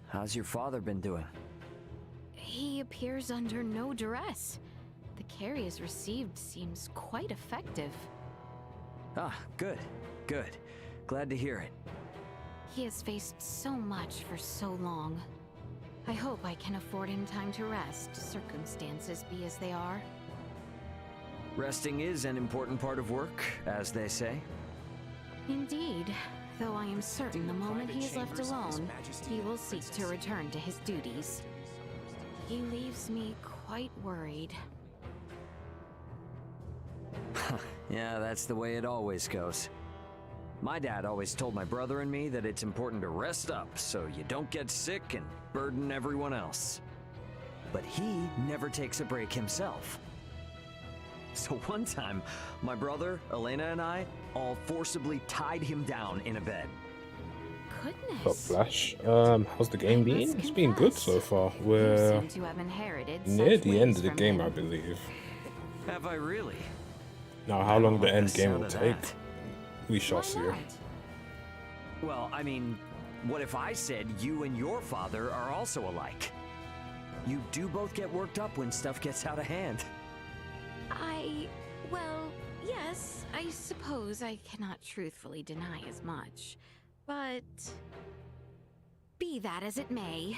How's your father been doing? He appears under no duress. The care he has received seems quite effective. Ah, good. Good. Glad to hear it. He has faced so much for so long. I hope I can afford him time to rest, circumstances be as they are. Resting is an important part of work, as they say. Indeed. Though I am certain the moment he is left alone, he will seek to return to his duties. He leaves me quite worried. Yeah, that's the way it always goes. My dad always told my brother and me that it's important to rest up so you don't get sick and burden everyone else. But he never takes a break himself. So one time, my brother, Elena, and I all forcibly tied him down in a bed. Goodness. But Flash, how's the game been? It's been good so far. We're near the end of the game, I believe. Have I really? Now, how long the end game will take, we shall see. Well, I mean, what if I said you and your father are also alike? You do both get worked up when stuff gets out of hand. Well, yes, I suppose I cannot truthfully deny as much. But be that as it may,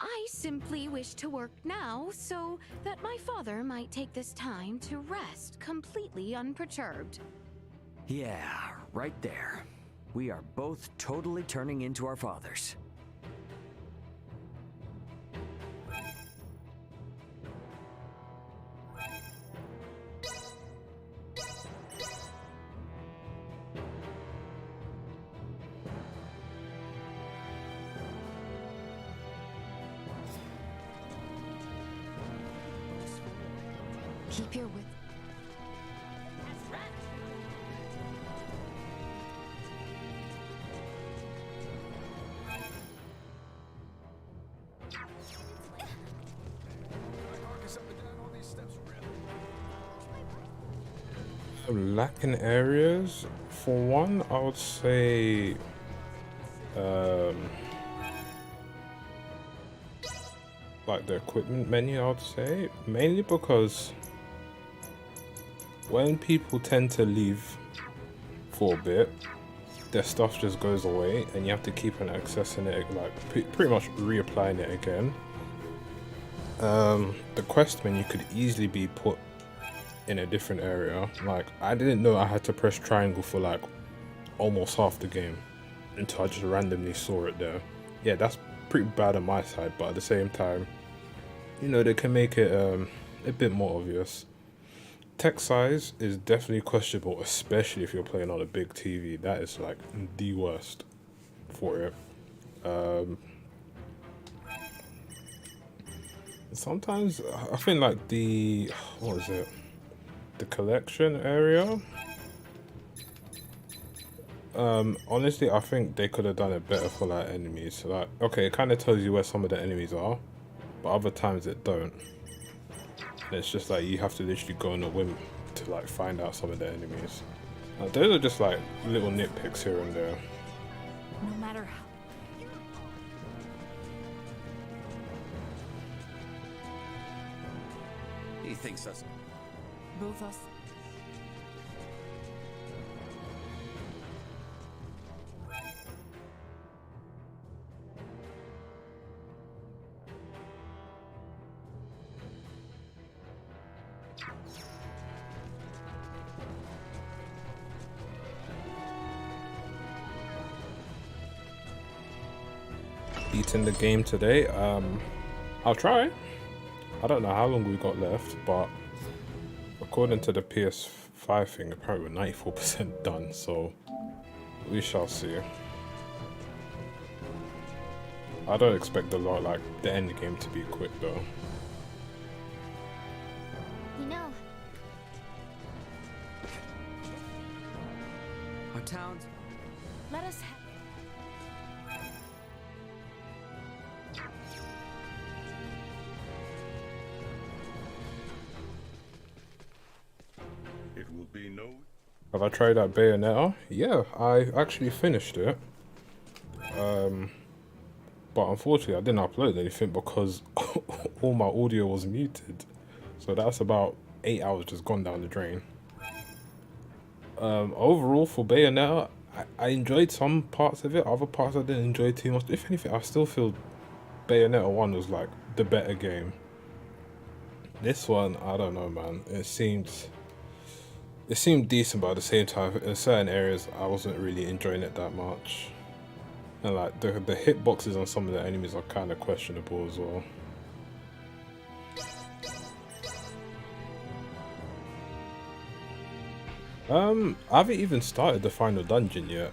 I simply wish to work now so that my father might take this time to rest completely unperturbed. Yeah, right there. We are both totally turning into our fathers. Keep your wit. Lacking areas, for one, I would say like the equipment menu, I would say, mainly because when people tend to leave for a bit, their stuff just goes away and you have to keep on accessing it, like pretty much reapplying it again. The quest menu could easily be put in a different area. Like, I didn't know I had to press triangle for like almost half the game until I just randomly saw it there. Yeah, that's pretty bad on my side, but at the same time, you know, they can make it a bit more obvious. Text size is definitely questionable, especially if you're playing on a big TV. That is like the worst for it. Sometimes I think like the, what is it? The collection area. Honestly, I think they could have done it better for like enemies. Like, okay, it kind of tells you where some of the enemies are, but other times it don't. And it's just like you have to literally go on a whim to like find out some of the enemies. Those are just like little nitpicks here and there. No matter how. He thinks us. Both us. Beating the game today. I'll try. I don't know how long we got left, but according to the PS5 thing, apparently we're 94% done, so we shall see. I don't expect the end game to be quick though. You know, Our towns. let us It will be no. Have I tried out Bayonetta? Yeah, I actually finished it. But unfortunately I didn't upload anything because all my audio was muted. So that's about 8 hours just gone down the drain. Overall for Bayonetta, I enjoyed some parts of it, other parts I didn't enjoy too much. If anything, I still feel Bayonetta 1 was like the better game. This one, I don't know, man. It seemed decent, but at the same time, in certain areas, I wasn't really enjoying it that much. And like the hitboxes on some of the enemies are kind of questionable as well. I haven't even started the final dungeon yet.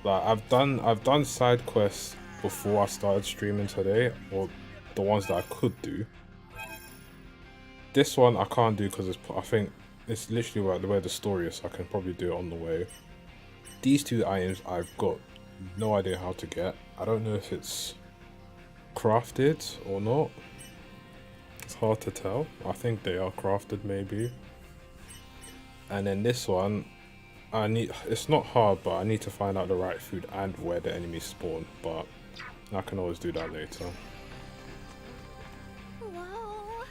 Like I've done side quests before I started streaming today, or the ones that I could do. This one I can't do because I think it's literally like the way the story is, so I can probably do it on the way. These two items I've got no idea how to get. I don't know if it's crafted or not. It's hard to tell. I think they are crafted maybe. And then this one, it's not hard, but I need to find out the right food and where the enemies spawn, but I can always do that later. Whoa.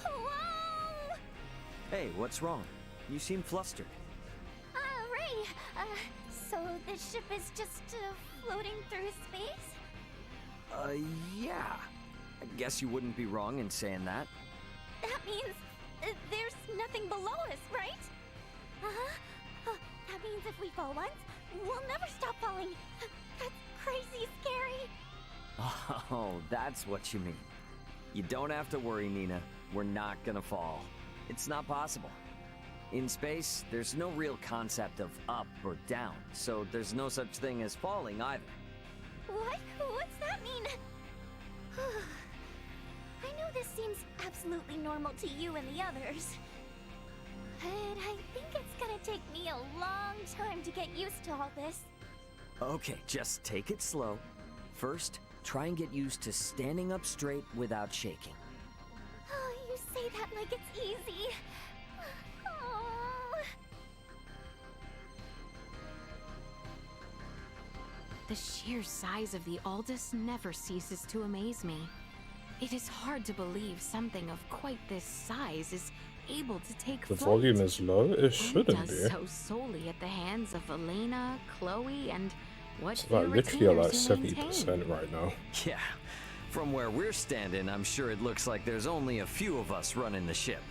Whoa. Hey, what's wrong? You seem flustered. Ray, so the ship is just floating through space? Yeah. I guess you wouldn't be wrong in saying that. That means there's nothing below us, right? That means if we fall once, we'll never stop falling. That's crazy scary. Oh, that's what you mean. You don't have to worry, Nina. We're not gonna fall. It's not possible. In space, there's no real concept of up or down, so there's no such thing as falling either. What? What's that mean? I know this seems absolutely normal to you and the others, but I think it's gonna take me a long time to get used to all this. Okay, just take it slow. First, try and get used to standing up straight without shaking. Oh, you say that like it's easy. Oh. The sheer size of the Aldous never ceases to amaze me. It is hard to believe something of quite this size is able to take The flight. volume is low. It shouldn't And be. does so solely at the hands of Elena, Chloe, and what It's like few literally at like retainers you maintain. 70% right now. Yeah, from where we're standing, I'm sure it looks like there's only a few of us running the ship.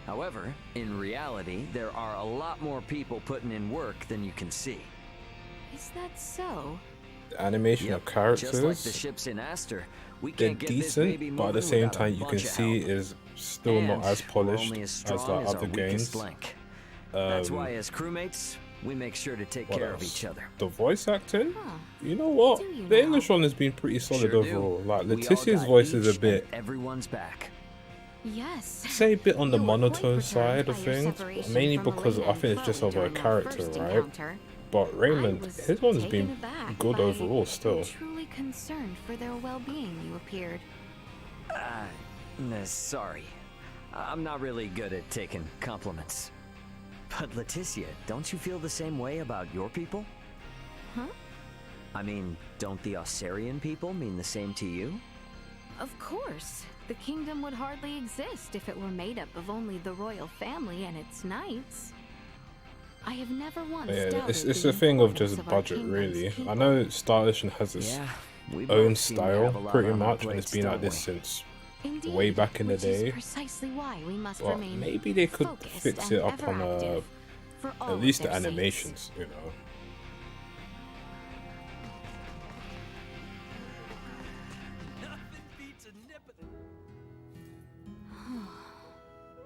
However, in reality, there are a lot more people putting in work than you can see. Is that so? The animation of characters, Just like the ships in Aster, we they're can't get this baby decent, but at the moving same without a time you can bunch of see help. is still not And as we're polished only as strong the as other our weakest games. link. That's why as crewmates, we make sure to take What care of else? each other. The voice acting? Huh. You know what? Do you The now? English one has been pretty solid Sure do. overall. Like We all Letitia's got voice is each a bit, and everyone's back. Yes. say a bit on the You were quite monotone perturbed side of by your things, separation mainly from because Elena I think it's just and over a Chloe during our character, first right? encounter. But Raymond, I was his one's taken been aback good by overall how still. truly concerned for their well-being you appeared. Sorry. I'm not really good at taking compliments. But Leticia, don't you feel the same way about your people? Huh? I mean, don't the Osarian people mean the same to you? Of course. The kingdom would hardly exist if it were made up of only the royal family and its knights. I have never once Yeah, doubted it's the a thing of importance just our budget, kingdom's really. I people. know Star Ocean has its Yeah, we own both seem to have a style, lot pretty on our much, and it's plates, been like don't this we? since Indeed, way back in the which is day. precisely why we must But remain maybe they could focused fix and it up ever on active for all at of least the their sakes. animations, you know.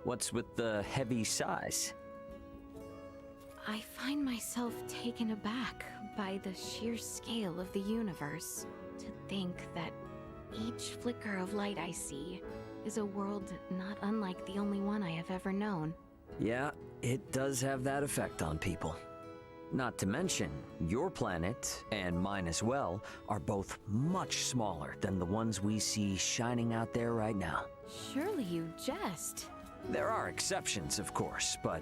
What's with the heavy sighs? I find myself taken aback by the sheer scale of the universe. To think that each flicker of light I see is a world not unlike the only one I have ever known. Yeah, it does have that effect on people. Not to mention, your planet, and mine as well, are both much smaller than the ones we see shining out there right now. Surely you jest. There are exceptions, of course, but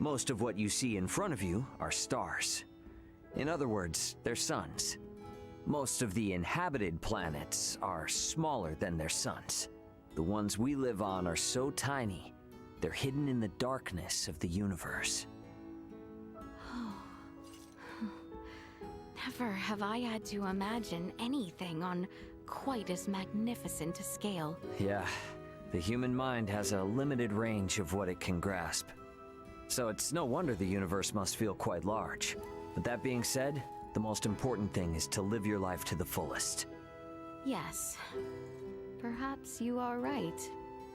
most of what you see in front of you are stars. In other words, they're suns. Most of the inhabited planets are smaller than their suns. The ones we live on are so tiny, they're hidden in the darkness of the universe. Never have I had to imagine anything on quite as magnificent a scale. Yeah, the human mind has a limited range of what it can grasp. So it's no wonder the universe must feel quite large. But that being said, the most important thing is to live your life to the fullest. Yes, perhaps you are right.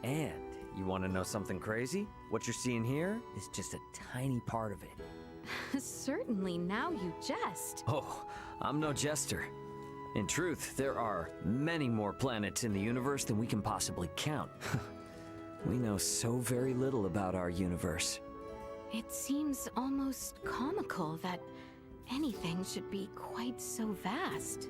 And you want to know something crazy? What you're seeing here is just a tiny part of it. Certainly, now you jest. Oh, I'm no jester. In truth, there are many more planets in the universe than we can possibly count. We know so very little about our universe. It seems almost comical that anything should be quite so vast.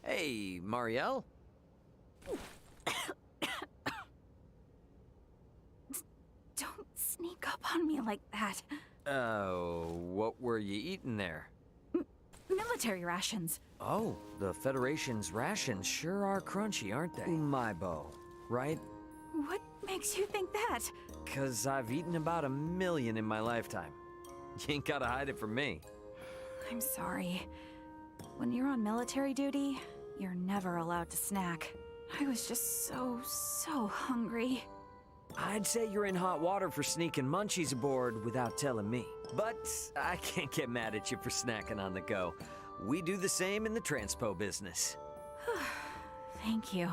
Hey, Marielle? Don't sneak up on me like that. What were you eating there? Military rations. Oh, the Federation's rations sure are crunchy, aren't they? Umaibo, right? What makes you think that? 'Cause I've eaten about 1,000,000 in my lifetime. You ain't gotta hide it from me. I'm sorry. When you're on military duty, you're never allowed to snack. I was just so hungry. I'd say you're in hot water for sneaking munchies aboard without telling me. But I can't get mad at you for snacking on the go. We do the same in the transpo business. Thank you.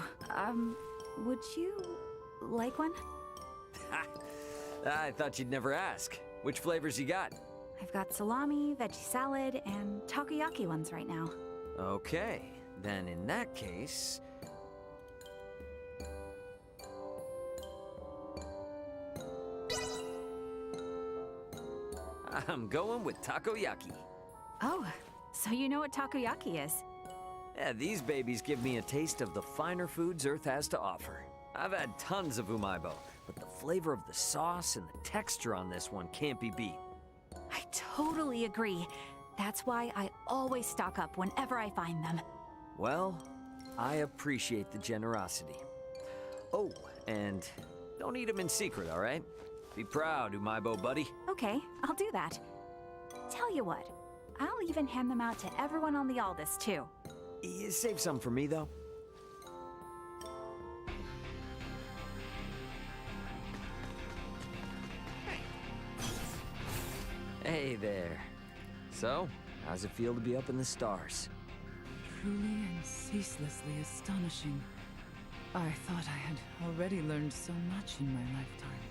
Would you like one? I thought you'd never ask. Which flavors you got? I've got salami, veggie salad, and takoyaki ones right now. Okay, then in that case... I'm going with takoyaki. Oh, so you know what takoyaki is? Yeah, these babies give me a taste of the finer foods Earth has to offer. I've had tons of umaibo, but the flavor of the sauce and the texture on this one can't be beat. I totally agree. That's why I always stock up whenever I find them. Well, I appreciate the generosity. Oh, and don't eat them in secret, all right? Be proud, umaibo buddy. Okay, I'll do that. Tell you what, I'll even hand them out to everyone on the Aldous, too. Save some for me, though. Hey there. So, how's it feel to be up in the stars? Truly and ceaselessly astonishing. I thought I had already learned so much in my lifetime.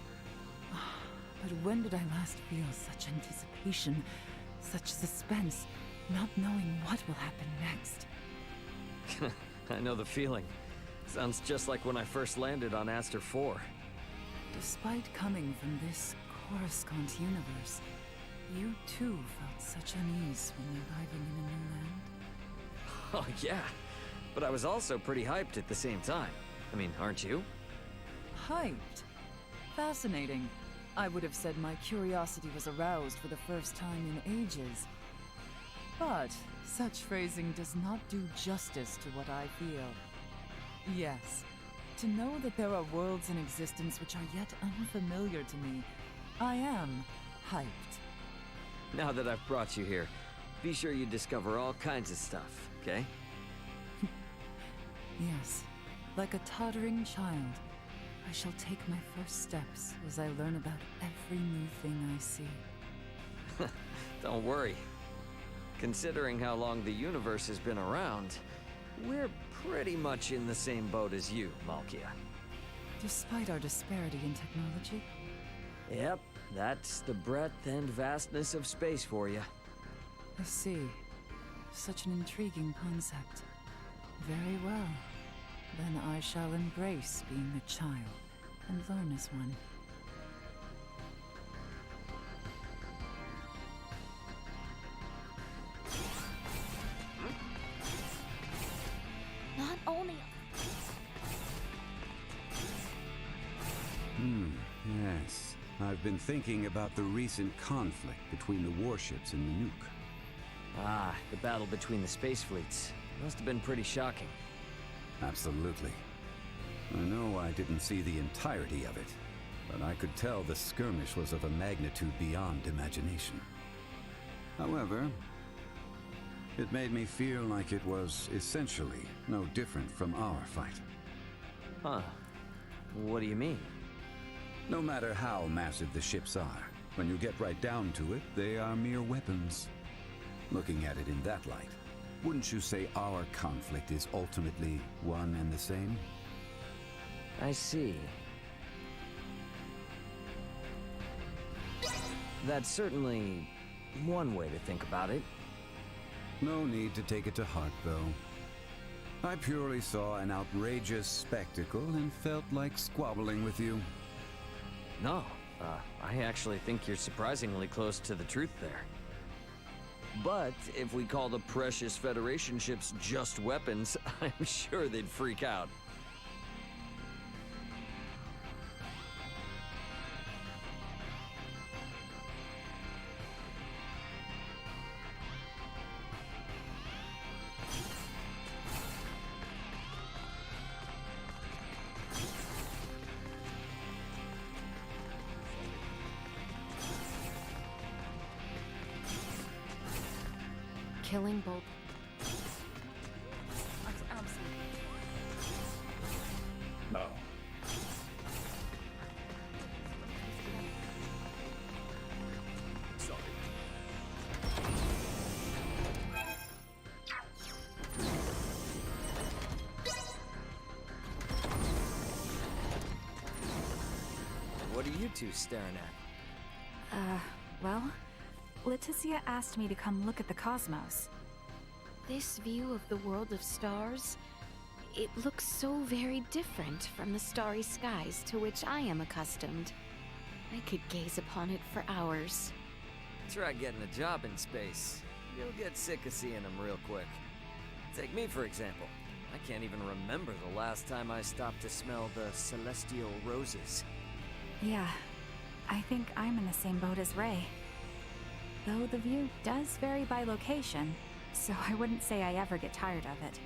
But when did I last feel such anticipation, such suspense, not knowing what will happen next? I know the feeling. Sounds just like when I first landed on Aster 4. Despite coming from this Coruscant universe, you too felt such unease when arriving in a new land? Oh yeah, but I was also pretty hyped at the same time. I mean, aren't you? Hyped? Fascinating. I would have said my curiosity was aroused for the first time in ages. But such phrasing does not do justice to what I feel. Yes, To know that there are worlds in existence which are yet unfamiliar to me, I am hyped. Now that I've brought you here, be sure you discover all kinds of stuff, okay? Yes, like a toddling child, I shall take my first steps as I learn about every new thing I see. Don't worry. Considering how long the universe has been around, we're pretty much in the same boat as you, Malkia. Despite our disparity in technology? Yep, that's the breadth and vastness of space for you. I see. Such an intriguing concept. Very well. Then I shall embrace being a child and learn as one. Not only... Yes. I've been thinking about the recent conflict between the warships and the nuke. Ah, the battle between the space fleets. Must have been pretty shocking. Absolutely. I know I didn't see the entirety of it, but I could tell the skirmish was of a magnitude beyond imagination. However, it made me feel like it was essentially no different from our fight. Huh. What do you mean? No matter how massive the ships are, when you get right down to it, they are mere weapons. Looking at it in that light, wouldn't you say our conflict is ultimately one and the same? I see. That's certainly one way to think about it. No need to take it to heart, though. I purely saw an outrageous spectacle and felt like squabbling with you. No, I actually think you're surprisingly close to the truth there. But if we call the precious Federation ships just weapons, I'm sure they'd freak out. Killing both. No. Sorry. What are you two staring at? Well, Leticia asked me to come look at the cosmos. This view of the world of stars, it looks so very different from the starry skies to which I am accustomed. I could gaze upon it for hours. Try getting a job in space. You'll get sick of seeing them real quick. Take me, for example. I can't even remember the last time I stopped to smell the celestial roses. Yeah, I think I'm in the same boat as Ray. Though the view does vary by location, so I wouldn't say I ever get tired of it.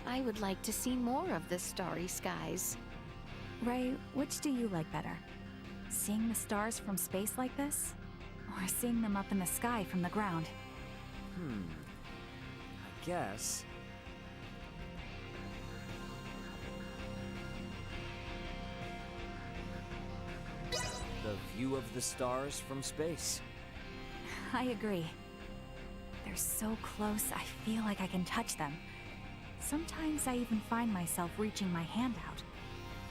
I would like to see more of the starry skies. Ray, which do you like better? Seeing the stars from space like this? Or seeing them up in the sky from the ground? I guess. The view of the stars from space. I agree. They're so close, I feel like I can touch them. Sometimes I even find myself reaching my hand out.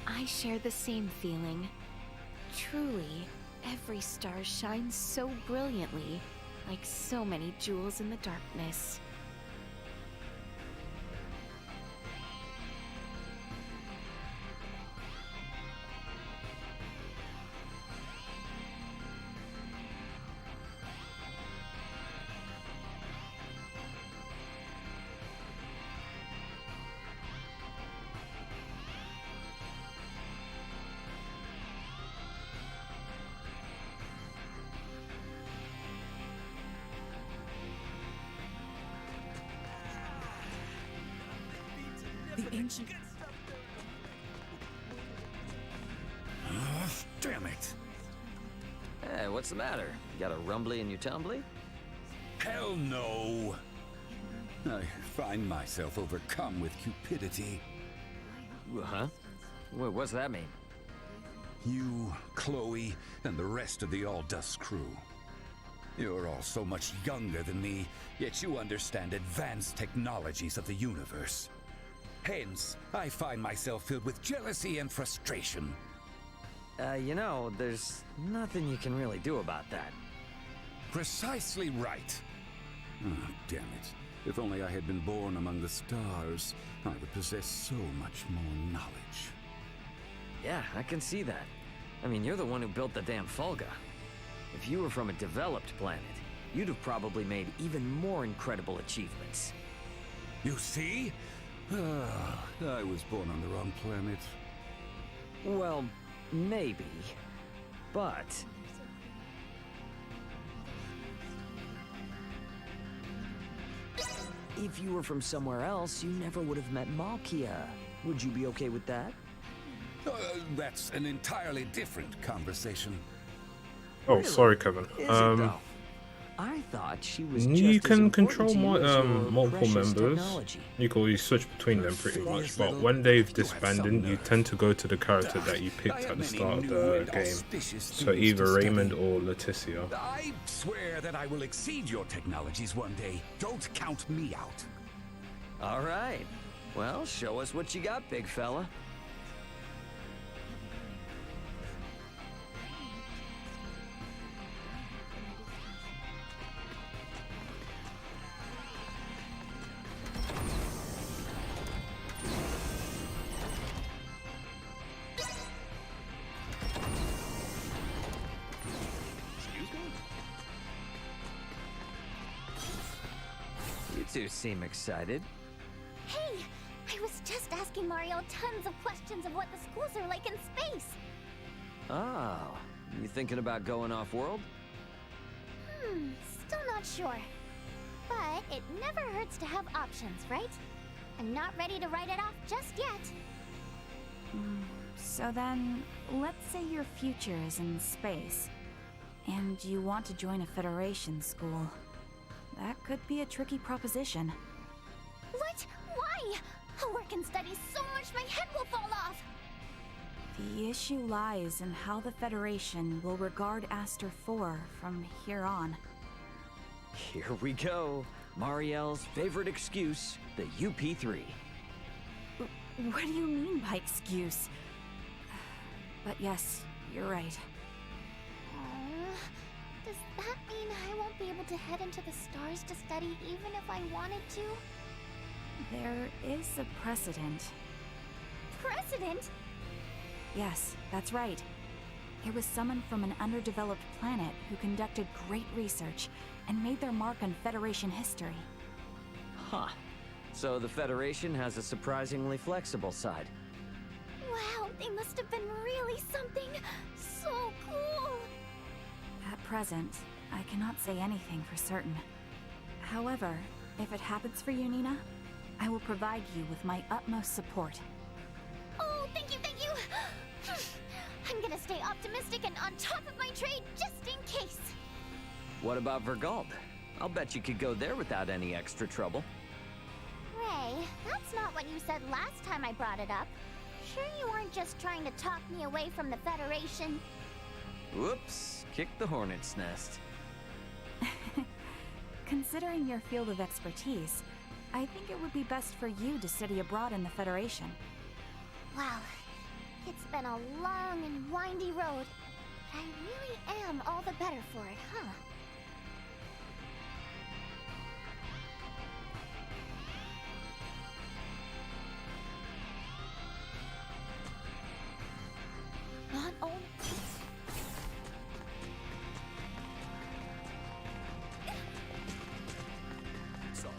I share the same feeling. Truly, every star shines so brilliantly, like so many jewels in the darkness. The ancient what's the matter? You got a rumbly in your tumbly? Hell no! I find myself overcome with cupidity. Huh? What's that mean? You, Chloe, and the rest of the All-Dust crew. You're all so much younger than me, yet you understand advanced technologies of the universe. Hence, I find myself filled with jealousy and frustration. You know, there's nothing you can really do about that. Precisely right. Oh, damn it. If only I had been born among the stars, I would possess so much more knowledge. Yeah, I can see that. I mean, you're the one who built the damn Fulga. If you were from a developed planet, you'd have probably made even more incredible achievements. You see? I was born on the wrong planet. Well, maybe. But... if you were from somewhere else, you never would have met Malkia. Would you be okay with that? That's an entirely different conversation. Oh, Really? sorry, Kevin. Is it though? I thought she was just You as can important control to you as your multiple precious members. technology. You can always switch between them pretty much, but when they've disbanded, you tend to go to the character that you picked at the start of the game. So either Raymond or Leticia. I swear that I will exceed your technologies one day. Don't count me out. All right. Well, show us what you got, big fella. You two seem excited. Hey, I was just asking Mario tons of questions of what the schools are like in space. Oh, you thinking about going off-world? Still not sure. But it never hurts to have options, right? I'm not ready to write it off just yet. So then, let's say your future is in space, and you want to join a Federation school. That could be a tricky proposition. What? Why? I'll work and study so much my head will fall off. The issue lies in how the Federation will regard Aster 4 from here on. Here we go. Marielle's favorite excuse, the UP3. What do you mean by excuse? But yes, you're right. Does that mean I won't be able to head into the stars to study even if I wanted to? There is a precedent. Precedent? Yes, that's right. It was someone from an underdeveloped planet who conducted great research and made their mark on Federation history. Huh. So the Federation has a surprisingly flexible side. Wow, they must have been really something so cool. At present, I cannot say anything for certain. However, if it happens for you, Nina, I will provide you with my utmost support. Oh, thank you, thank you. I'm gonna stay optimistic and on top of my trade just in case. What about Vergald? I'll bet you could go there without any extra trouble. Ray, that's not what you said last time I brought it up. Sure you weren't just trying to talk me away from the Federation? Whoops, kicked the hornet's nest. Considering your field of expertise, I think it would be best for you to study abroad in the Federation. Wow, it's been a long and windy road. But I really am all the better for it, huh? Not only... Sorry.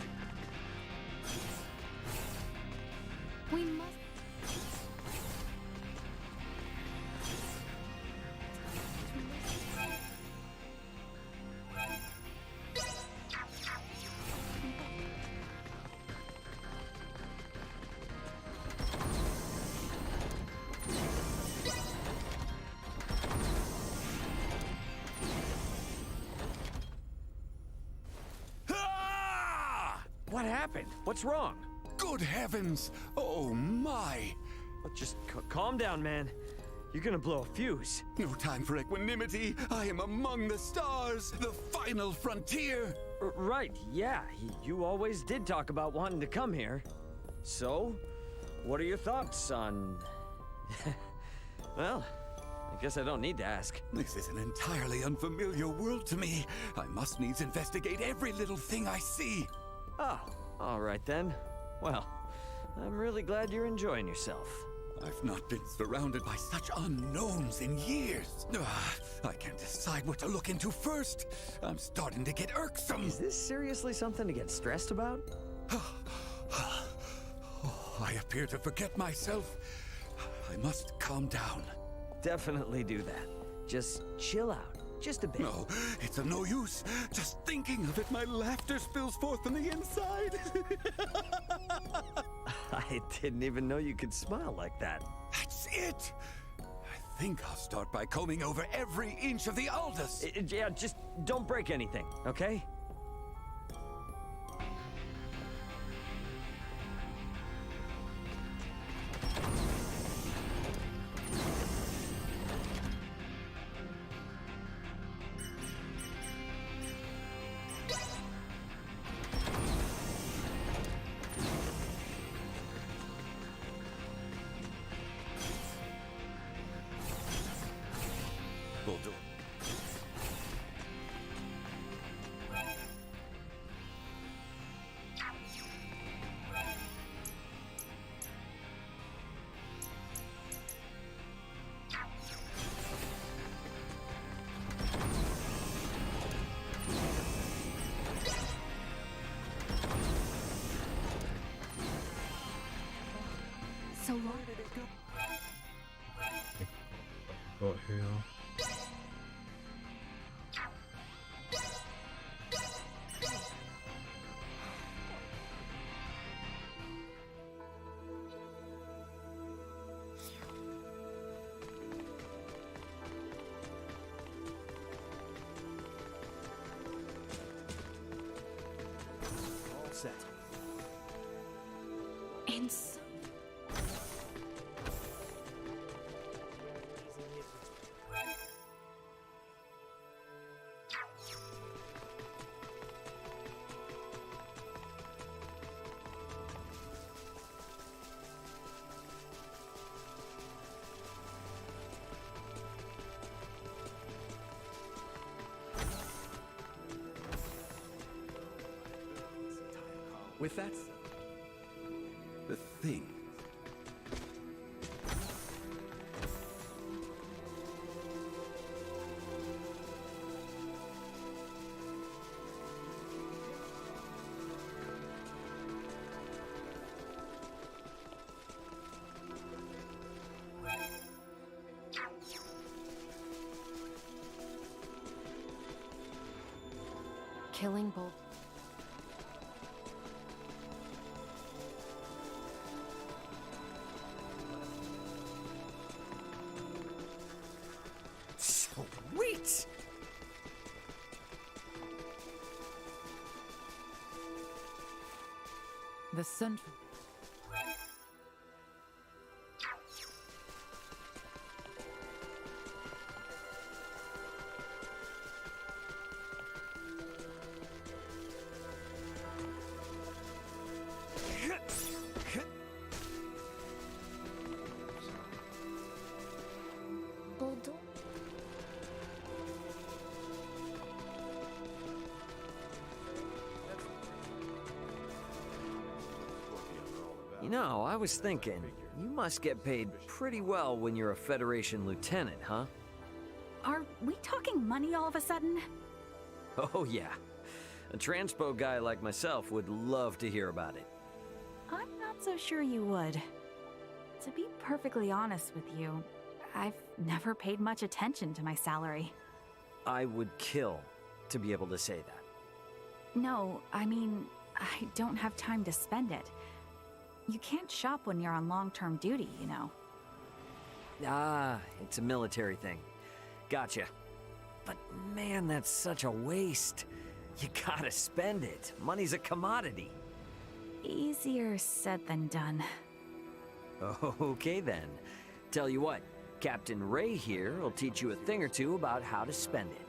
We must... What happened? What's wrong? Good heavens! Oh my! Just calm down, man. You're gonna blow a fuse. No time for equanimity. I am among the stars, the final frontier. Right, yeah. You always did talk about wanting to come here. So, what are your thoughts on... Well, I guess I don't need to ask. This is an entirely unfamiliar world to me. I must needs investigate every little thing I see. Oh, all right then. Well, I'm really glad you're enjoying yourself. I've not been surrounded by such unknowns in years. I can't decide what to look into first. I'm starting to get irksome. Is this seriously something to get stressed about? I appear to forget myself. I must calm down. Definitely do that. Just chill out. Just a bit. No, it's of no use. Just thinking of it, my laughter spills forth from the inside. I didn't even know you could smile like that. That's it. I think I'll start by combing over every inch of the Aldous. Yeah, just don't break anything, okay? So long. Got here. All set. And so With that, the thing. killing Bolt. Sweet! The central. Bulldog? You know, I was thinking, you must get paid pretty well when you're a Federation lieutenant, huh? Are we talking money all of a sudden? Oh yeah. A transpo guy like myself would love to hear about it. I'm not so sure you would. To be perfectly honest with you, I've never paid much attention to my salary. I would kill to be able to say that. No, I mean, I don't have time to spend it. You can't shop when you're on long-term duty, you know. Ah, it's a military thing. Gotcha. But man, that's such a waste. You gotta spend it. Money's a commodity. Easier said than done. Okay then. Tell you what, Captain Ray here will teach you a thing or two about how to spend it.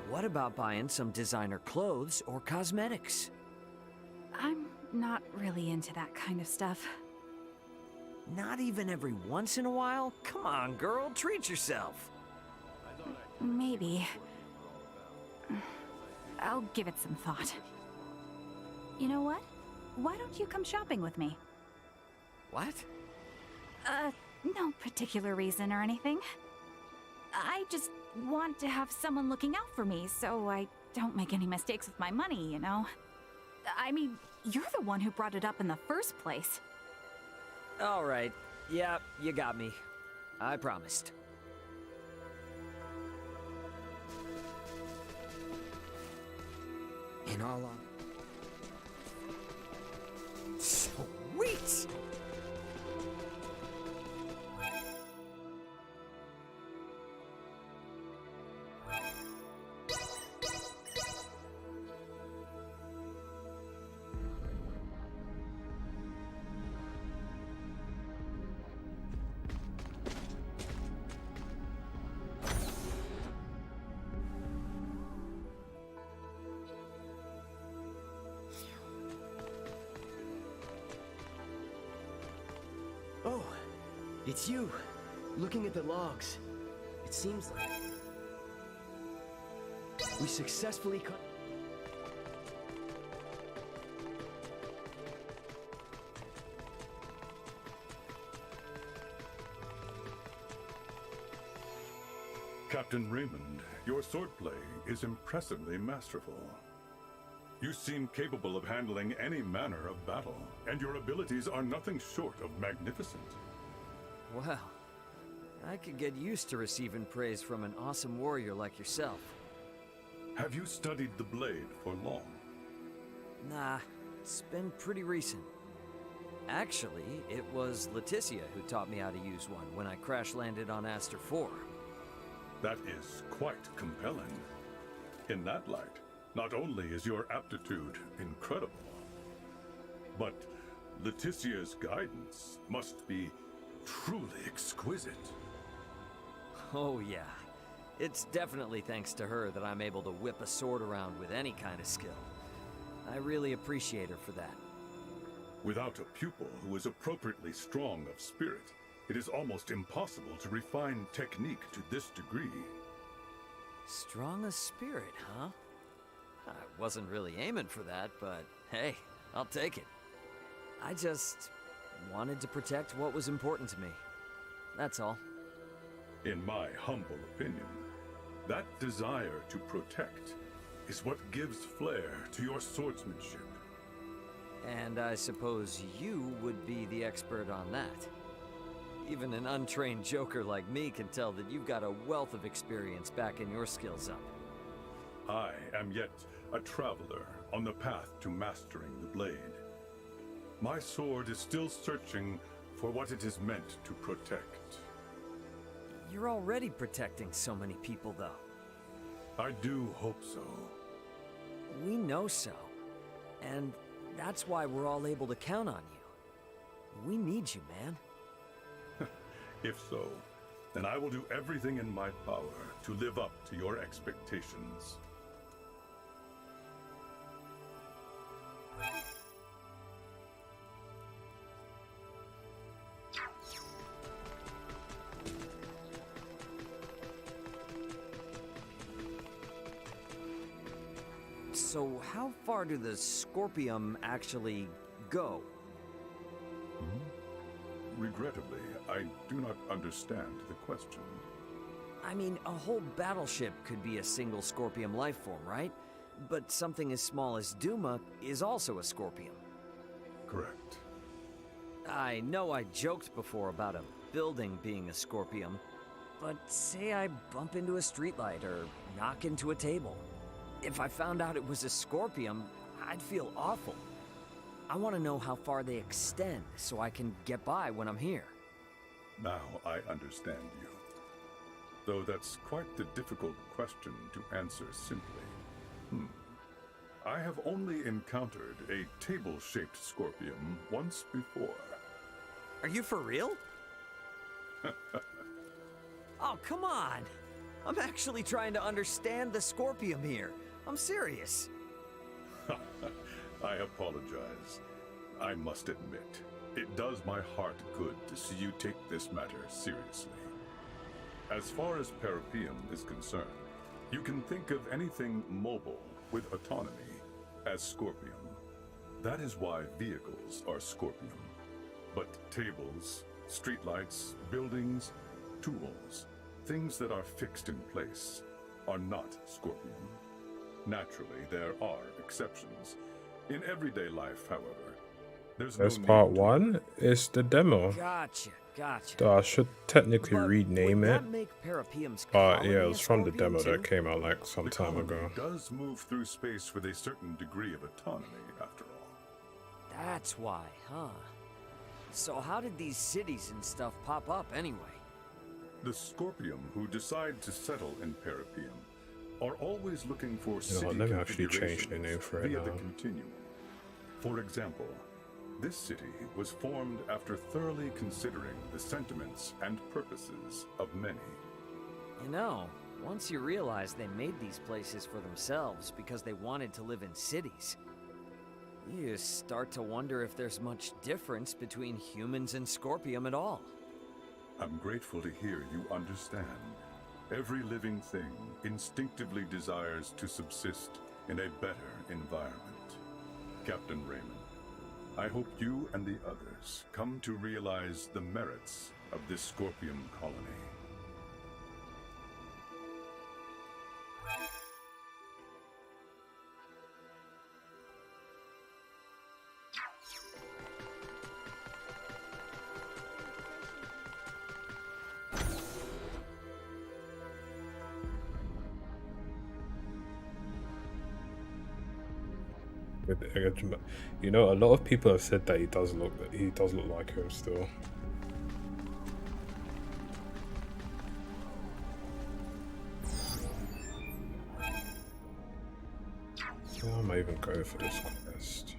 What about buying some designer clothes or cosmetics? I'm not really into that kind of stuff. Not even every once in a while? Come on, girl, treat yourself. Maybe. I'll give it some thought. You know what? Why don't you come shopping with me? What? No particular reason or anything. I just want to have someone looking out for me so I don't make any mistakes with my money, you know? I mean, you're the one who brought it up in the first place. All right. Yeah, you got me. I promised. In all on. Sweet! Oh, it's you. Looking at the logs, it seems like we successfully cut. Captain Raymond, your swordplay is impressively masterful. You seem capable of handling any manner of battle, and your abilities are nothing short of magnificent. Well, I could get used to receiving praise from an awesome warrior like yourself. Have you studied the blade for long? Nah, it's been pretty recent. Actually, it was Leticia who taught me how to use one when I crash-landed on Aster 4. That is quite compelling. In that light, not only is your aptitude incredible, but Leticia's guidance must be truly exquisite. Oh yeah, it's definitely thanks to her that I'm able to whip a sword around with any kind of skill. I really appreciate her for that. Without a pupil who is appropriately strong of spirit, it is almost impossible to refine technique to this degree. Strong of spirit, huh? I wasn't really aiming for that, but hey, I'll take it. I just wanted to protect what was important to me. That's all. In my humble opinion, that desire to protect is what gives flair to your swordsmanship. And I suppose you would be the expert on that. Even an untrained joker like me can tell that you've got a wealth of experience backing your skills up. I am yet a traveler on the path to mastering the blade. My sword is still searching for what it is meant to protect. You're already protecting so many people, though. I do hope so. We know so. And that's why we're all able to count on you. We need you, man. If so, then I will do everything in my power to live up to your expectations. So how far do the Scorpium actually go? Regrettably, I do not understand the question. I mean, a whole battleship could be a single Scorpium lifeform, right? But something as small as Duma is also a Scorpium. Correct. I know I joked before about a building being a Scorpium, but say I bump into a streetlight or knock into a table. If I found out it was a Scorpium, I'd feel awful. I want to know how far they extend so I can get by when I'm here. Now I understand you. though that's quite the difficult question to answer simply. I have only encountered a table-shaped scorpium once before. Are you for real? Oh, come on! I'm actually trying to understand the Scorpium here. I'm serious. I apologize. I must admit, it does my heart good to see you take this matter seriously. As far as Parapium is concerned, you can think of anything mobile with autonomy as Scorpium. That is why vehicles are Scorpium. But tables, streetlights, buildings, tools, things that are fixed in place, are not Scorpium. Naturally, there are exceptions. In everyday life, however, there's That's no part need to- 1. It's the demo. Gotcha. So I should technically But rename would it. that make Parapium's But colony yeah, it a was from the Scorpium demo too? that came out like some The time colony ago. does move through space with a certain degree of autonomy, after all. That's why, huh? So how did these cities and stuff pop up anyway? The Scorpium who decide to settle in Parapium are always looking for You know what, city let me actually change the configurations name for it via the now. continuum. For example, this city was formed after thoroughly considering the sentiments and purposes of many. You know, once you realize they made these places for themselves because they wanted to live in cities, you start to wonder if there's much difference between humans and Scorpium at all. I'm grateful to hear you understand. Every living thing instinctively desires to subsist in a better environment. Captain Raymond, I hope you and the others come to realize the merits of this Scorpium colony. You know, a lot of people have said that he does look like him still. Why am I even going for this quest?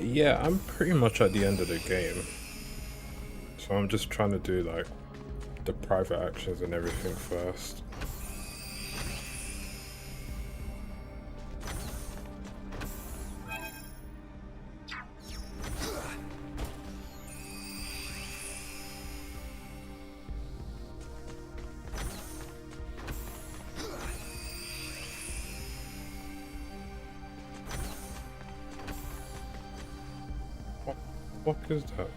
Yeah, I'm pretty much at the end of the game. So I'm just trying to do like the private actions and everything first. What the fuck is that?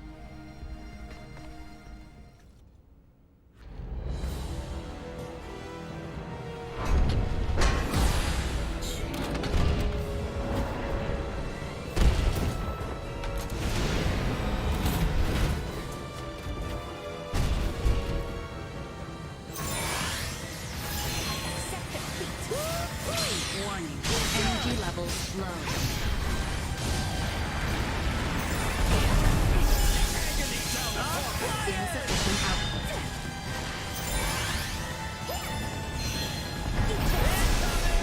Warning, energy levels low. Insufficient output.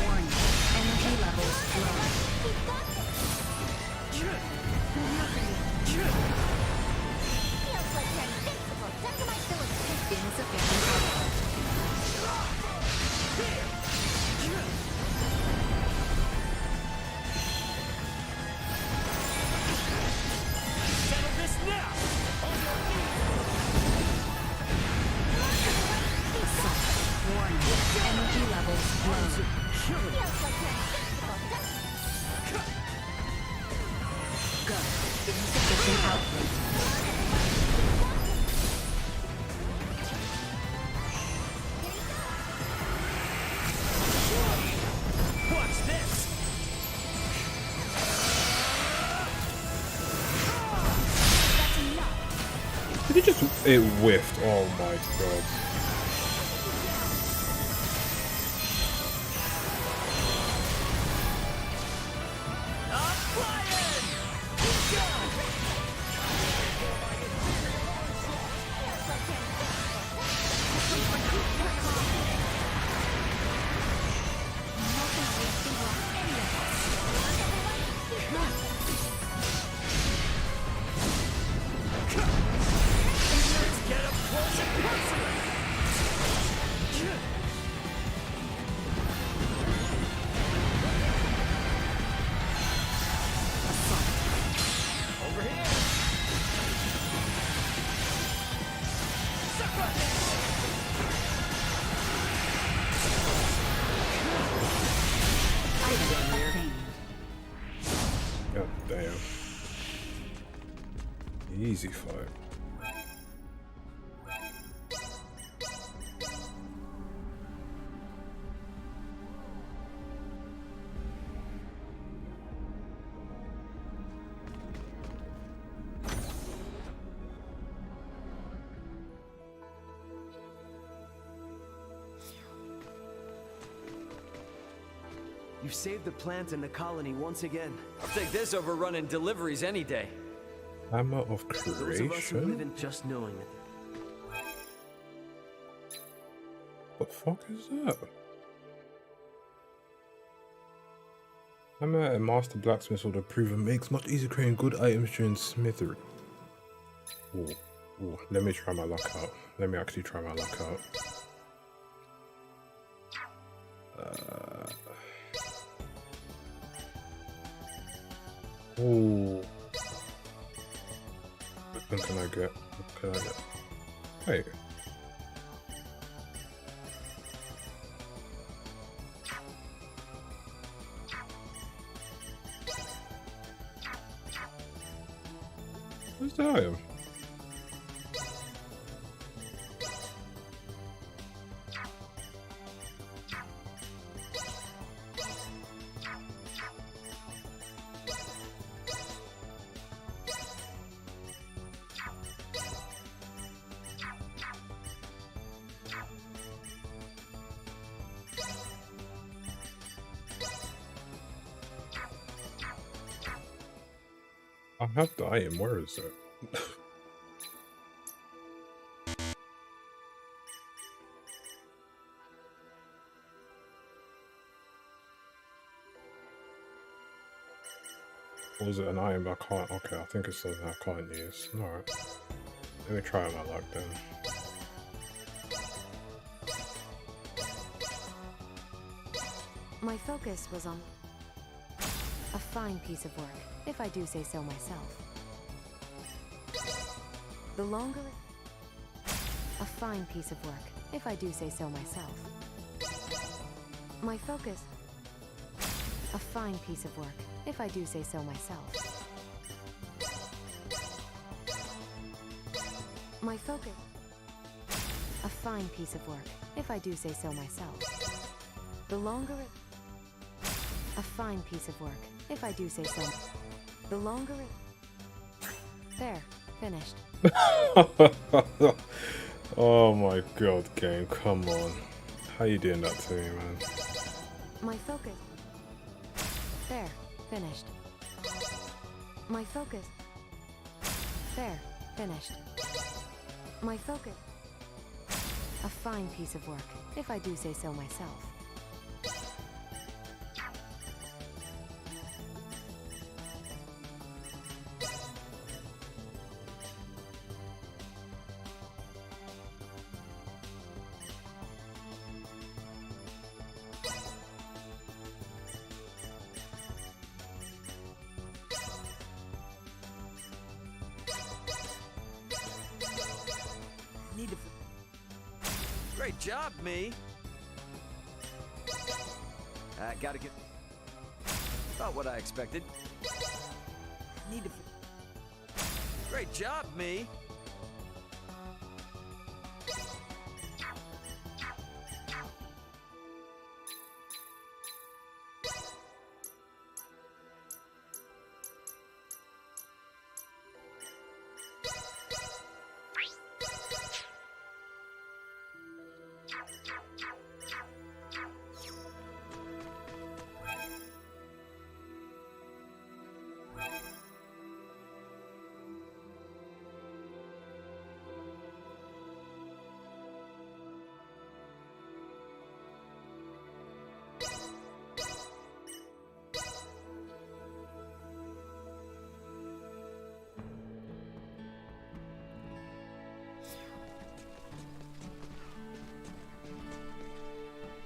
Warning, energy levels low. Feels like you're invincible. Dynamite ability. Insufficient output. Warning, energy levels low. Feels like you're invincible. Go. Insufficient output. Watch this! Did he just... It whiffed. Oh my god. easy fight. You've saved the plant and the colony once again. I'll take this over running deliveries any day. Hammer of Those of us who live creation? in just knowing that. What the fuck is that? Hammer and master blacksmith will approve and makes much easier creating good items during smithery. Ooh, ooh, let me try my luck out. Let me actually try my luck out. Ooh. What can I get? What can I get? Hey. Where's the item? I have the item, where is it? Or is it an item I can't? Okay, I think it's something I can't use. Alright. Let me try my luck then. My focus was on a fine piece of work, if I do say so myself. The longer a fine piece of work, if I do say so myself. My focus a fine piece of work, if I do say so myself. My focus a fine piece of work, if I do say so myself. The longer a fine piece of work, if I do say so. The longer there, finished. Oh my god, game, come on. How you doing that to me, man? My focus there, finished. My focus there, finished. My focus a fine piece of work, if I do say so myself. Great job, me. I gotta get... About what I expected. Need to... Great job, me.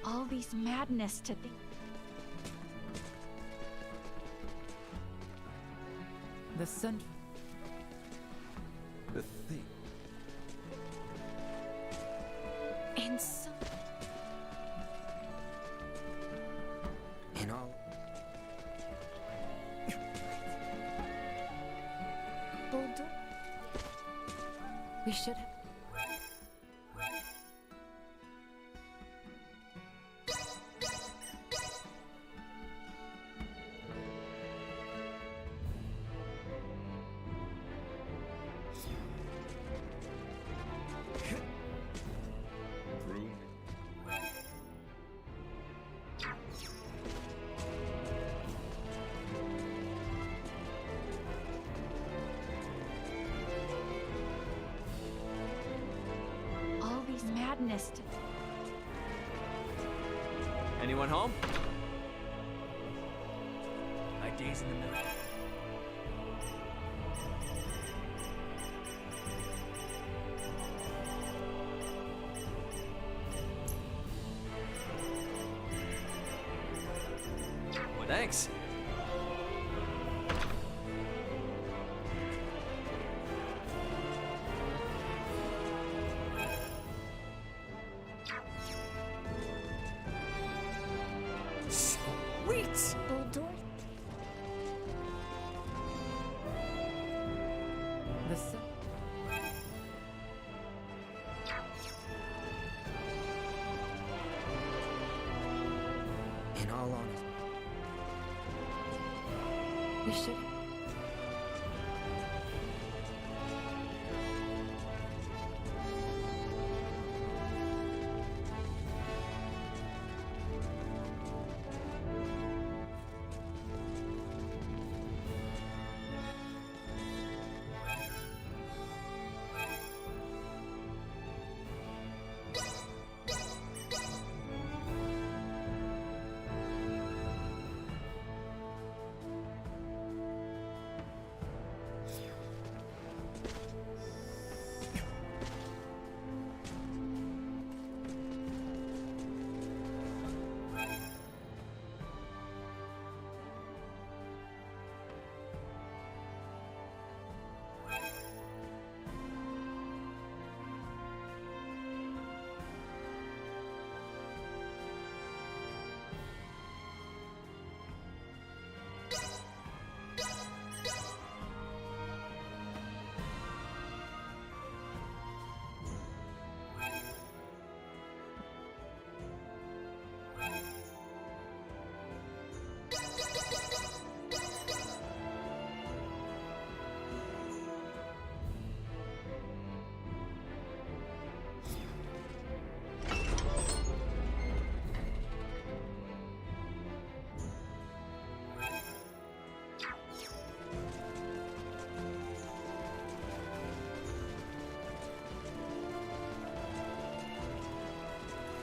All these madness to think. The center. The thing. And so In all... Bulldog. We should have. Through. All these madness. Anyone home? My day's in the middle. Well, thanks. Sweet! Bulldor? The sun. In all honesty, We should.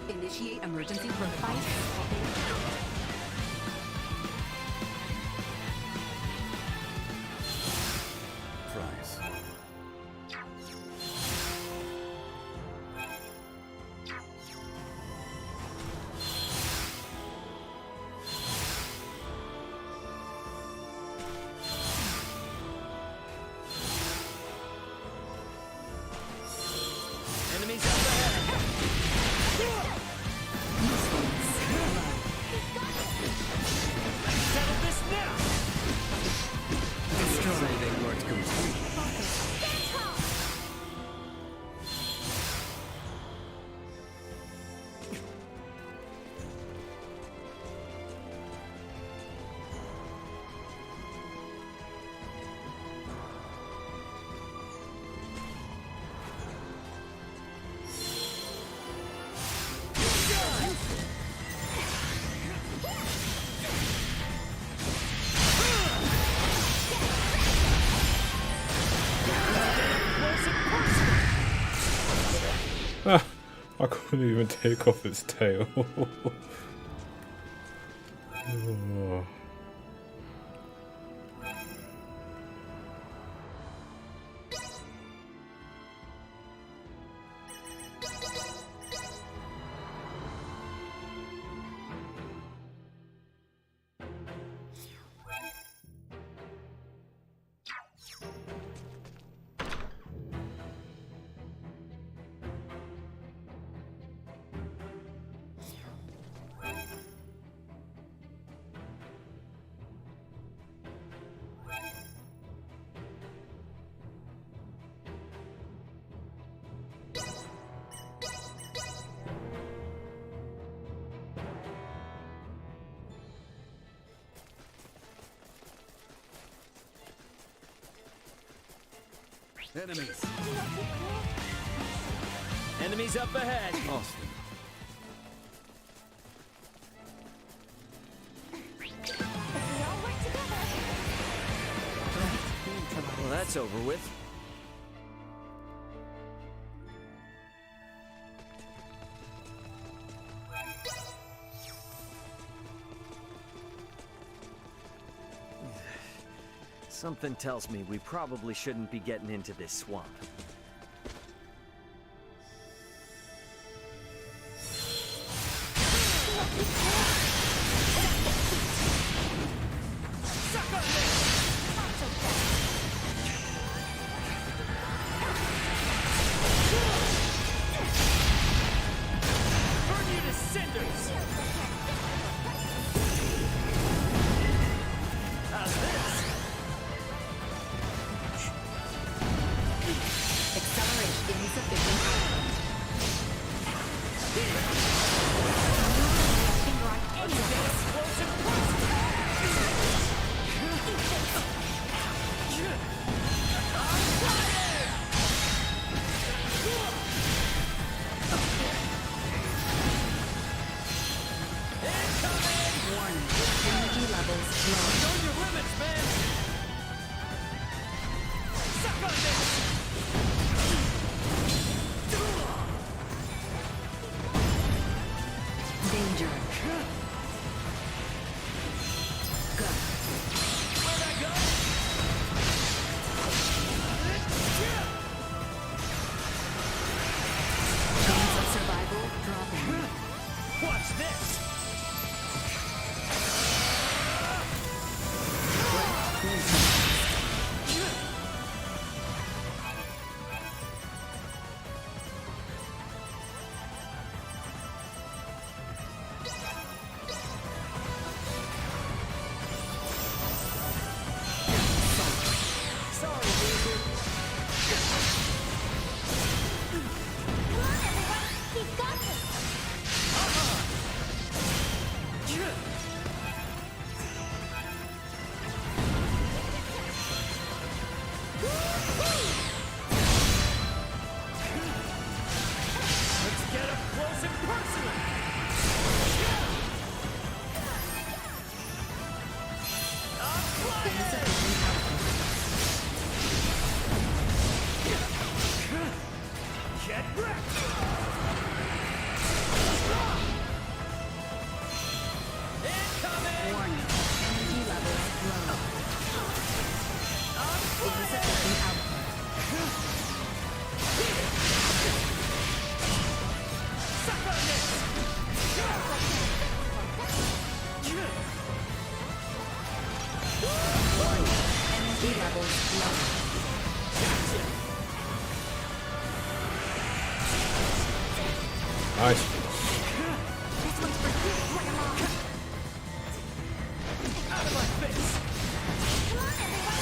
Initiate emergency protocol. Price. Enemies up ahead! Settle this now! Saving work complete. I couldn't even take off its tail. Oh. Enemies. Enemies up ahead. Austin. We all work together. Well, that's over with. Something tells me we probably shouldn't be getting into this swamp. Burn you to cinders! How's this? Acceleration insufficient. Finger on any of this. Warning. Energy levels low. Know your limits, man! Suck on this! Danger. Go. Where'd I go? Chance of survival dropping. Watch this! Sorry, dude. Come on, everyone. We've got this. Let's get up close and personal! Get wrecked! Incoming! Warning. Energy levels low. Insufficient output. Suck on this! Warning. Energy levels low. Nice. This one's for you. Bring along. Out of my face! Come on, everyone.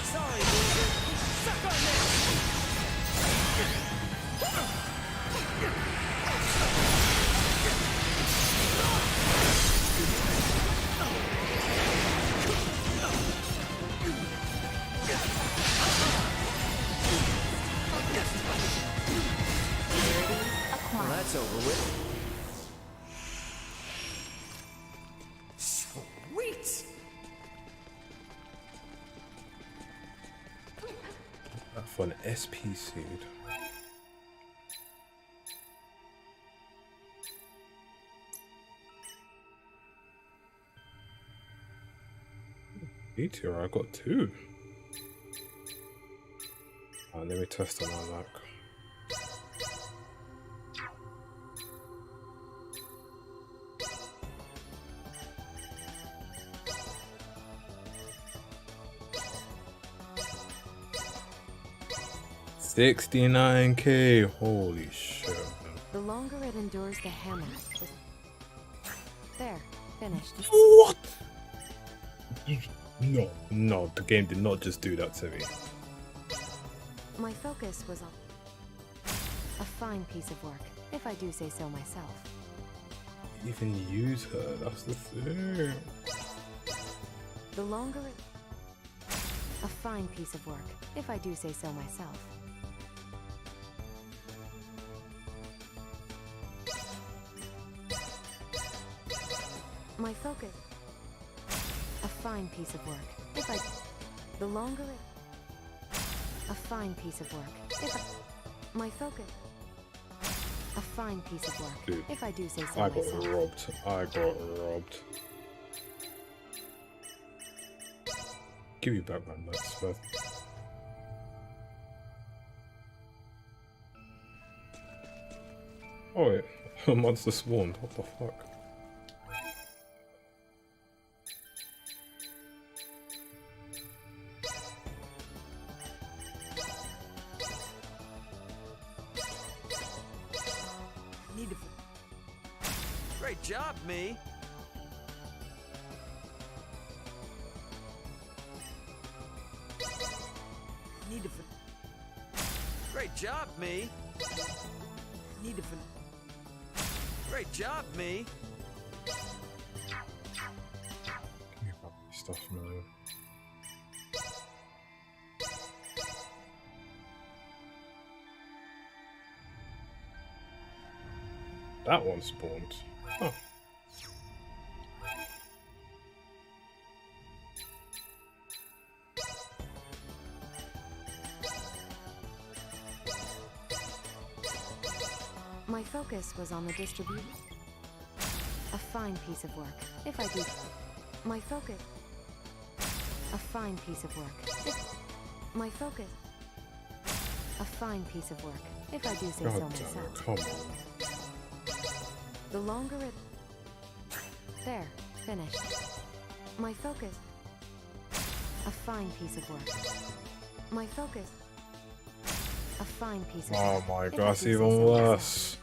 Sorry, loser! Suck on this! Well, that's over with. Sweet! For an SP seed. Meteor, I got 2. Let me test on my luck. $69K, holy shit. The longer it endures the hammer, the... There, finished. What? No, the game did not just do that to me. My focus was on a fine piece of work, if I do say so myself. Even use her, that's the thing. The longer it... A fine piece of work, if I do say so myself. My focus. A fine piece of work, if I... The longer it... A fine piece of work, if I... My focus. A fine piece of work, Dude, if I do say so I myself. got robbed. I got robbed. Give me back my nuts, man. Oh wait, a monster spawned. What the fuck? Need to. Great job, me. Need to. Great job, me. Need to. Great job, me. Give me back my stuff, man. That one spawned. Huh. My focus was on the distribution. A fine piece of work, if I do. My focus. A fine piece of work. If my focus. A fine piece of work, if I do say so God damn it, myself. come on. The longer it. There, finished. My focus. A fine piece of work. My focus. A fine piece of Oh work. my if I god, it's do say even so myself. worse.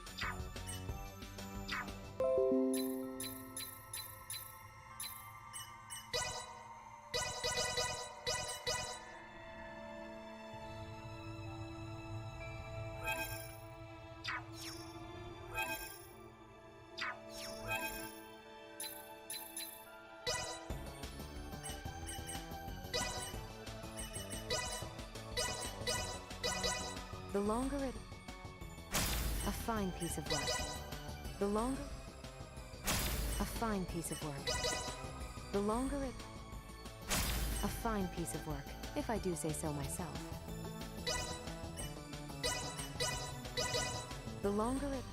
The longer it... A fine piece of work. The longer... A fine piece of work. The longer it... A fine piece of work, if I do say so myself. The longer it...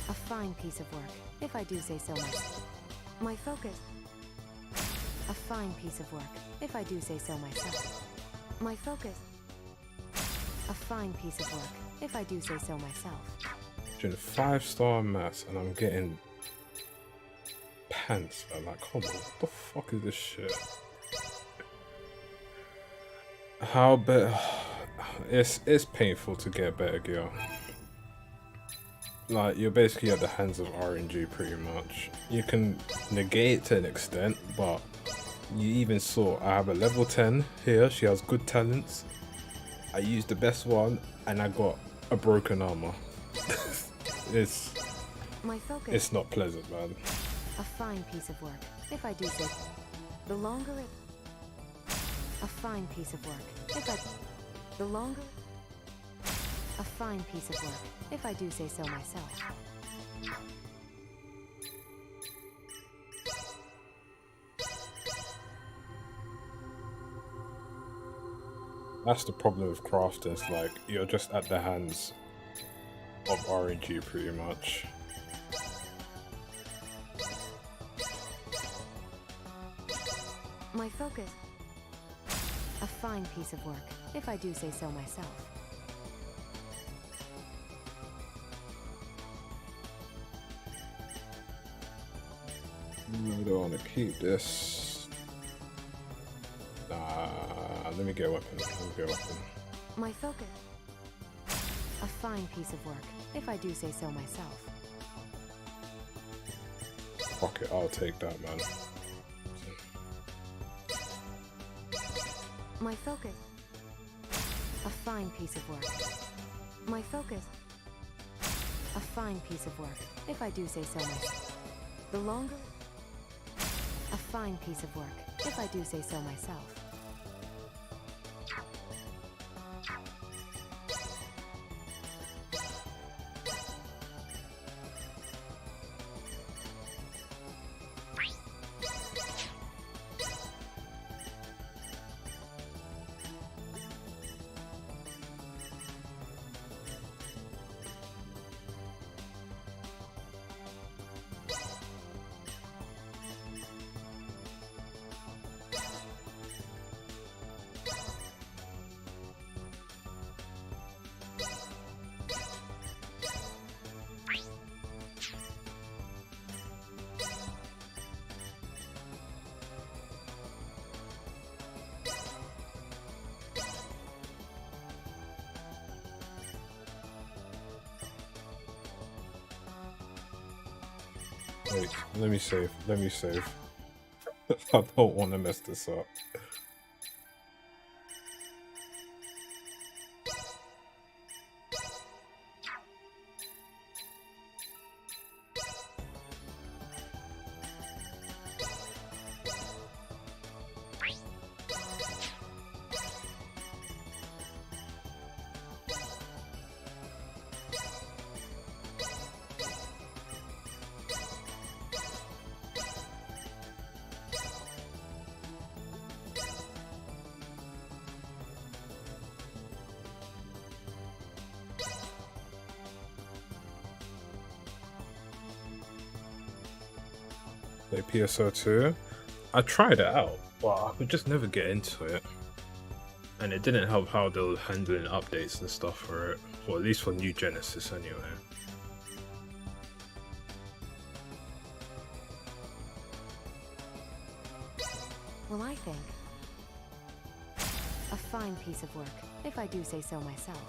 A fine piece of work, if I do say so myself. My focus... A fine piece of work, if I do say so myself. My focus... A fine piece of work, if I do say so myself. Doing 5-star maths and I'm getting pants. I'm like, come on, what the fuck is this shit? How better? It's painful to get better gear. Like, you're basically at the hands of RNG pretty much. You can negate it to an extent, but you even saw I have a level 10 here. She has good talents. I used the best one and I got a broken armor. My focus. It's not pleasant, man. A fine piece of work, if I do say. The longer it... A fine piece of work, if I... The longer... A fine piece of work, if I do say so myself. That's the problem with crafting. It's like you're just at the hands of RNG pretty much. My focus. A fine piece of work, if I do say so myself. I don't want to keep this. Let me get a weapon. My focus. A fine piece of work, if I do say so myself. Fuck it, I'll take that, man. My focus. A fine piece of work. My focus. A fine piece of work, if I do say so myself. The longer... A fine piece of work, if I do say so myself. Wait, let me save. Let me save. I don't want to mess this up. Play PSO2. I tried it out, but I could just never get into it. And it didn't help how they were handling updates and stuff for it. Or at least for New Genesis anyway. Well, I think a fine piece of work, if I do say so myself.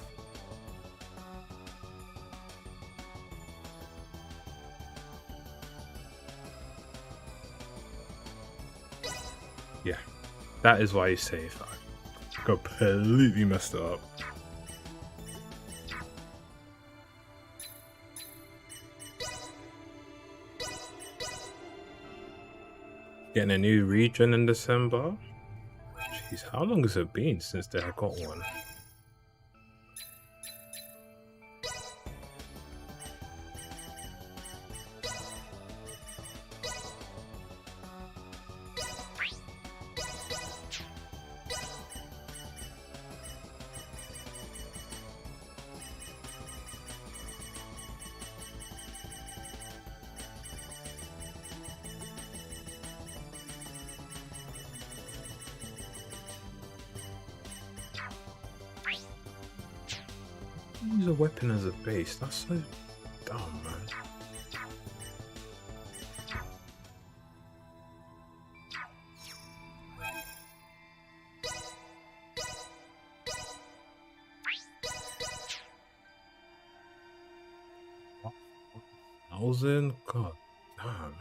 Yeah, that is why you save. I completely messed it up. Getting a new region in December? Jeez, how long has it been since they had got one? Use a weapon as a base. That's so dumb, man. $1,000? God damn.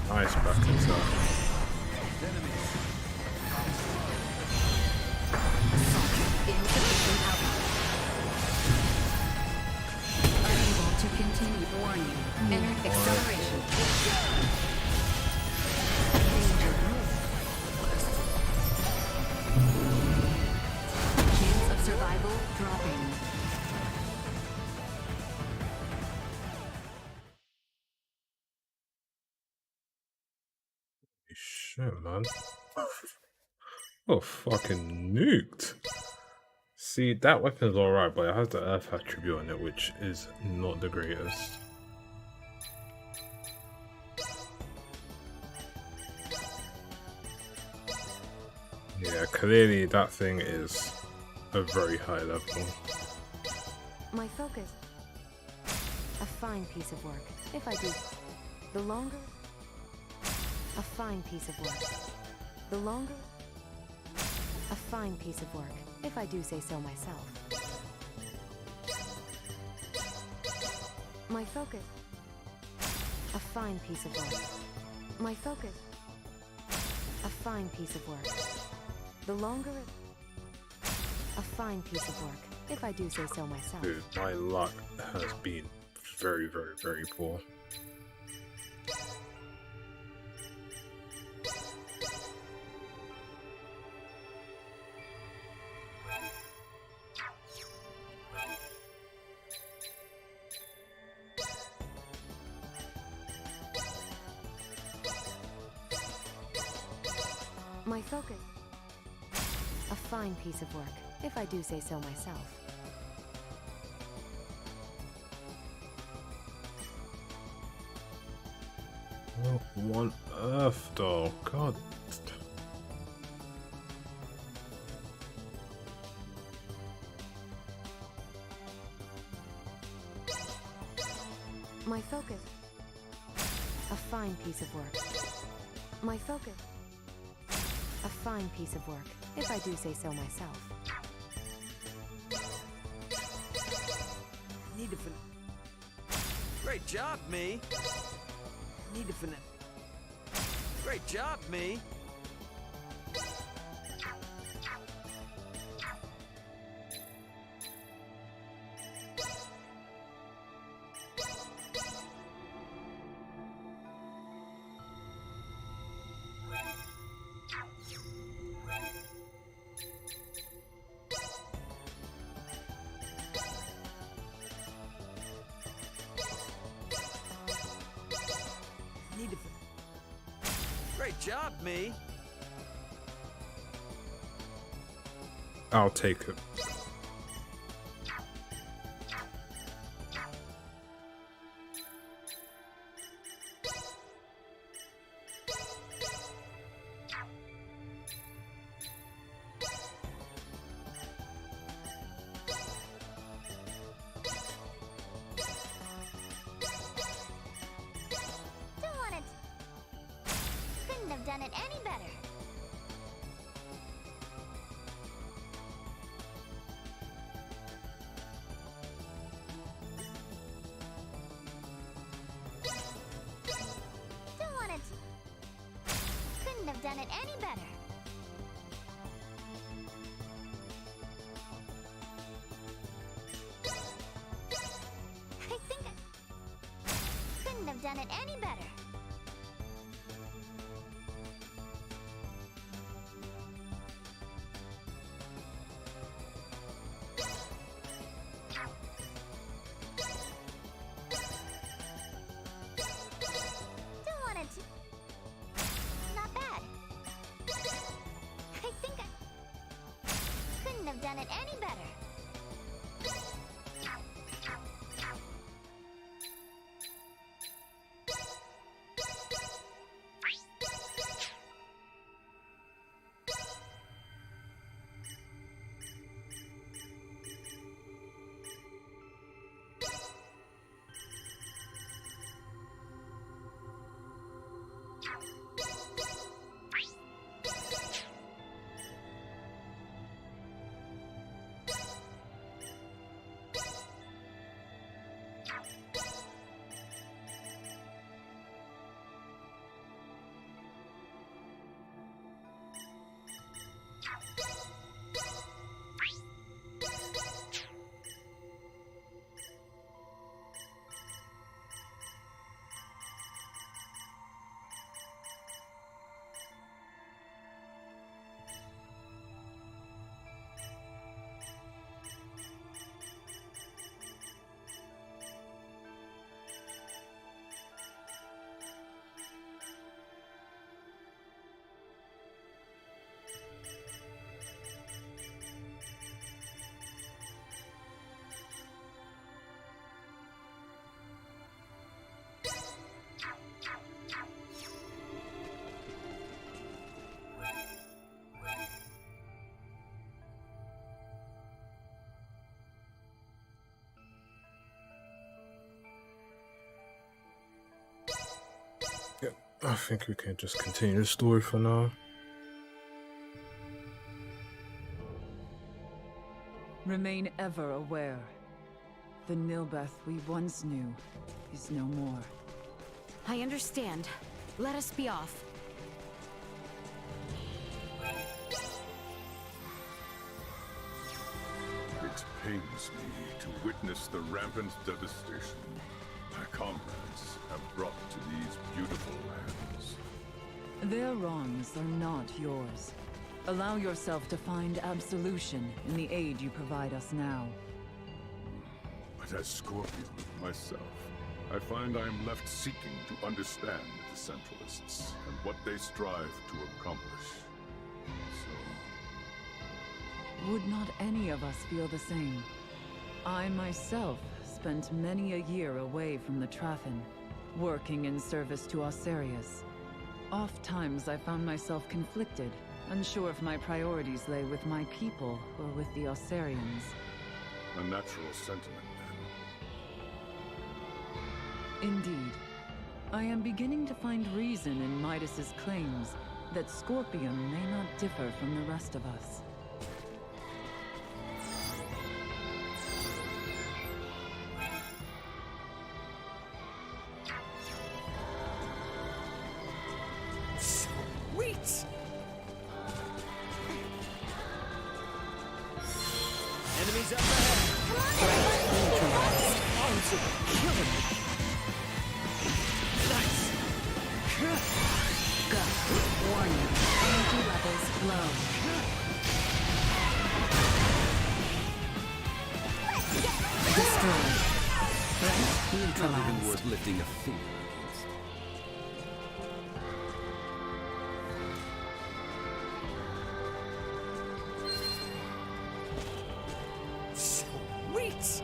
Nice back inside. Insufficient output. Unable to continue. Warning. Entered acceleration. Danger. Chance of survival dropping. Shit, man. Oh, fucking nuked. See, that weapon's alright, but it has the earth attribute on it, which is not the greatest. Yeah, clearly that thing is a very high level. My focus. A fine piece of work, if I do. The longer... A fine piece of work. The longer... A fine piece of work, if I do say so myself. My focus. A fine piece of work. My focus. A fine piece of work. The longer it... A fine piece of work, if I do say so myself. Dude, my luck has been very, very, very poor. My focus. A fine piece of work, if I do say so myself. What on earth, though? God. My focus. A fine piece of work. My focus. A fine piece of work, if I do say so myself. Need to Great job, me. Need to Great job, me. Great job, me. I'll take it. Done it any better. Don't want it. Couldn't have done it any better. I think I couldn't have done it any better. Have done it any better. Yep, I think we can just continue the story for now. Remain ever aware. The Nilbeth we once knew is no more. I understand. Let us be off. pains me to witness the rampant devastation my comrades have brought to these beautiful lands. Their wrongs are not yours. Allow yourself to find absolution in the aid you provide us now. But as Scorpium myself, I find I am left seeking to understand the Centralists and what they strive to accomplish. So... Would not any of us feel the same? I myself spent many a year away from the Traffin, working in service to Osarius. Oft-times I found myself conflicted, unsure if my priorities lay with my people or with the Osarians. A natural sentiment, then. Indeed. I am beginning to find reason in Midas's claims that Scorpium may not differ from the rest of us. Sweet! Enemies up ahead! Killing me! Nice! Go. Warning. Energy levels low. Destroyed. Threat Not even neutralized. worth lifting a finger against. Sweet!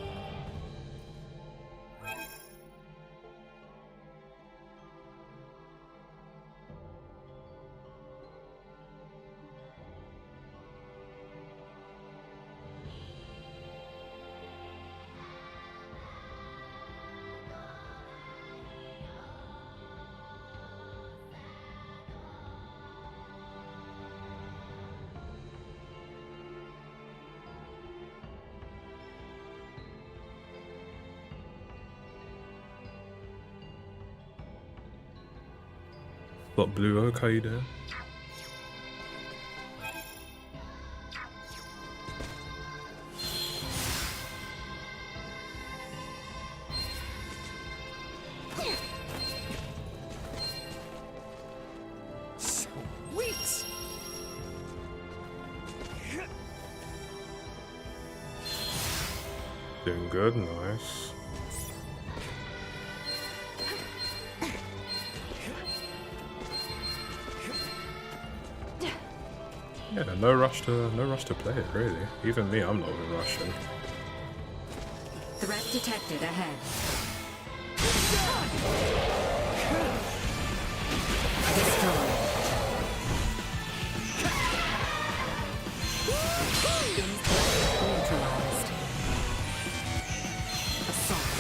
What, Blue Oak, how you doing? Sweet! Doing good, nice. Yeah, no rush to play it really. Even me, I'm not even rushing. Threat detected ahead. Destroyed. Neutralized. Assault.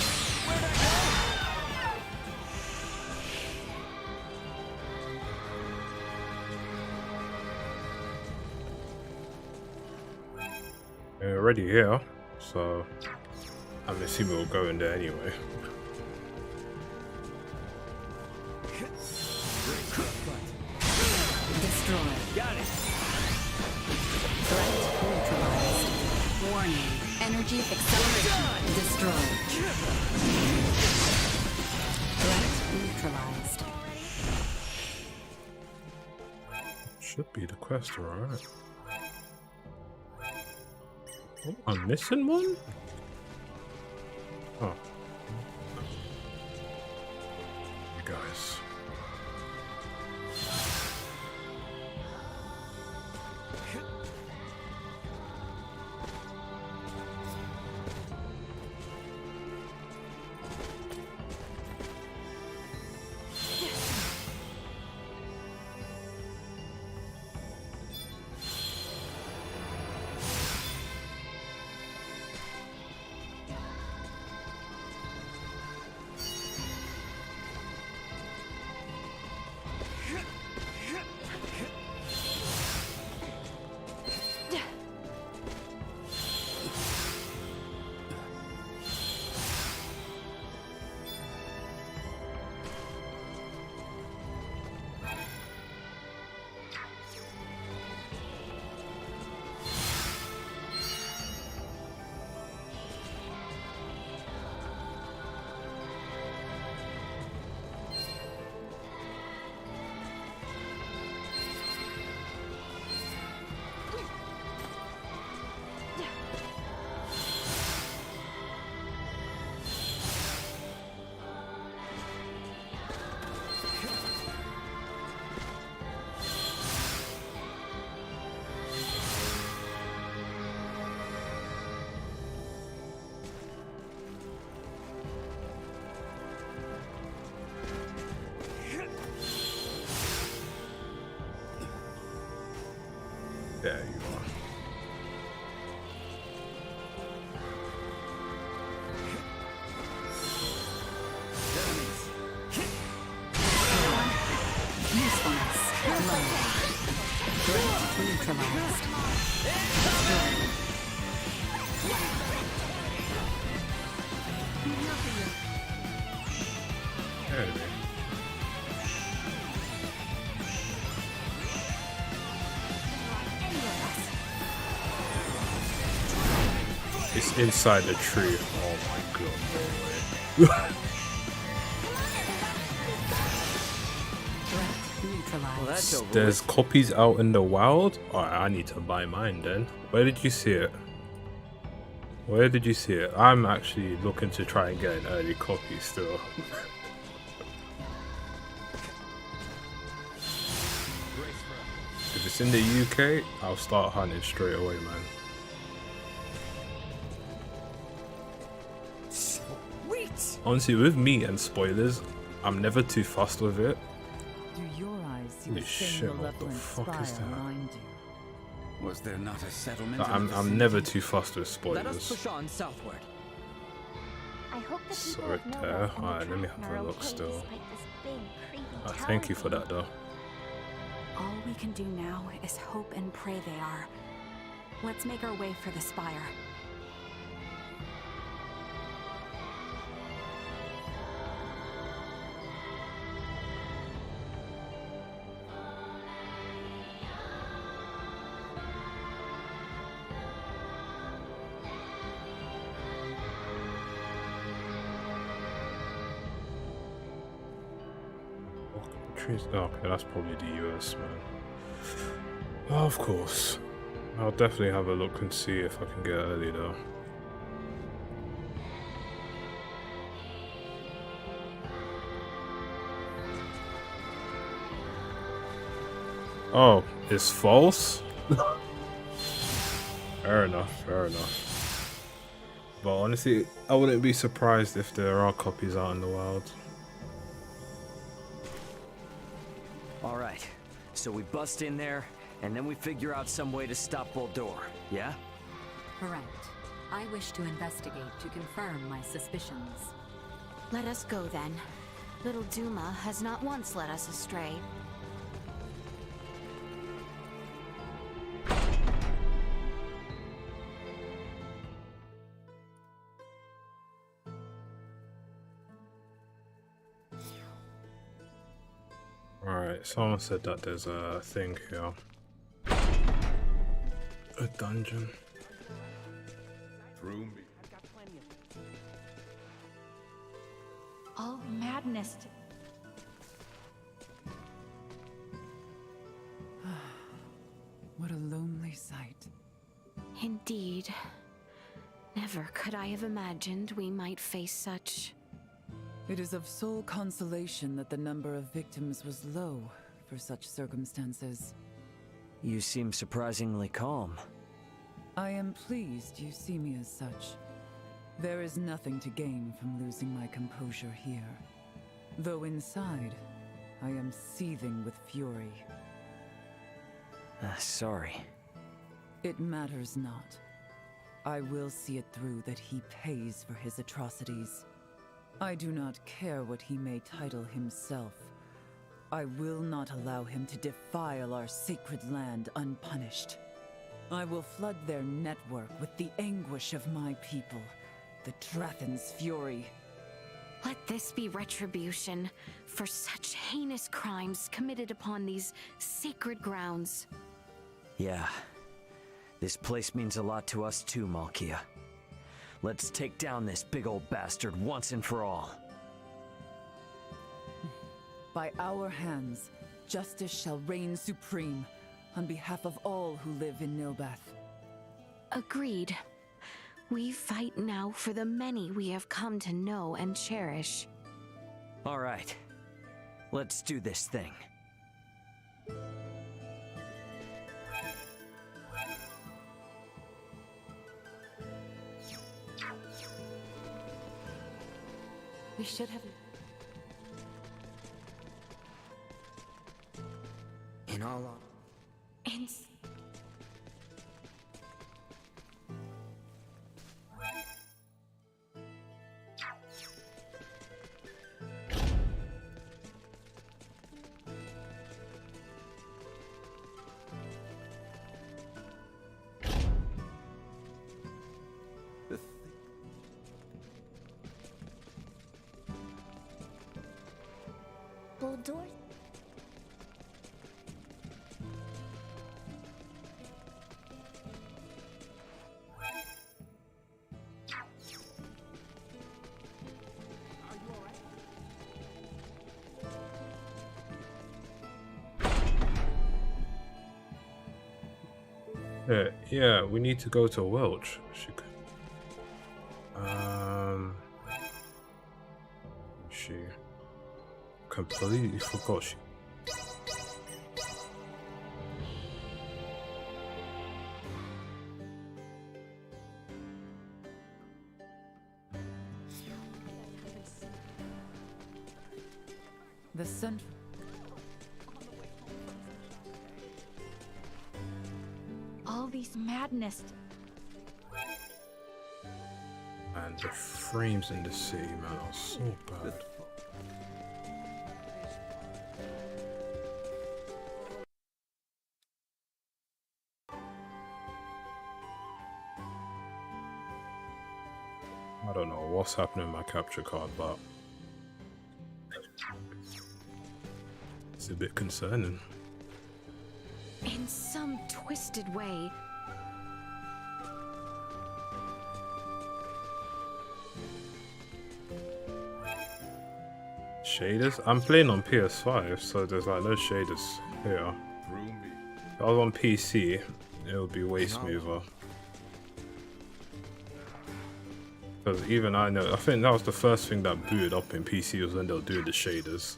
We're already here, so I'm assuming we'll go in there anyway. Destroyed. Got it! Threat neutralized. Warning. Energy acceleration destroyed. Threat neutralized. Should be the quest, alright. Oh, I'm missing one? Oh. You guys. There you are. Usefulness. Low. Threat neutralized. There we go. It's inside the tree. Oh my god, no way. Well, that's over. There's copies out in the wild? Alright, I need to buy mine then. Where did you see it? Where did you see it? I'm actually looking to try and get an early copy still. If it's in the UK, I'll start hunting straight away, man. Sweet. Honestly, with me and spoilers, I'm never too fussed with it. Do your eyes see Holy the same shit, what the malevolent fuck is spire that? mine do? Was there not a settlement? Like, in the I'm never vicinity? too fussed with Let us spoilers. push on southward. I hope the So people of there. Nova and the Alright, let me Draken have are a look okay still. despite this big, creepy Thank you tower for that thing. though. All we can do now is hope and pray they are. Let's make our way for the Spire. Okay, that's probably the US, man. Oh, of course. I'll definitely have a look and see if I can get early though. Oh, it's false? Fair enough, fair enough. But honestly, I wouldn't be surprised if there are copies out in the wild. All right. So we bust in there, and then we figure out some way to stop Voldor. Yeah? Correct. I wish to investigate to confirm my suspicions. Let us go then. Little Duma has not once led us astray. Alright, someone said that there's a thing here. A dungeon. Through me. All madness. What a lonely sight. Indeed. Never could I have imagined we might face such. It is of sole consolation that the number of victims was low for such circumstances. You seem surprisingly calm. I am pleased you see me as such. There is nothing to gain from losing my composure here. Though inside, I am seething with fury. Sorry. It matters not. I will see it through that he pays for his atrocities. I do not care what he may title himself. I will not allow him to defile our sacred land unpunished. I will flood their network with the anguish of my people, the Drathan's fury. Let this be retribution for such heinous crimes committed upon these sacred grounds. Yeah. This place means a lot to us too, Malkia. Let's take down this big old bastard once and for all. By our hands, justice shall reign supreme on behalf of all who live in Nilbath. Agreed. We fight now for the many we have come to know and cherish. All right. Let's do this thing. We should have. In all And Hold doors. Yeah, we need to go to Welch. She completely forgot she. The central. All these madness. And the frames in the city, man, are so bad. I don't know what's happening in my capture card, but it's a bit concerning. In some twisted way, Shaders? I'm playing on PS5, so there's like no shaders here. If I was on PC, it would be way smoother. Because even I know, I think that was the first thing that booted up in PC was when they were doing the shaders.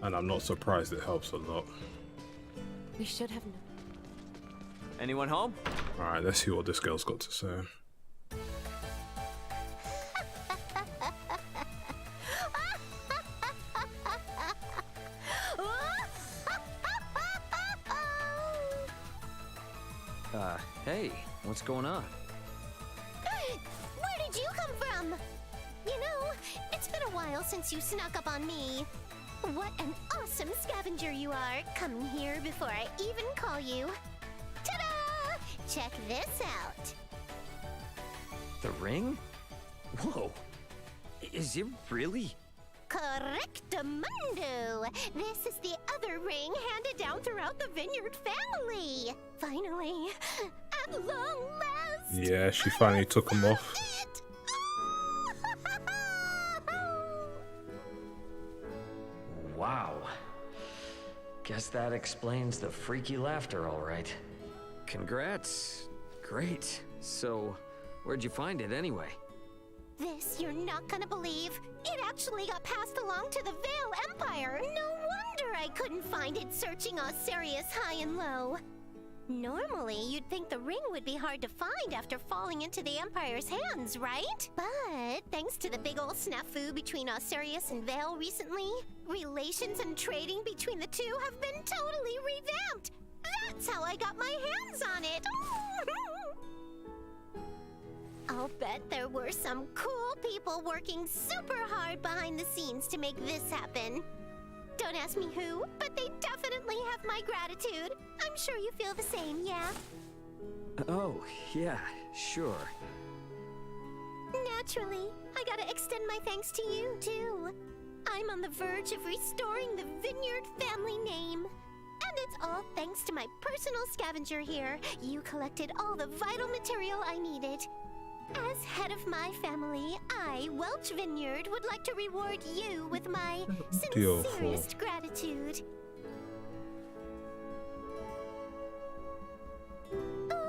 And I'm not surprised it helps a lot. We should have known. Anyone home? Alright, let's see what this girl's got to say. Hey, what's going on? Where did you come from? You know, it's been a while since you snuck up on me. What an awesome scavenger you are, coming here before I even call you. Ta-da! Check this out. The ring? Whoa. Is it really? Correctamundo! This is the other ring handed down throughout the Vineyard family. Finally, at long last. Yeah, she finally took him off. Wow. Guess that explains the freaky laughter, all right. Congrats. Great. So, where'd you find it anyway? This you're not gonna believe. It actually got passed along to the Vale Empire. No wonder I couldn't find it searching Osirius high and low. Normally, you'd think the ring would be hard to find after falling into the Empire's hands, right? But thanks to the big ol' snafu between Osirius and Vale recently, relations and trading between the two have been totally revamped. That's how I got my hands on it. I'll bet there were some cool people working super hard behind the scenes to make this happen. Don't ask me who, but they definitely have my gratitude. I'm sure you feel the same, yeah? Oh, yeah, sure. Naturally, I gotta extend my thanks to you, too. I'm on the verge of restoring the Vineyard family name. And it's all thanks to my personal scavenger here. You collected all the vital material I needed. As head of my family, I, Welch Vineyard, would like to reward you with my sincerest gratitude.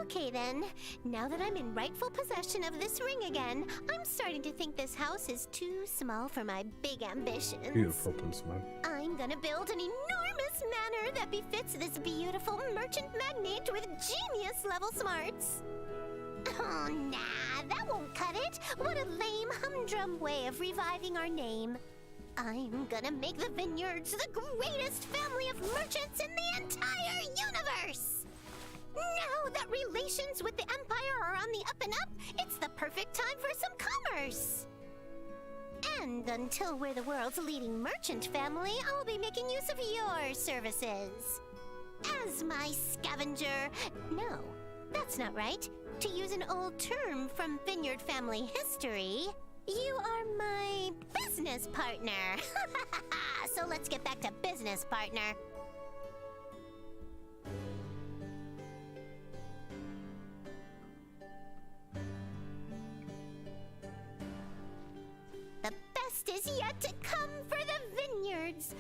Okay then, now that I'm in rightful possession of this ring again, I'm starting to think this house is too small for my big ambitions. Beautiful problems, man. I'm gonna build an enormous manor that befits this beautiful merchant magnate with genius-level smarts. Oh, nah, that won't cut it. What a lame, humdrum way of reviving our name. I'm gonna make the Vineyards the greatest family of merchants in the entire universe. Now that relations with the Empire are on the up and up, it's the perfect time for some commerce. And until we're the world's leading merchant family, I'll be making use of your services. As my scavenger... No, that's not right. To use an old term from Vineyard family history, You are my business partner. So let's get back to business, partner. The best is yet to come for the vineyards.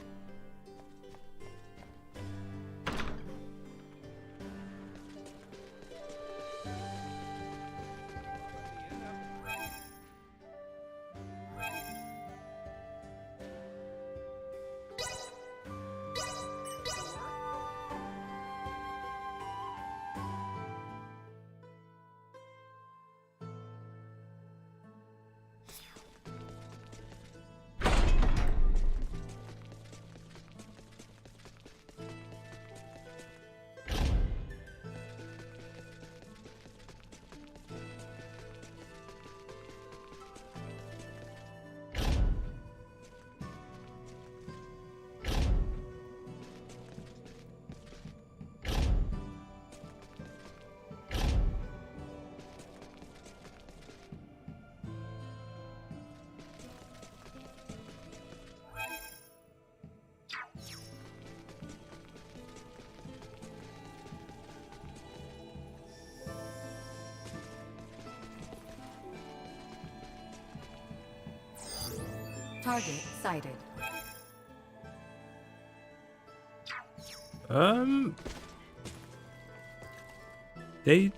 Target sighted.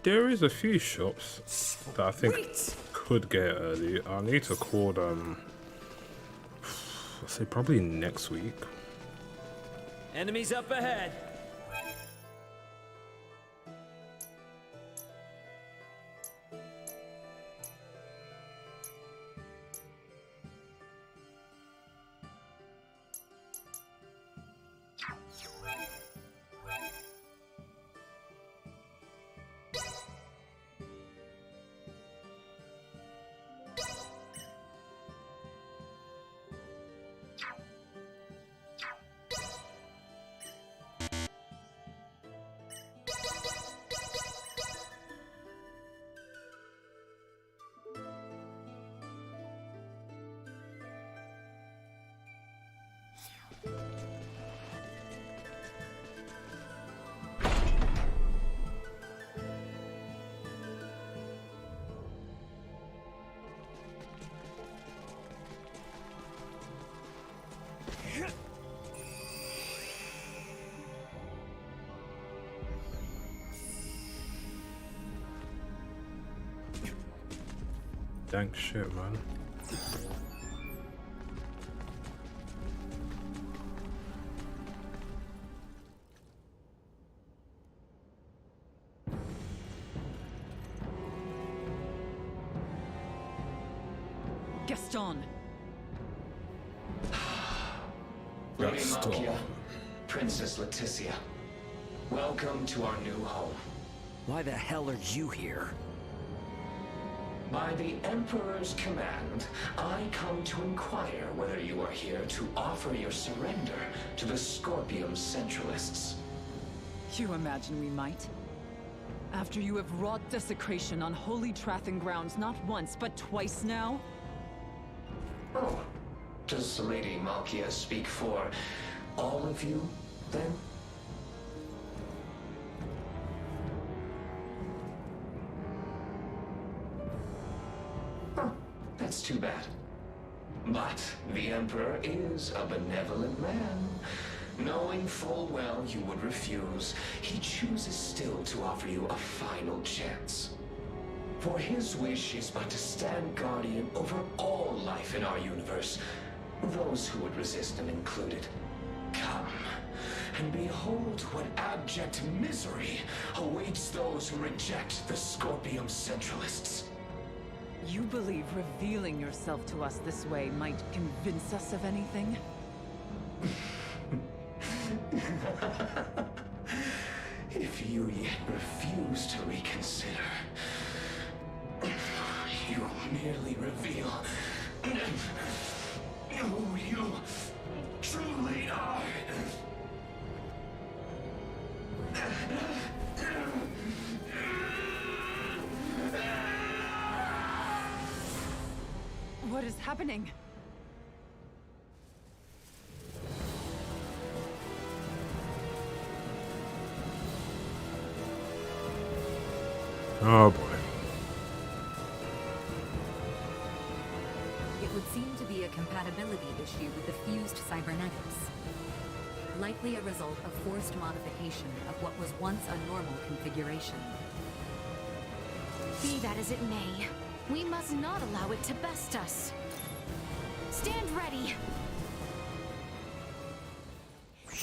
There is a few shops that I think could get early. I need to call them. I'll say probably next week. Enemies up ahead. Dank shit, man. Gaston! Gaston. Princess Leticia, welcome to our new home. Why the hell are you here? By the Emperor's command, I come to inquire whether you are here to offer your surrender to the Scorpium Centralists. You imagine we might? After you have wrought desecration on holy Trathan grounds not once, but twice now? Oh, does Lady Malkia speak for all of you, then? That's too bad. But the Emperor is a benevolent man. Knowing full well you would refuse, he chooses still to offer you a final chance. For his wish is but to stand guardian over all life in our universe, those who would resist him included. Come, and behold what abject misery awaits those who reject the Scorpium Centralists. You believe revealing yourself to us this way might convince us of anything? If you yet refuse to reconsider, you merely reveal who you truly are. What happening? Oh boy. It would seem to be a compatibility issue with the fused cybernetics. Likely a result of forced modification of what was once a normal configuration. Be that as it may, we must not allow it to best us. Stand ready. We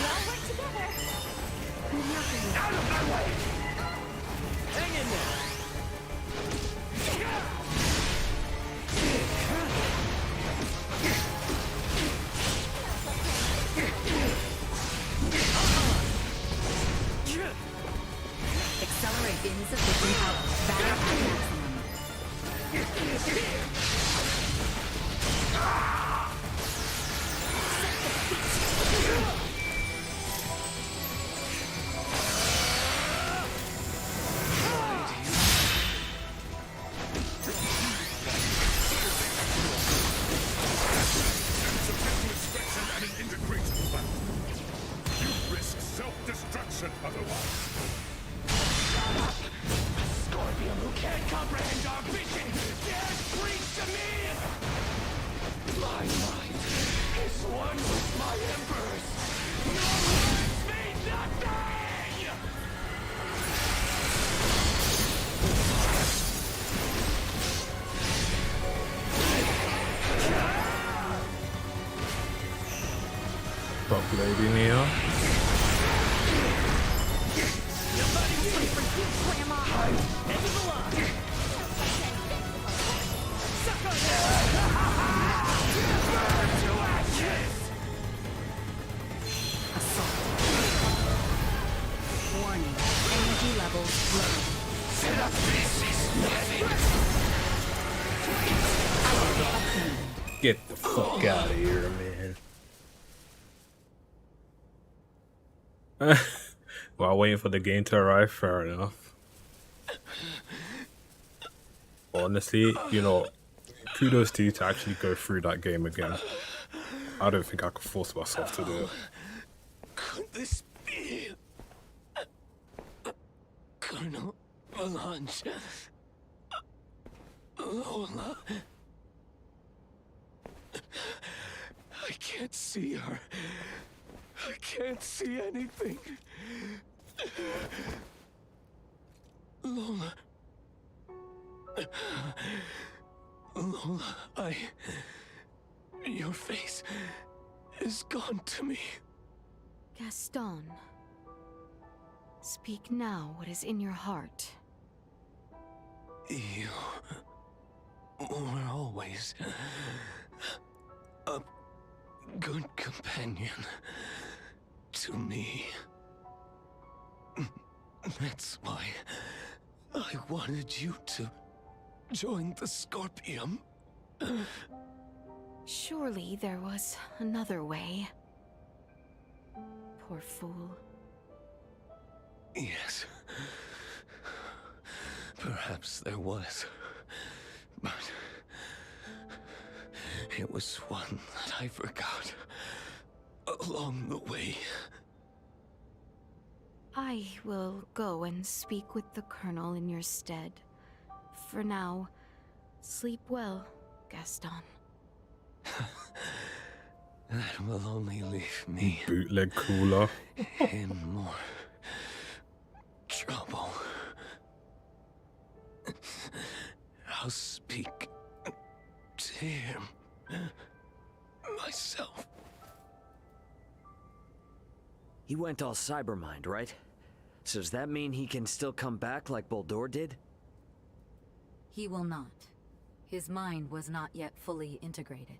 all work together. I'm here for you. Out of my way! Hang in there! Accelerate insufficient power. Battery at maximum. Insufficient and an integration plan. You risk self-destruction otherwise. Scorpium, who can't comprehend our vision, dares preach to me! My mind is one with my embers. Your words mean nothing! Fuck lady Neo. Warning. Energy levels low. Get the fuck out of here, man. While waiting for the game to arrive, fair enough. Honestly, you know, kudos to you to actually go through that game again. I don't think I could force myself to do it. Could this be Colonel Melange? Lola? I can't see her. I can't see anything. Lola. Lola, your face is gone to me. Gaston. Speak now what is in your heart. You were always a good companion to me. That's why I wanted you to join the Scorpium. Surely there was another way. Poor fool. Yes. Perhaps there was. But it was one that I forgot along the way. I will go and speak with the Colonel in your stead. For now, sleep well, Gaston. That will only leave me Bootleg cooler. in more trouble. I'll speak to him myself. He went all cybermind, right? So does that mean he can still come back like Boldur did? He will not. His mind was not yet fully integrated.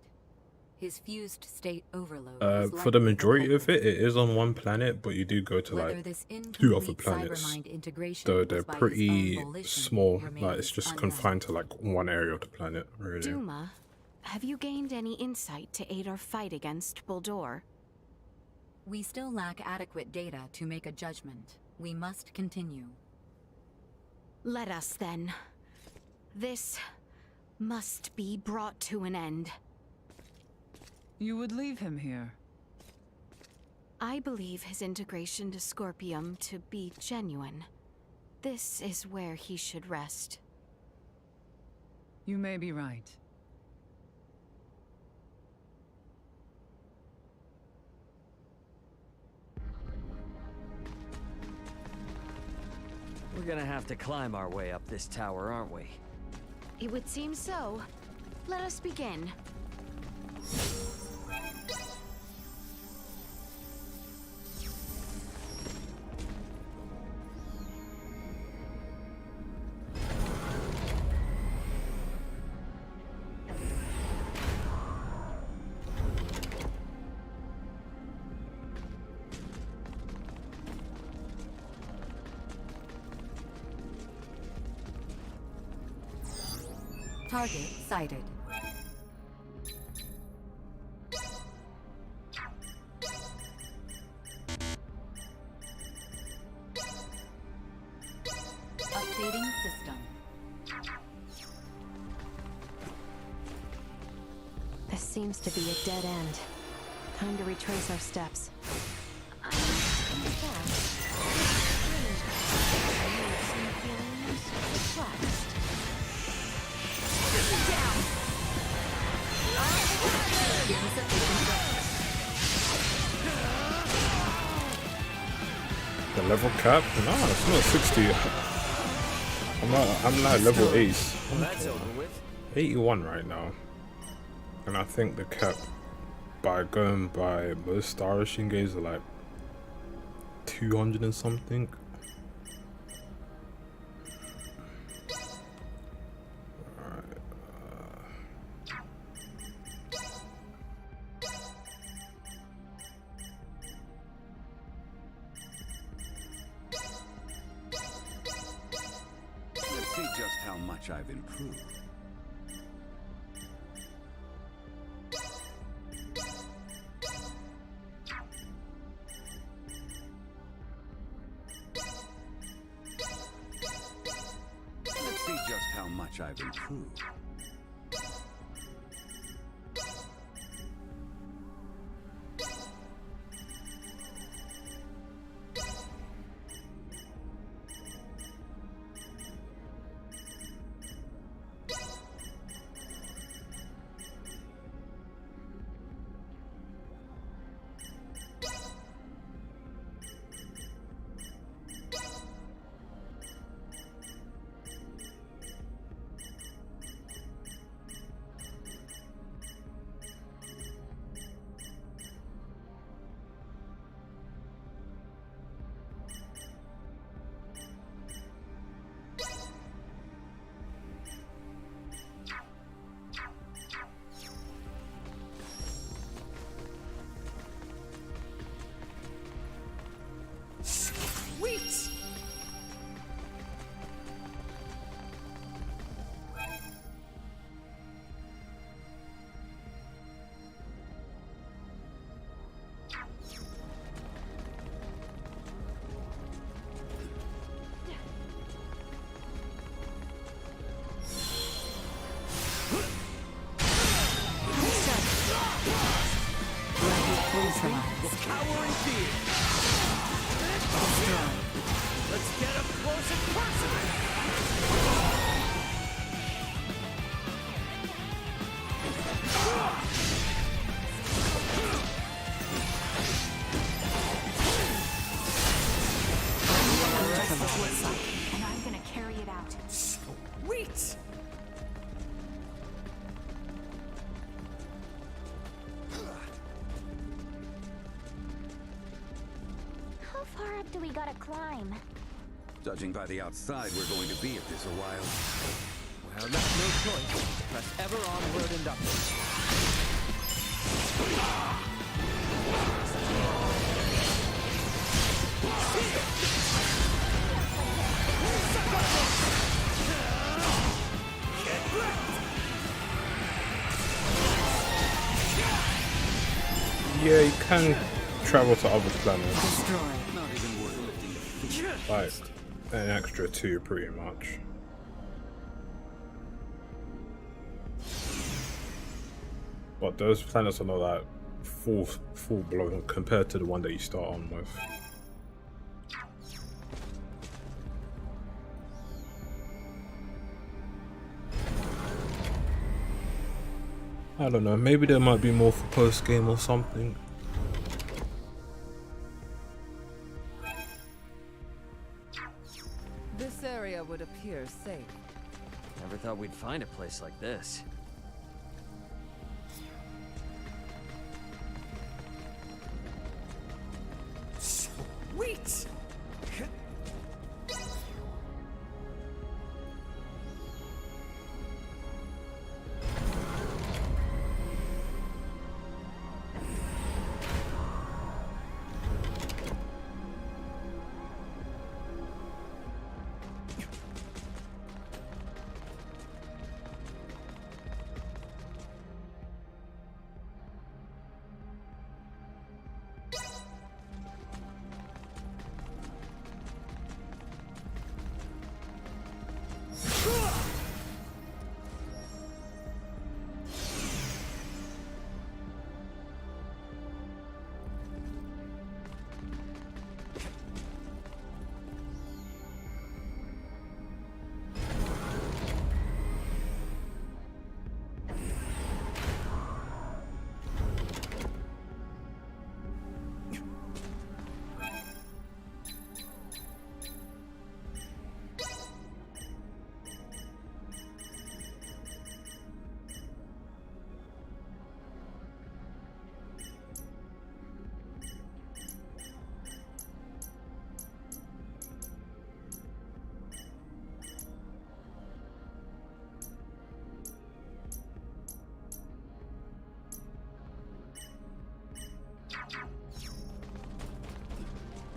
His fused state overload is For the likely majority of culprit. it is on one planet, but you do go to Whether like this 2 other incomplete planets. cybermind integration Though was they're by his pretty own volition small. Like remains it's just unknown. confined to like one area of the planet, really. Duma, have you gained any insight to aid our fight against Boldur? We still lack adequate data to make a judgment. We must continue. Let us then. This must be brought to an end. You would leave him here? I believe his integration to Scorpium to be genuine. This is where he should rest. You may be right. We're gonna have to climb our way up this tower, aren't we? It would seem so. Let us begin. Target sighted. Updating system. This seems to be a dead end. Time to retrace our steps. The level cap? No, it's not 60. I'm like level 8. Well, that's over with. 81 right now. And I think the cap by going by most Star Rushing games are like 200 and something. Let's see just how much I've improved. Let's see just how much I've improved. Sweet! Cower in fear. Let's get up close and personal. And I'm gonna carry it out. Sweet! How far up do we gotta climb? Judging by the outside, we're going to be at this a while. Well, that's no choice. Press ever onward and upward. Yeah, you can travel to other planets. Destroy. Not even worth lifting. Like an extra 2 pretty much. But those planets are not like full blown compared to the one that you start on with. I don't know, maybe there might be more for post game or something. This area would appear safe. Never thought we'd find a place like this. Sweet!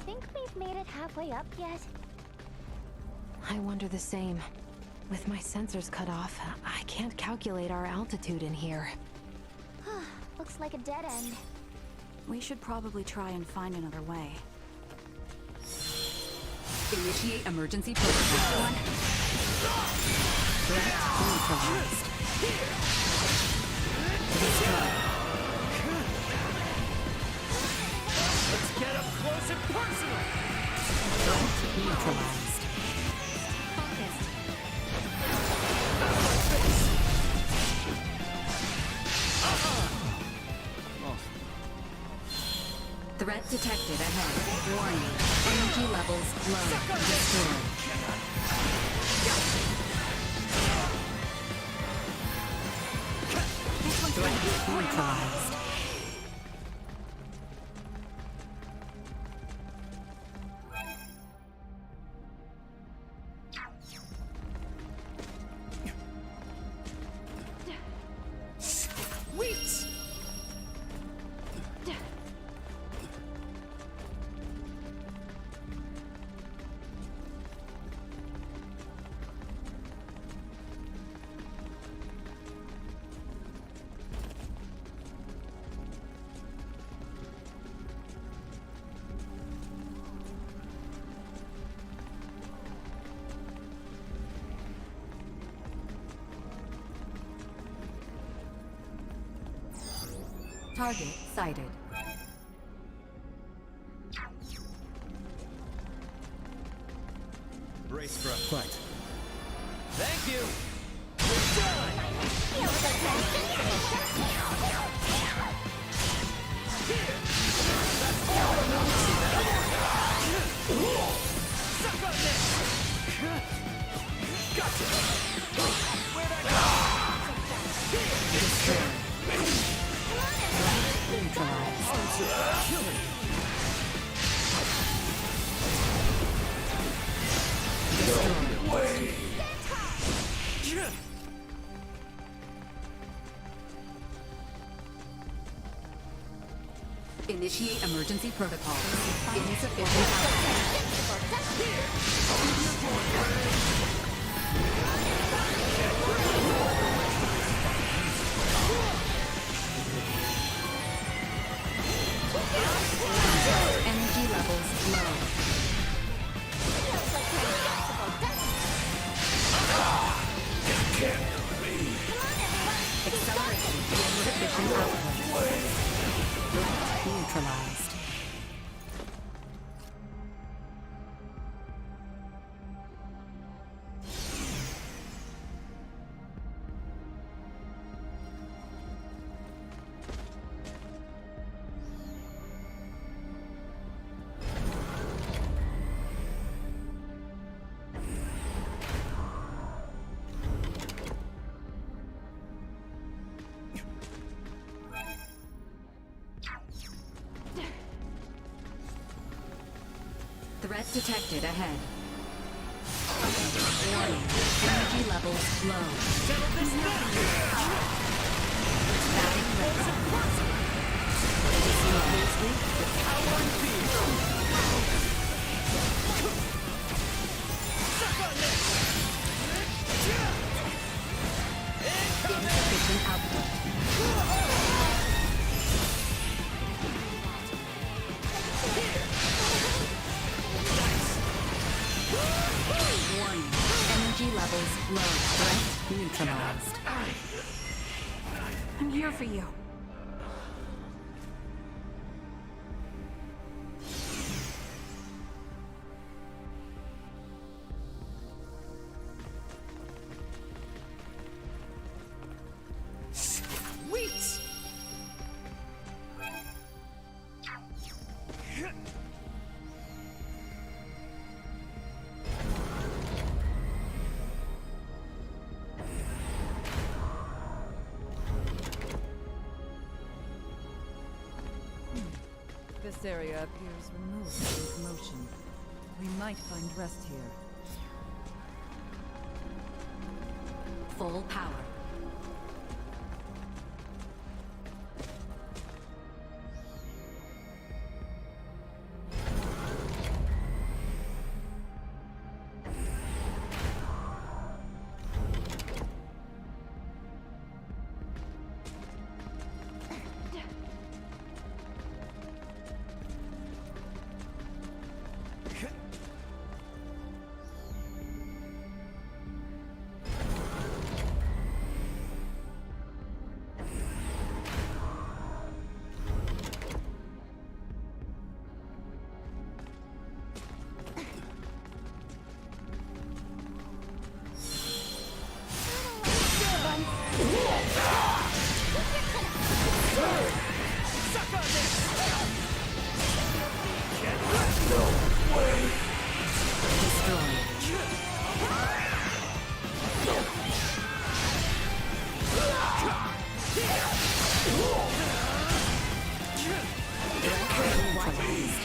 Think we've made it halfway up yet? I wonder the same. With my sensors cut off, I can't calculate our altitude in here. Looks like a dead end. We should probably try and find another way. Initiate emergency protocol. Threat neutralized. Let's get up close and personal! Threat neutralized. Threat detected ahead. Warning. Energy levels low. Destroyed. Threat neutralized. Sweet! Target sighted. Brace for a fight. Thank you! Suck on this! Gotcha! Where'd I go? Destroyed. Neutralized. Kill him! Destroyed. Initiate emergency protocol. Insufficient energy levels low. Acceleration. Insufficient Neutralized. Threat detected ahead. Warning. Energy levels low. Batting ready. Insufficient output. Warning. Energy levels low. Threat neutralized. I'm here for you. Sweet! This area appears removed from commotion. We might find rest here. Full power.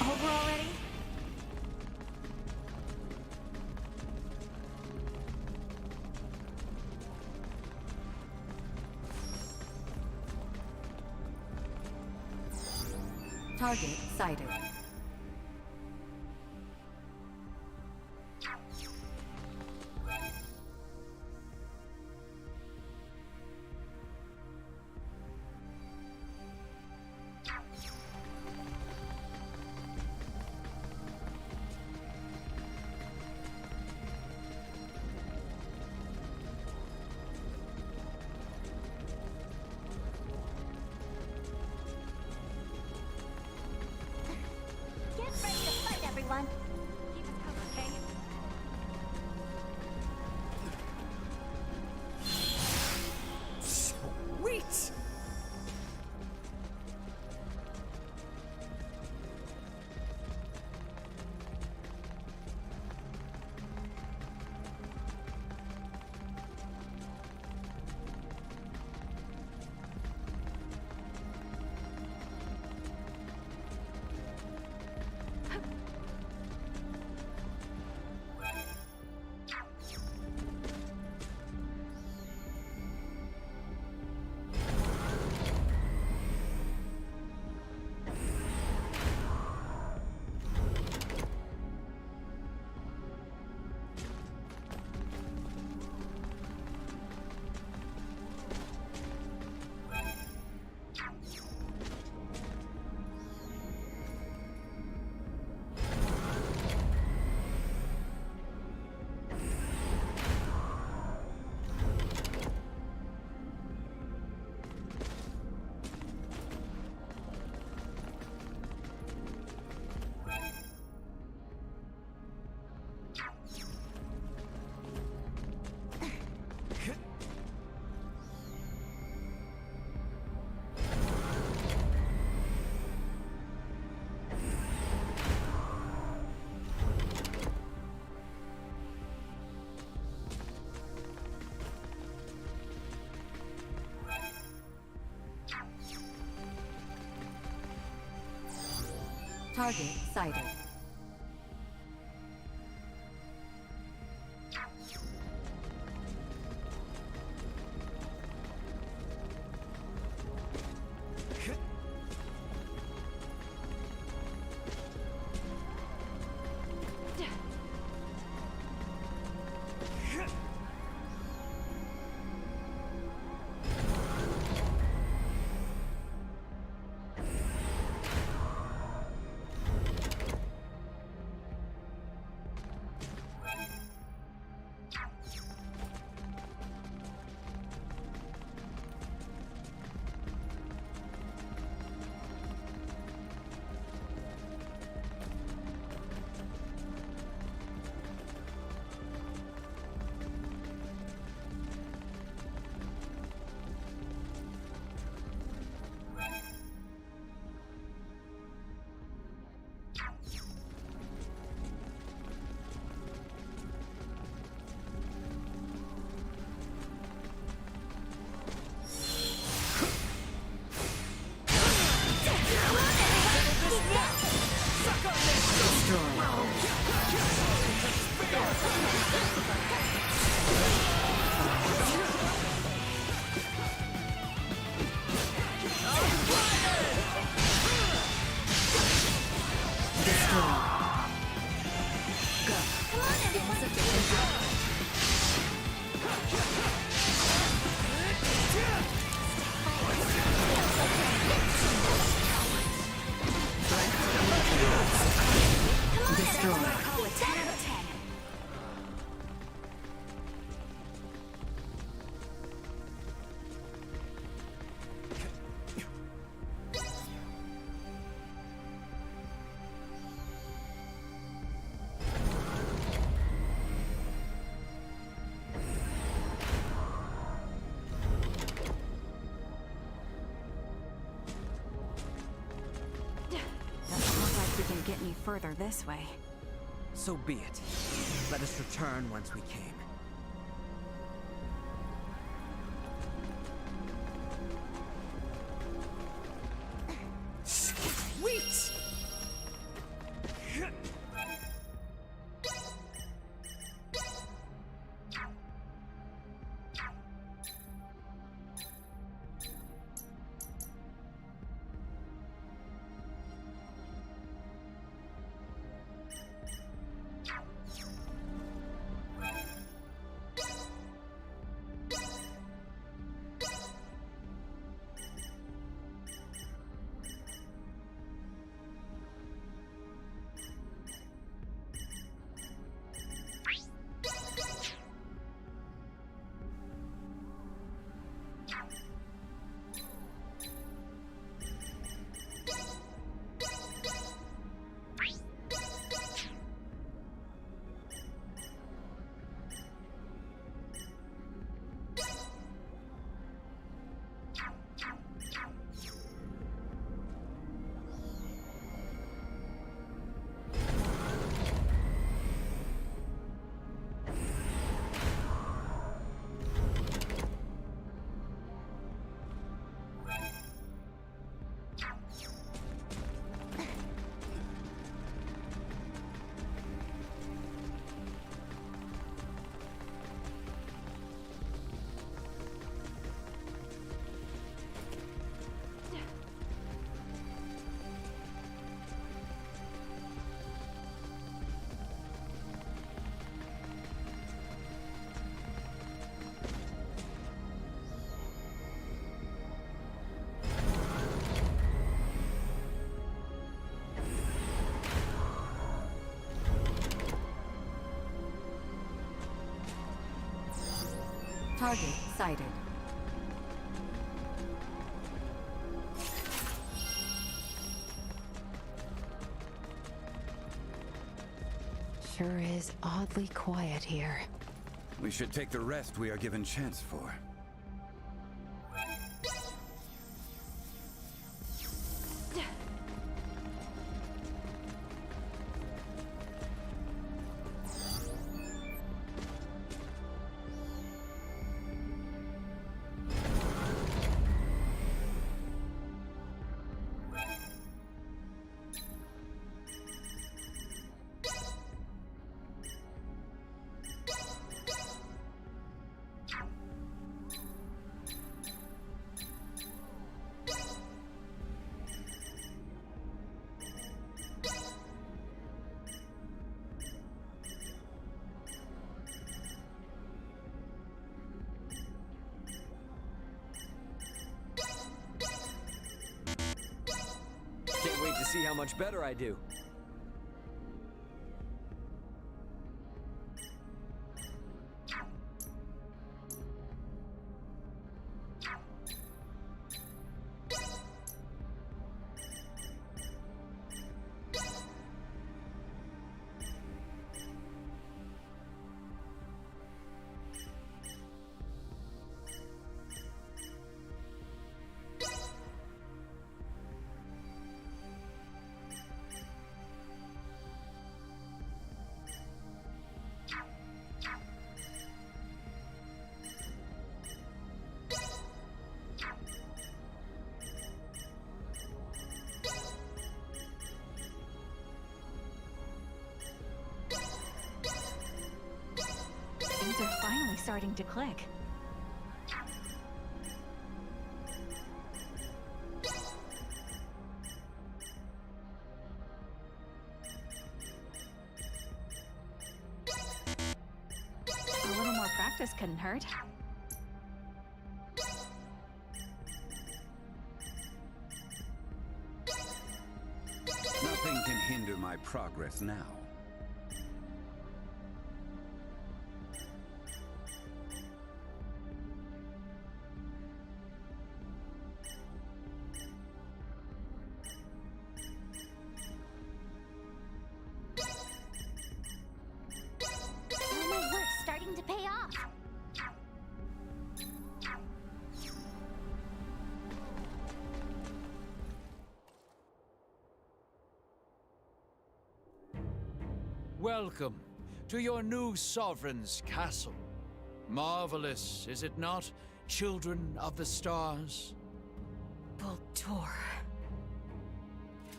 Over already? Target sighted. Target sighted. Get any further this way. So be it. Let us return whence we came. Sweet! Target sighted. Sure is oddly quiet here. We should take the rest we are given chance for. see how much better I do. Things are finally starting to click. A little more practice couldn't hurt. Nothing can hinder my progress now. All my work's starting to pay off. Welcome to your new sovereign's castle. Marvelous, is it not, children of the stars? Voltor.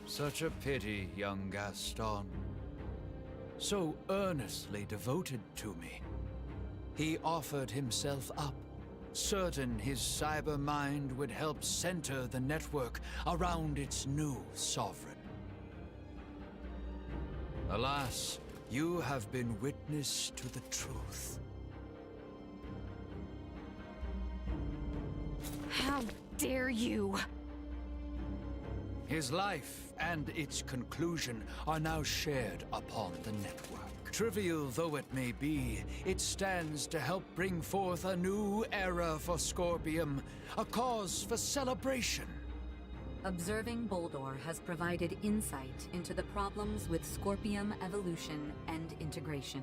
Such a pity, young Gaston. So earnestly devoted to me. He offered himself up, certain his cyber mind would help center the network around its new sovereign. Alas, you have been witness to the truth. How dare you! His life and its conclusion are now shared upon the network. Trivial though it may be, it stands to help bring forth a new era for Scorpium, a cause for celebration. Observing Boldor has provided insight into the problems with Scorpium evolution and integration.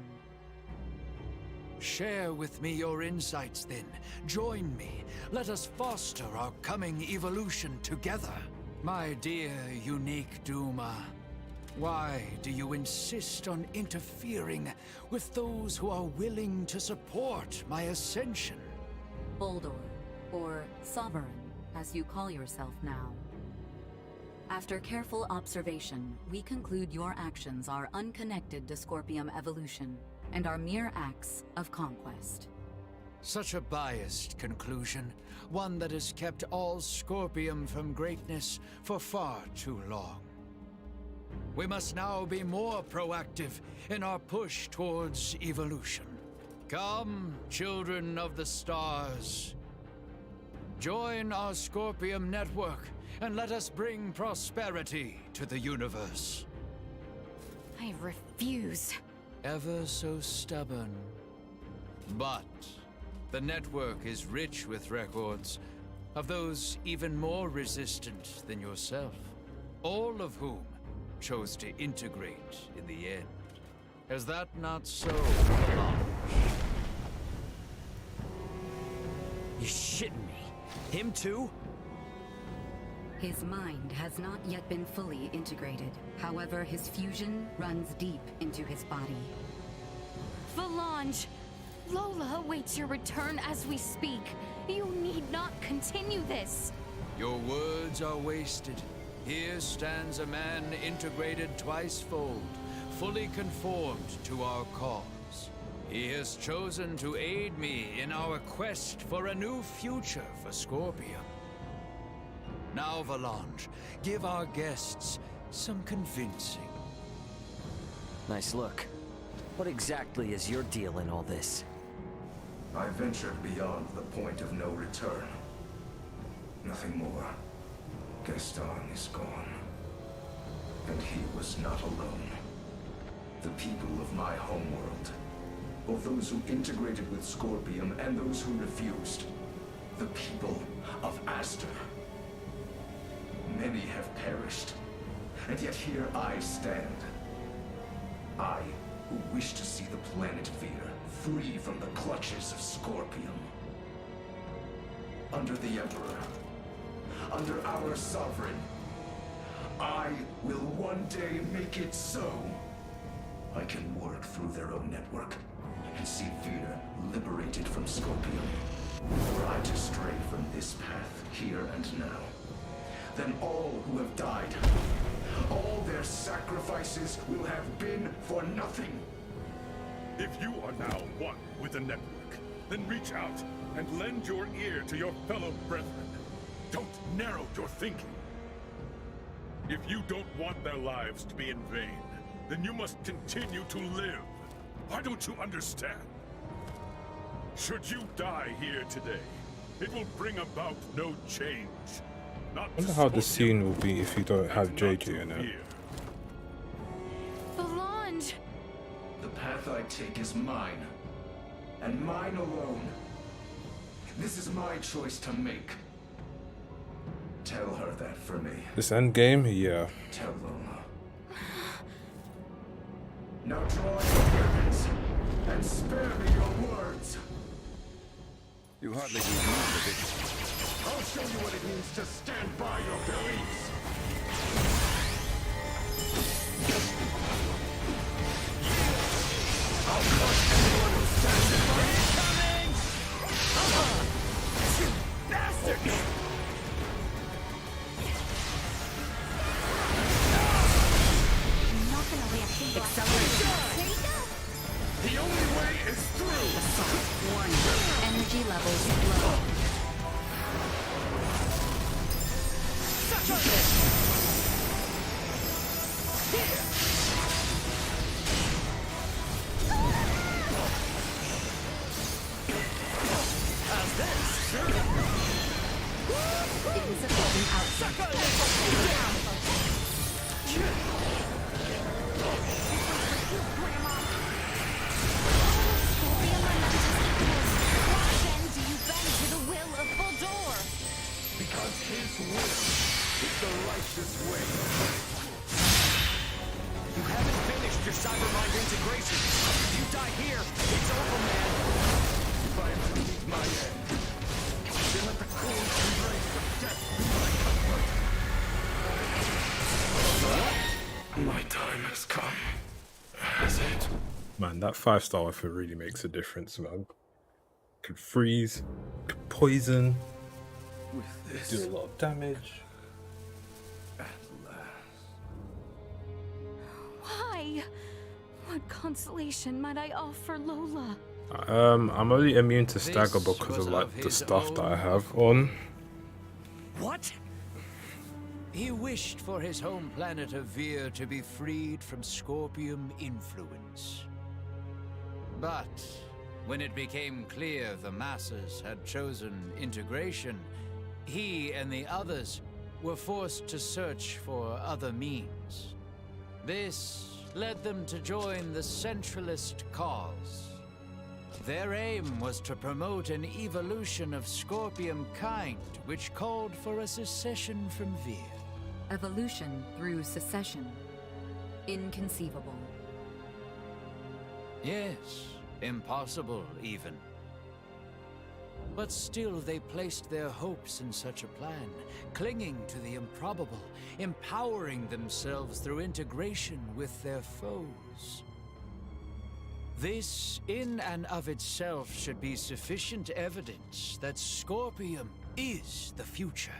Share with me your insights then. Join me. Let us foster our coming evolution together. My dear unique Duma, why do you insist on interfering with those who are willing to support my ascension? Boldor, or Sovereign, as you call yourself now. After careful observation, we conclude your actions are unconnected to Scorpium evolution and are mere acts of conquest. Such a biased conclusion, one that has kept all Scorpium from greatness for far too long. We must now be more proactive in our push towards evolution. Come, children of the stars. Join our Scorpium network and let us bring prosperity to the universe. I refuse. Ever so stubborn. But the network is rich with records of those even more resistant than yourself, all of whom chose to integrate in the end. Is that not so, Melange? You shitting me? Him too? His mind has not yet been fully integrated. However, his fusion runs deep into his body. Valange! Lola awaits your return as we speak. You need not continue this. Your words are wasted. Here stands a man integrated twice-fold, fully conformed to our cause. He has chosen to aid me in our quest for a new future for Scorpium. Now, Valange, give our guests some convincing. Nice look. What exactly is your deal in all this? I ventured beyond the point of no return. Nothing more. Gaston is gone. And he was not alone. The people of my homeworld, both those who integrated with Scorpium and those who refused, the people of Aster. Many have perished, and yet here I stand. I, who wish to see the planet Veer free from the clutches of Scorpium. Under the Emperor, under our Sovereign, I will one day make it so. I can work through their own network and see Veer liberated from Scorpium. Were I to stray from this path here and now, then all who have died, all their sacrifices will have been for nothing. If you are now one with the network, then reach out and lend your ear to your fellow brethren. Don't narrow your thinking. If you don't want their lives to be in vain, then you must continue to live. Why don't you understand? Should you die here today, it will bring about no change. I wonder how the scene will be if you don't have JJ in it. Belonge! The path I take is mine, and mine alone. This is my choice to make. Tell her that for me. This end game, yeah. Tell them. Now draw your weapons and spare me your words. You hardly need me to be. I'll show you what it means to stand by your beliefs. I'll crush anyone who stands in my way. Incoming! Bastard! Not gonna react. Acceleration. There you go. The only way is through. Warning. Energy levels low. Insufficient output. Why then do you bend to the will of Baldur? Because his will is the righteous way. You haven't finished your cybermind integration. If you die here, it's over, man. If I am to meet my end, then let the cold embrace of death be my comfort. My time has come. Has it? Man, that 5-star weapon really makes a difference, man. Could freeze, could poison, With this, do a lot of damage. at last. Why? What consolation might I offer Lola? I'm only immune to stagger This because was of like of the his stuff that I own have on. What? He wished for his home planet of Veer to be freed from Scorpium influence. But when it became clear the masses had chosen integration, he and the others were forced to search for other means. This led them to join the Centralist cause. Their aim was to promote an evolution of Scorpium kind, which called for a secession from Veer. Evolution through secession. Inconceivable. Yes, impossible even. But still they placed their hopes in such a plan, clinging to the improbable, empowering themselves through integration with their foes. This, in and of itself, should be sufficient evidence that Scorpium is the future.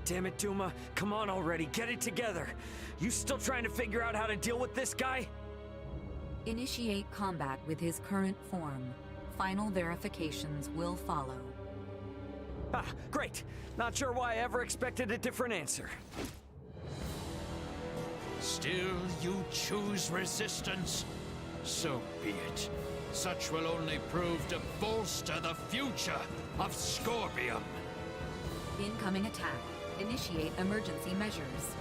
Damn it, Duma. Come on already, get it together. You still trying to figure out how to deal with this guy? Initiate combat with his current form. Final verifications will follow. Ah, great. Not sure why I ever expected a different answer. Still you choose resistance? So be it. Such will only prove to bolster the future of Scorpium. Incoming attack. Initiate emergency measures.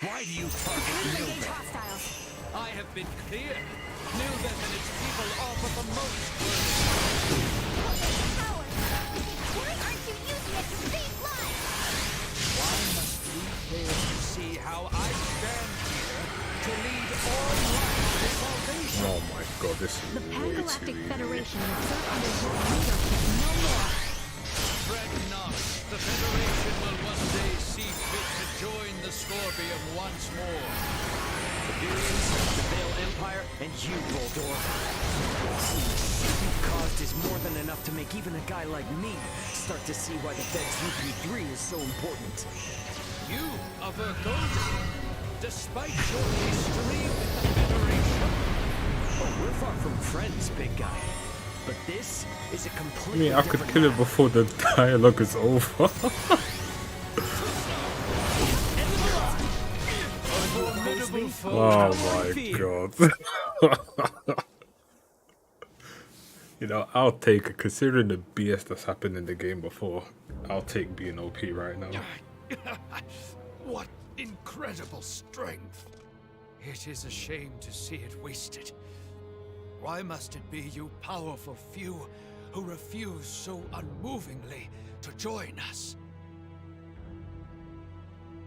Why do you target Nilbeth? Hostiles. I have been clear. Nilbeth and its people offer the most burden. Power! Why aren't you using it to save lives? Why must we fail to see how I stand here to lead all life to salvation? Oh my god, this is The way Pan-Galactic too easy. Federation will serve under your leadership no more. Fret not. The Federation will one day see fit to join the Scorpium once more. The Virians, the Veil Empire, and you, Boldor. What you've caused is more than enough to make even a guy like me start to see why the Fed's UP3 is so important. You of Golden, despite your history with the Federation. Oh, we're far from friends, big guy. But this is a I completely mean, I could different kill it matter. before the dialogue is over. Formidable foe. Oh my god. You know, I'll take it. Considering the BS that's happened in the game before, I'll take being OP right now. What incredible strength. It is a shame to see it wasted. Why must it be you powerful few who refuse so unmovingly to join us?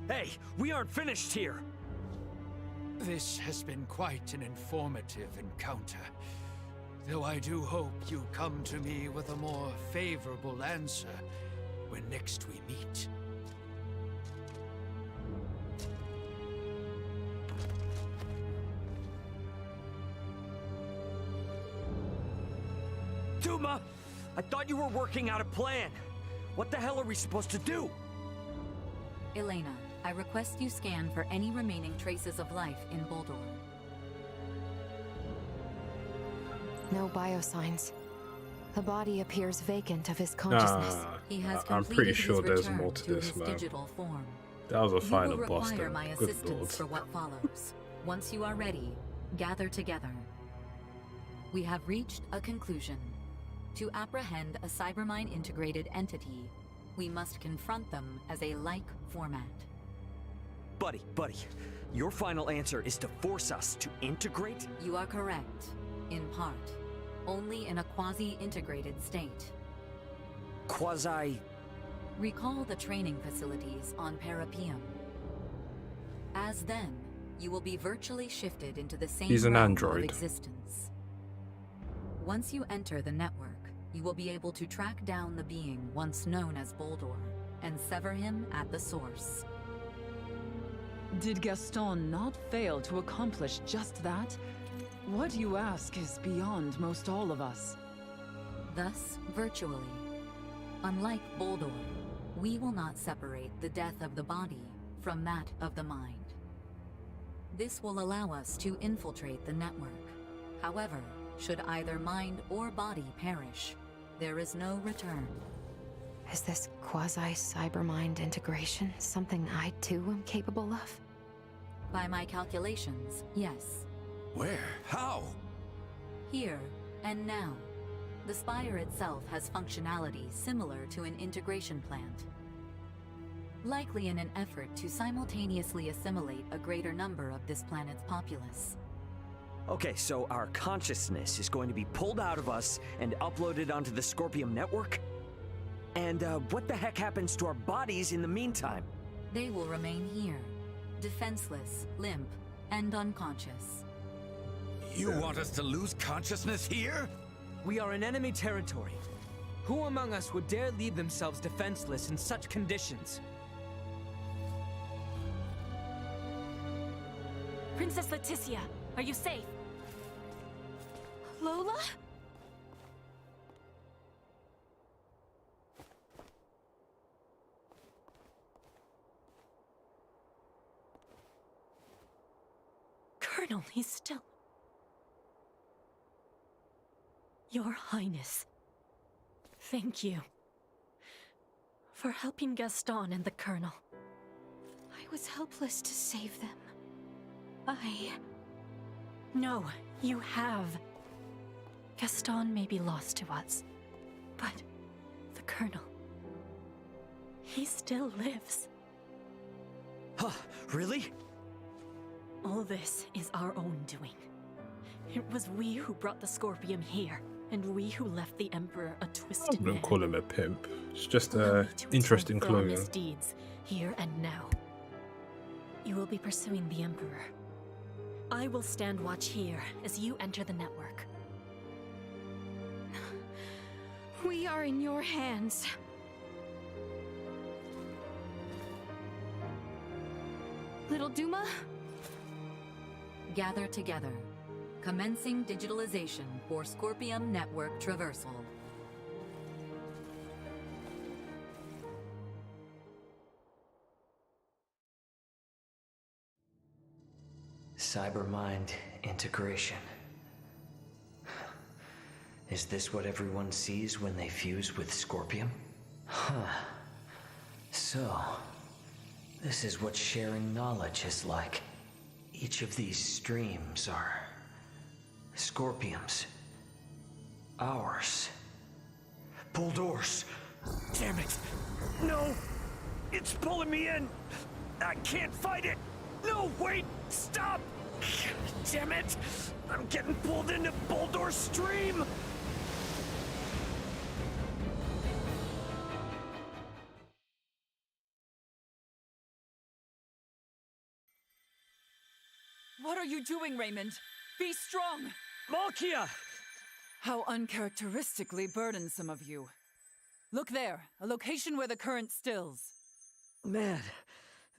Hey, we aren't finished here. This has been quite an informative encounter. Though I do hope you come to me with a more favorable answer when next we meet. Duma, I thought you were working out a plan. What the hell are we supposed to do? Elena, I request you scan for any remaining traces of life in Boldor. No biosigns. The body appears vacant of his consciousness. He has I'm completed pretty his sure there's return more to to this, his man. digital form. That was a You final will boss require then. my Good assistance lord. for what follows. Once you are ready, gather together. We have reached a conclusion. To apprehend a Cybermine integrated entity, we must confront them as a like format. Buddy, your final answer is to force us to integrate? You are correct, in part. Only in a quasi-integrated state. Quasi... Recall the training facilities on Parapium. As then, you will be virtually shifted into the same He's an realm android. of existence. Once you enter the network, you will be able to track down the being once known as Boldor and sever him at the source. Did Gaston not fail to accomplish just that? What you ask is beyond most all of us. Thus, virtually. Unlike Boldor, we will not separate the death of the body from that of the mind. This will allow us to infiltrate the network. However, should either mind or body perish, there is no return. Is this quasi-cybermind integration something I too am capable of? By my calculations, yes. Where? How? Here and now. The Spire itself has functionality similar to an integration plant. Likely in an effort to simultaneously assimilate a greater number of this planet's populace. Okay, so our consciousness is going to be pulled out of us and uploaded onto the Scorpium network? And what the heck happens to our bodies in the meantime? They will remain here, defenseless, limp, and unconscious. You want us to lose consciousness here? We are in enemy territory. Who among us would dare leave themselves defenseless in such conditions? Princess Leticia, are you safe? Lola? Colonel, he's still... Your Highness, thank you for helping Gaston and the Colonel. I was helpless to save them. No, you have. Gaston may be lost to us, but the Colonel, He still lives. Huh, really? All this is our own doing. It was we who brought the Scorpium here, and we who left the Emperor a I twisted wouldn't man. call him a pimp. It's just Allow me to interesting atone for our clothing. misdeeds, here and now. You will be pursuing the Emperor. I will stand watch here as you enter the network. We are in your hands. Little Duma? Gather together. Commencing digitalization for Scorpium network traversal. Cybermind integration. Is this what everyone sees when they fuse with Scorpium? Huh. So, this is what sharing knowledge is like. Each of these streams are Scorpium's. Ours. Pull doors. Damn it. No! It's pulling me in! I can't fight it! No, wait! Stop! Damn it! I'm getting pulled into Buldor's stream! What are you doing, Raymond? Be strong! Malkia! How uncharacteristically burdensome of you. Look there, a location where the current stills. Man,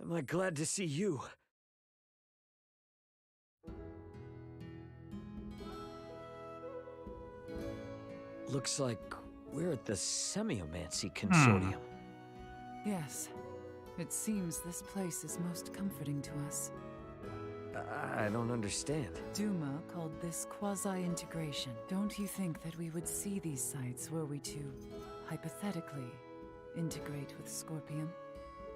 am I glad to see you. Looks like we're at the Semiomancy Consortium. Yes, it seems this place is most comforting to us. I don't understand. Duma called this quasi-integration. Don't you think that we would see these sites were we to, hypothetically, integrate with Scorpium?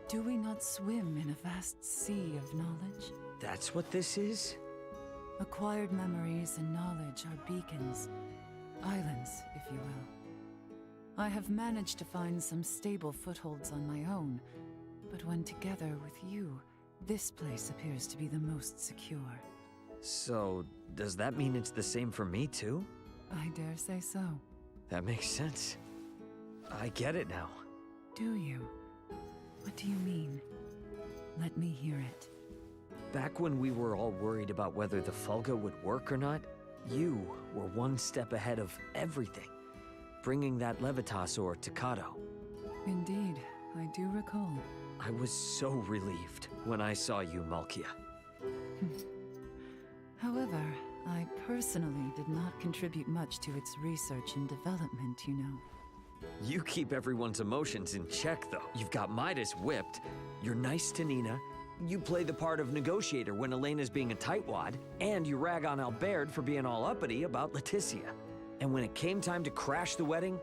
Do we not swim in a vast sea of knowledge? That's what this is? Acquired memories and knowledge are beacons, islands, if you will. I have managed to find some stable footholds on my own, but when together with you, this place appears to be the most secure. So, does that mean it's the same for me too? I dare say so. That makes sense. I get it now. Do you? What do you mean? Let me hear it. Back when we were all worried about whether the Fulga would work or not, you were one step ahead of everything, bringing that Levitas ore to Kato. Indeed, I do recall. I was so relieved when I saw you, Malkia. However, I personally did not contribute much to its research and development, you know. You keep everyone's emotions in check, though. You've got Midas whipped, you're nice to Nina, you play the part of negotiator when Elena's being a tightwad, and you rag on Albert for being all uppity about Leticia. And when it came time to crash the wedding,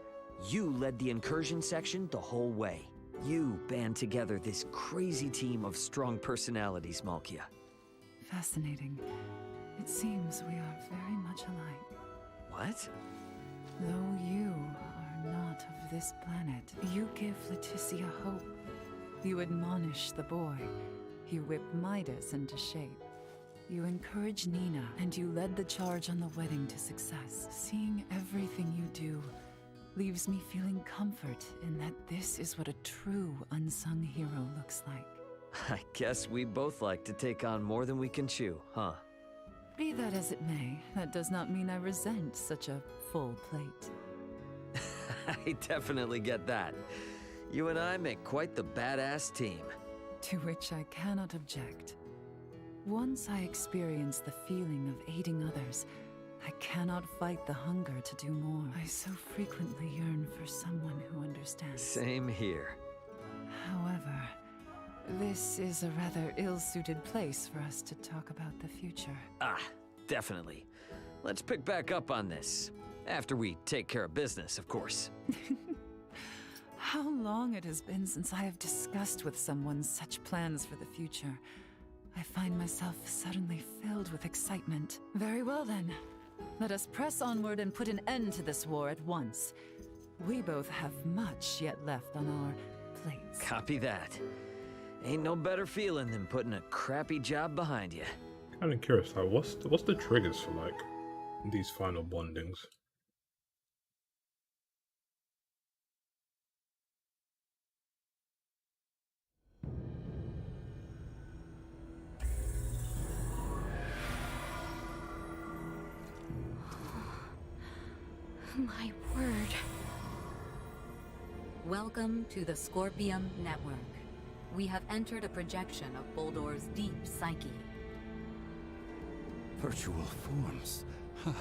you led the incursion section the whole way. You band together this crazy team of strong personalities, Malkia. Fascinating. It seems we are very much alike. What? Though you are not of this planet, you give Leticia hope. You admonish the boy. You whip Midas into shape. You encourage Nina, and you led the charge on the wedding to success. Seeing everything you do leaves me feeling comfort in that this is what a true unsung hero looks like. I guess we both like to take on more than we can chew, huh? Be that as it may, that does not mean I resent such a full plate. I definitely get that. You and I make quite the badass team. To which I cannot object. Once I experience the feeling of aiding others, I cannot fight the hunger to do more. I so frequently yearn for someone who understands. Same here. However, this is a rather ill-suited place for us to talk about the future. Ah, definitely. Let's pick back up on this. After we take care of business, of course. How long it has been since I have discussed with someone such plans for the future. I find myself suddenly filled with excitement. Very well then. Let us press onward and put an end to this war at once. We both have much yet left on our plates. Copy that. Ain't no better feeling than putting a crappy job behind you. Kind of curious, like, what's the triggers for like these final bondings? My word. Welcome to the Scorpium Network. We have entered a projection of Boldor's deep psyche. Virtual forms. Huh.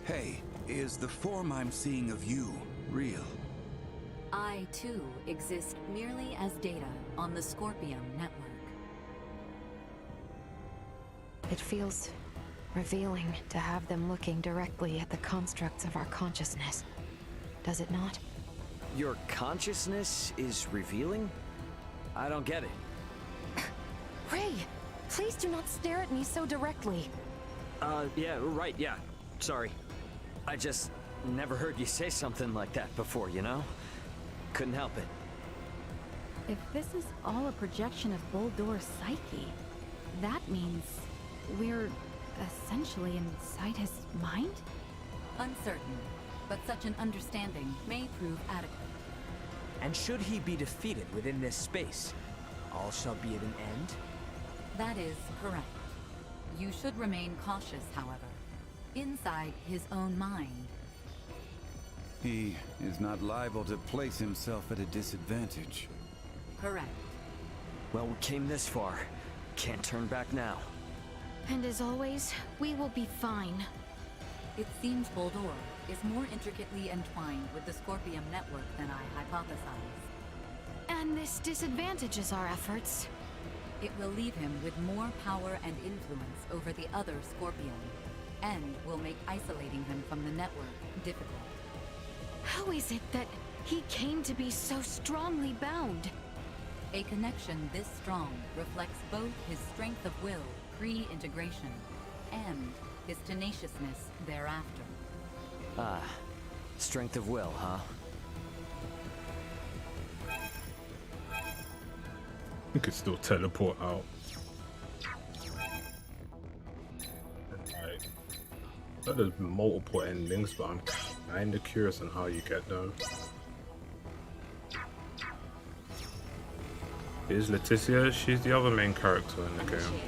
Hey, is the form I'm seeing of you real? I, too, exist merely as data on the Scorpium Network. It feels revealing to have them looking directly at the constructs of our consciousness. Does it not? Your consciousness is revealing? I don't get it. Ray, please do not stare at me so directly. Yeah, right, yeah. Sorry. I just never heard you say something like that before, you know? Couldn't help it. If this is all a projection of Boldor's psyche, that means we're essentially inside his mind? Uncertain, but such an understanding may prove adequate. And should he be defeated within this space, all shall be at an end? That is correct. You should remain cautious, however, inside his own mind. He is not liable to place himself at a disadvantage. Correct. Well, we came this far. Can't turn back now. And as always, we will be fine. It seems Boldor is more intricately entwined with the Scorpium network than I hypothesized. And this disadvantages our efforts. It will leave him with more power and influence over the other Scorpion, and will make isolating him from the network difficult. How is it that he came to be so strongly bound? A connection this strong reflects both his strength of will pre-integration and his tenaciousness thereafter. Ah, strength of will, huh? You could still teleport out. Right. So there's multiple endings, but I'm kinda curious on how you get them. Here's Leticia, she's the other main character in the game.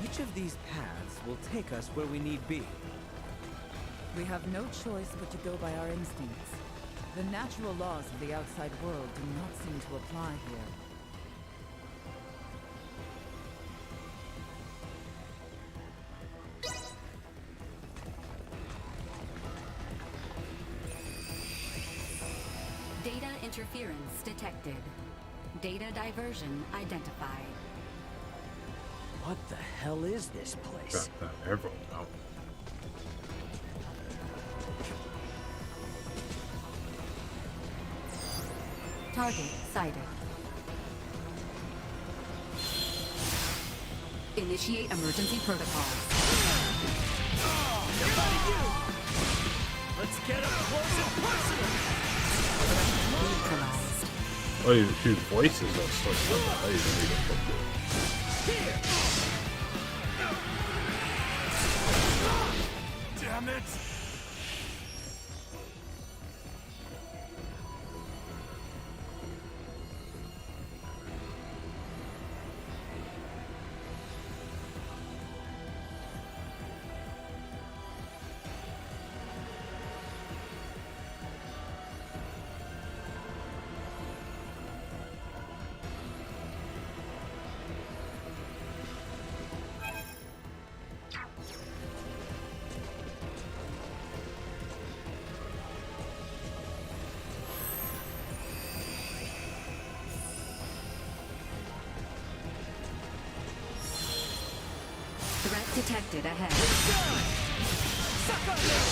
Which of these paths will take us where we need be? We have no choice but to go by our instincts. The natural laws of the outside world do not seem to apply here. Data interference detected. Data diversion identified. What the hell is this place? Got that everyone out. Target sighted. Initiate emergency protocols. Let's get up close and personal! Neutralized. Oh, his voices are so good. Here! Damn it! Threat detected ahead. Suck on this!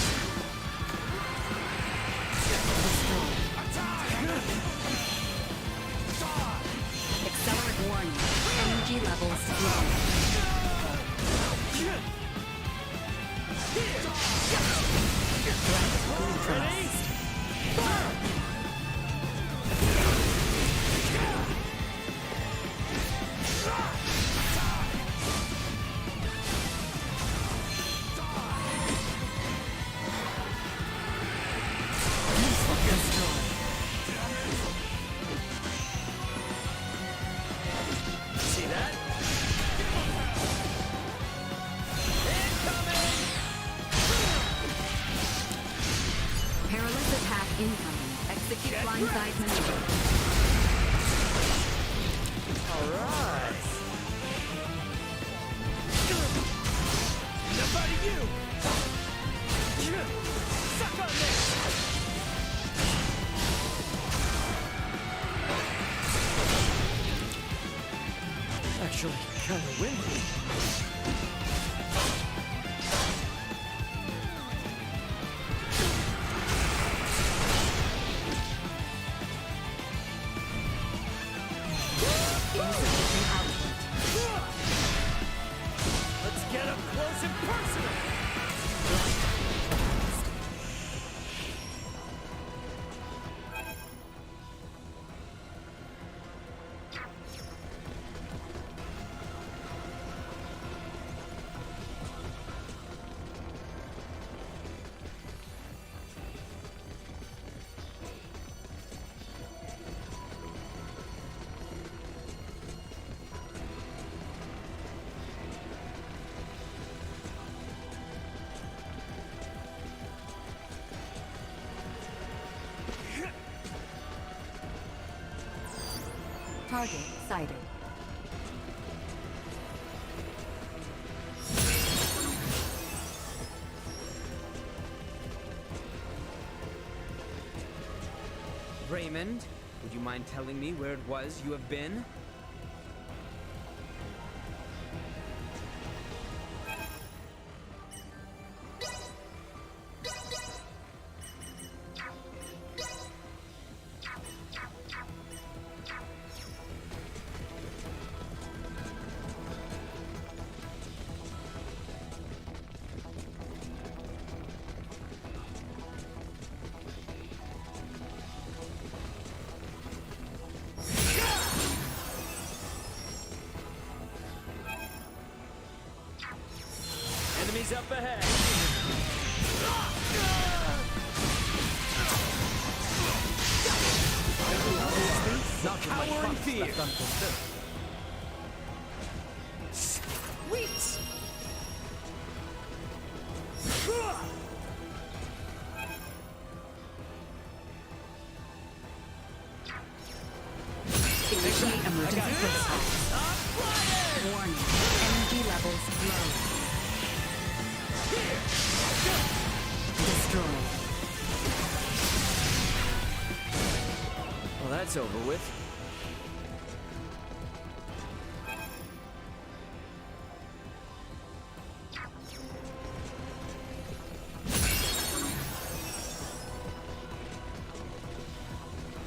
Alright. Enough out of you! Suck on this! Actually, kinda windy. Let's get up close and personal! Target sighted. Raymond, would you mind telling me where it was you have been? Enemies up ahead! Not cower in fear! Sweet! Initiate emergency response. Warning, energy levels low. Destroy. Well, that's over with.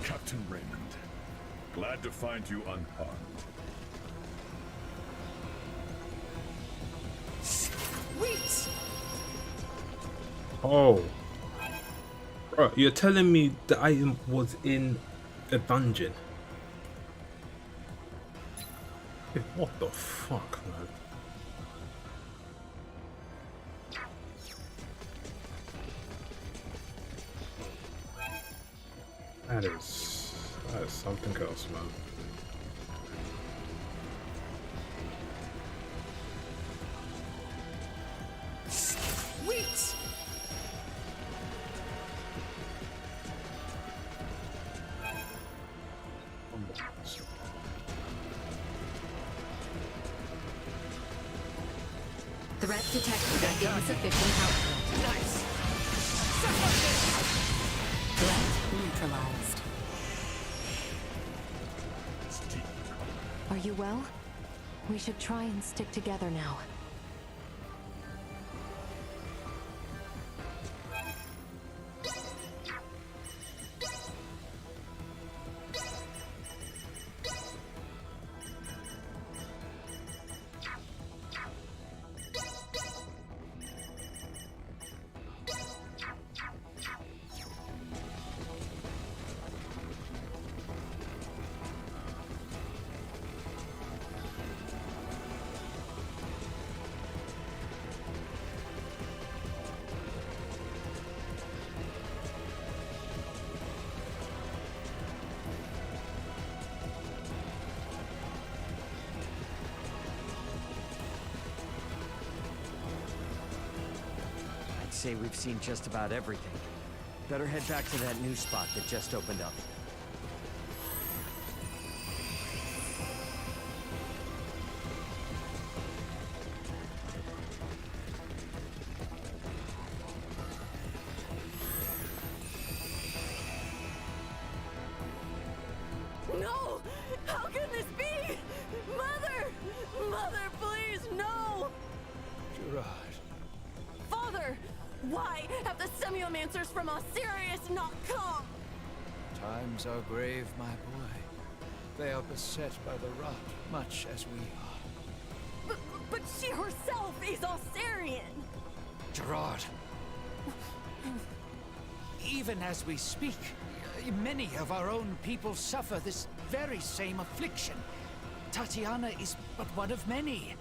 Captain Raymond, glad to find you unharmed. Sweet! Oh. Bro, you're telling me the item was in a dungeon? What the fuck, man? That is something else, man. Sweet! Threat detected at insufficient output. Nice! Threat neutralized. Are you well? We should try and stick together now. Say we've seen just about everything. Better head back to that new spot that just opened up. Gerard. Father! Why have the semiomancers from Osirius not come? Times are grave, my boy. They are beset by the rot, much as we are. But she herself is Osirian! Gerard! Even as we speak, many of our own people suffer this very same affliction. Tatiana is but one of many.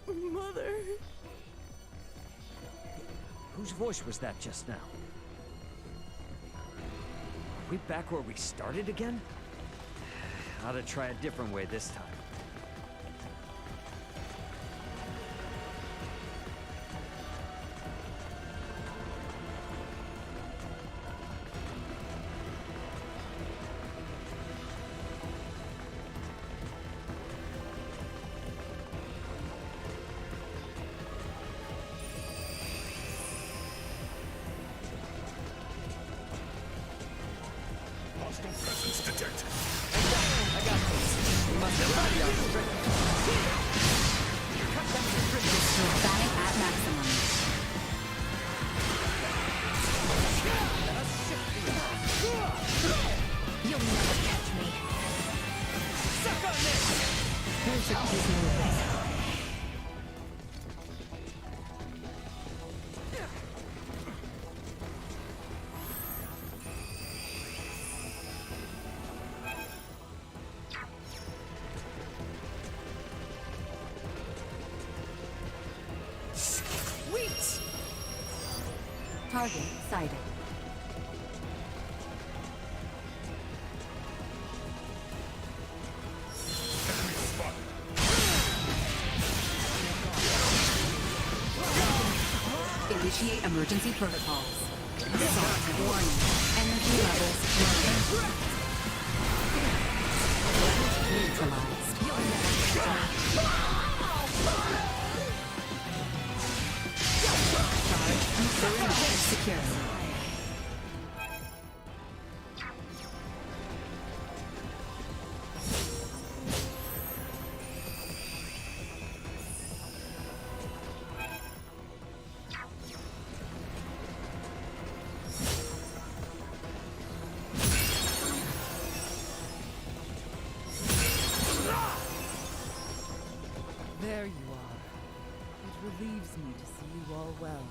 Mother... Whose voice was that just now? Are we back where we started again? Ought to try a different way this time. Hostile presence detected. I got this. We must rally our strength. Cut them to shreds. Panic at maximum. You'll never catch me. Suck on this! There's a dismal. Target sighted. Initiate emergency protocols. Assault warning. Energy levels low. Neutralized. Perimeter secure. There you are. It relieves me to see you all well.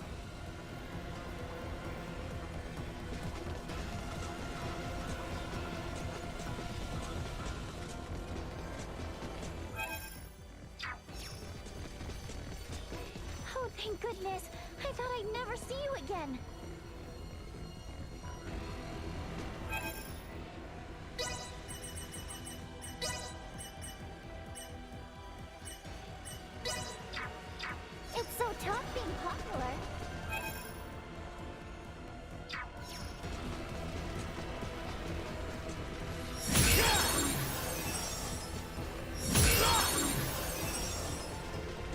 Oh, thank goodness. I thought I'd never see you again. It's so tough being popular.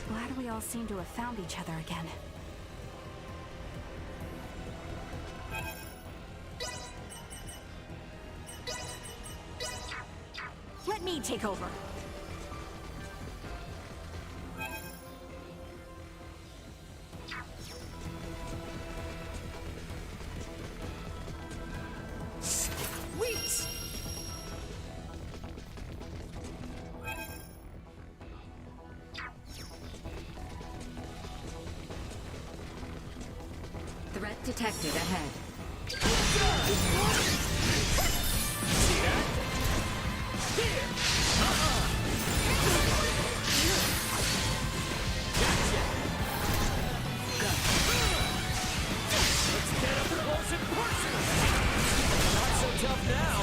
Glad we all seem to have found each other again. Let me take over. Sweet! Threat detected ahead. Let's get up close and personal! Not so tough now!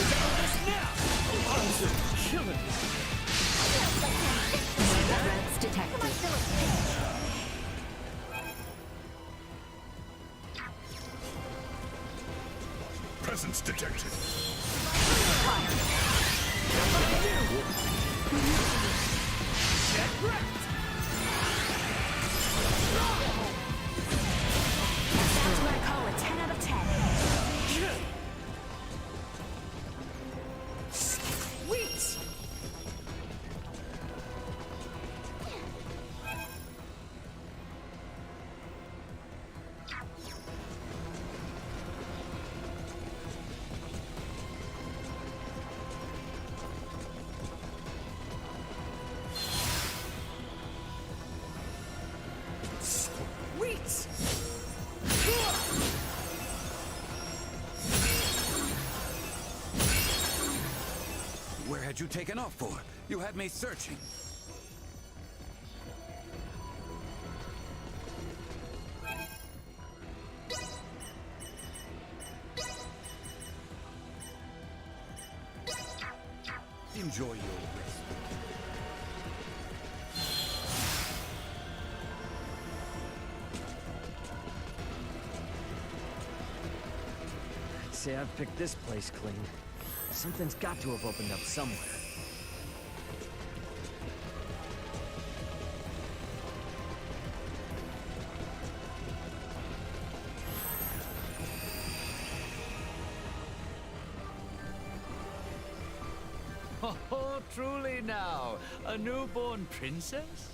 Settle this now! I'm killing me! Threats detected. Presence detected. Get wrecked! That's what I call a 10 out of 10. Sweet! had you taken off for? You had me searching. Enjoy your rest. I'd say I've picked this place clean. Something's got to have opened up somewhere. Oh, truly now, a newborn princess?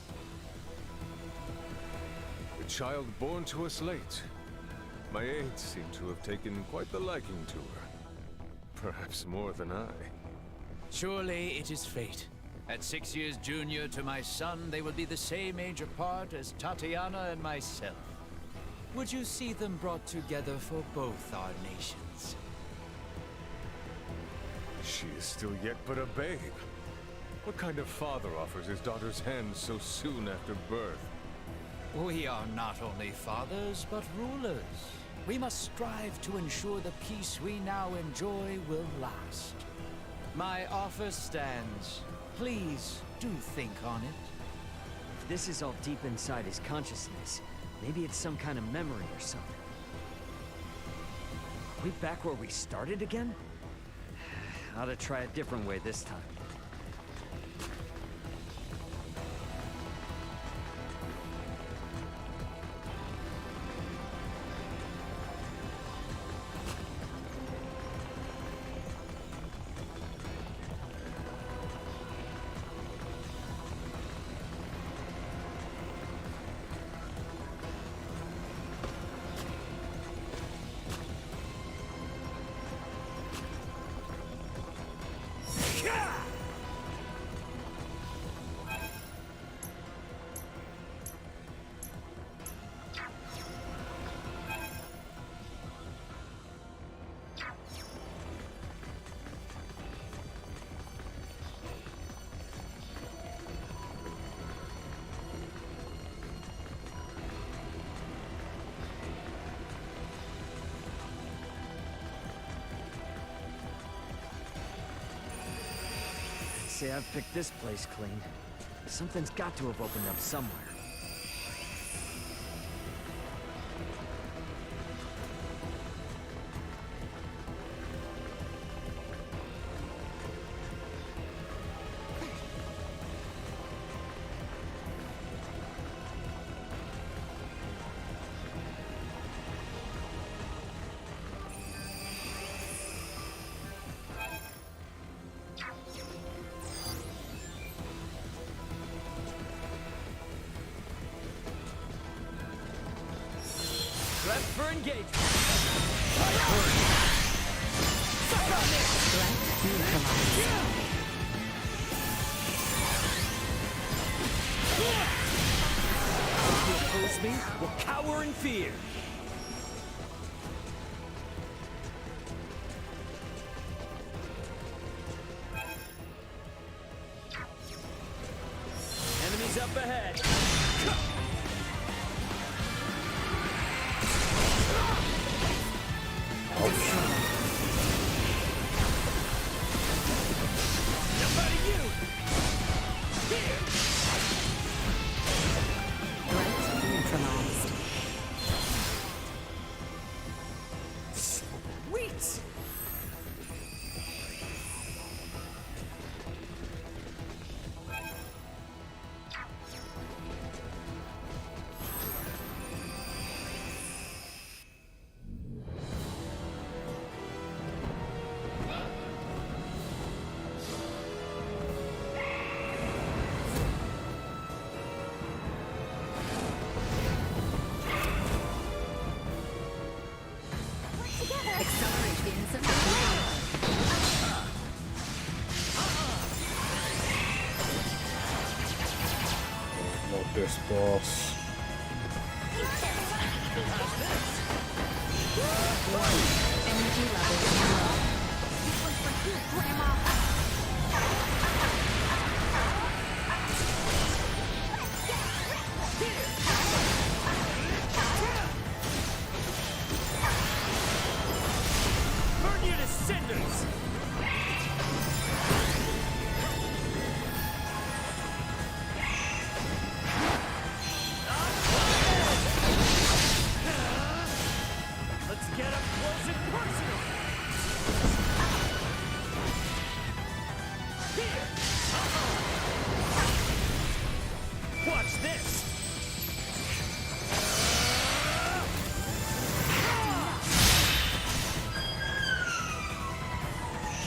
A child born to us late. My aides seem to have taken quite the liking to her. Perhaps more than I. Surely it is fate. At 6 years junior to my son, they will be the same age apart as Tatiana and myself. Would you see them brought together for both our nations? She is still yet but a babe. What kind of father offers his daughter's hand so soon after birth? We are not only fathers, but rulers. We must strive to ensure the peace we now enjoy will last. My offer stands. Please do think on it. If this is all deep inside his consciousness, maybe it's some kind of memory or something. Are we back where we started again? Ought to try a different way this time. Say I've picked this place clean. Something's got to have opened up somewhere. Prep for engagement. Suck on this! Threat neutralized. Those who oppose me will cower in fear. Enemies up ahead. Not this boss. Energy levels low. This one's for you, Grandma. Burn you to cinders! Let's get up close and personal! Here! Watch this!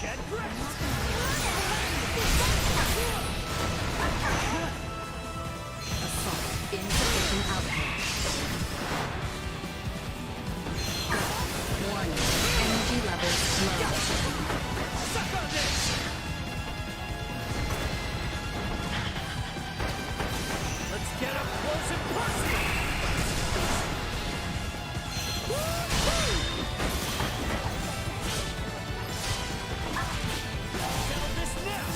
Get wrecked! Assault. Insufficient output. Warning. Energy levels low. Suck on this! Let's get up close and personal! Settle this now!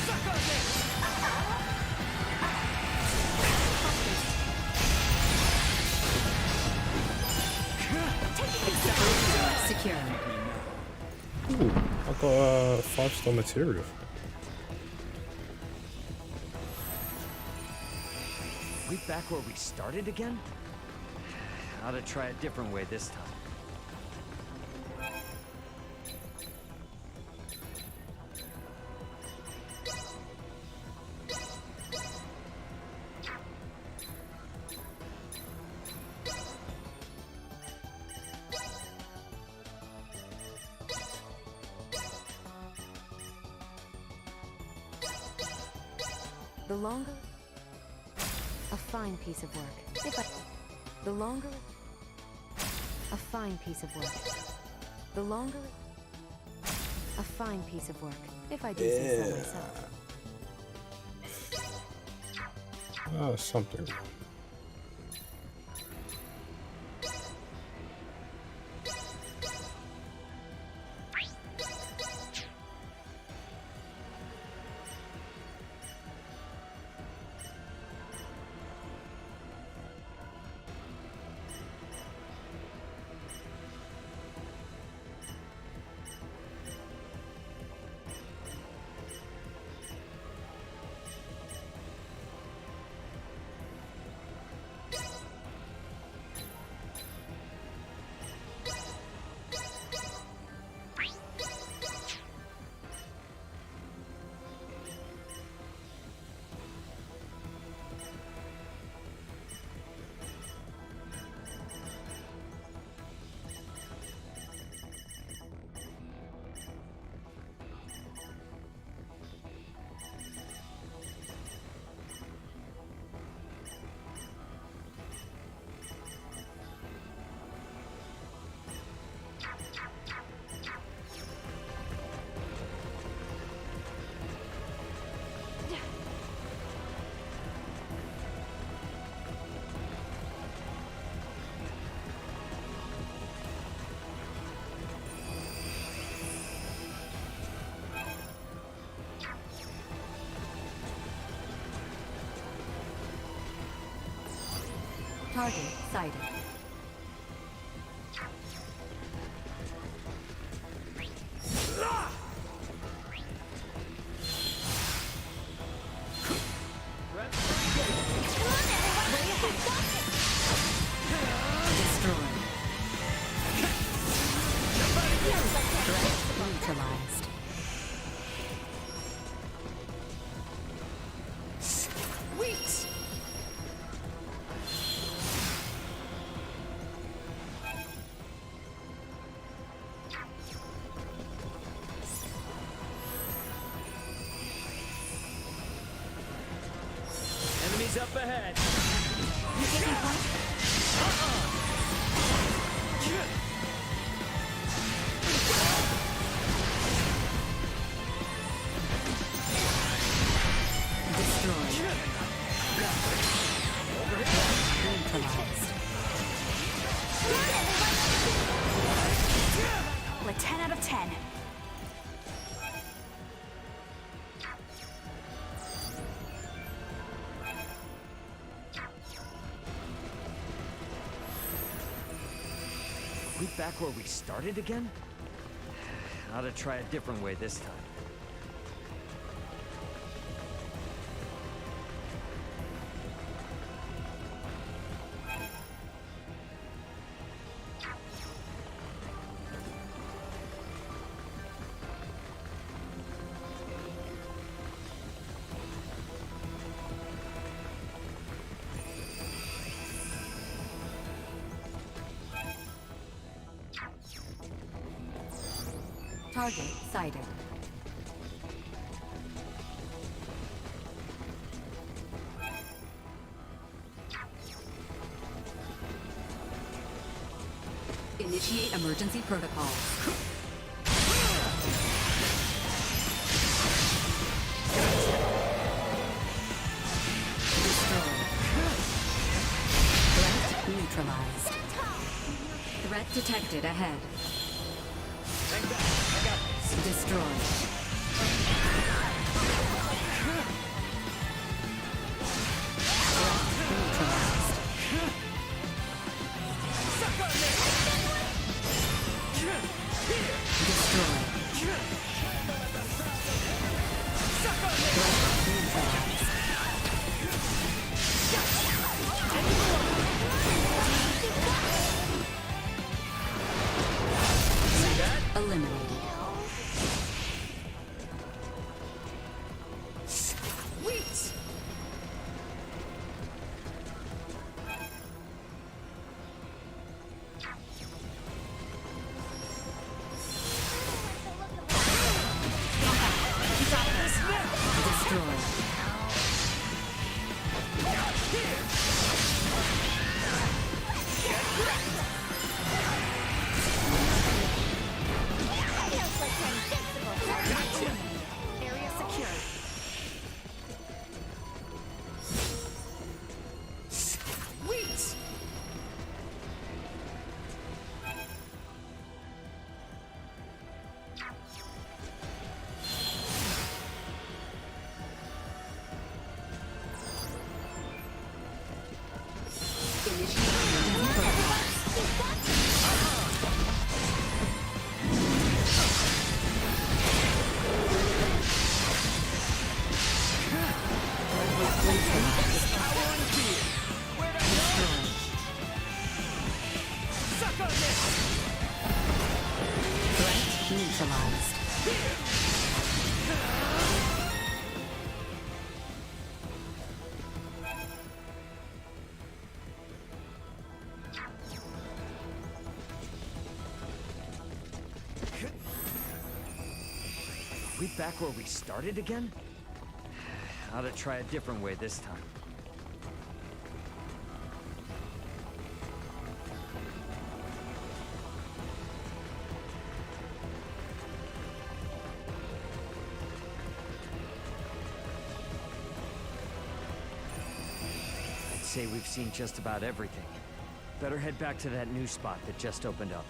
Suck on this! Secure. Ooh, I got a 5-star material. We back where we started again? Ought to try a different way this time. The longer... A fine piece of work. The longer... A fine piece of work. The longer... A fine piece of work, if I do say so myself. Something. Target sighted. Destroyed. Threat neutralized. Sweet! Enemies up ahead. Destroyed. Neutralized. we back where we started again? Ought to try a different way this time. Target sighted. Initiate emergency protocol. Destroy. Threat neutralized. Threat detected ahead. Destroy. Neutralized. Destroy. Eliminated. We back where we started again? Ought to try a different way this time. I'd say we've seen just about everything. Better head back to that new spot that just opened up.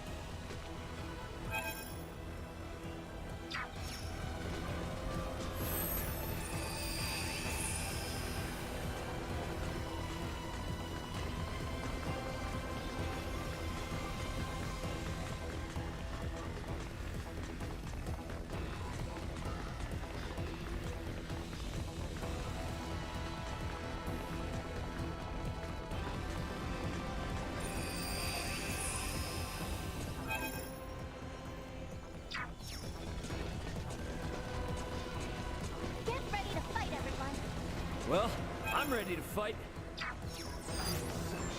Well, I'm ready to fight.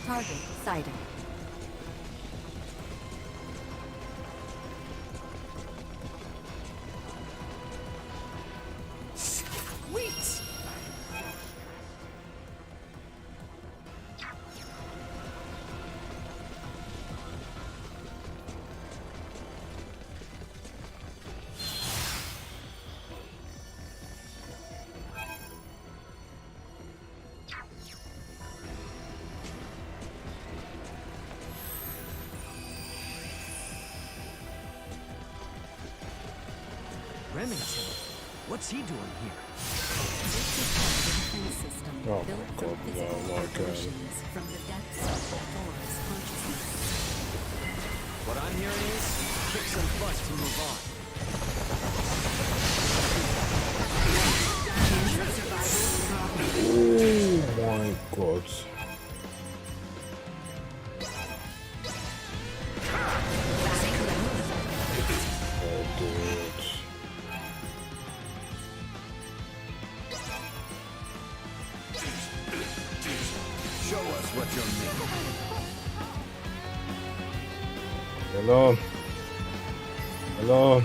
Target sighted. Sweet! Remington, what's he doing here? Oh my god, no, like from the depths of Thor's consciousness. What I'm hearing is, kick some butt to move on. Oh my god. Oh dude. Show us what you're made. Alone. Alone.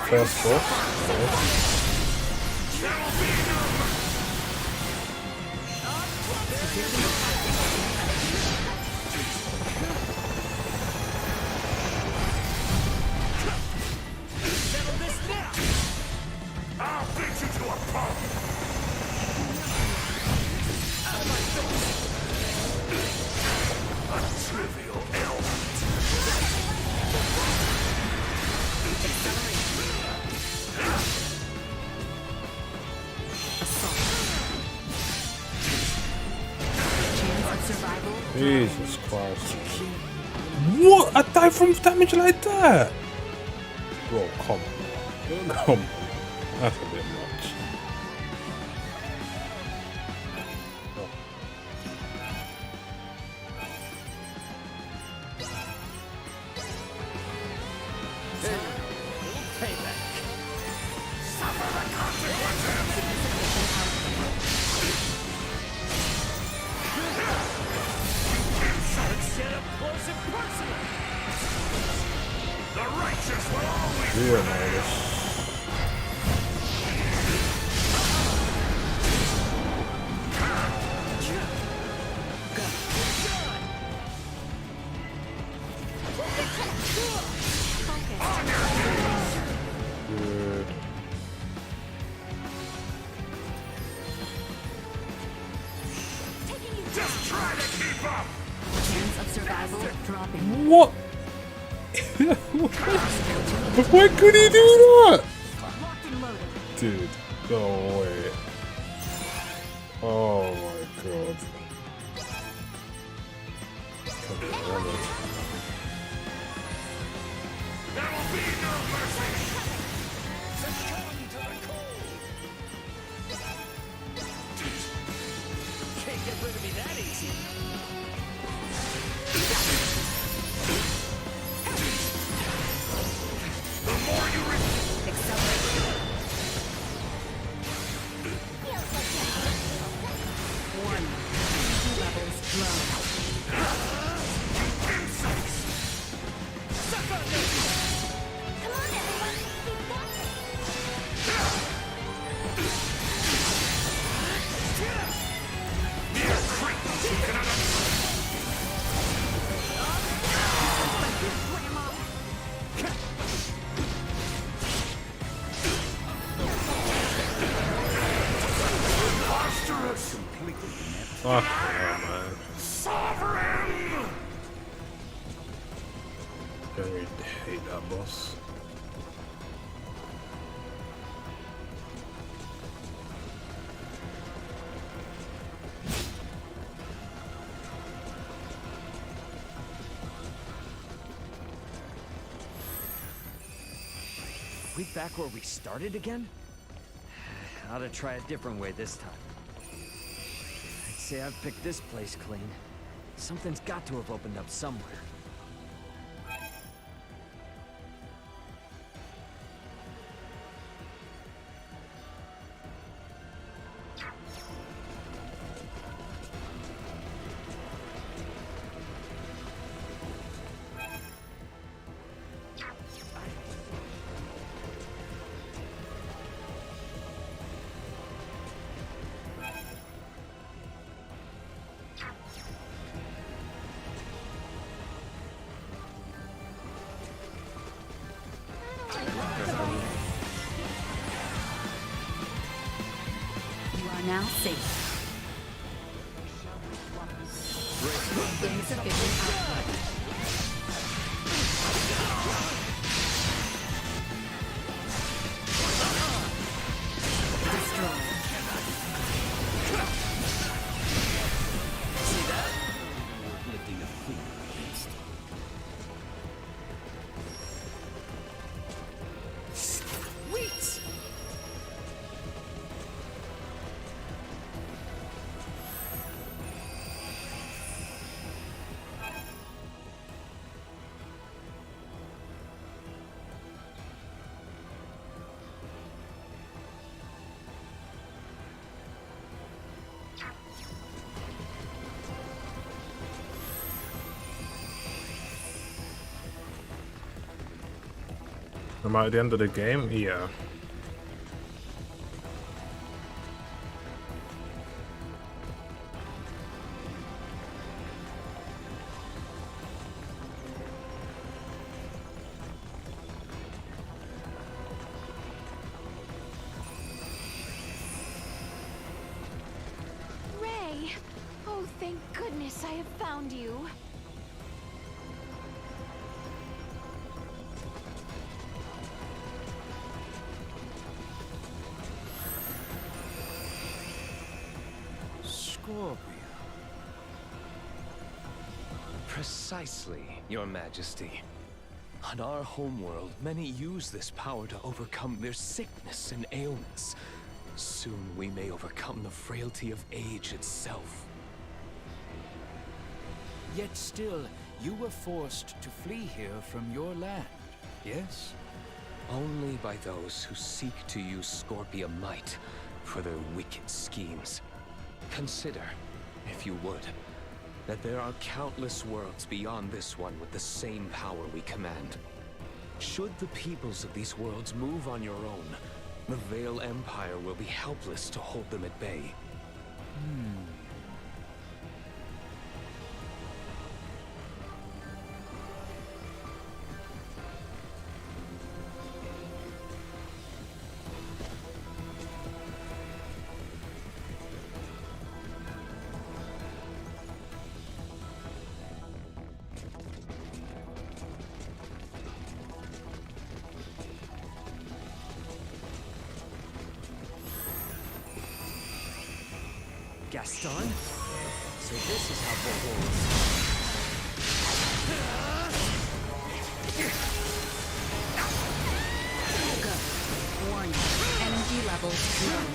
First boss. Settle this now! I'll beat you to a pulp! A trivial ailment. Jesus Christ. What? I died from damage like that? Bro, come on. Come on. That's a bit much. What? Why could he do that? Dude, no way. Oh my god. There will be no mercy! Succumb to the cold! Can't get rid of me that easy. The more you accelerate. One. Levels low. Suck on this! Come on, everyone! We've got Mere creatures who cannot Fuck yeah, man. Sovereign! I really hate that boss. We back where we started again? Ought to try a different way this time. I'd say I've picked this place clean. Something's got to have opened up somewhere. now safe. Insufficient output. Destroy. See that? Lifting a finger against. Sweet! Am I at the end of the game? Yeah. Ray! Oh, thank goodness I have found you. Scorpium. Precisely, Your Majesty. On our homeworld, many use this power to overcome their sickness and ailments. Soon we may overcome the frailty of age itself. Yet still, you were forced to flee here from your land, yes? Only by those who seek to use Scorpium might for their wicked schemes. Consider, if you would, that there are countless worlds beyond this one with the same power we command. Should the peoples of these worlds move on your own, the Veil Empire will be helpless to hold them at bay. Gaston? So this is how Volvo Go. Warning. Energy levels low.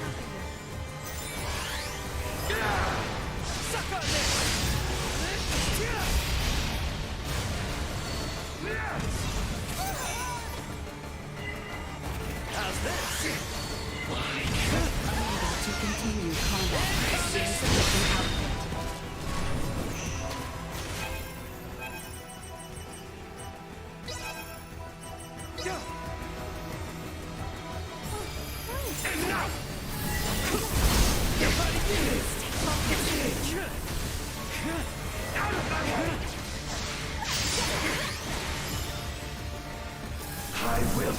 Suck on this! How's this? Unable to continue combat. Insufficient output. Out of my way! I will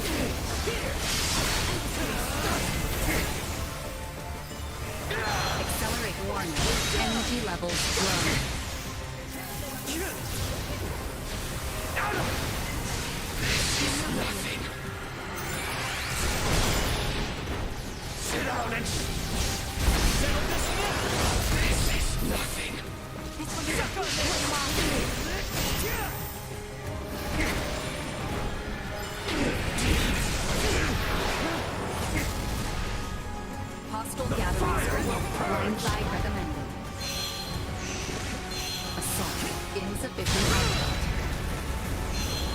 Accelerate warning. Energy levels low. This is nothing. Sit down and settle this now. This is nothing. Hostile gathering. Blind side recommended. Assault. Insufficient output.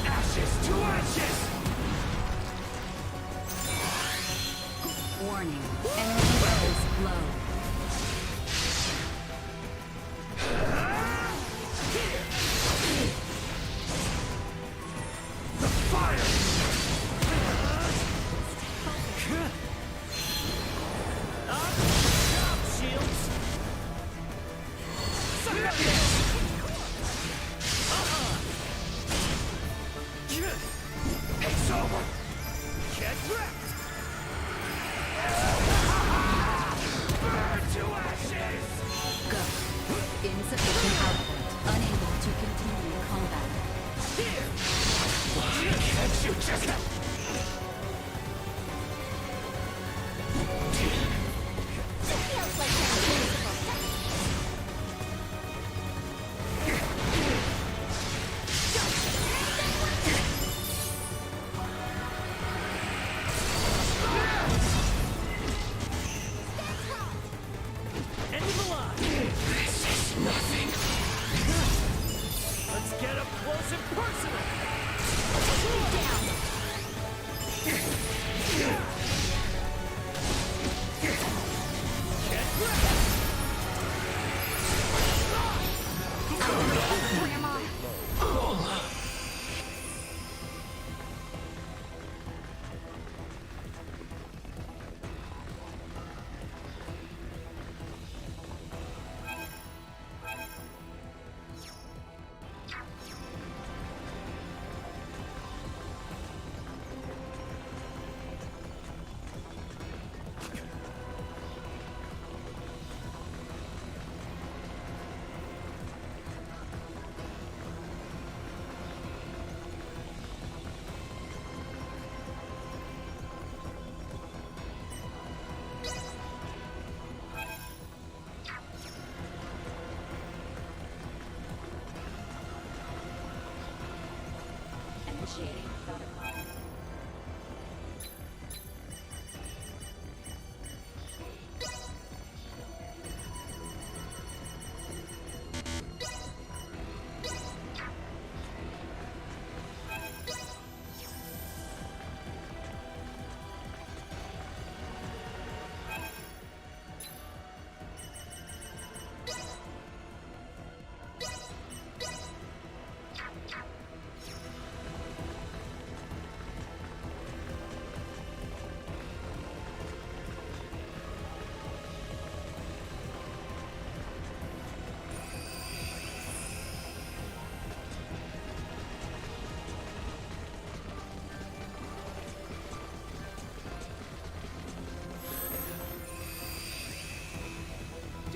Ashes to ashes! Warning. Energy levels low. The fire! Shields! It's over! Get wrecked! Burn to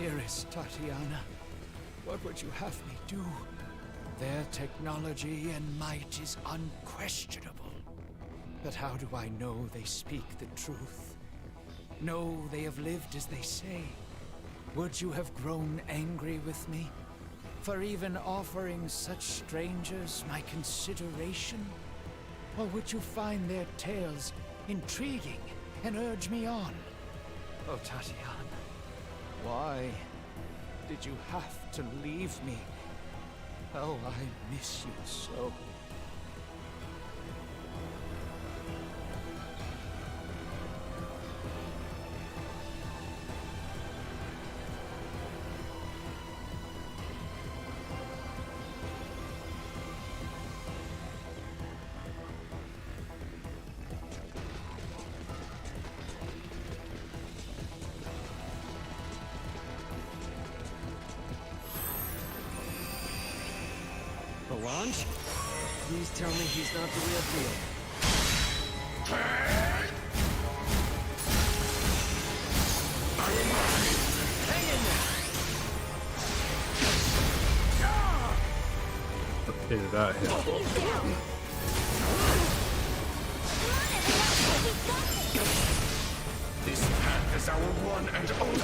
Dearest Tatiana, what would you have me do? Their technology and might is unquestionable. But how do I know they speak the truth? Know they have lived as they say? Would you have grown angry with me for even offering such strangers my consideration? Or would you find their tales intriguing and urge me on? Oh, Tatiana, why did you have to leave me? Oh, I miss you so. Launch? Please tell me he's not the real deal. Hang in there! Okay, that hit. This path is our one and only.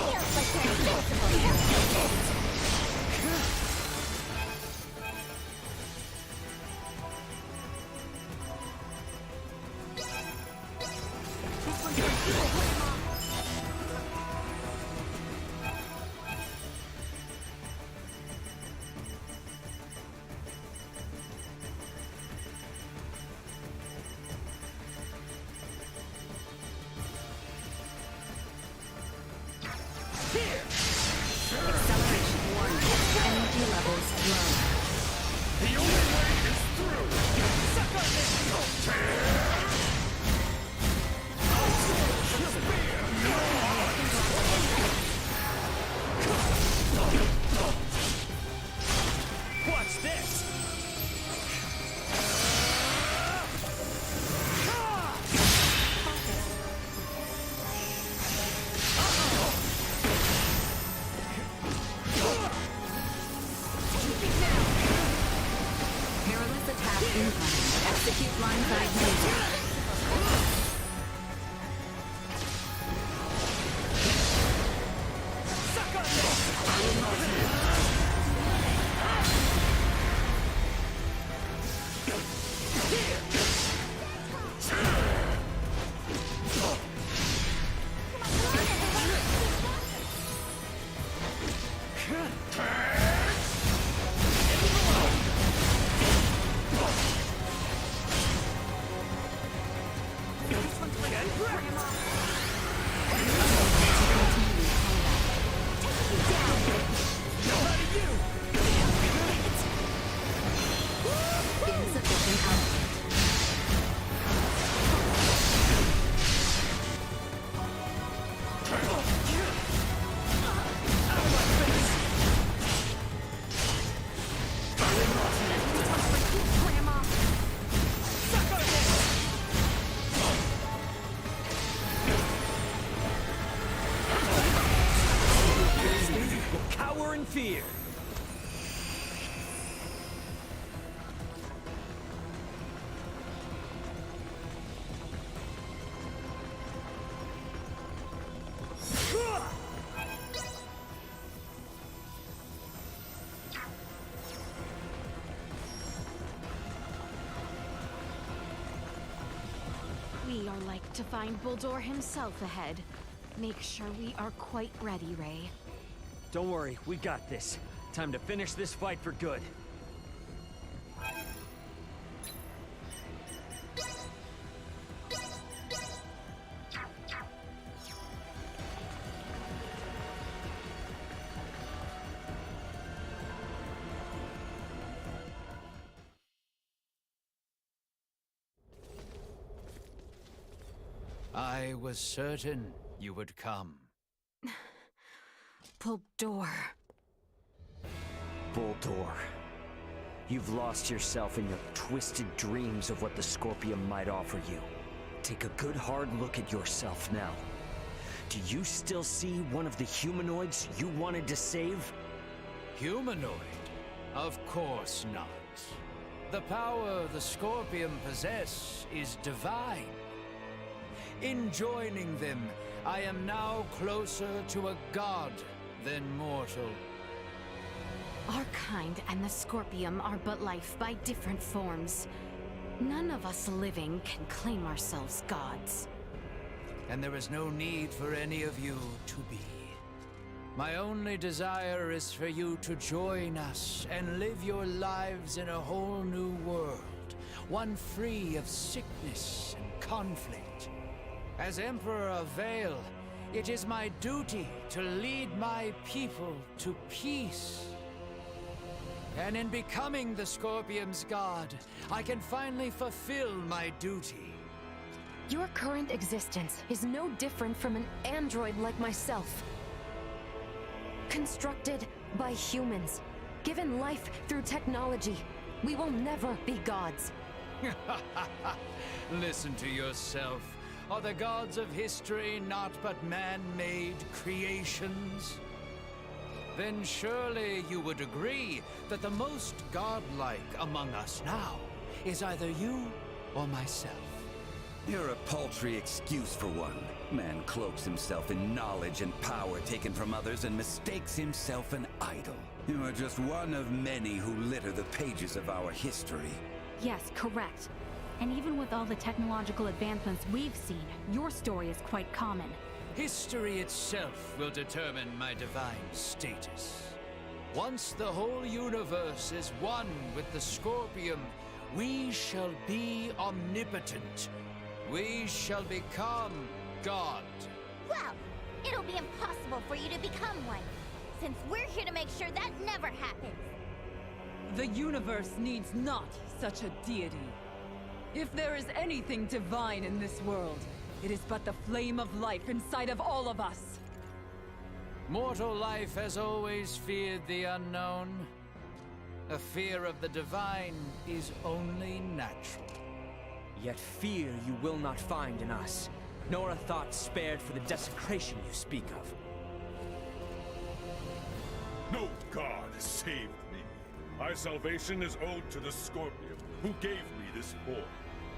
Execute blindside maneuver. Fear. We are like to find Bulldor himself ahead. Make sure we are quite ready, Ray. Don't worry, we got this. Time to finish this fight for good. I was certain you would come. Bulldor. Bulldor. You've lost yourself in your twisted dreams of what the Scorpium might offer you. Take a good hard look at yourself now. Do you still see one of the humanoids you wanted to save? Humanoid? Of course not. The power the Scorpium possess is divine. In joining them, I am now closer to a god than mortal. Our kind and the Scorpium are but life by different forms. None of us living can claim ourselves gods. And there is no need for any of you to be. My only desire is for you to join us and live your lives in a whole new world, one free of sickness and conflict. As Emperor of Vale, it is my duty to lead my people to peace. And in becoming the Scorpium's god, I can finally fulfill my duty. Your current existence is no different from an android like myself. Constructed by humans, given life through technology, we will never be gods. Listen to yourself. Are the gods of history not but man-made creations? Then surely you would agree that the most godlike among us now is either you or myself. You're a paltry excuse for one. Man cloaks himself in knowledge and power taken from others and mistakes himself an idol. You are just one of many who litter the pages of our history. Yes, correct. And even with all the technological advancements we've seen, your story is quite common. History itself will determine my divine status. Once the whole universe is one with the Scorpium, we shall be omnipotent. We shall become God. Well, it'll be impossible for you to become one, since we're here to make sure that never happens. The universe needs not such a deity. If there is anything divine in this world, it is but the flame of life inside of all of us. Mortal life has always feared the unknown. A fear of the divine is only natural. Yet fear you will not find in us, nor a thought spared for the desecration you speak of. No god saved me. My salvation is owed to the Scorpium, who gave me this form.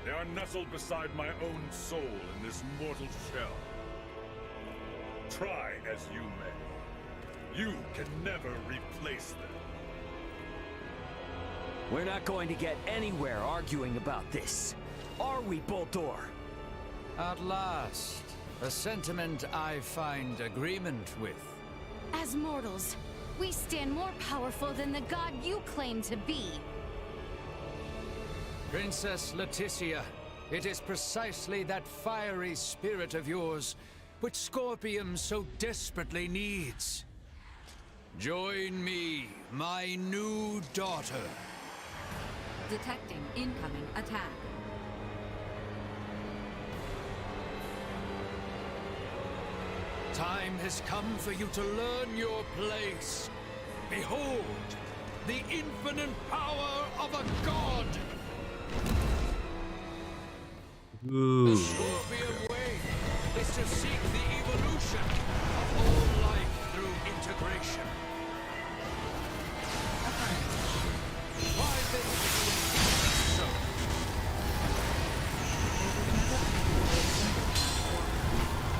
They are nestled beside my own soul in this mortal shell. Try as you may, you can never replace them. We're not going to get anywhere arguing about this. Are we, Boltor? At last, a sentiment I find agreement with. As mortals, we stand more powerful than the god you claim to be. Princess Leticia, it is precisely that fiery spirit of yours which Scorpium so desperately needs. Join me, my new daughter. Detecting incoming attack. Time has come for you to learn your place. Behold, the infinite power of a god! The Scorpion way is to seek the evolution of all life through integration. Why then do you insist so?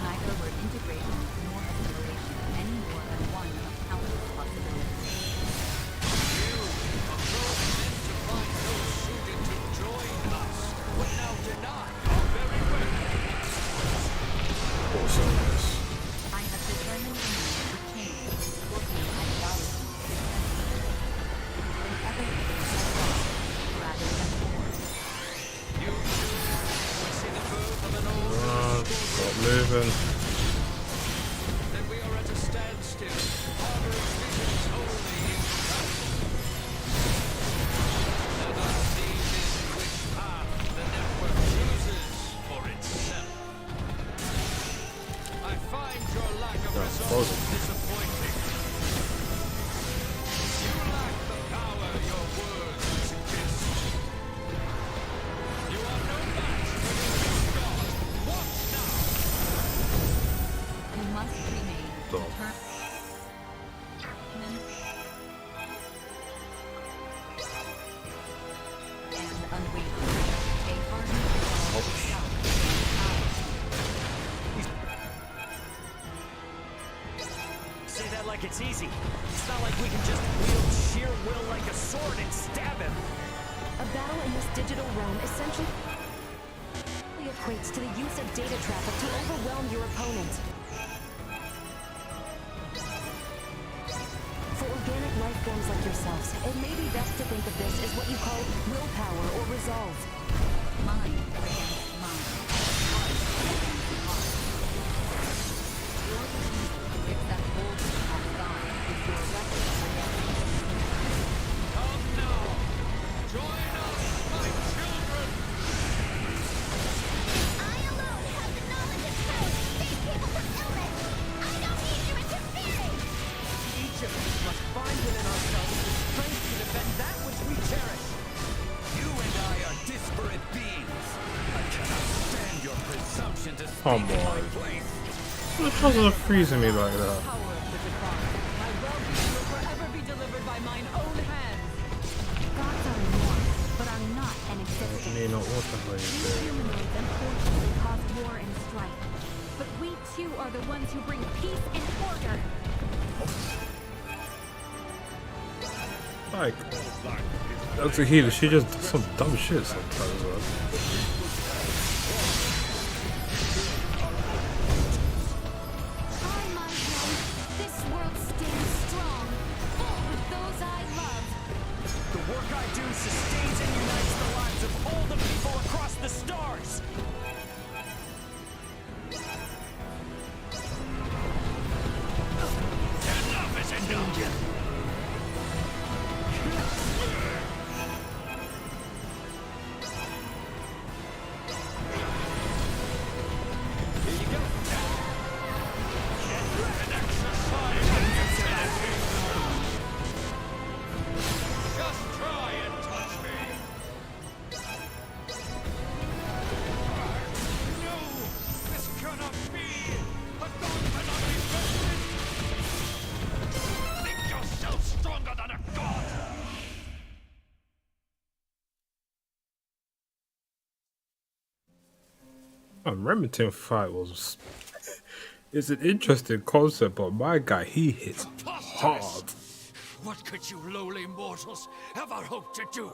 Neither were integration nor assimilation any more than one of countless possibilities. You, of those meant to find those suited to join us, would now deny our very way. I have determined the need to change the Scorpion ideology to rather than more. You see the birth of an old Stop moving. Then we are at a standstill, harboring visions only incompatible. Let us see then which path the network chooses for itself. I find your lack of resolve disappointing. You lack the power your words suggest. You are no match for your new god. Watch now! the Say that like it's easy. It's not like we can just wield sheer will like a sword and stab him. A battle in this digital realm essentially equates to the use of data traffic to overwhelm your opponent. For organic life forms like yourselves, it may be best to think of this as what you call willpower or resolve. Mind against mind. Heart against heart. Your refusal to accept boldly as God is your weapon against me. Come now! Join us, my children! I alone have the knowledge and power to save people from illness! I don't need you interfering! Each of us must find within ourselves the strength to defend that which we cherish. You and I are disparate beings. I cannot stand your presumption to speak Come in my on. place. What the hell are freezing me like that? Power of the divine. My well-being will forever be delivered by mine own hands. Gods are immortal, but are not an existence. I mean, what the hell is We this? humanoids unfortunately caused war and strife. But we too are the ones who bring peace and order. Like, that's a healer. She just does some dumb shit sometimes, man. By my hand, this world stands strong, full with those I love. The work I do sustains and unites the lives of all the people across the stars. Enough is enough! Just try and touch me! No! This cannot be! A god cannot be bested! Think yourself stronger than a god! Remington fight was. It's an interesting concept, but my guy, he hits hard. What could you lowly mortals ever hope to do?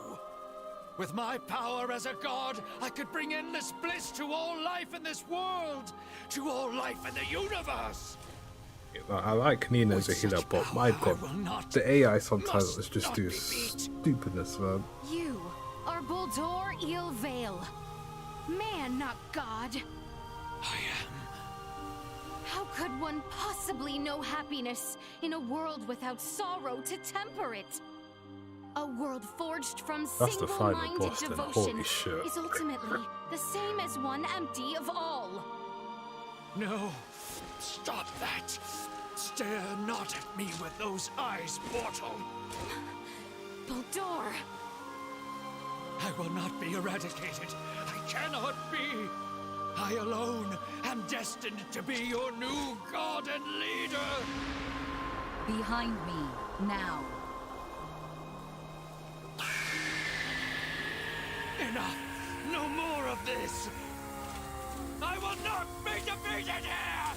With my power as a god, I could bring endless bliss to all life in this world, to all life in the universe. I like Nina as a healer, but my god, the AI sometimes is just doing stupidness, man. You are Buldur Il Vale. Man, not God. I am. How could one possibly know happiness in a world without sorrow to temper it? A world forged from That's the final single-minded boss then, devotion holy shit. is ultimately the same as one empty of all. No, stop that. Stare not at me with those eyes, mortal. Buldur! I will not be eradicated. I cannot be. I alone am destined to be your new god and leader. Behind me, now. Enough. No more of this. I will not be defeated here.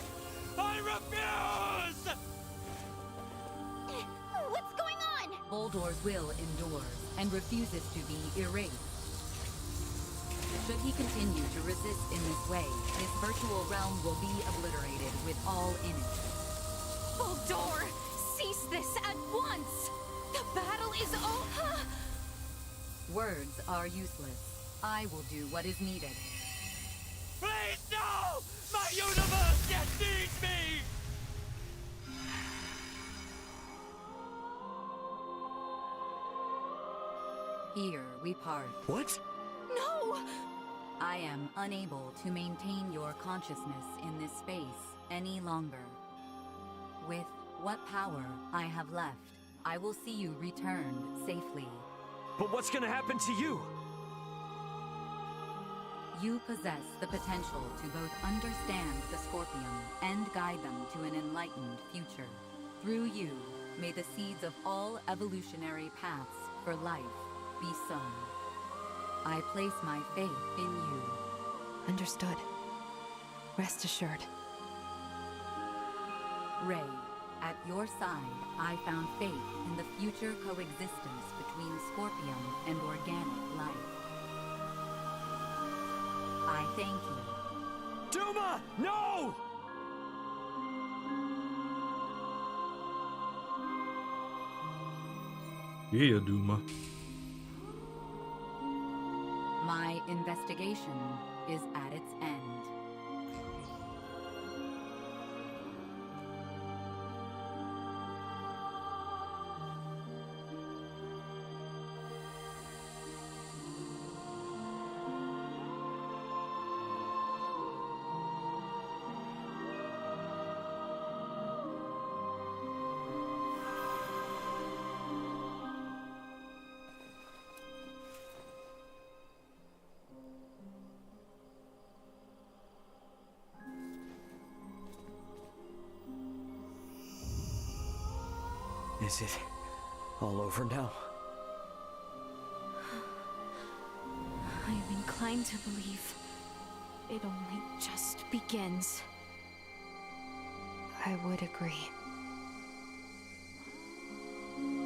I refuse. What's going on? Boldor's will endures and refuses to be erased. Should he continue to resist in this way, his virtual realm will be obliterated with all in it. Buldur! Cease this at once! The battle is over! Words are useless. I will do what is needed. Please, no! My universe yet needs me! Here we part. What? No! I am unable to maintain your consciousness in this space any longer. With what power I have left, I will see you returned safely. But what's gonna happen to you? You possess the potential to both understand the Scorpium and guide them to an enlightened future. Through you, may the seeds of all evolutionary paths for life be sown. I place my faith in you. Understood. Rest assured. Ray, at your side, I found faith in the future coexistence between Scorpium and organic life. I thank you. Duma! No! Yeah, Duma. My investigation is at its end. Is it all over now? I'm inclined to believe it only just begins. I would agree.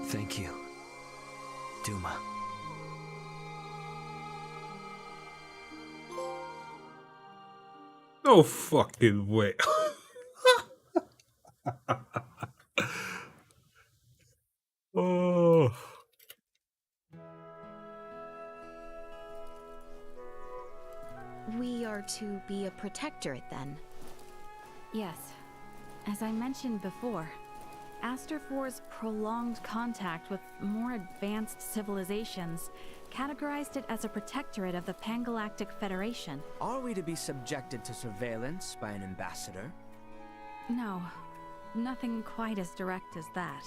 Thank you, Duma. No fucking way. Oh. We are to be a protectorate then? Yes. As I mentioned before, Aster IV's prolonged contact with more advanced civilizations categorized it as a protectorate of the Pangalactic Federation. Are we to be subjected to surveillance by an ambassador? No, nothing quite as direct as that.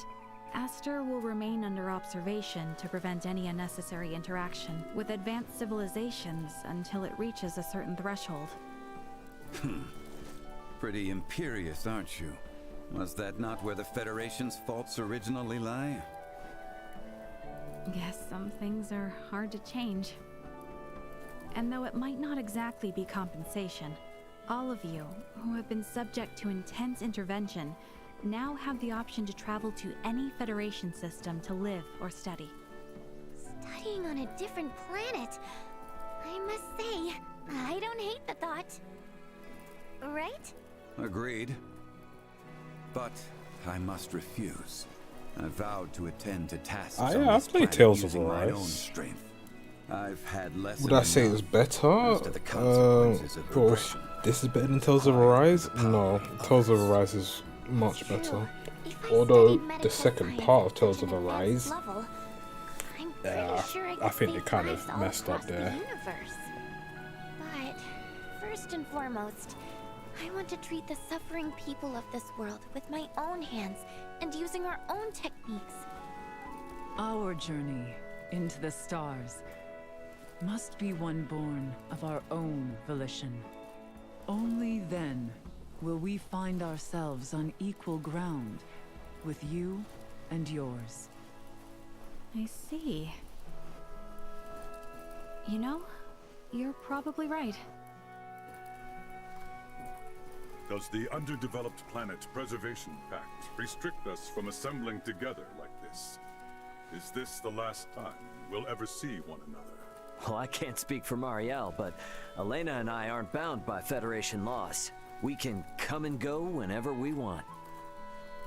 Aster will remain under observation to prevent any unnecessary interaction with advanced civilizations until it reaches a certain threshold. Pretty imperious, aren't you? Was that not where the Federation's faults originally lie? Guess some things are hard to change. And though it might not exactly be compensation, all of you who have been subject to intense intervention now have the option to travel to any Federation system to live or study. Studying on a different planet. I must say, I don't hate the thought. Right? Agreed. But I must refuse. I vowed to attend to tasks on I've this played planet Tales of using my own Arise. strength. I've had less. Would I say it's better? But this is better than Tales of Arise? No, Tales of Arise is much better. Although the second part of Tales of Arise, I think they kind of messed up there. But first and foremost, I want to treat the suffering people of this world with my own hands and using our own techniques. Our journey into the stars must be one born of our own volition. Only then will we find ourselves on equal ground with you and yours. I see. You know, you're probably right. Does the Underdeveloped Planet Preservation Pact restrict us from assembling together like this? Is this the last time we'll ever see one another? Well, I can't speak for Marielle, but Elena and I aren't bound by Federation laws. We can come and go whenever we want.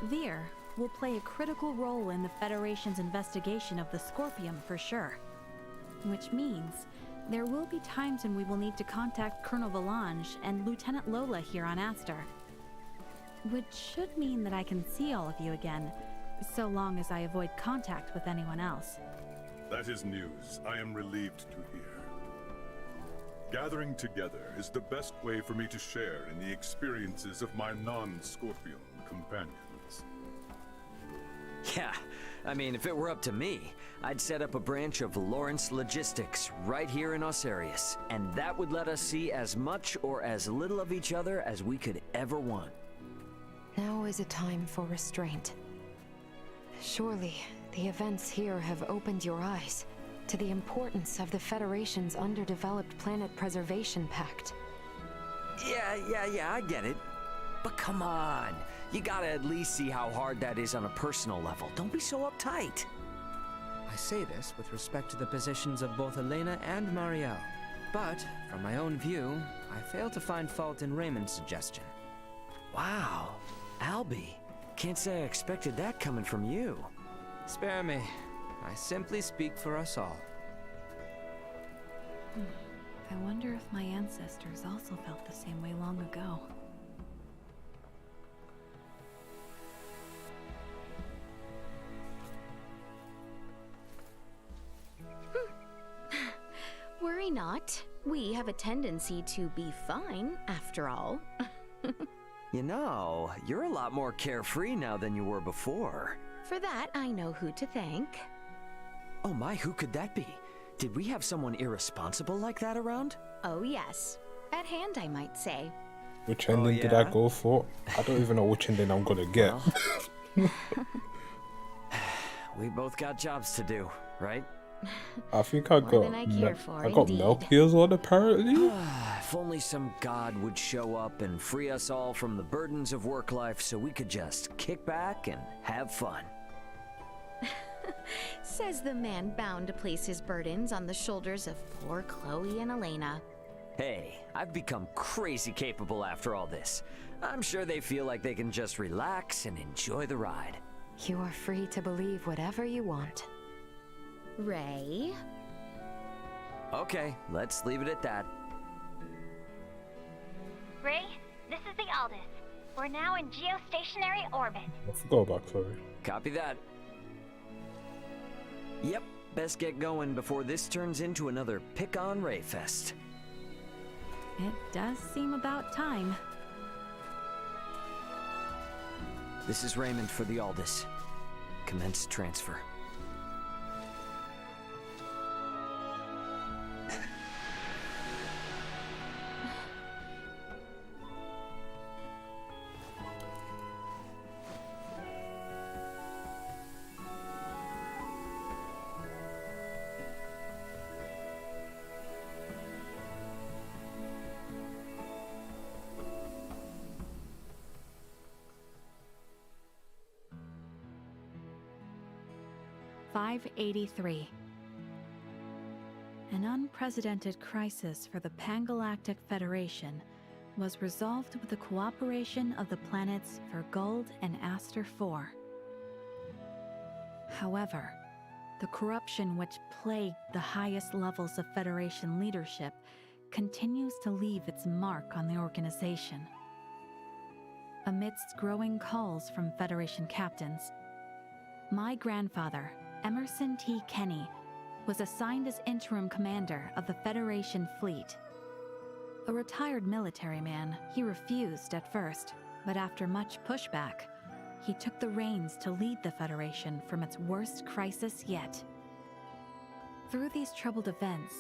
Vir will play a critical role in the Federation's investigation of the Scorpium for sure. Which means there will be times when we will need to contact Colonel Valange and Lieutenant Lola here on Aster. Which should mean that I can see all of you again, so long as I avoid contact with anyone else. That is news I am relieved to hear. Gathering together is the best way for me to share in the experiences of my non-Scorpion companions. Yeah, I mean, if it were up to me, I'd set up a branch of Lawrence Logistics right here in Osarius, and that would let us see as much or as little of each other as we could ever want. Now is a time for restraint. Surely, the events here have opened your eyes to the importance of the Federation's underdeveloped Planet Preservation Pact. Yeah, I get it. But come on, you gotta at least see how hard that is on a personal level. Don't be so uptight. I say this with respect to the positions of both Elena and Marielle. But, from my own view, I fail to find fault in Raymond's suggestion. Wow, Albie. Can't say I expected that coming from you. Spare me. I simply speak for us all. I wonder if my ancestors also felt the same way long ago. Worry not. We have a tendency to be fine, after all. You know, you're a lot more carefree now than you were before. For that, I know who to thank. Oh my, who could that be? Did we have someone irresponsible like that around? Oh yes. At hand, I might say. Which ending did I go for? I don't even know which ending I'm gonna get. Well, we both got jobs to do, right? I think I got Melchior's one apparently. If only some god would show up and free us all from the burdens of work life so we could just kick back and have fun. Says the man bound to place his burdens on the shoulders of poor Chloe and Elena. Hey, I've become crazy capable after all this. I'm sure they feel like they can just relax and enjoy the ride. You are free to believe whatever you want. Ray? Okay, let's leave it at that. Ray, this is the Aldous. We're now in geostationary orbit. I forgot about Chloe. Copy that. Yep, best get going before this turns into another pick-on Ray fest. It does seem about time. This is Raymond for the Aldous. Commence transfer. '83. An unprecedented crisis for the Pan-Galactic Federation was resolved with the cooperation of the planets Vergold and Aster IV. However, the corruption which plagued the highest levels of Federation leadership continues to leave its mark on the organization. Amidst growing calls from Federation captains, my grandfather, Emerson T. Kenny, was assigned as interim commander of the Federation fleet. A retired military man, he refused at first, but after much pushback, he took the reins to lead the Federation from its worst crisis yet. Through these troubled events,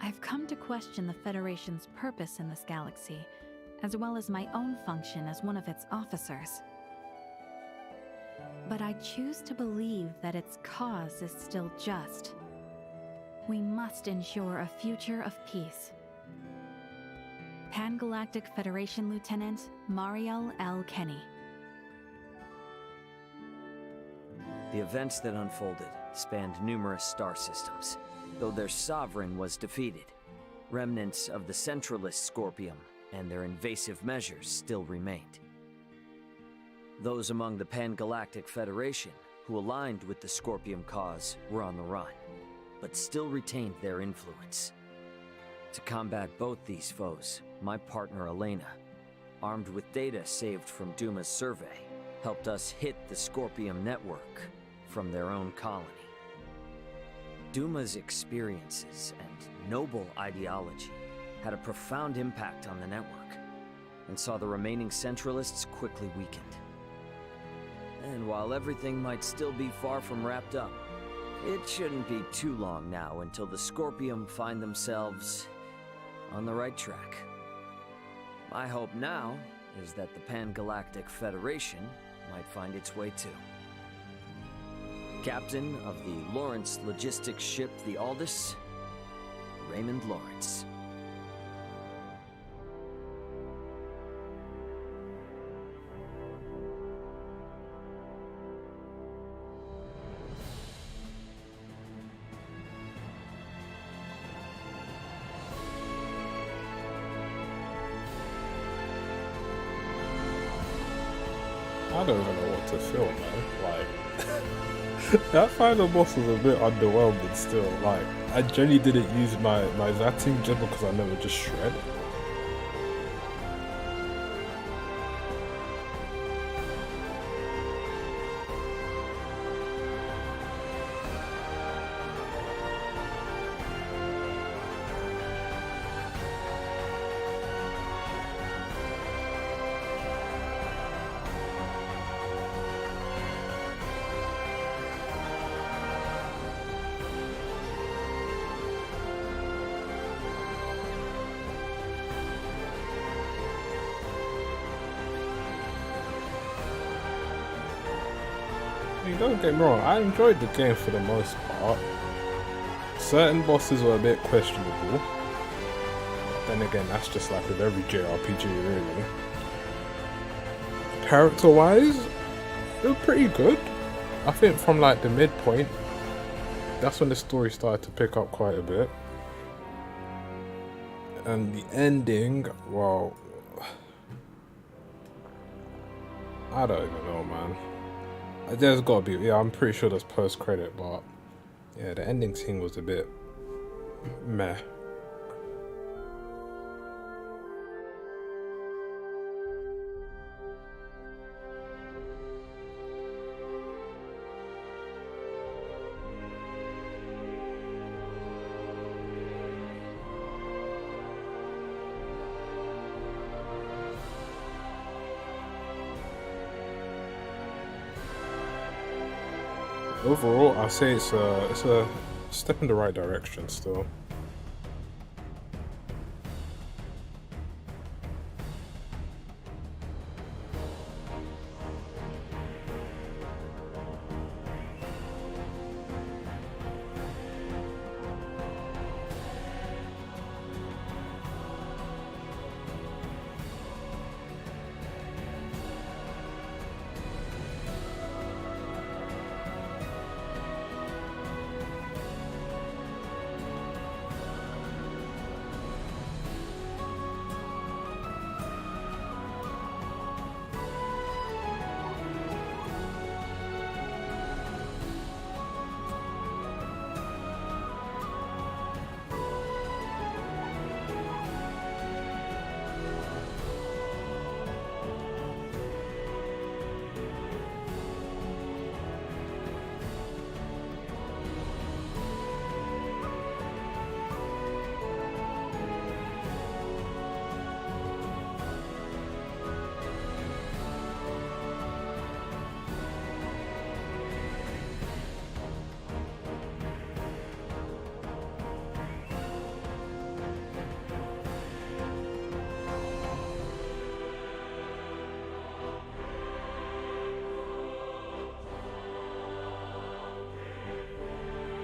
I've come to question the Federation's purpose in this galaxy, as well as my own function as one of its officers. But I choose to believe that its cause is still just. We must ensure a future of peace. Pan-Galactic Federation Lieutenant Marielle L. Kenny. The events that unfolded spanned numerous star systems, though their sovereign was defeated. Remnants of the centralist Scorpium and their invasive measures still remained. Those among the Pan-Galactic Federation who aligned with the Scorpium cause were on the run, but still retained their influence. To combat both these foes, my partner Elena, armed with data saved from Duma's survey, helped us hit the Scorpium network from their own colony. Duma's experiences and noble ideology had a profound impact on the network, and saw the remaining Centralists quickly weakened. And while everything might still be far from wrapped up, it shouldn't be too long now until the Scorpium find themselves on the right track. My hope now is that the Pan-Galactic Federation might find its way too. Captain of the Lawrence logistics ship, the Aldous, Raymond Lawrence. I don't even know what to feel, man. Like, that final boss was a bit underwhelming still. Like, I generally didn't use my Zatting just because I never just shred. Don't get me wrong, I enjoyed the game for the most part. Certain bosses were a bit questionable. But then again, that's just like with every JRPG really. Character-wise, they were pretty good. I think from like the midpoint, that's when the story started to pick up quite a bit. And the ending, well, I don't even know, man. There's gotta be, yeah, I'm pretty sure there's post-credit, but yeah, the ending scene was a bit meh. Overall, I say it's a step in the right direction still.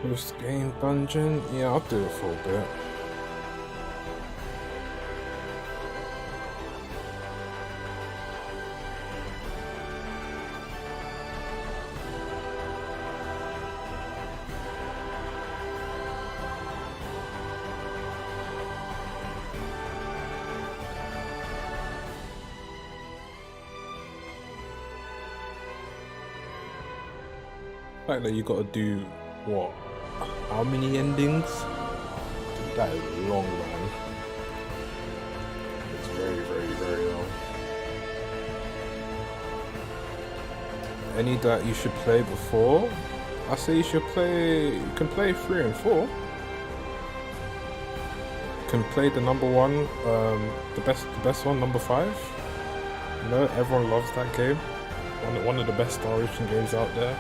Post game dungeon? Yeah, I'll do it for a bit. The fact that you gotta do what? How many endings? Dude, that is long, man. It's very, very, very long. Any that you should play before? I say you should play. You can play 3 and 4. You can play the number one, the best one, number 5. You know, everyone loves that game. One of the best Star Ocean games out there.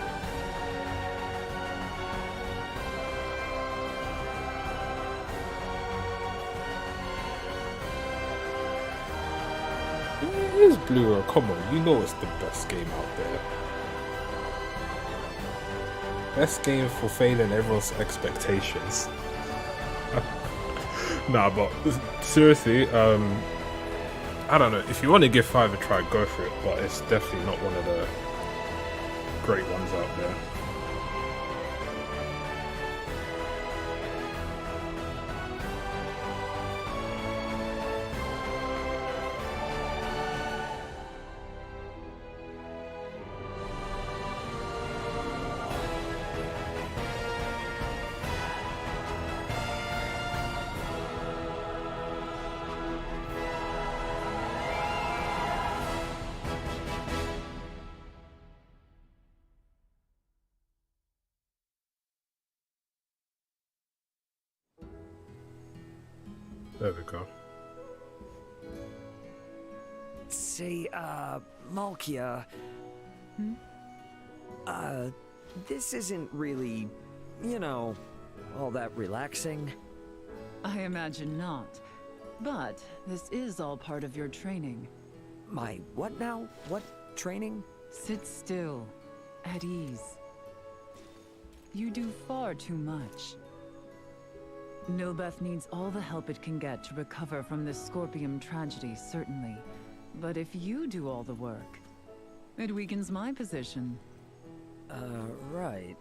It is Blue. Come on, you know it's the best game out there. Best game for failing everyone's expectations. Nah, but seriously, I don't know. If you want to give 5 a try, go for it. But it's definitely not one of the great ones out there. There we go. Say, Malkia. This isn't really, you know, all that relaxing. I imagine not. But this is all part of your training. My what now? What training? Sit still, at ease. You do far too much. Nilbeth needs all the help it can get to recover from this Scorpium tragedy, certainly. But if you do all the work, it weakens my position. Right.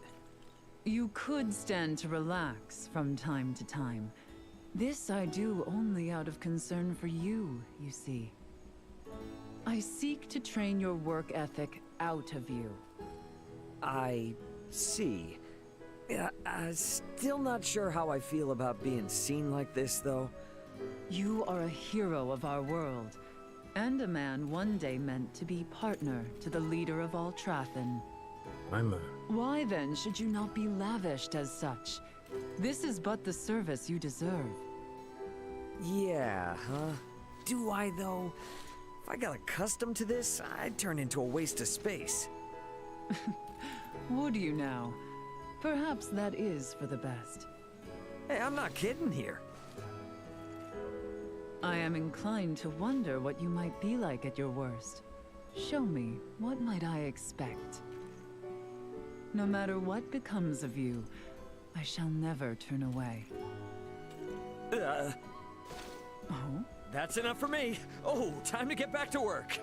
You could stand to relax from time to time. This I do only out of concern for you, you see. I seek to train your work ethic out of you. I see. Yeah, still not sure how I feel about being seen like this, though. You are a hero of our world, and a man one day meant to be partner to the leader of all Trathen. Why then should you not be lavished as such? This is but the service you deserve. Yeah, huh? Do I, though? If I got accustomed to this, I'd turn into a waste of space. Would you now? Perhaps that is for the best. Hey, I'm not kidding here. I am inclined to wonder what you might be like at your worst. Show me, what might I expect? No matter what becomes of you, I shall never turn away. Oh? That's enough for me. Oh, time to get back to work.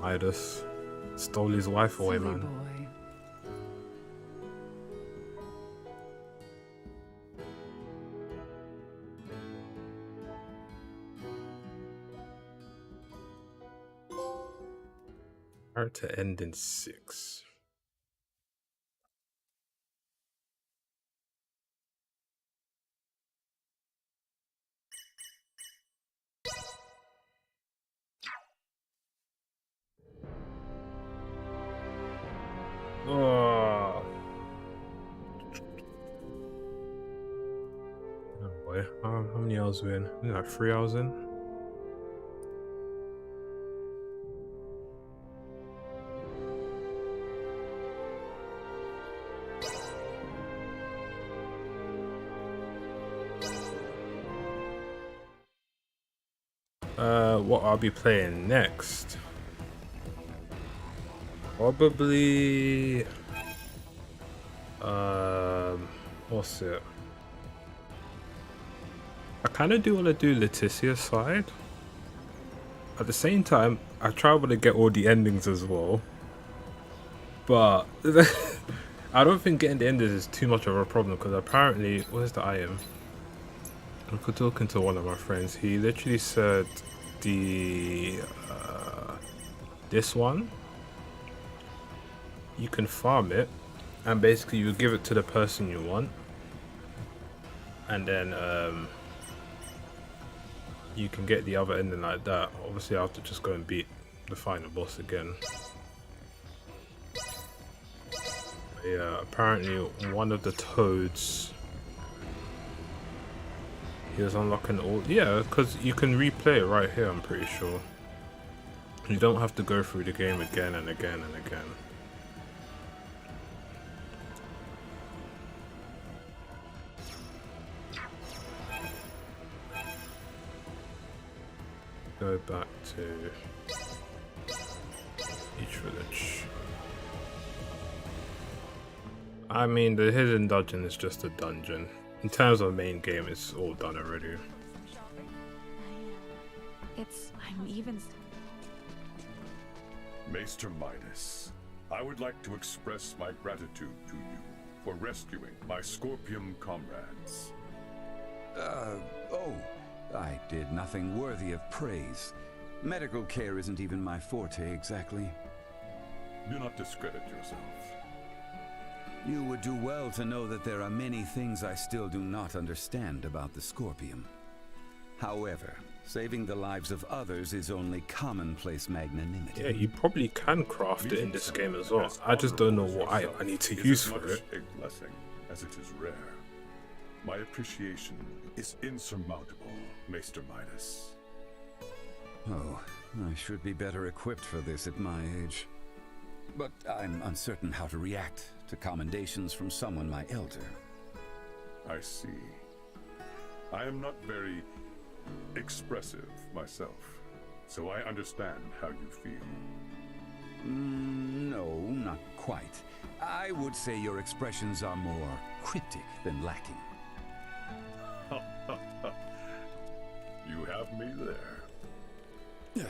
Midas stole his wife away, Silly man. boy. Character end in 6. Oh boy, how many hours we in? I think like 3 hours in. What I'll be playing next? Probably what's it? I kind of do want to do Leticia's side. At the same time, I try to get all the endings as well. But I don't think getting the endings is too much of a problem, because apparently, where's the item? I was talking to one of my friends. He literally said the this one, you can farm it, and basically you give it to the person you want, and then you can get the other ending like that. Obviously I have to just go and beat the final boss again. But yeah, apparently one of the toads, he was unlocking all, yeah, because you can replay it right here, I'm pretty sure. You don't have to go through the game again and again and again. Go back to each village. I mean, the hidden dungeon is just a dungeon. In terms of main game, it's all done already. I'm even... Maester Midas, I would like to express my gratitude to you for rescuing my Scorpium comrades. Oh, I did nothing worthy of praise. Medical care isn't even my forte, exactly. Do not discredit yourself. You would do well to know that there are many things I still do not understand about the Scorpium. However, saving the lives of others is only commonplace magnanimity. Yeah, you probably can craft it in this game as well. I just don't know what I need to use for it. A blessing as it is rare. My appreciation is insurmountable, Maester Midas. Oh, I should be better equipped for this at my age. But I'm uncertain how to react to commendations from someone my elder. I see. I am not very expressive myself, so I understand how you feel. No, not quite. I would say your expressions are more cryptic than lacking. You have me there.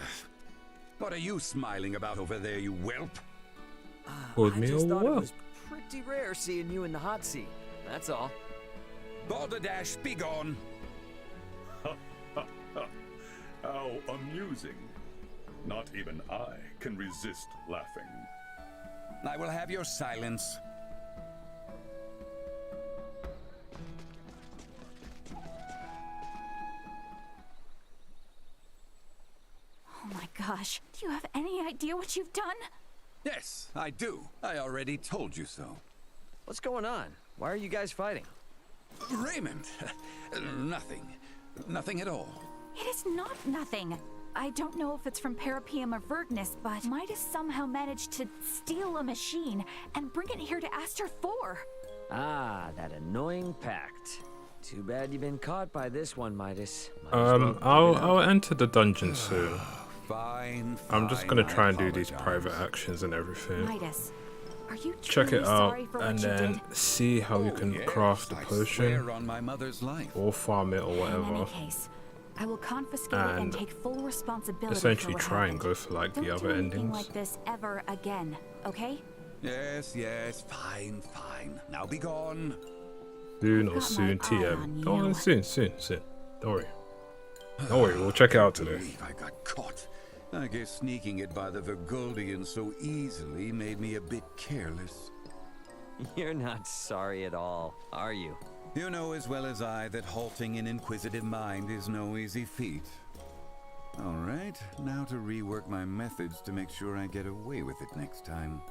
What are you smiling about over there, you whelp? Called I me just a thought it whelp. was pretty rare seeing you in the hot seat. That's all. Balderdash, be gone! How amusing. Not even I can resist laughing. I will have your silence. Oh my gosh, do you have any idea what you've done? Yes, I do. I already told you so. What's going on? Why are you guys fighting? Raymond! Nothing. Nothing at all. It is not nothing. I don't know if it's from Parapium or Vergnus, but Midas somehow managed to steal a machine and bring it here to Aster 4. Ah, that annoying pact. Too bad you've been caught by this one, Midas. I'll enter the dungeon soon. Fine. I'm just gonna try and do these private actions and everything. Midas, are you Check truly it out sorry for and what you then did? see how you can craft the potion On my mother's life. or farm it or In any whatever. case, I will confiscate it and And take full responsibility essentially for what try and happened. go for like Don't the do other anything endings. like this ever again, okay? Yes, fine. Now be gone. Soon or got soon, my eye TM. on Don't worry, you. soon. Don't worry. Don't worry, we'll check it out today. I got caught. I guess sneaking it by the Vergoldian so easily made me a bit careless. You're not sorry at all, are you? You know as well as I that halting an inquisitive mind is no easy feat. All right, now to rework my methods to make sure I get away with it next time.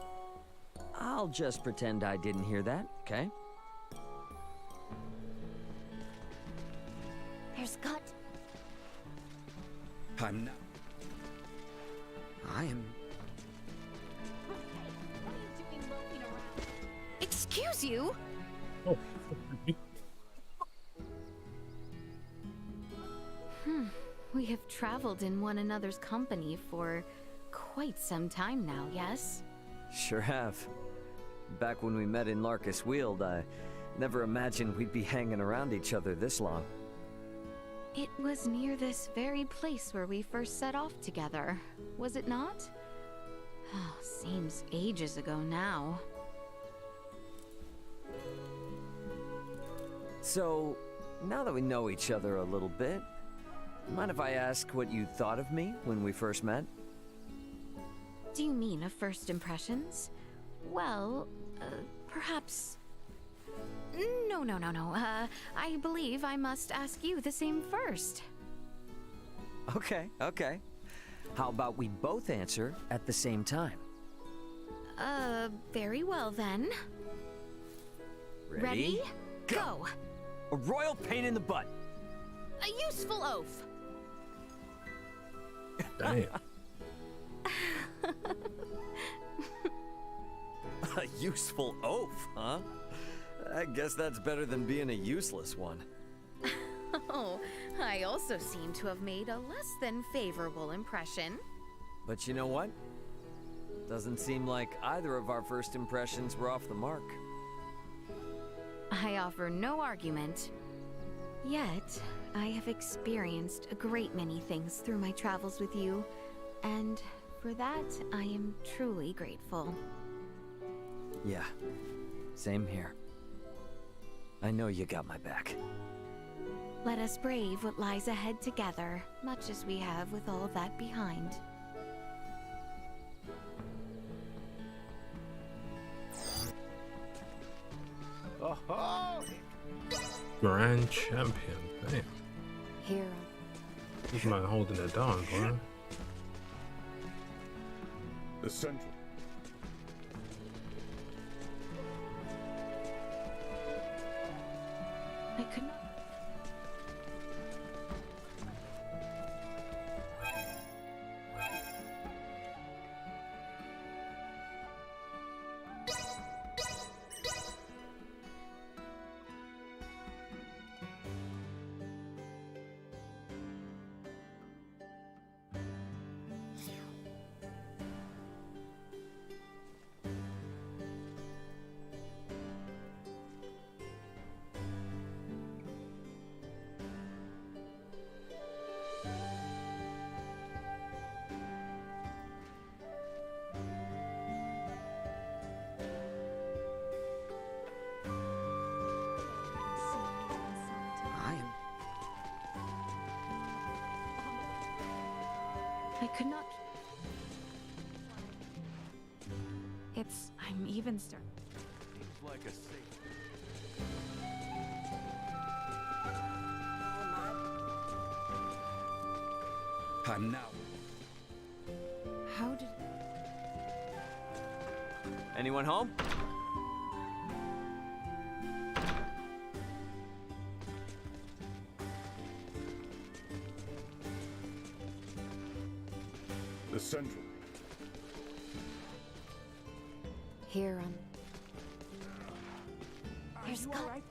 I'll just pretend I didn't hear that, okay? There's got... I'm not... I am... Excuse you? Oh. We have traveled in one another's company for quite some time now, yes? Sure have. Back when we met in Larkus Weald, I never imagined we'd be hanging around each other this long. It was near this very place where we first set off together, was it not? Oh, seems ages ago now. So, now that we know each other a little bit, mind if I ask what you thought of me when we first met? Do you mean of first impressions? Well, perhaps... No. I believe I must ask you the same first. Okay. How about we both answer at the same time? Very well then. Ready? Go! A royal pain in the butt! A useful oath! Damn. useful oaf, huh? I guess that's better than being a useless one. Oh, I also seem to have made a less than favorable impression. But you know what? Doesn't seem like either of our first impressions were off the mark. I offer no argument. Yet, I have experienced a great many things through my travels with you, and for that, I am truly grateful. Yeah, same here. I know you got my back. Let us brave what lies ahead together, much as we have with all of that behind. Oh-ho! Grand champion, damn. Hero. This man holding it down, bro. The central. I could not. I could not. I'm even starting. Seems like a safe. I'm now. How did... Anyone home? The central. Here, Here's Scott.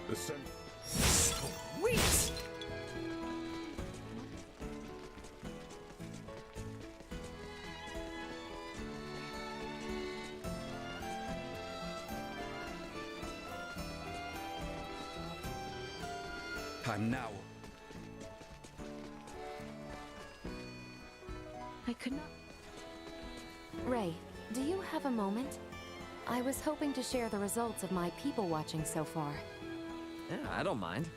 The central. Sweet! I'm now. I could not. Ray, do you have a moment? I was hoping to share the results of my people watching so far. Yeah, I don't mind.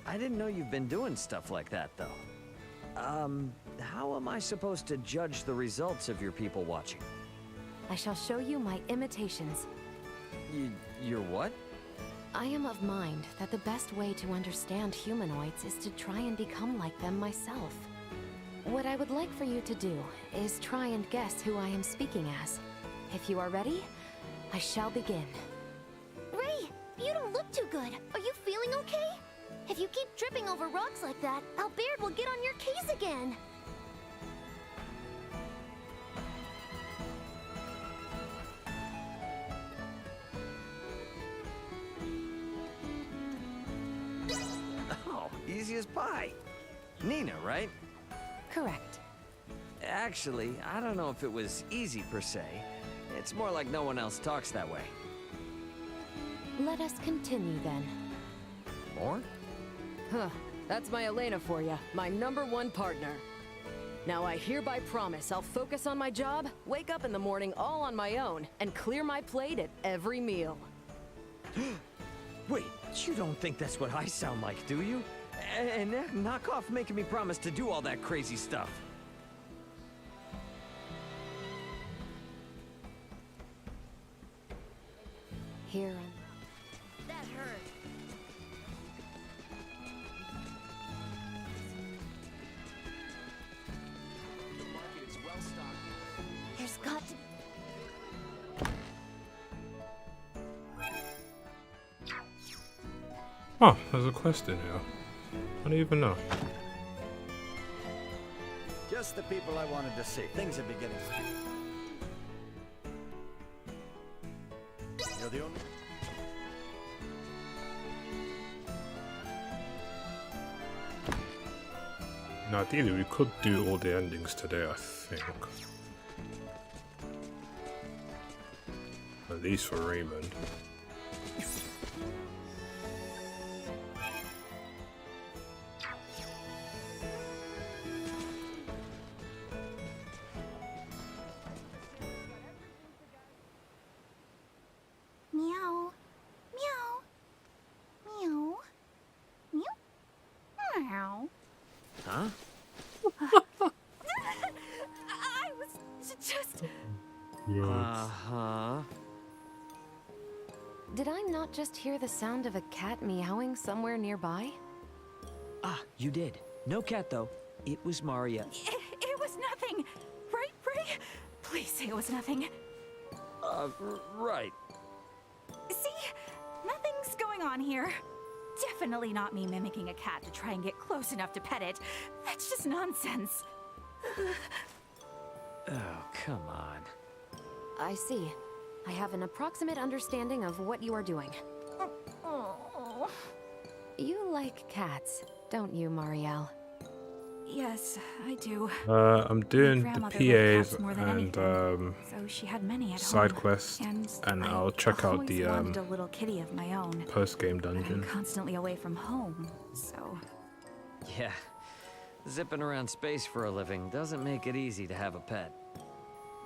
I didn't know you've been doing stuff like that, though. How am I supposed to judge the results of your people watching? I shall show you my imitations. Your what? I am of mind that the best way to understand humanoids is to try and become like them myself. What I would like for you to do is try and guess who I am speaking as. If you are ready, I shall begin. Ray, you don't look too good. Are you feeling okay? If you keep tripping over rocks like that, Albert will get on your case again. Oh, easy as pie. Nina, right? Correct. Actually, I don't know if it was easy per se. It's more like no one else talks that way. Let us continue then. More? Huh. That's my Elena for you, my #1 partner. Now I hereby promise I'll focus on my job, wake up in the morning all on my own, and clear my plate at every meal. Wait, you don't think that's what I sound like, do you? And knock off making me promise to do all that crazy stuff. Here and... That hurt. The market is well stocked. There's got to... Oh, there's a quest in here. I don't even know. Just the people I wanted to see. Things are beginning. You're the only... Now, ideally, we could do all the endings today, I think. At least for Raymond. Meow. Meow. Meow. Meow. Meow. Huh? I was just... Uh-huh. Did I not just hear the sound of a cat meowing somewhere nearby? Ah, you did. No cat, though. It was Maria. It was nothing. Right, Bray? Please say it was nothing. Right. See? Nothing's going on here. Definitely not me mimicking a cat to try and get close enough to pet it. That's just nonsense. Oh, come on. I see. I have an approximate understanding of what you are doing. Oh. You like cats, don't you, Marielle? Yes, I do. I'm doing the PAs and so she had many at side home. quests, and I'll check out the wanted a little kitty of my own. post-game But I'm dungeon. constantly away from home, so Yeah. Zipping around space for a living doesn't make it easy to have a pet.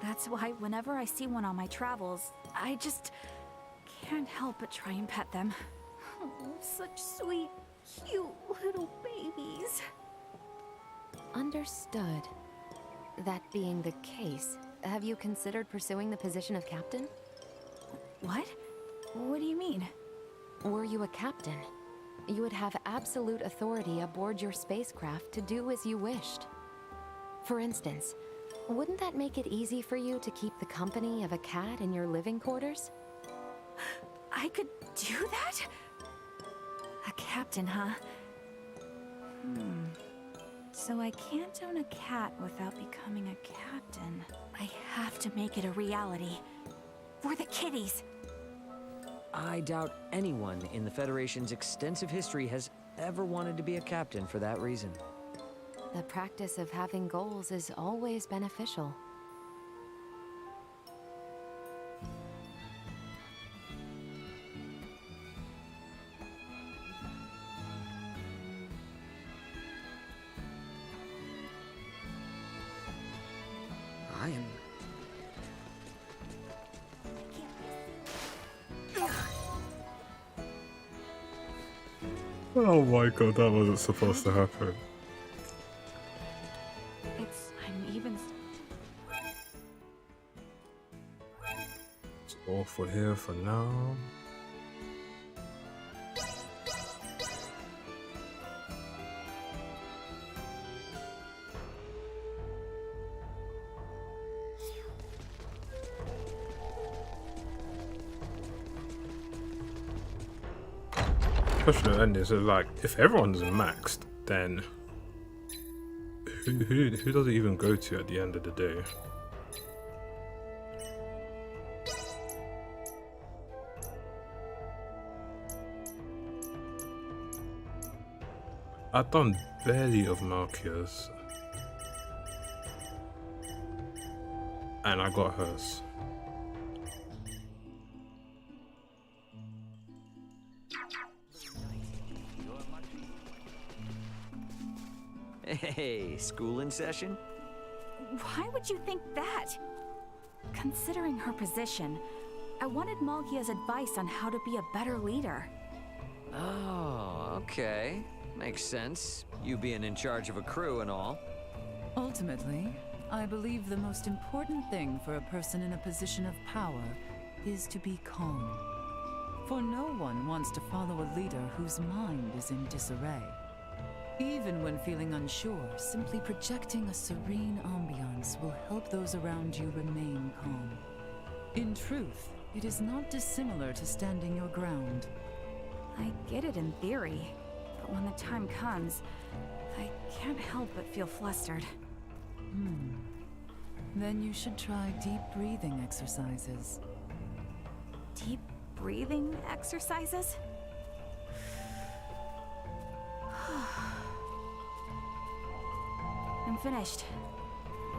that's why whenever I see one on my travels, I just can't help but try and pet them. Oh, such sweet, cute little babies. Understood. That being the case, have you considered pursuing the position of captain? What? What do you mean? Were you a captain, you would have absolute authority aboard your spacecraft to do as you wished. For instance, wouldn't that make it easy for you to keep the company of a cat in your living quarters? I could do that? A captain, huh? So I can't own a cat without becoming a captain. I have to make it a reality. For the kitties! I doubt anyone in the Federation's extensive history has ever wanted to be a captain for that reason. The practice of having goals is always beneficial. I am... Oh my god, that wasn't supposed to happen. I'm even... It's all for here for now. Question at the end is like, if everyone's maxed, then who does it even go to at the end of the day? I've done barely of Malkia's, and I got hers. Hey, school in session? Why would you think that? Considering her position, I wanted Malkia's advice on how to be a better leader. Oh, okay. Makes sense. You being in charge of a crew and all. Ultimately, I believe the most important thing for a person in a position of power is to be calm. For no one wants to follow a leader whose mind is in disarray. Even when feeling unsure, simply projecting a serene ambiance will help those around you remain calm. In truth, it is not dissimilar to standing your ground. I get it in theory, but when the time comes, I can't help but feel flustered. Then you should try deep breathing exercises. Deep breathing exercises? I'm finished.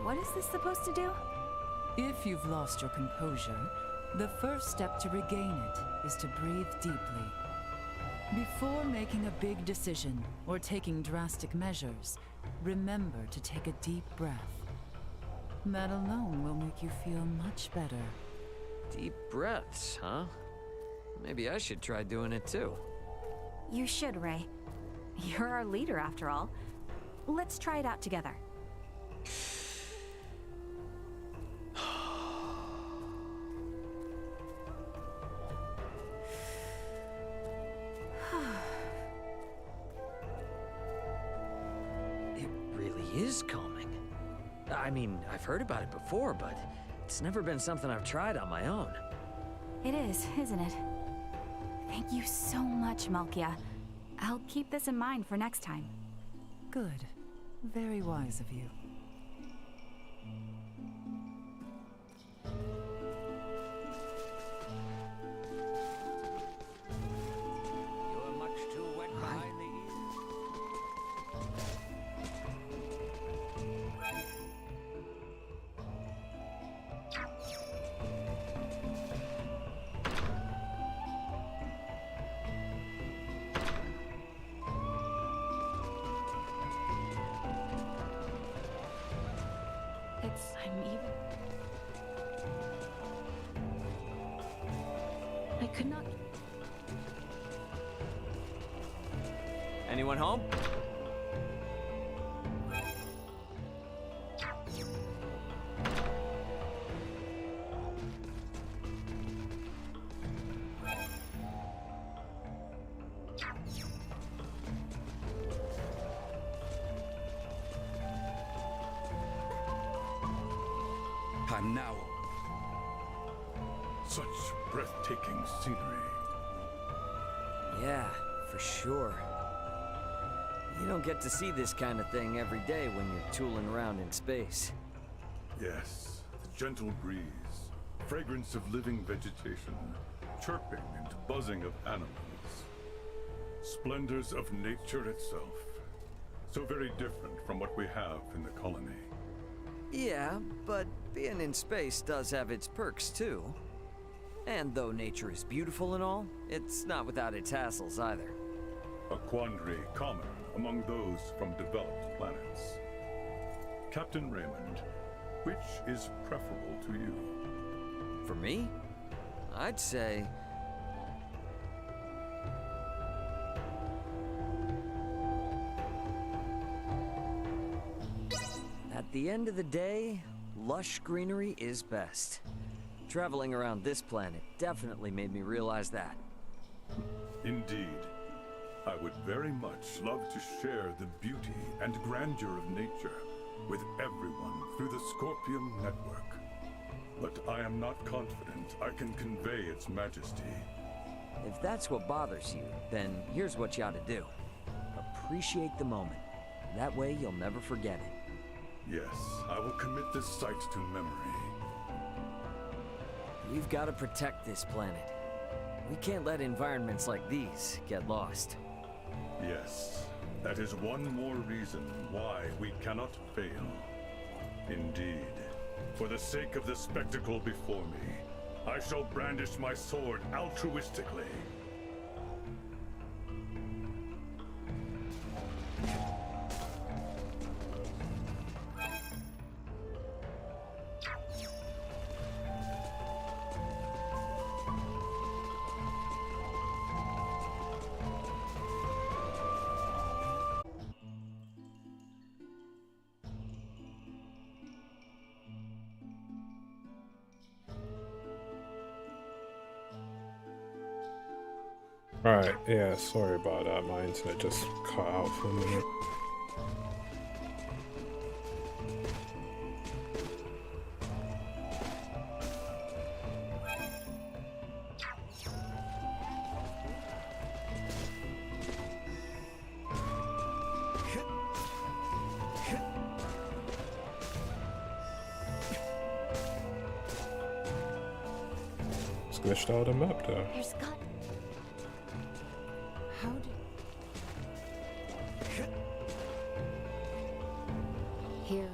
What is this supposed to do? If you've lost your composure, the first step to regain it is to breathe deeply. Before making a big decision or taking drastic measures, remember to take a deep breath. That alone will make you feel much better. Deep breaths, huh? Maybe I should try doing it too. You should, Ray. You're our leader, after all. Let's try it out together. It really is calming. I mean, I've heard about it before, but it's never been something I've tried on my own. It is, isn't it? Thank you so much, Malkia. I'll keep this in mind for next time. Good. Very wise of you. You're much too wet behind the ears. I'm even... I could not... Anyone home? I'm now. Such breathtaking scenery. Yeah, for sure. You don't get to see this kind of thing every day when you're tooling around in space. Yes, the gentle breeze, fragrance of living vegetation, chirping and buzzing of animals. Splendors of nature itself. So very different from what we have in the colony. Yeah, but being in space does have its perks too. And though nature is beautiful and all, it's not without its hassles either. A quandary common among those from developed planets. Captain Raymond, which is preferable to you? For me? I'd say... At the end of the day, lush greenery is best. Traveling around this planet definitely made me realize that. Indeed. I would very much love to share the beauty and grandeur of nature with everyone through the Scorpium network. But I am not confident I can convey its majesty. If that's what bothers you, then here's what you ought to do. Appreciate the moment. That way you'll never forget it. Yes, I will commit this site to memory. We've got to protect this planet. We can't let environments like these get lost. Yes, that is one more reason why we cannot fail. Indeed, for the sake of the spectacle before me, I shall brandish my sword altruistically. Right, yeah, sorry about that. My internet just cut out for a minute. It's glitched out of the map there. There's got... How did... Here.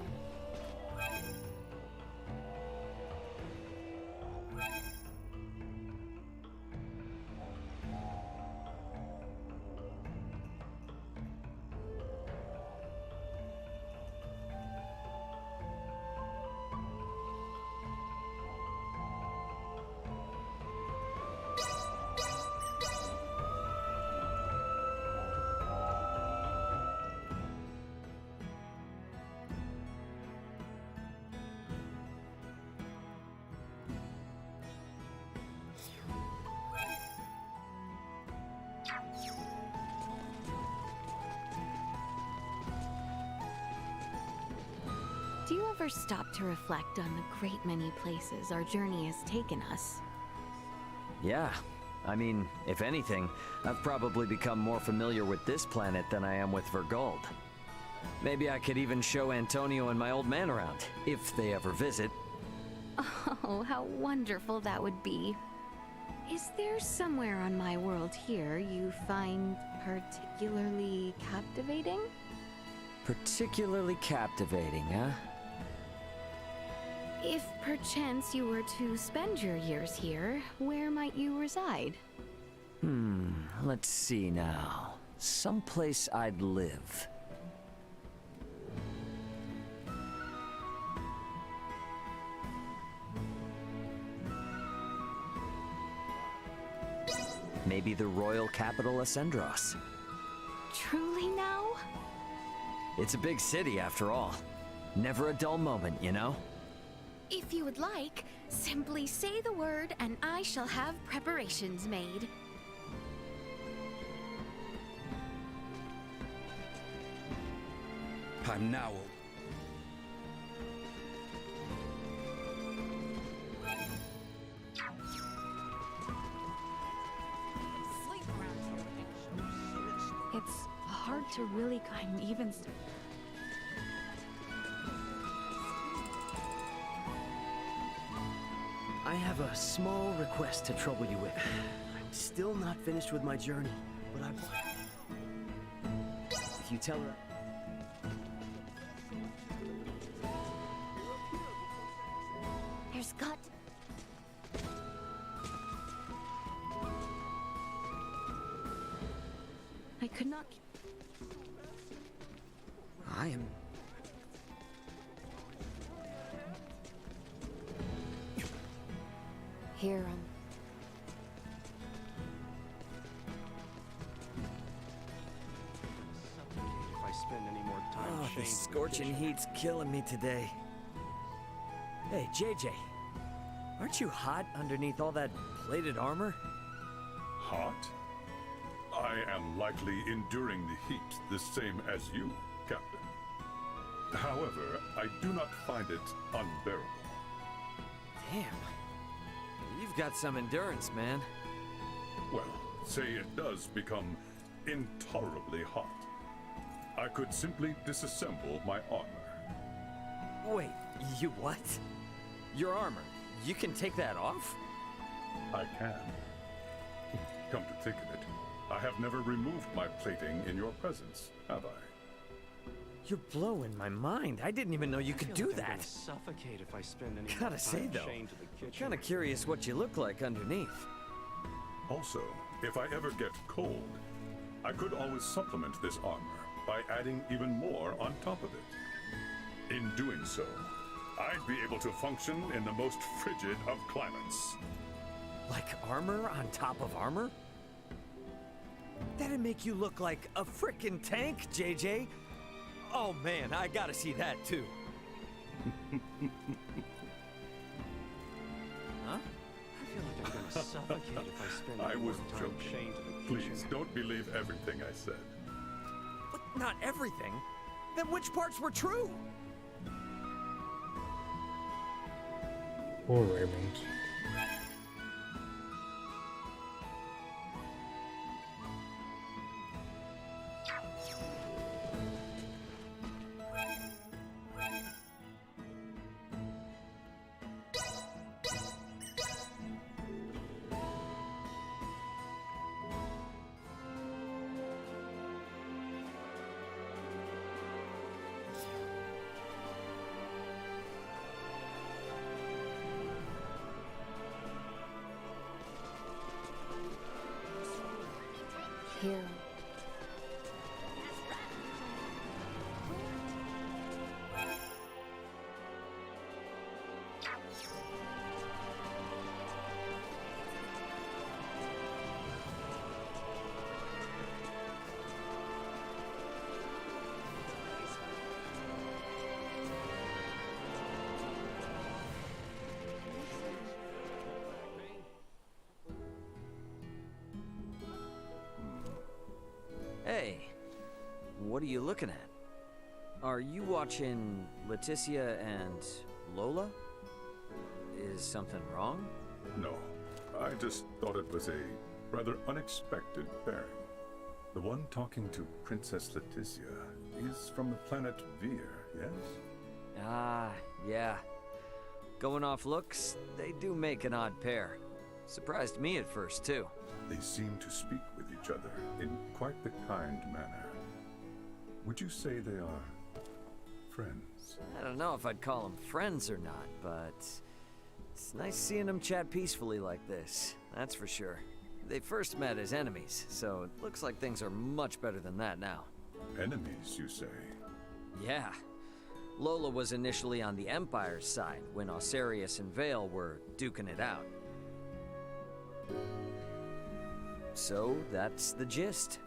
Do you ever stop to reflect on the great many places our journey has taken us? Yeah. I mean, if anything, I've probably become more familiar with this planet than I am with Vergold. Maybe I could even show Antonio and my old man around, if they ever visit. Oh, how wonderful that would be. Is there somewhere on my world here you find particularly captivating? Particularly captivating, huh? If perchance you were to spend your years here, where might you reside? Let's see now. Someplace I'd live. Maybe the royal capital of Sendros. Truly now? It's a big city after all. Never a dull moment, you know? If you would like, simply say the word and I shall have preparations made. I'm now. It's hard to really I'm even. I have a small request to trouble you with. I'm still not finished with my journey, but if you tell her... There's got... I could not... I am... Here, If I spend any more time Oh, chained the to scorching heat's killing me today. Hey, JJ. Aren't you hot underneath all that plated armor? Hot? I am likely enduring the heat the same as you, Captain. However, I do not find it unbearable. Damn. You've got some endurance, man. Well, say it does become intolerably hot. I could simply disassemble my armor. Wait, you what? Your armor. You can take that off? I can. Come to think of it, I have never removed my plating in your presence, have I? You're blowing my mind. I didn't even know you could do that. suffocate if I spend any Gotta say, though, kinda curious what you look like underneath. Also, if I ever get cold, I could always supplement this armor by adding even more on top of it. In doing so, I'd be able to function in the most frigid of climates. Like armor on top of armor? That'd make you look like a frickin' tank, JJ. Oh man, I gotta see that too. Have feel like I'm gonna suffocate if I spend I any more was time joking. chained to the Please, kitchen. don't believe everything I said. But not everything. Then which parts were true? Poor Raymond. Here. Hey, what are you looking at? Are you watching Leticia and Lola? Is something wrong? No, I just thought it was a rather unexpected pairing. The one talking to Princess Leticia is from the planet Vir, yes? Ah, yeah. Going off looks, they do make an odd pair. Surprised me at first, too. They seem to speak with each other in quite the kind manner. Would you say they are friends? I don't know if I'd call them friends or not, but it's nice seeing them chat peacefully like this, that's for sure. They first met as enemies, so it looks like things are much better than that now. Enemies, you say? Yeah. Lola was initially on the Empire's side when Osarius and Vale were duking it out. So that's the gist.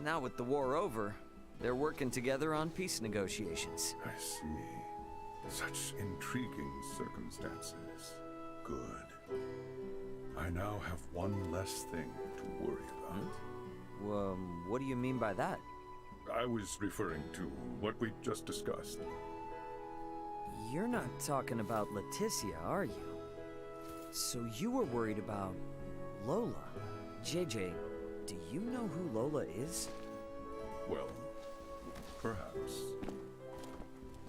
Now with the war over, they're working together on peace negotiations. I see. Such intriguing circumstances. Good. I now have one less thing to worry about. What do you mean by that? I was referring to what we just discussed. You're not talking about Leticia, are you? So you were worried about Lola. JJ, do you know who Lola is? Well, perhaps.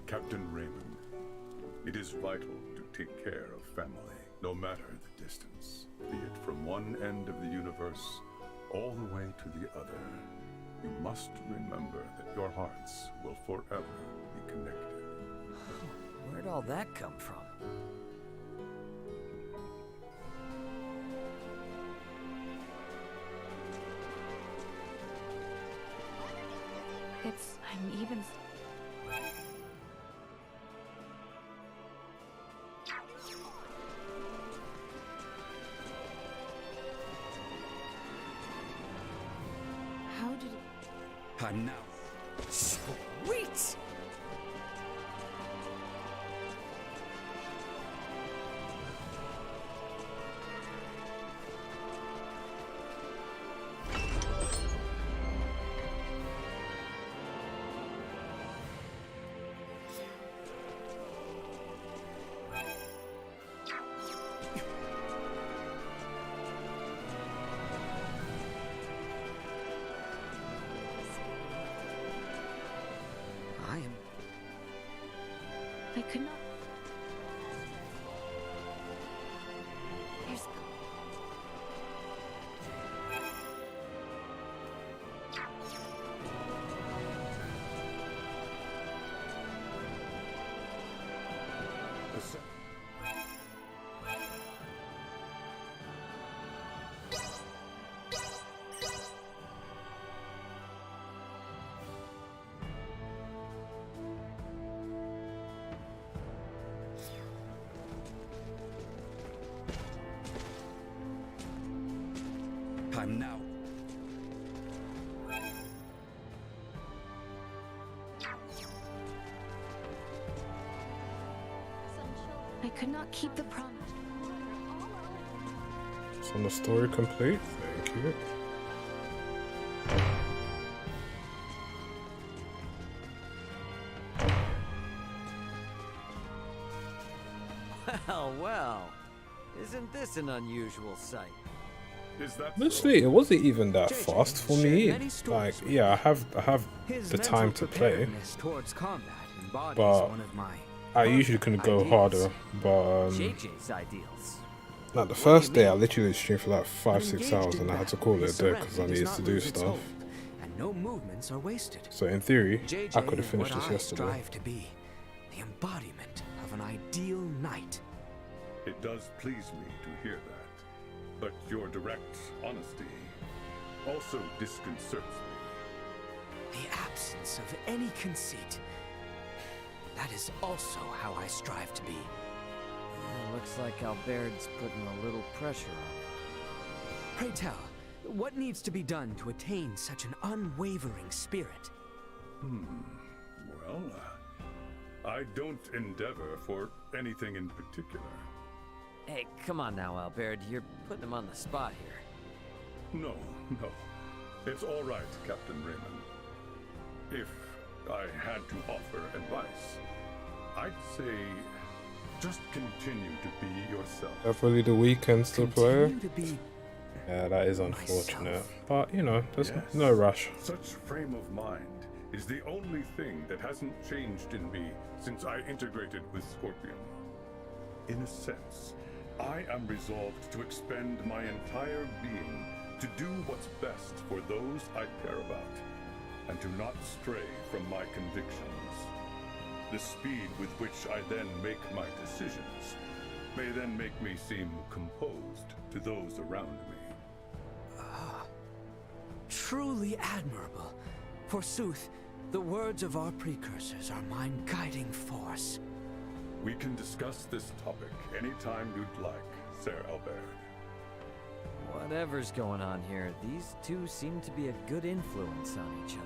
Captain Raymond, it is vital to take care of family, no matter the distance, be it from one end of the universe all the way to the other. You must remember that your hearts will forever be connected. Where'd all that come from? I'm even... How did it... I'm now. Sweet! I could not... There's... I'm now. I could not keep the promise. on the story complete. Thank you. Well, well. Isn't this an unusual sight? Is that Honestly, it wasn't even that fast for me. Like, yeah, I have the time to play, towards combat embodies but one of my I usually couldn't go harder. But JJ's ideals. like the first day, I literally streamed for like 5-6 hours, and I had to call it a day because I needed to do stuff. And no movements are wasted. So in theory, I could have is finished what this I yesterday. strive to be, the embodiment of an ideal knight. It does please me to hear that, but your direct honesty also disconcerts me. The absence of any conceit. That is also how I strive to be. Looks like Albert's putting a little pressure on. Pray tell, what needs to be done to attain such an unwavering spirit? Well, I don't endeavor for anything in particular. Hey, come on now, Albert. You're putting him on the spot here. No. It's all right, Captain Raymond. If I had to offer advice, I'd say just continue to be yourself. Hopefully the weekends to play. Continue to be Yeah, that is unfortunate. But, you know, there's no rush. Such frame of mind is the only thing that hasn't changed in me since I integrated with Scorpium. In a sense, I am resolved to expend my entire being to do what's best for those I care about, and to not stray from my convictions. The speed with which I then make my decisions may then make me seem composed to those around me. truly admirable. Forsooth, the words of our precursors are my guiding force. We can discuss this topic anytime you'd like, Sir Albert. Whatever's going on here, these two seem to be a good influence on each other.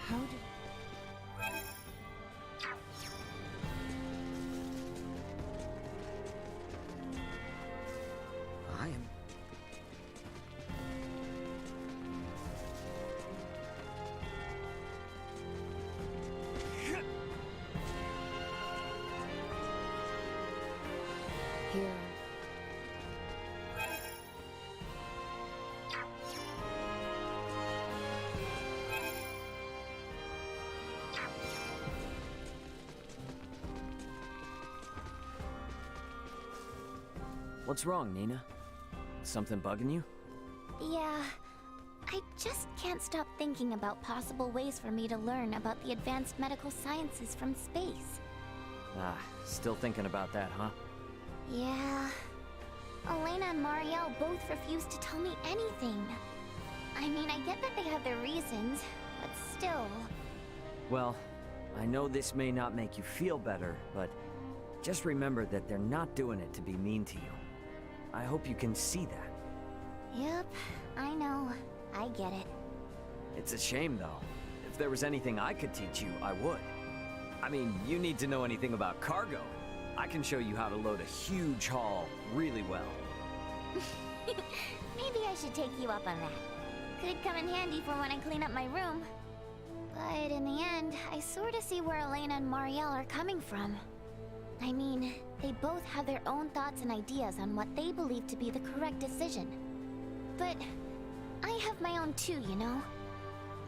How did... I am... Here. What's wrong, Nina? Something bugging you? Yeah, I just can't stop thinking about possible ways for me to learn about the advanced medical sciences from space. Ah, still thinking about that, huh? Yeah. Elena and Marielle both refuse to tell me anything. I mean, I get that they have their reasons, but still. Well, I know this may not make you feel better, but just remember that they're not doing it to be mean to you. I hope you can see that. Yep, I know. I get it. It's a shame, though. If there was anything I could teach you, I would. I mean, you need to know anything about cargo. I can show you how to load a huge haul really well. Maybe I should take you up on that. Could come in handy for when I clean up my room. But in the end, I sort of see where Elena and Marielle are coming from. I mean, they both have their own thoughts and ideas on what they believe to be the correct decision. But I have my own too, you know?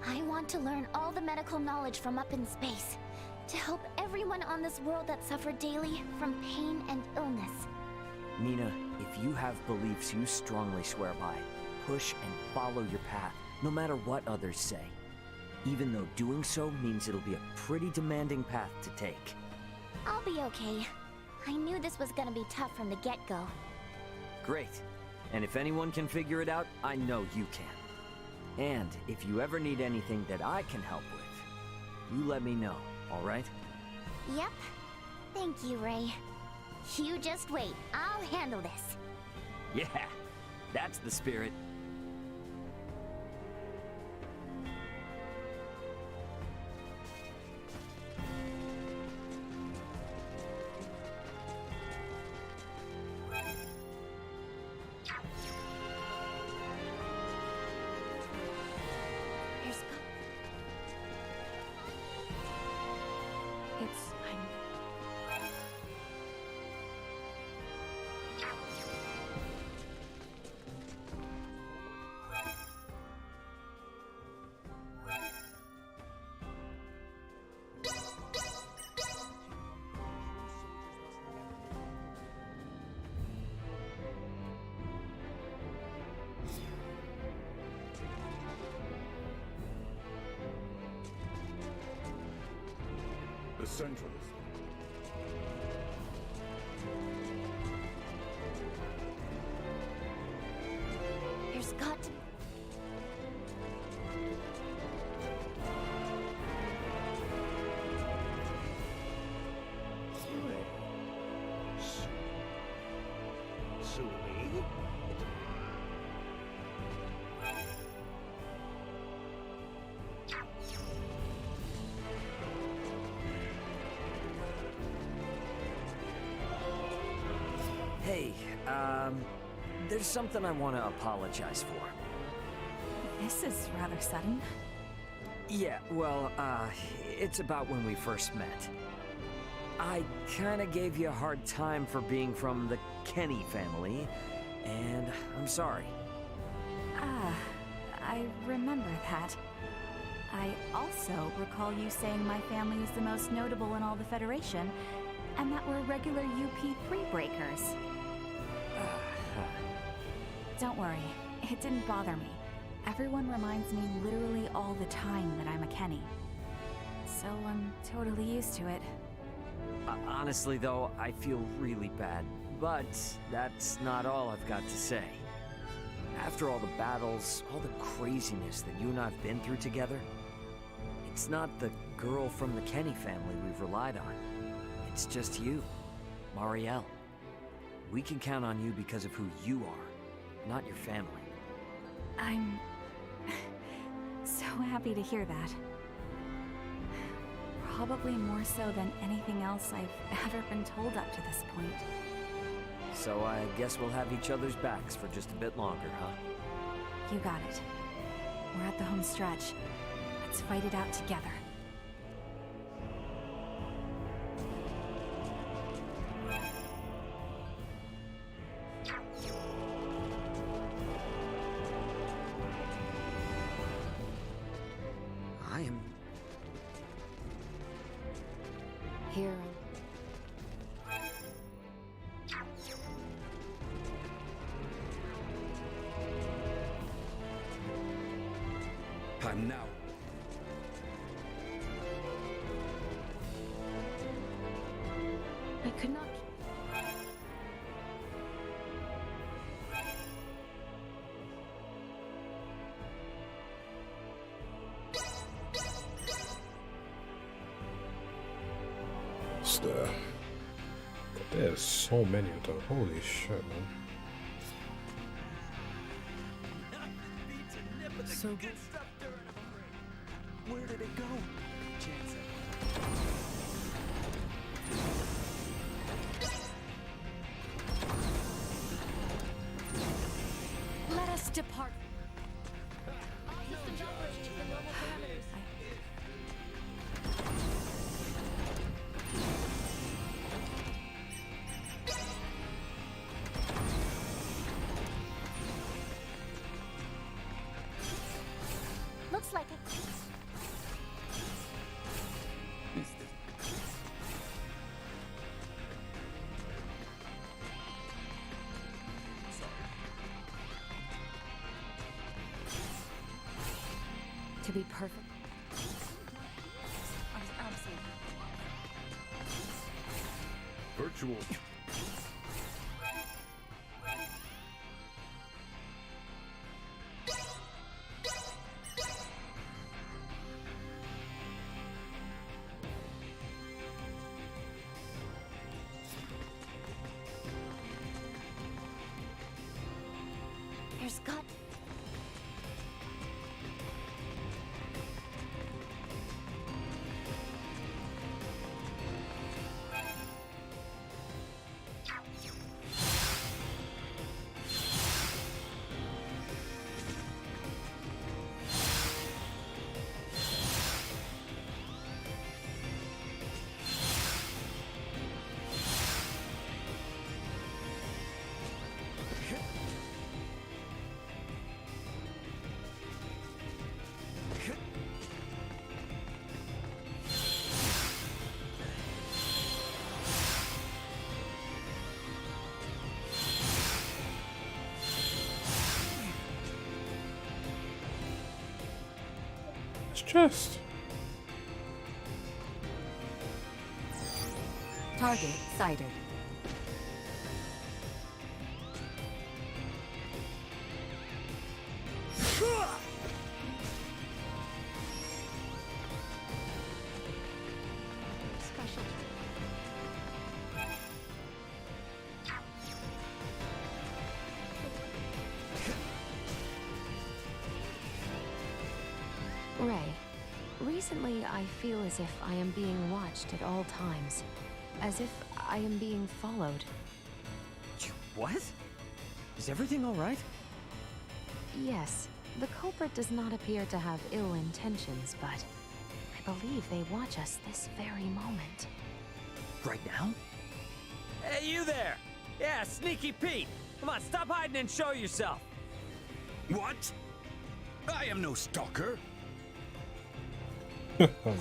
I want to learn all the medical knowledge from up in space, to help everyone on this world that suffer daily from pain and illness. Nina, if you have beliefs you strongly swear by, push and follow your path, no matter what others say. Even though doing so means it'll be a pretty demanding path to take. I'll be okay. I knew this was gonna be tough from the get-go. Great. And if anyone can figure it out, I know you can. And if you ever need anything that I can help with, you let me know, alright? Yep. Thank you, Ray. You just wait. I'll handle this. Yeah, that's the spirit. Essentials. There's got to... Hey, there's something I want to apologize for. This is rather sudden. Yeah, well, it's about when we first met. I kinda gave you a hard time for being from the Kenny family, and I'm sorry. Ah, I remember that. I also recall you saying my family is the most notable in all the Federation, and that we're regular UP3 breakers. Don't worry, it didn't bother me. Everyone reminds me literally all the time that I'm a Kenny. So I'm totally used to it. Honestly, though, I feel really bad. But that's not all I've got to say. After all the battles, all the craziness that you and I've been through together, it's not the girl from the Kenny family we've relied on. It's just you, Marielle. We can count on you because of who you are, not your family. I'm so happy to hear that. Probably more so than anything else I've ever been told up to this point. So I guess we'll have each other's backs for just a bit longer, huh? You got it. We're at the home stretch. Let's fight it out together. I am here. Time now. I could not. There's so many of them. Holy shit, man. So good. Where did it go? Chance Let us depart. Looks like it. To be perfect. Virtual. just got... Chest. Target sighted. Ray, recently I feel as if I am being watched at all times. As if I am being followed. What? Is everything alright? Yes, the culprit does not appear to have ill intentions, but I believe they watch us this very moment. Right now? Hey, you there! Yeah, Sneaky Pete! Come on, stop hiding and show yourself! What? I am no stalker! Well,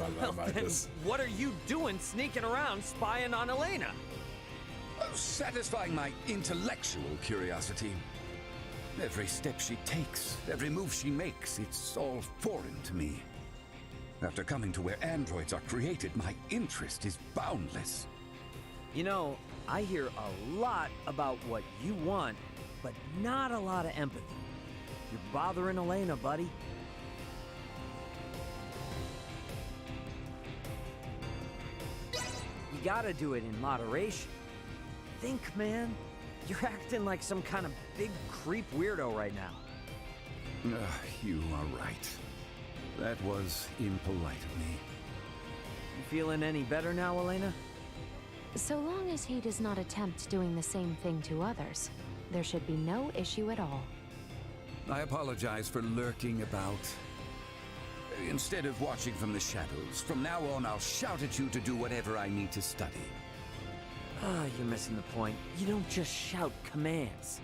then what are you doing sneaking around spying on Elena? Satisfying my intellectual curiosity. Every step she takes, every move she makes, it's all foreign to me. After coming to where androids are created, my interest is boundless. You know, I hear a lot about what you want, but not a lot of empathy. You're bothering Elena, buddy. You gotta do it in moderation. Think, man. You're acting like some kind of big creep weirdo right now. You are right. That was impolite of me. You feeling any better now, Elena? So long as he does not attempt doing the same thing to others, there should be no issue at all. I apologize for lurking about. Instead of watching from the shadows, from now on I'll shout at you to do whatever I need to study. Ah, you're missing the point. You don't just shout commands.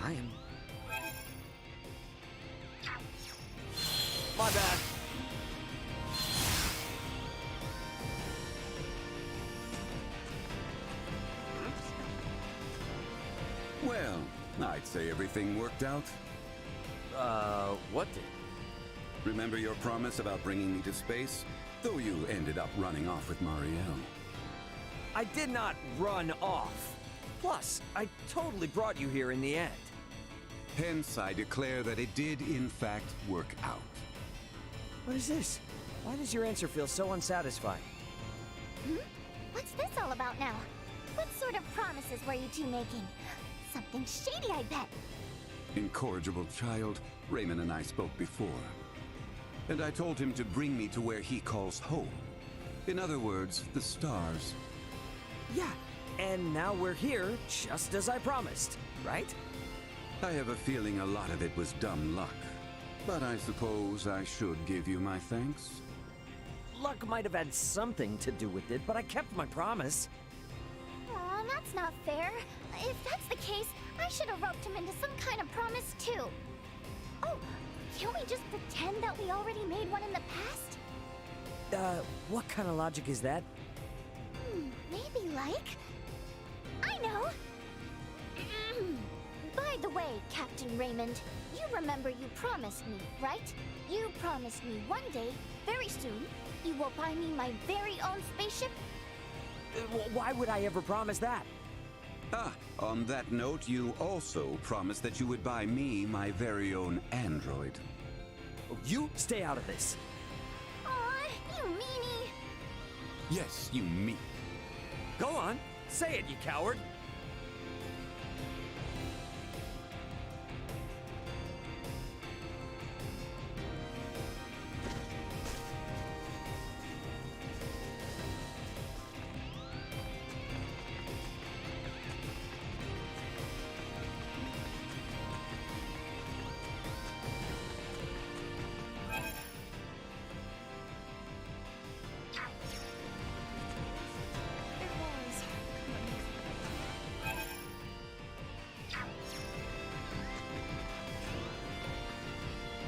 I am... My bad. Well, I'd say everything worked out. What did? Remember your promise about bringing me to space? Though you ended up running off with Marielle. I did not run off. Plus, I totally brought you here in the end. Hence, I declare that it did, in fact, work out. What is this? Why does your answer feel so unsatisfying? What's this all about now? What sort of promises were you two making? Something shady, I bet. Incorrigible child, Raymond and I spoke before. And I told him to bring me to where he calls home. In other words, the stars. Yeah, and now we're here, just as I promised, right? I have a feeling a lot of it was dumb luck. But I suppose I should give you my thanks. Luck might have had something to do with it, but I kept my promise. Aw, that's not fair. If that's the case, I should have roped him into some kind of promise too. Oh, can't we just pretend that we already made one in the past? What kind of logic is that? Maybe like... I know! By the way, Captain Raymond, you remember you promised me, right? You promised me one day, very soon, you will buy me my very own spaceship? Why would I ever promise that? Ah, on that note, you also promised that you would buy me my very own android. You stay out of this. Aw, you meanie! Yes, you me. Go on, say it, you coward.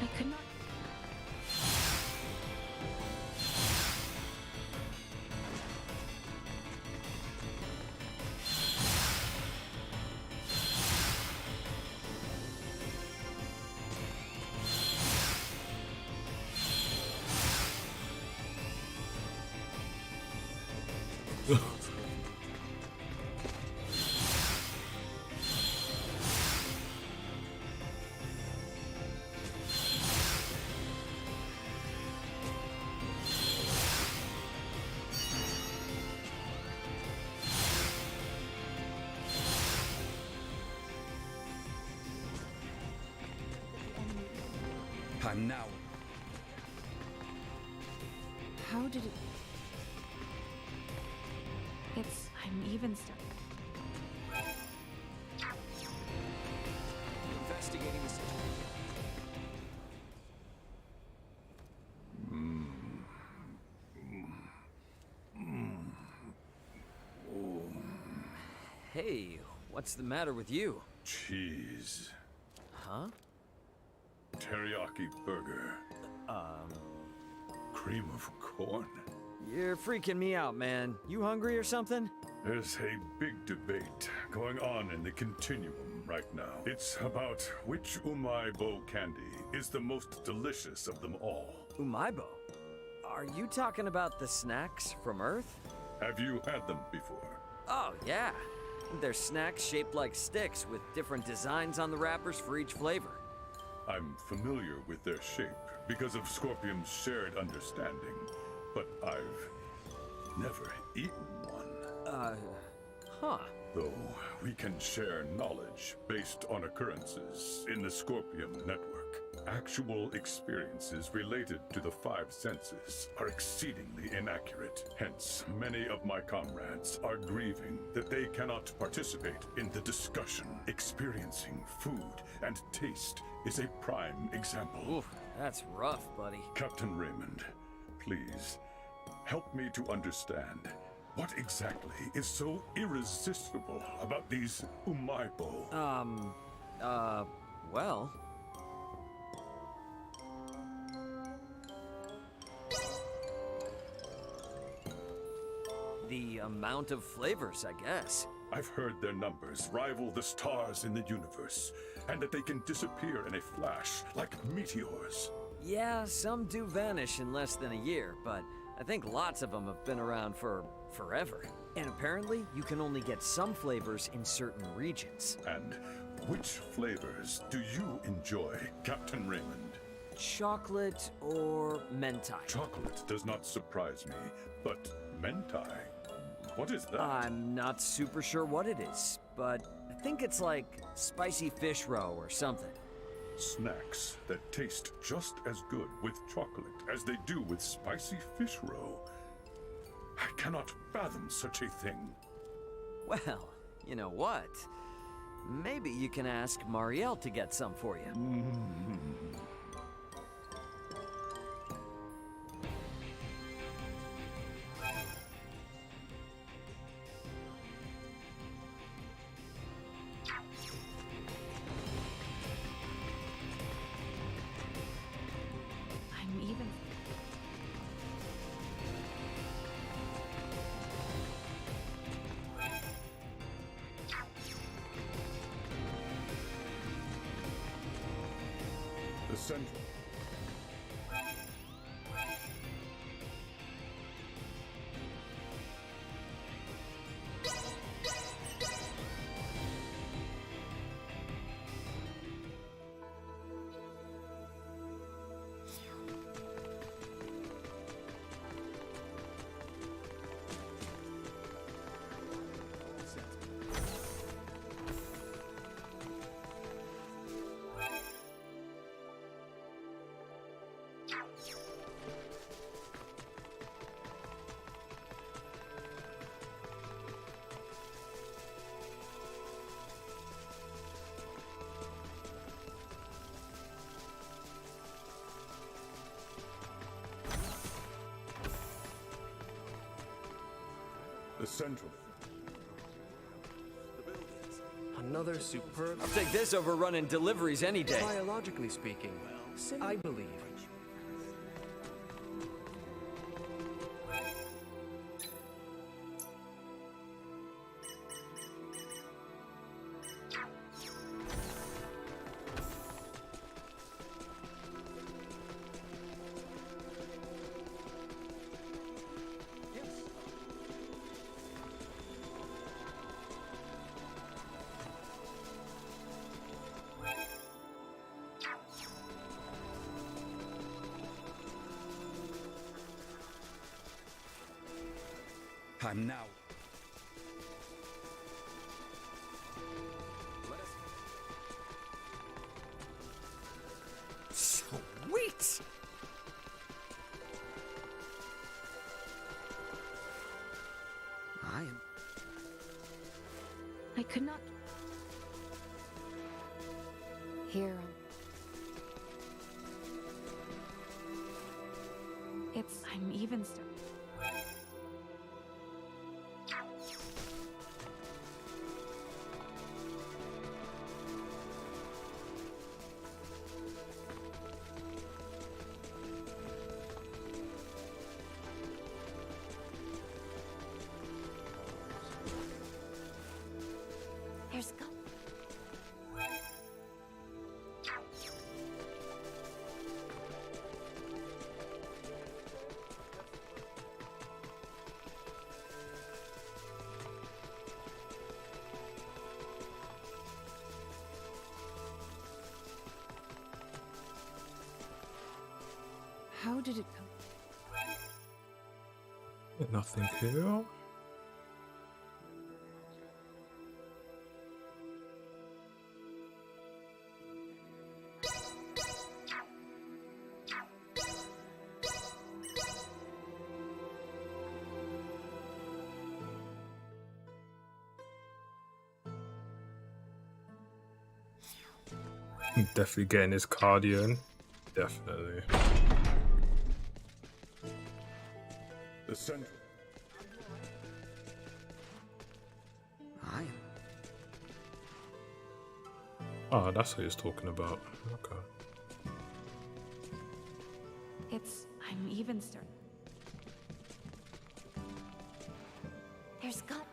I could not. I'm now. How did it... I'm even stuck. Investigating the situation. Hey, what's the matter with you? Cheese. Huh? Teriyaki burger. Cream of corn. You're freaking me out, man. You hungry or something? There's a big debate going on in the continuum right now. It's about which umaibo candy is the most delicious of them all. Umaibo? Are you talking about the snacks from Earth? Have you had them before? Oh, yeah. They're snacks shaped like sticks with different designs on the wrappers for each flavor. I'm familiar with their shape because of Scorpium's shared understanding, but I've never eaten one. Huh. Though we can share knowledge based on occurrences in the Scorpium network. Actual experiences related to the five senses are exceedingly inaccurate. Hence, many of my comrades are grieving that they cannot participate in the discussion. Experiencing food and taste is a prime example. Oof, that's rough, buddy. Captain Raymond, please, help me to understand. What exactly is so irresistible about these umaibo? Well... the amount of flavors, I guess. I've heard their numbers rival the stars in the universe, and that they can disappear in a flash, like meteors. Yeah, some do vanish in less than a year, but I think lots of them have been around for forever. And apparently, you can only get some flavors in certain regions. And which flavors do you enjoy, Captain Raymond? Chocolate or mentai? Chocolate does not surprise me, but mentai? What is that? I'm not super sure what it is, but I think it's like spicy fish roe or something. Snacks that taste just as good with chocolate as they do with spicy fish roe. I cannot fathom such a thing. Well, you know what? Maybe you can ask Marielle to get some for you. The central. Essential. Another superb. I'll take this over running deliveries any day. Biologically speaking, I believe. I'm now. Sweet! I could not... Here. I'm even There's go. How did it come? Nothing here. Definitely getting his cardio in. Definitely. Essential. Oh, that's what he's talking about. Okay. I'm even starting. There's got.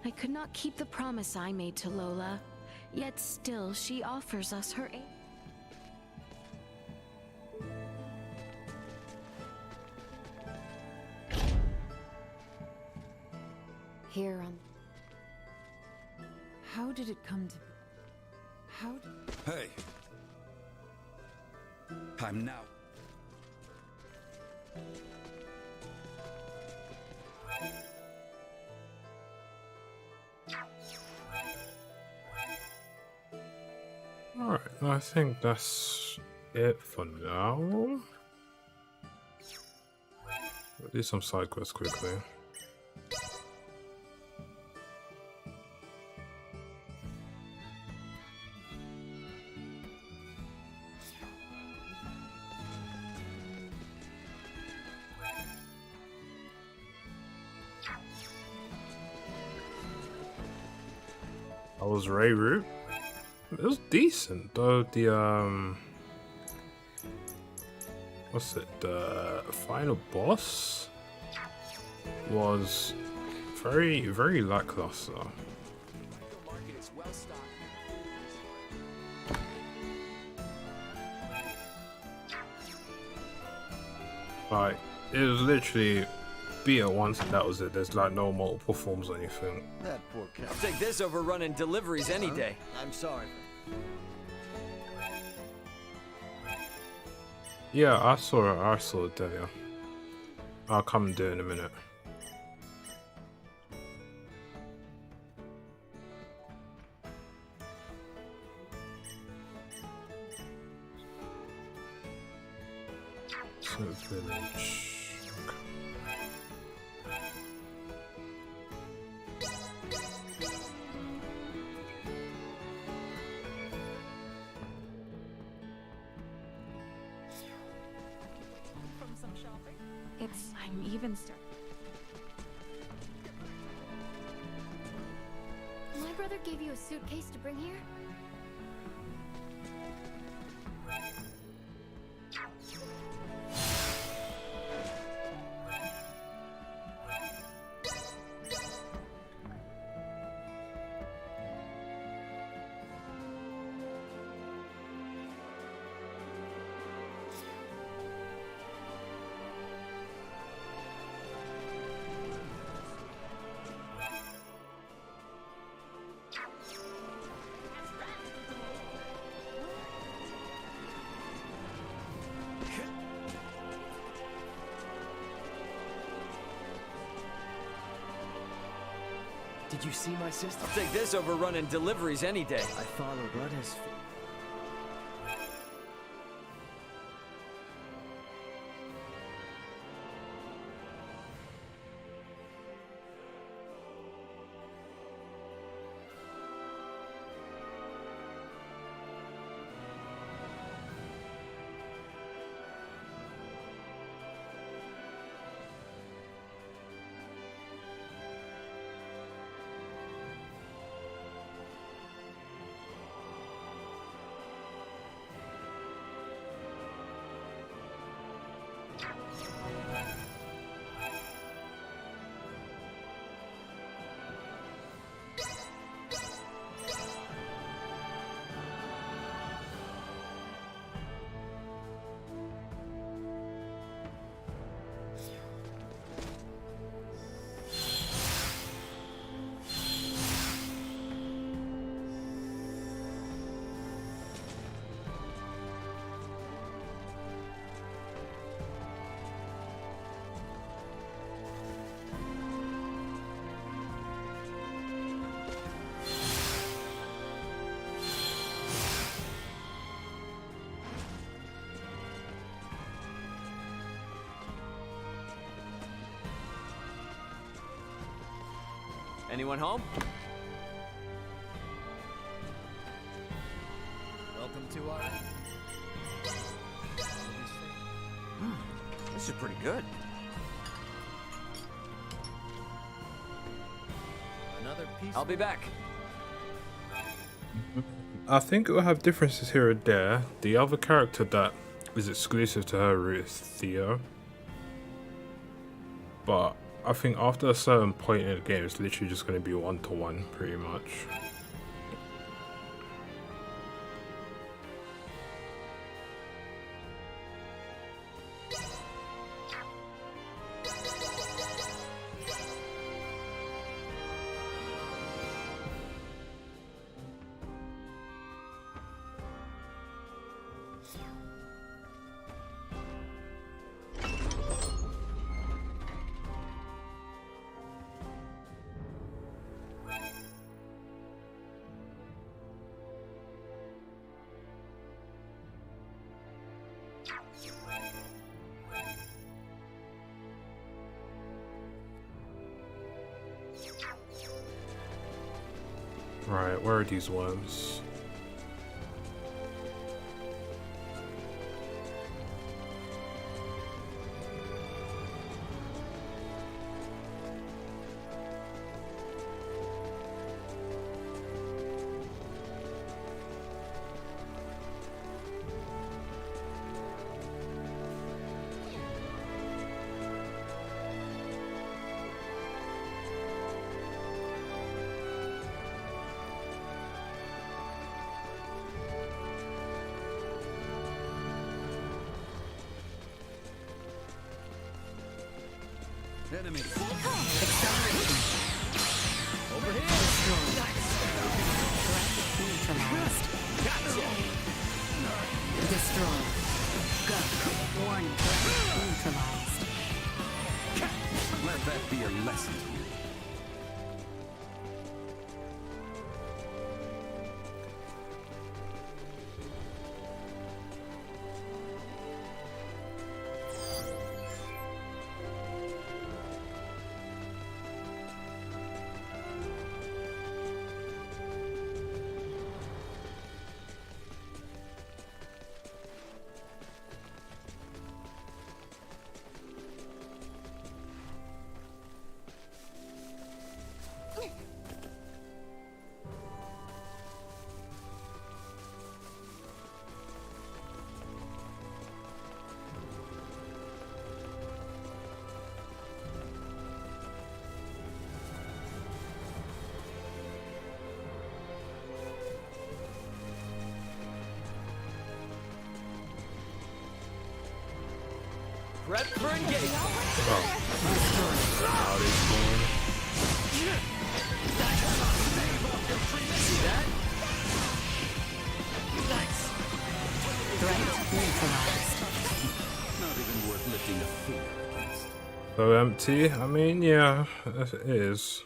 I could not keep the promise I made to Lola, yet still she offers us her aid. Here on... How did it come to... How... Hey! I'm now. Alright, I think that's it for now. We'll do some side quests quickly. That was Ray Root. It was decent though. The what's it? The final boss was very lackluster. Like it was literally beat it once and that was it. There's like no multiple forms or anything. That poor cat. I'll take this over running deliveries any day. I'm sorry. Yeah, I saw it there. I'll come and do it in a minute. So village. I'm even My brother gave you a suitcase to bring here? Did you see my sister? I'll take this over running deliveries any day. I followed what has... Anyone home? Welcome to our... This is pretty good. Another piece... I'll be back. I think it will have differences here and there. The other character that is exclusive to her is Theo. But I think after a certain point in the game, it's literally just going to be one-to-one, pretty much. Right, where are these ones? Enemy. Acceleration. Over here. Neutralized. Gotcha. Destroy. Go. Warning. Neutralized. Let that be a lesson to you. Prep for engagement. How they going? See that? Threat neutralized. Not even worth lifting a finger against. So empty? I mean, yeah, it is.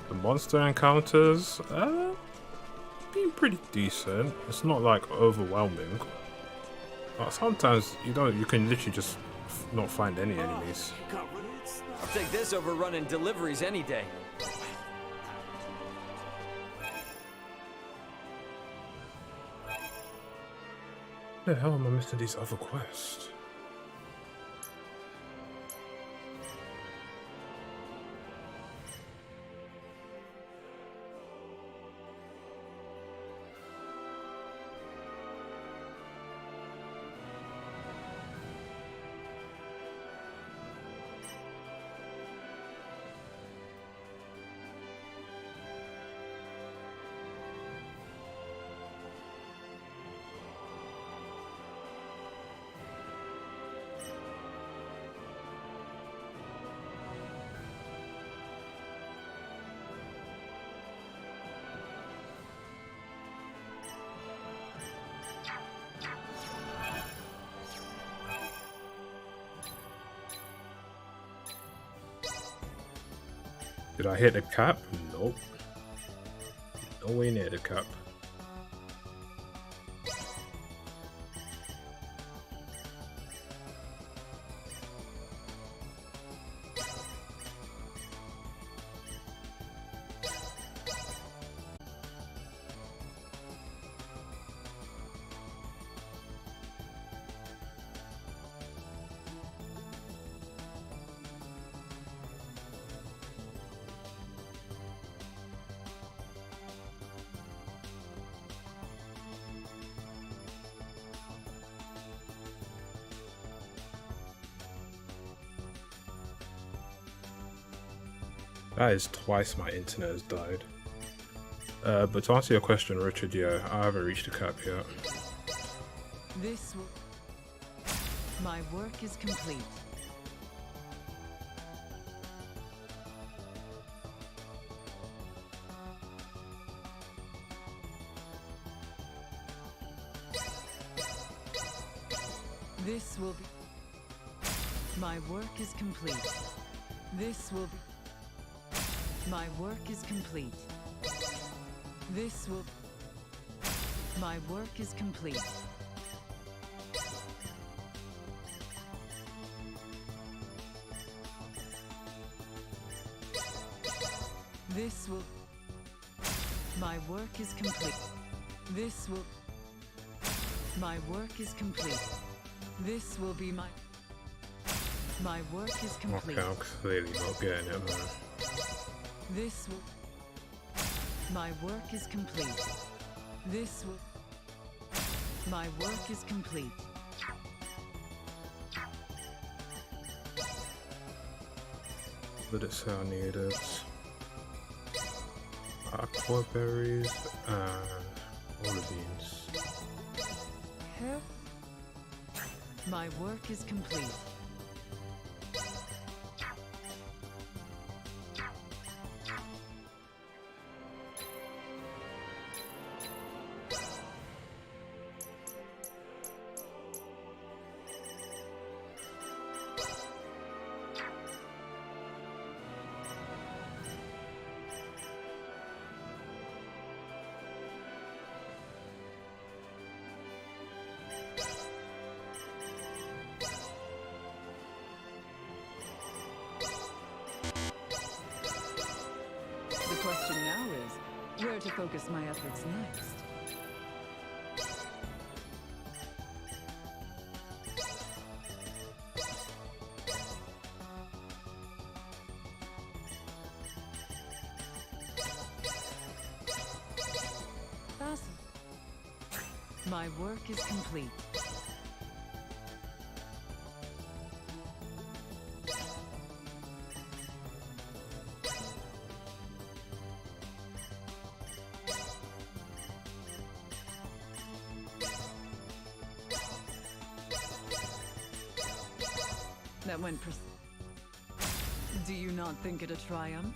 The monster encounters, been pretty decent. It's not like overwhelming. Sometimes you can literally just not find any enemies. I'll take this over running deliveries any day. Where the hell am I missing these other quests? Did I hit the cap? Nope. No way near the cap. That is twice my internet has died. But to answer your question, Richard, yeah, I haven't reached the cap yet. My work is complete. This will be... My work is complete. This will be... My work is complete. This will... My work is complete. This will... My work is complete. This will... My work is complete. This will be my... My work is complete. Okay, I'm clearly not getting it, man. This will... My work is complete. This will... My work is complete. What did it say I needed? Aqua berries and olive beans. My work is complete. The question now is, where to focus my efforts next? My work is complete. That went Do you not think it a triumph?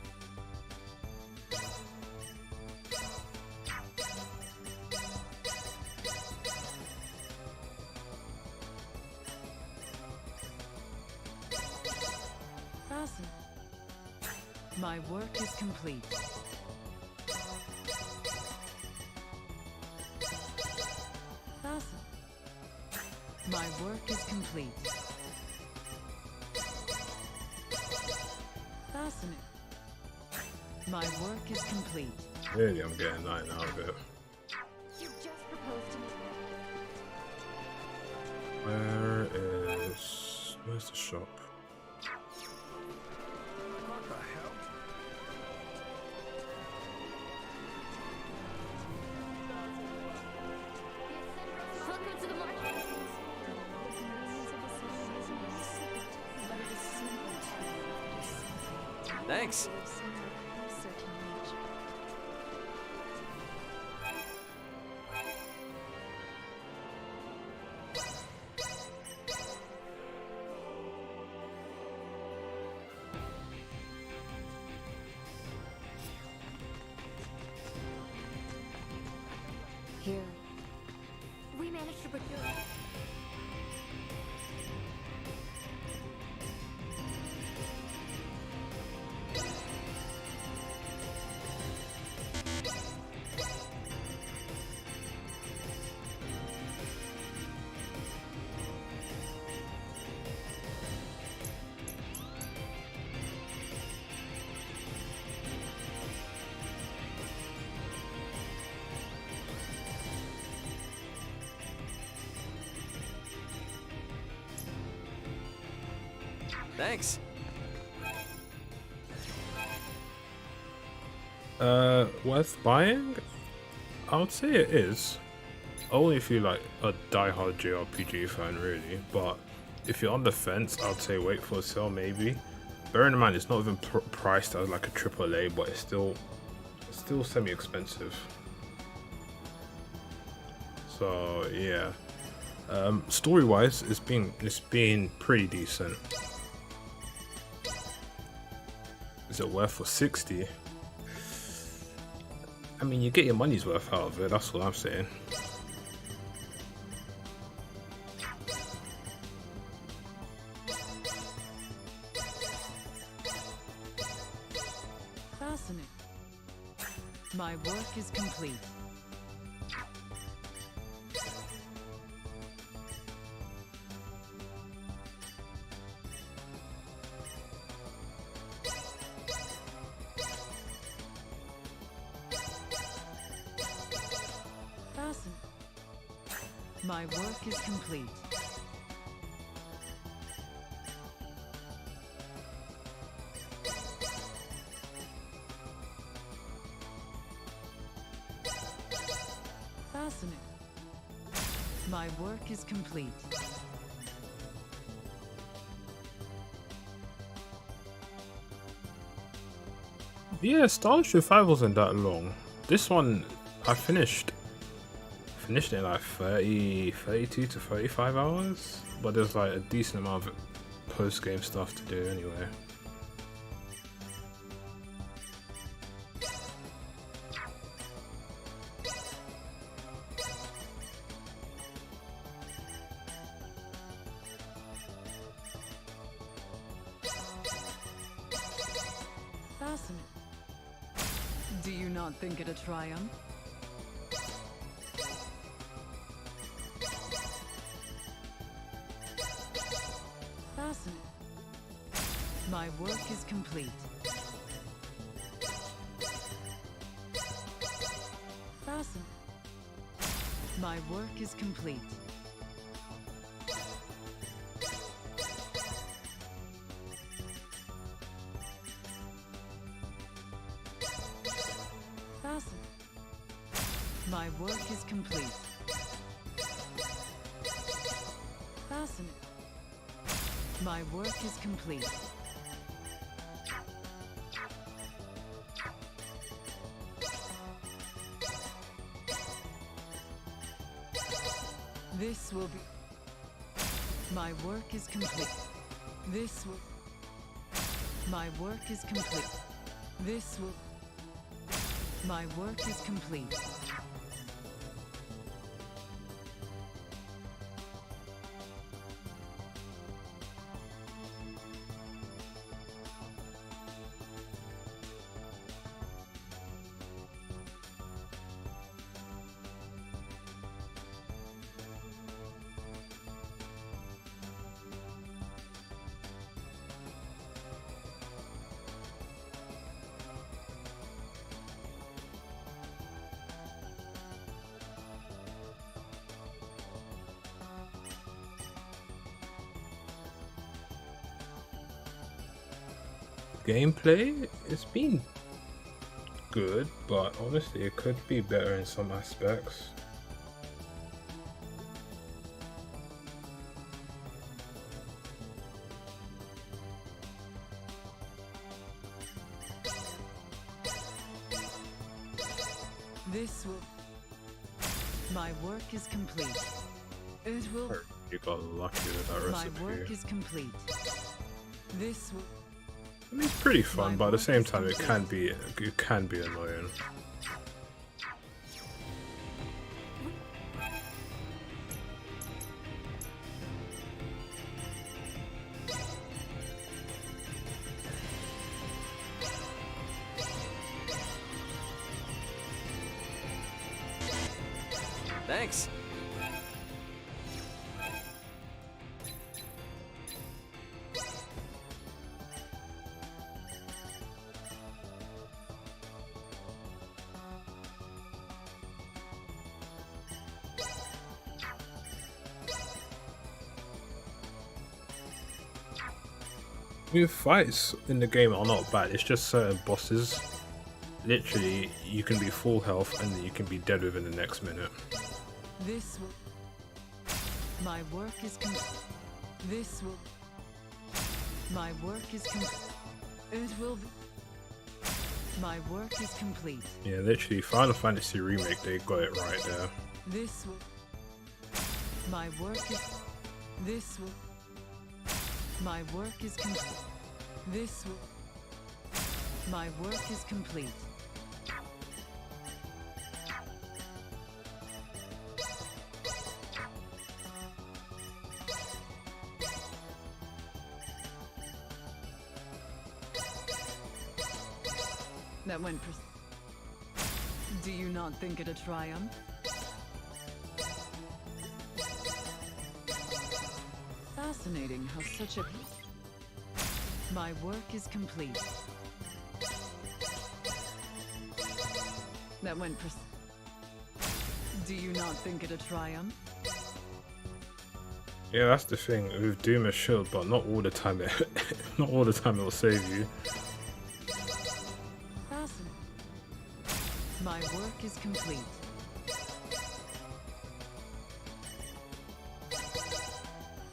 Fasten. My work is complete. Fasten. My work is complete. Fascinating. My work is complete. Really, I'm getting 9 out of it. You just proposed to me. Where's the shop? What the hell? Welcome to the market. Thanks. Here. We managed to procure. Thanks. Worth buying? I would say it is. Only if you're like a die-hard JRPG fan, really. But if you're on the fence, I'd say wait for a sale, maybe. Bearing in mind, it's not even priced as like a AAA, but it's still semi-expensive. So yeah. Story-wise, it's been pretty decent. Is it worth for 60? I mean, you get your money's worth out of it, that's what I'm saying. Fascinating. My work is complete. My work is complete. Fascinating. My work is complete. Yeah, Starship 5 wasn't that long. This one, I finished it in like 32 to 35 hours, but there's like a decent amount of post-game stuff to do anyway. Fascinating. Do you not think it a triumph? Fascinating. My work is complete. Fascinating. My work is complete. Fascinating. My work is complete. Fascinating. My work is complete. This will be... My work is complete. This will... My work is complete. This will... My work is complete. Gameplay, it's been good, but honestly it could be better in some aspects. This will... My work is complete. It will... You got lucky with that recipe. My work is complete. This will... I mean, it's pretty fun, but at the same time, it can be annoying. Thanks. With fights in the game are not bad, it's just certain bosses. Literally, you can be full health and then you can be dead within the next minute. This will... My work is complete. This will... My work is complete. It will be... My work is complete. Yeah, literally, Final Fantasy Remake, they got it right there. This will... My work is... This will... My work is complete. This will... My work is complete. That went Do you not think it a triumph? Fascinating how such a... My work is complete. That went Do you not think it a triumph? Yeah, that's the thing with Doom as shield, but not all the time. Not all the time it will save you. Fascinating. My work is complete.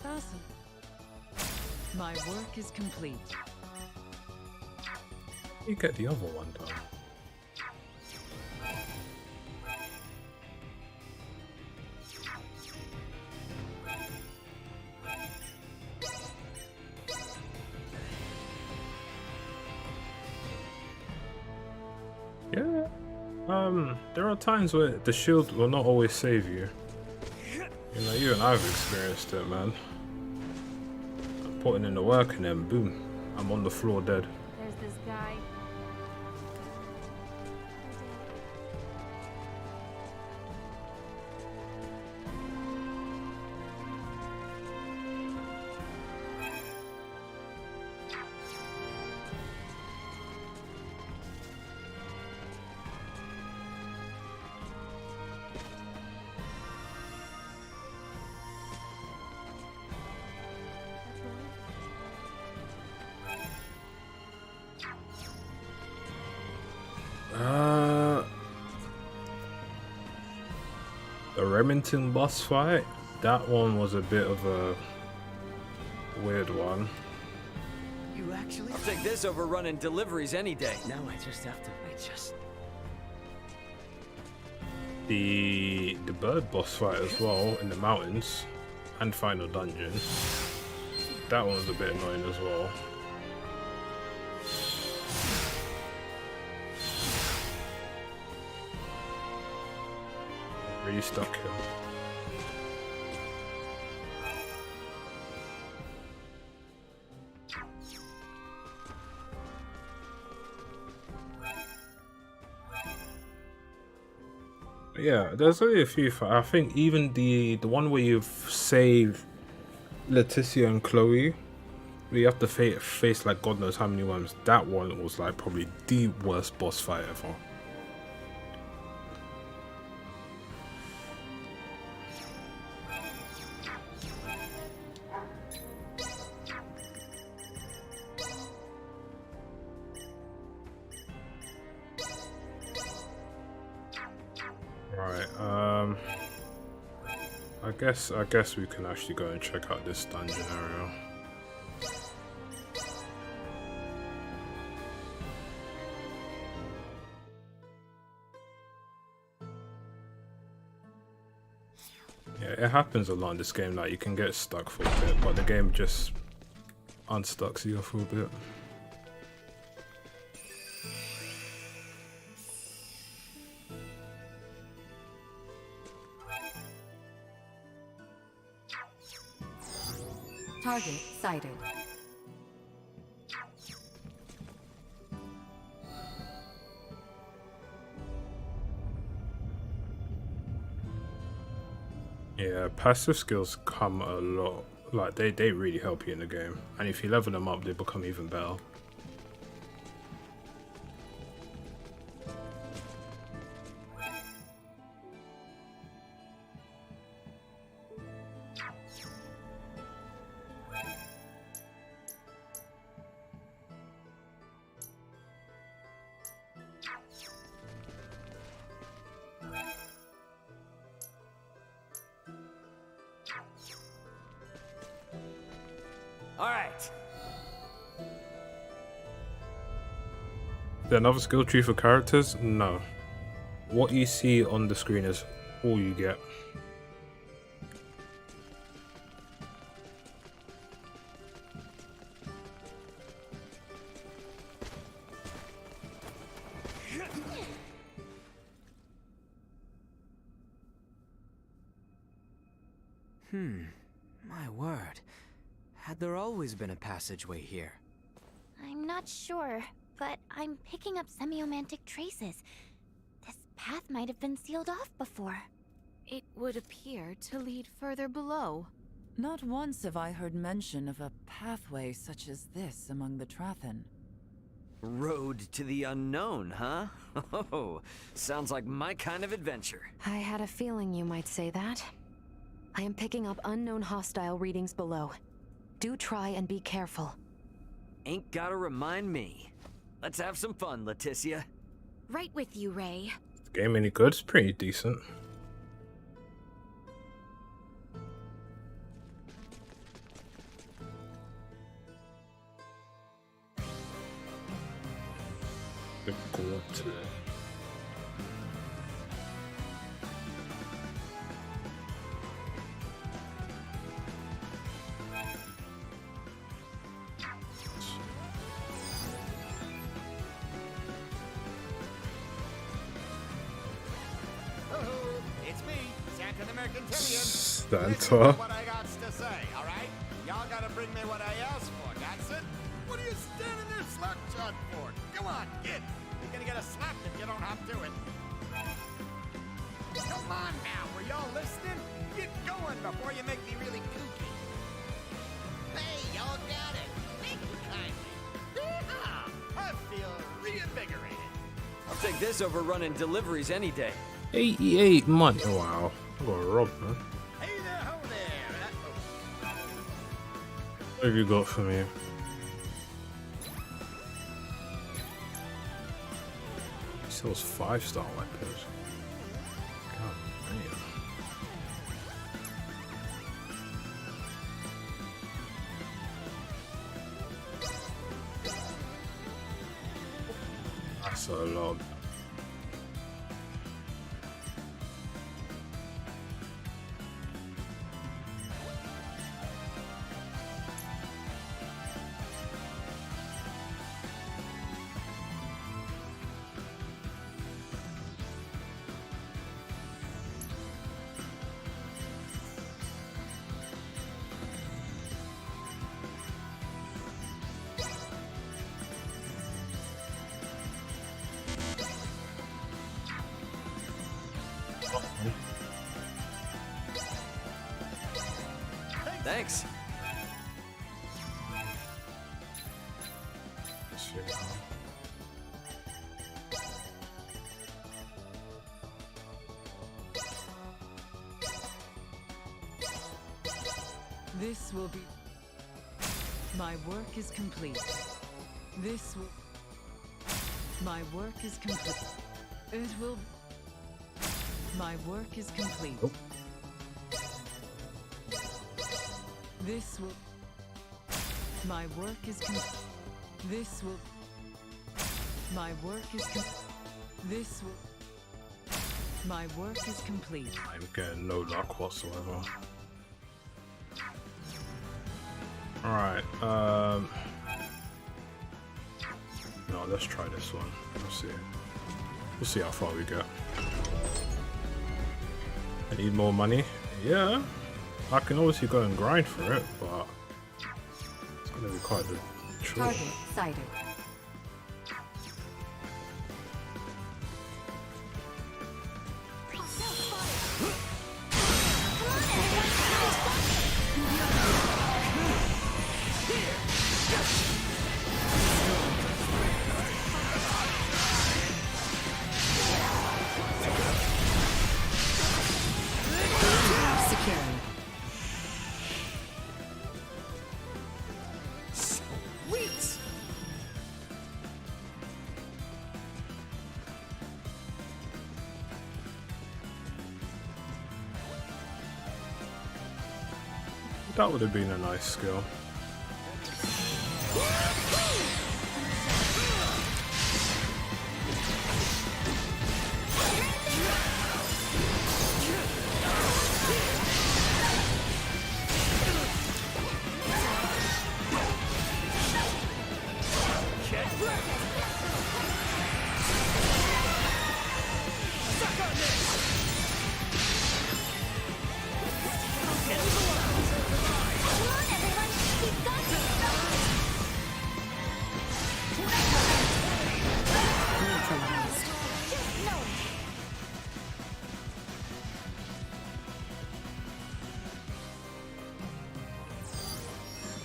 Fascinating. My work is complete. You get the other one done. Yeah. There are times where the shield will not always save you. You know, you and I've experienced it, man. I'm putting in the work and then boom, I'm on the floor dead. There's this guy. The Remington boss fight, that one was a bit of a weird one. You actually... I'll take this over running deliveries any day. Now I just have to... The bird boss fight as well in the mountains and final dungeon. That one's a bit annoying as well. Really stuck here. Yeah, there's only a few. I think even the one where you've saved Leticia and Chloe, where you have to face like God knows how many ones. That one was like probably the worst boss fight ever. I guess we can actually go and check out this dungeon area. Yeah, it happens a lot in this game, like you can get stuck for a bit, but the game just unstucks you for a bit. Target sighted. Yeah, passive skills come a lot. Like they really help you in the game, and if you level them up, they become even better. Alright. Is there another skill tree for characters? No. What you see on the screen is all you get. My word. Had there always been a passageway here? I'm not sure, but I'm picking up semiomantic traces. This path might have been sealed off before. It would appear to lead further below. Not once have I heard mention of a pathway such as this among the Trathen. Road to the unknown, huh? Oh, sounds like my kind of adventure. I had a feeling you might say that. I am picking up unknown hostile readings below. Do try and be careful. Ain't gotta remind me. Let's have some fun, Leticia. Right with you, Ray. The game any good? It's pretty decent. Good quarter. Santa. What I got to say, all right? Y'all gotta bring me what I asked for, Gaston. What are you standing there slack-jawed for? Come on, get. You're gonna get a slap if you don't hop to it. Come on now, were y'all listening? Get going before you make me really kooky. Hey, y'all got it. Thank you kindly. Yeehaw! I feel reinvigorated. I'll take this over running deliveries any day. 88 money. Wow. I got robbed, man. Hey there, ho there. What have you got for me? He sells 5-star weapons. God damn. That's a lot. Thanks. Let's see. This will be... My work is complete. This will... My work is complete. It will... My work is complete. Oh. This will... My work is complete. This will... My work is This will... My work is complete. I'm getting no luck whatsoever. Alright, no, let's try this one. We'll see how far we get. I need more money. Yeah, I can obviously go and grind for it, but it's gonna be quite the chore. Target sighted. That would have been a nice skill.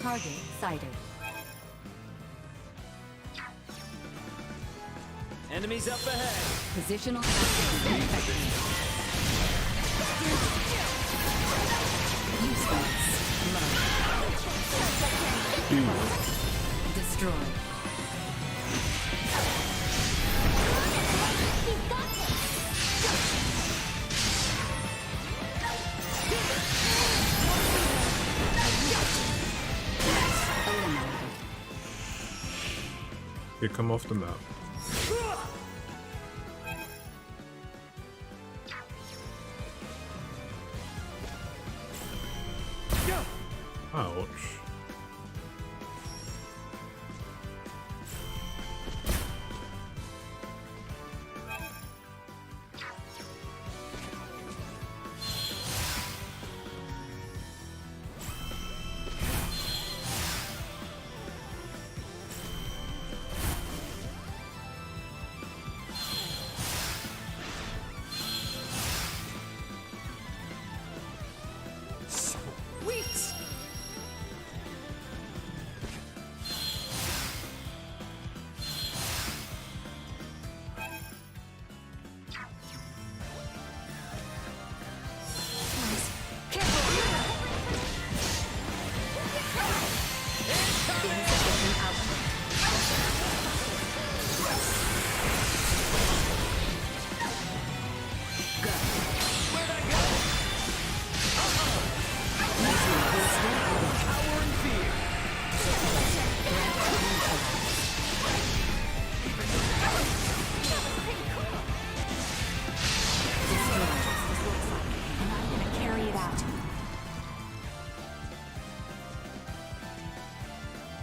Target sighted. Enemies up ahead. Positional tactics ineffective. Useless. Destroy. You come off the map. Ouch.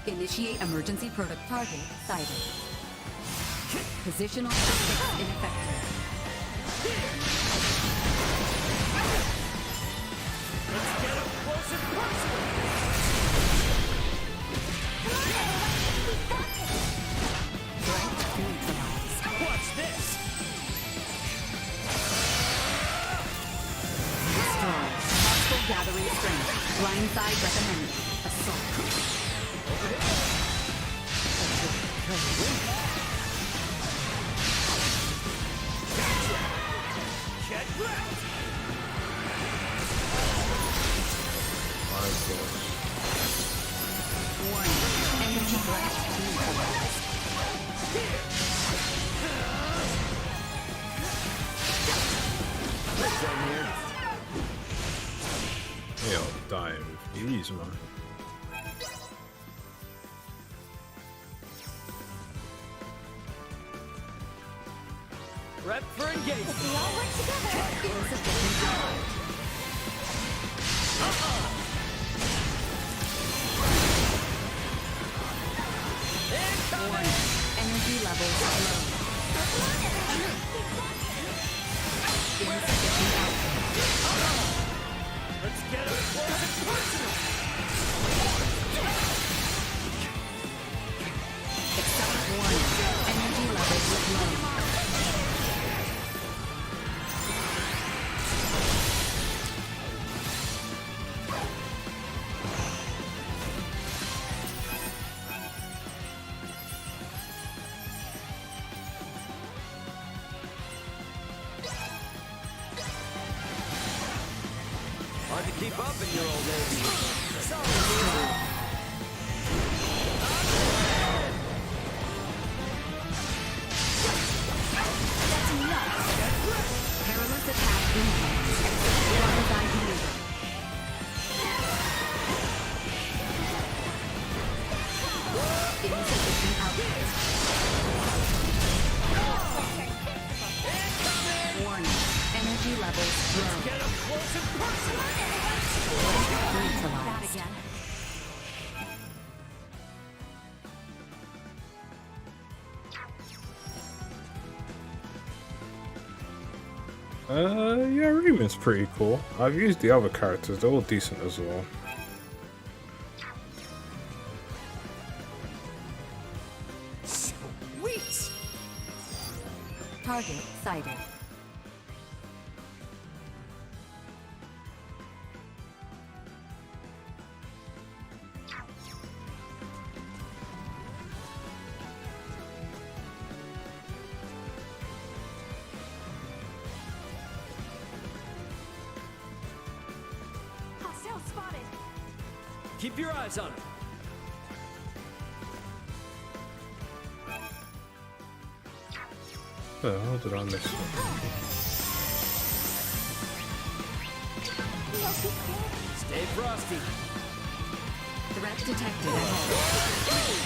Initiate emergency product target sighted. Positional tactics ineffective. Let's get up close and personal. Threat neutralized. Watch this. Destroy. Hostile gathering strength. Blindside weapon kind of windy. Gotcha! Get wrecked! My gosh. Warning. Energy blast neutralized. Let's go here. Yo, dying with ease, man. Prep for engagement. If we all work together, insufficient power. Warning. Energy levels low. Insufficient output. Let's get up close and personal. Accelerate warning. Energy levels low. Hard to keep up in your old age. Sorry, That's enough. Perilous attack incoming. Qualified maneuver. Insufficient output. Warning. Energy levels low. get up close and personal. Neutralized. That again. Yeah, Raymond's pretty cool. I've used the other characters, they're all decent as well. Sweet! Target sighted. Hostile spotted. Keep your eyes on him. What the hell did I miss? Stay frosty. Threat detected ahead.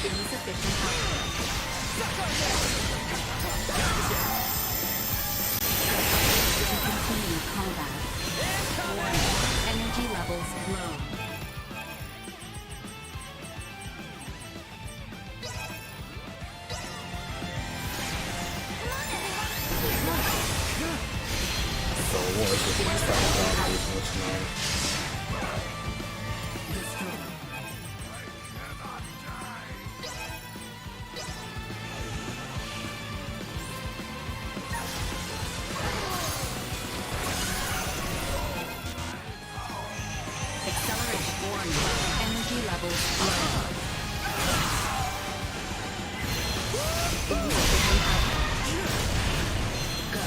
Insufficient output. Continue combat. Warning. Energy levels low. So what is this next time business now? Acceleration warning. Energy levels low. Insufficient output. Go.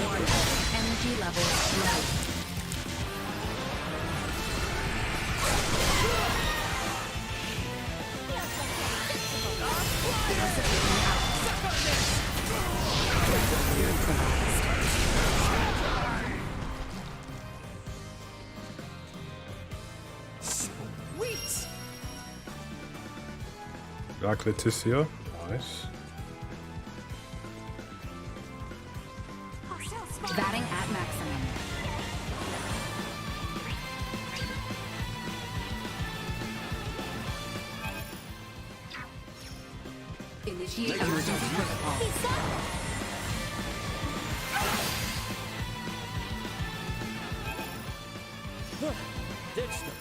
Warning. Energy levels low. Sweet! Like Leticia, nice. Batting at maximum. Initiate emergency protocol. Ditch them.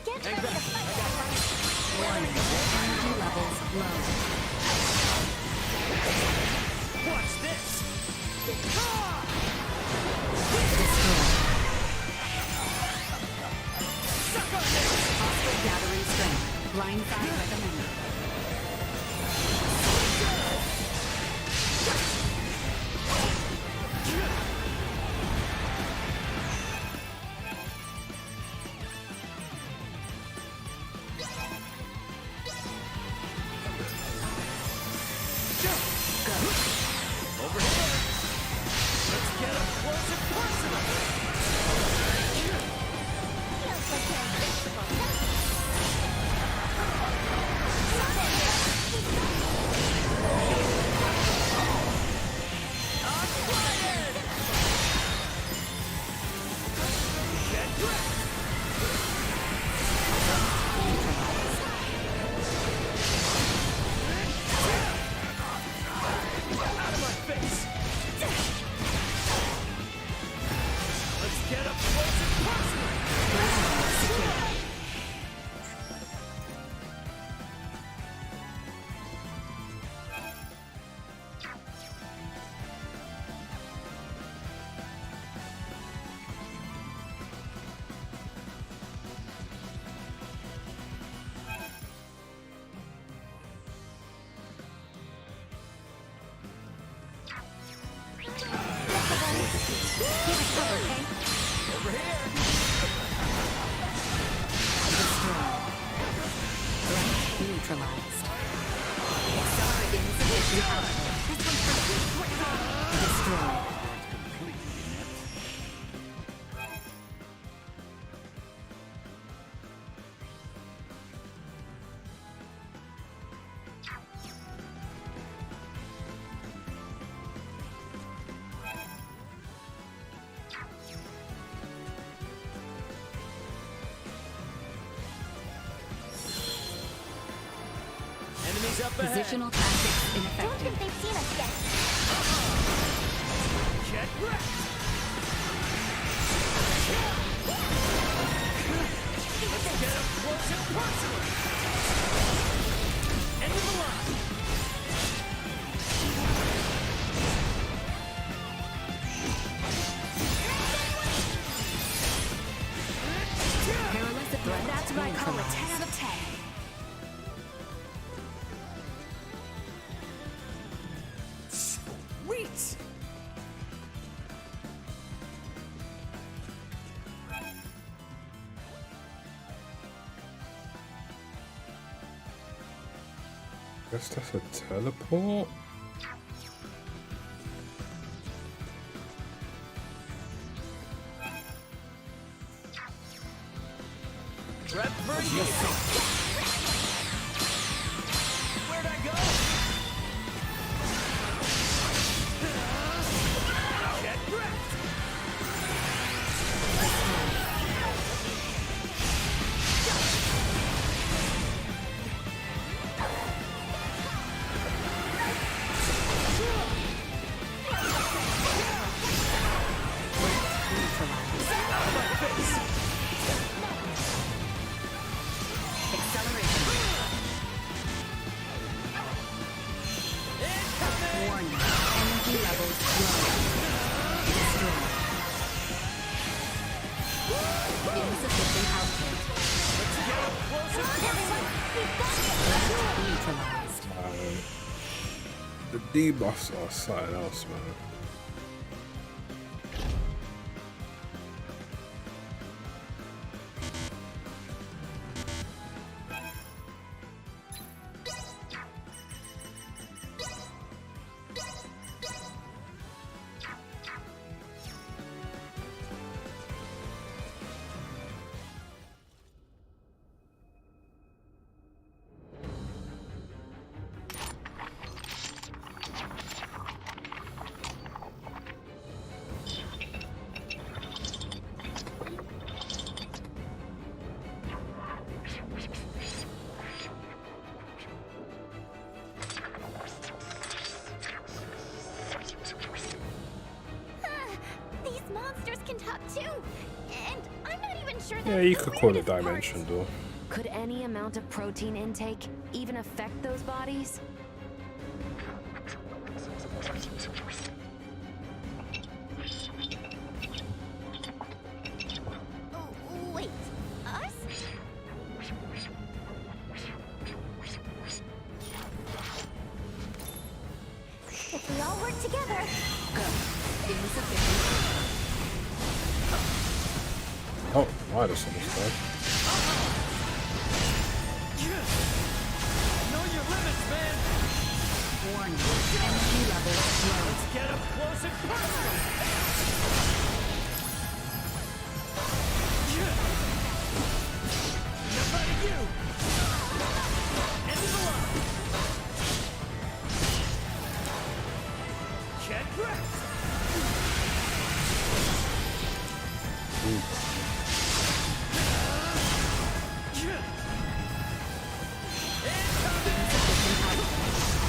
Get Hang ready back. to fight. Warning. Energy levels low. Watch this. Destroy. Blindside recommended. Neutralized. Accelerate insufficient output. This one's for destroy. Positional tactics ineffective. Don't think they've seen us yet. Get wrecked! Let's get up close and personal! End of the line! Perilous threat. That's what I call a 10 out of 10. Guess that's a teleport. Prep for you. Where'd I go? Get wrecked. The debuffs are something else, man. Yeah, you could call it dimension door. Could any amount of protein intake even affect those bodies? Oh, wait, us? together. Oh, why does someone start? Know your limits, man. Warning. Energy levels low. Let's get up close and personal. Nobody you. End of the line. Get wrecked.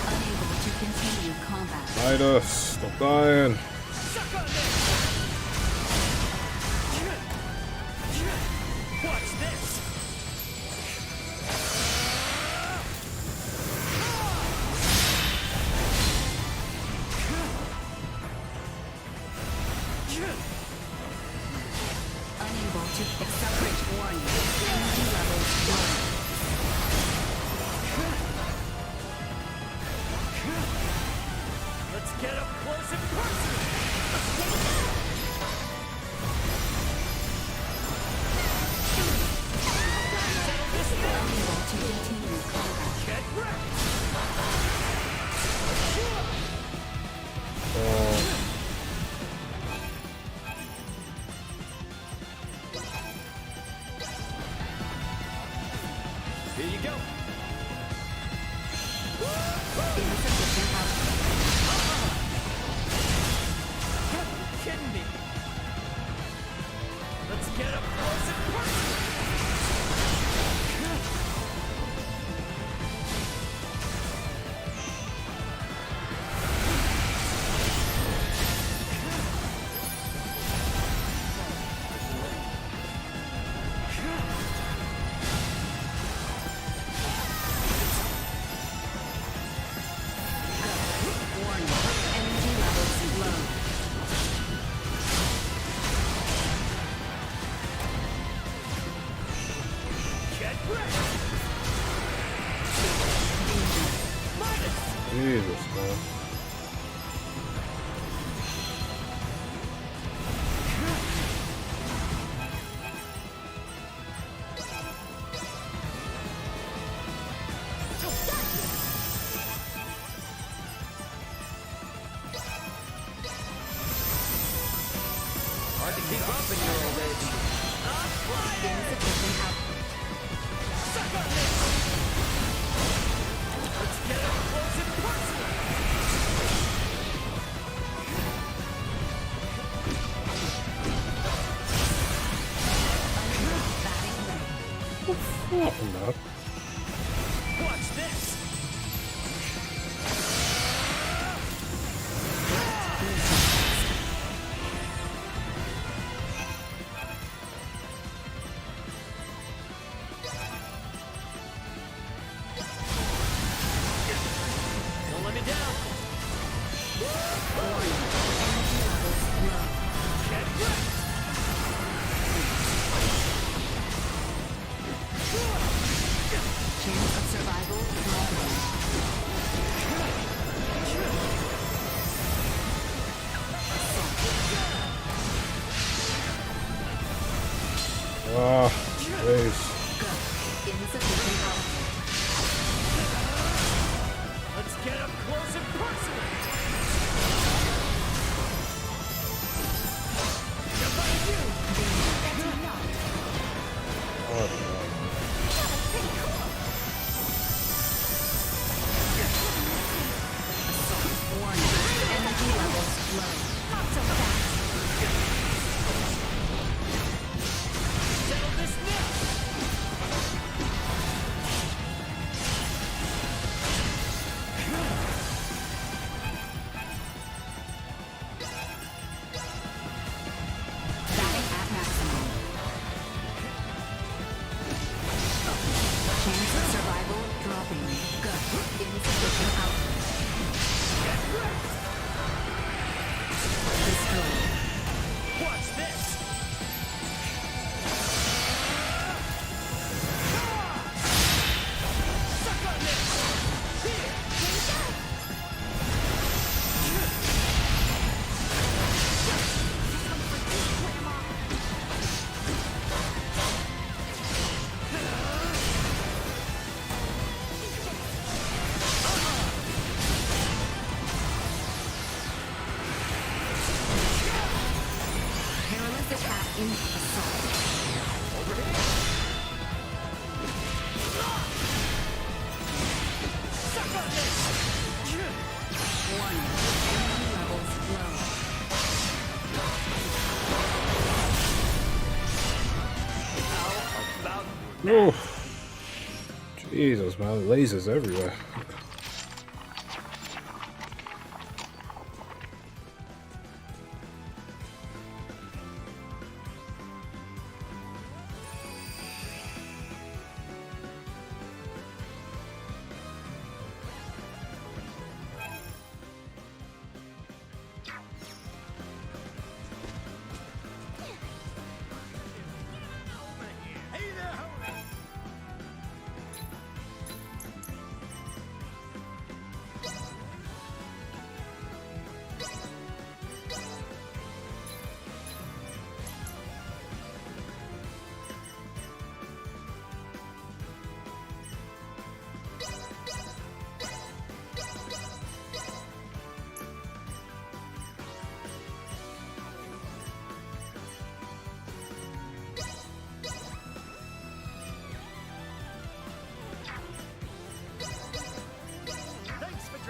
Unable to continue combat. Midas, stop dying. Watch this. Unable to accelerate. Warning. Energy levels low. Let's get up close and personal. Unable to continue combat. Get wrecked. Here you go. Insufficient output. Kidding me. Let's get up close and personal. Warning. Energy levels low. Get wrecked. Jesus, man. Hard to keep up in your old age. Insufficient output. Suck on this. Let's get up close and personal. No. Watch this. Don't let me down. Warning. Energy levels low. Get wrecked. Chance of survival low. Ah, jeez. Insufficient output. Let's get up close and personal. Nobody you. Oh, no. Warning. Energy levels low. Not so fast. Settle this now. in assault. Over here! Suck on this! One enemy levels low. How about Oh, Jesus, man, lasers everywhere.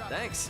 Thanks.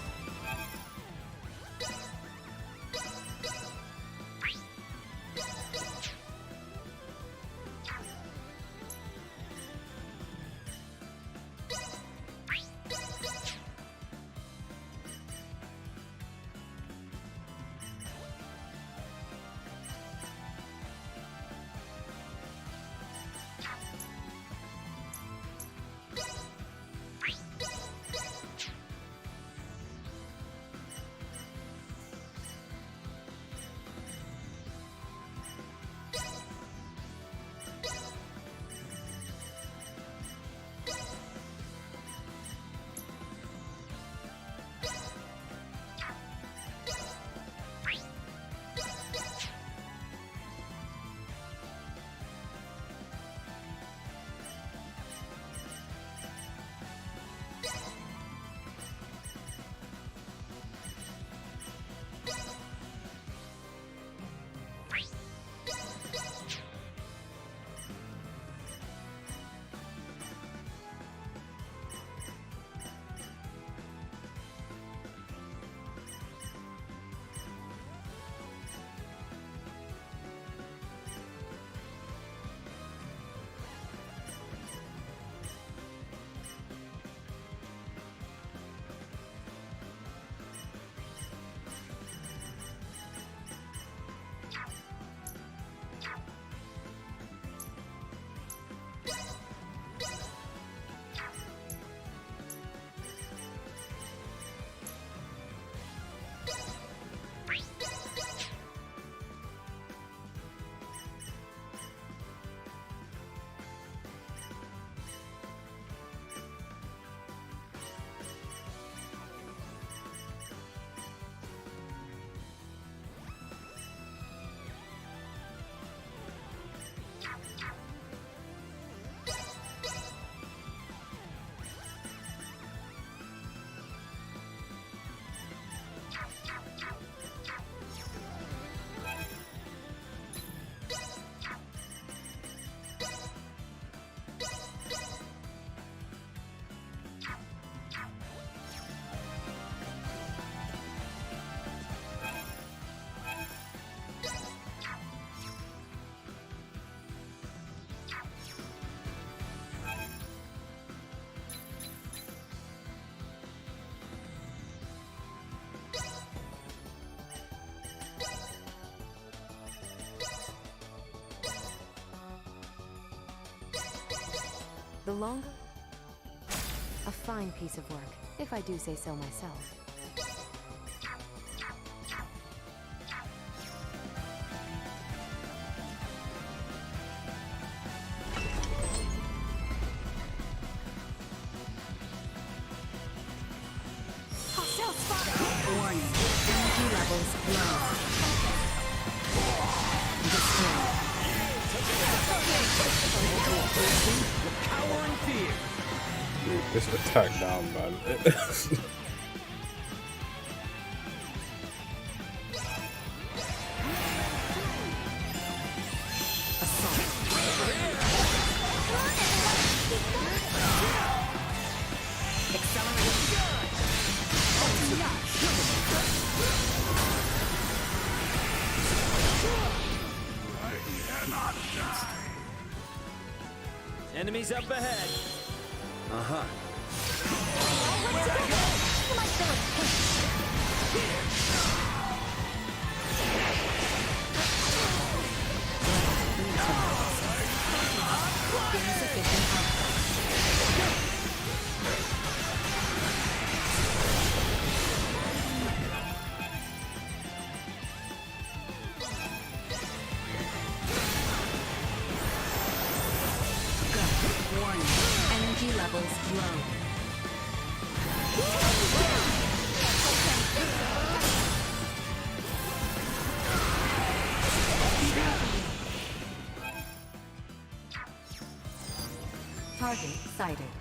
The longer... A fine piece of work, if I do say so myself. Hostile spotted! Warning. Energy levels low. Cower in fear. Dude, this attack down, man. Enemies up ahead. Uh-huh. Warning. Energy levels low. Target sighted.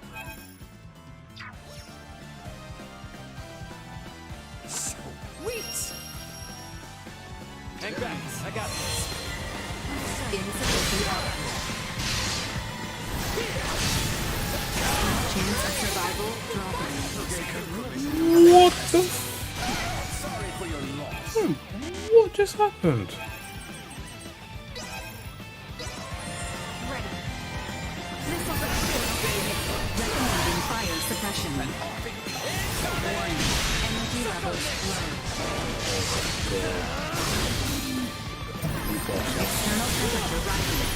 Sweet! Hang back, I got this. Insufficient output. Chance of survival dropping. What the? Sorry for your loss. What just happened? Recommending fire suppression. Warning. Energy levels low. External temperature rising.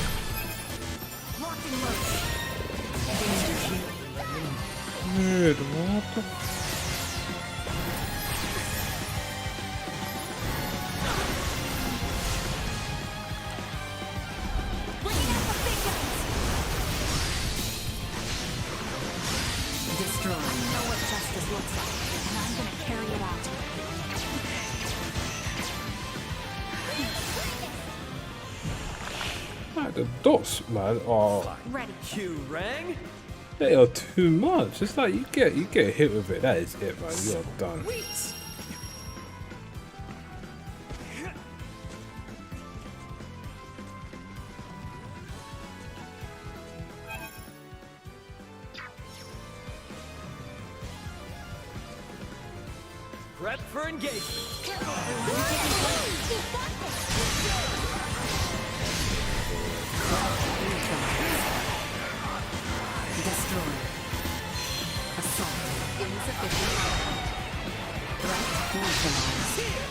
Locking loads. Danger. Dude, what the? Destroy. Know what justice looks like, and I'm gonna carry it out. Like the dots, man, are Ready. You rang? they are too much. It's like you get hit with it. That is it, man. You're done. Prep for engagement. Destroy. Assault. Insufficient output. Threat neutralized.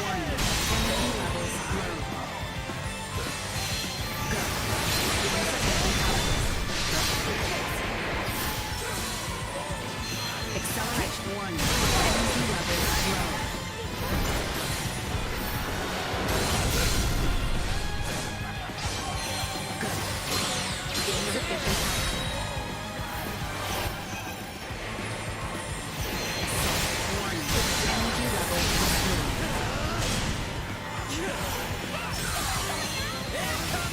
Warning. Energy levels low. Go.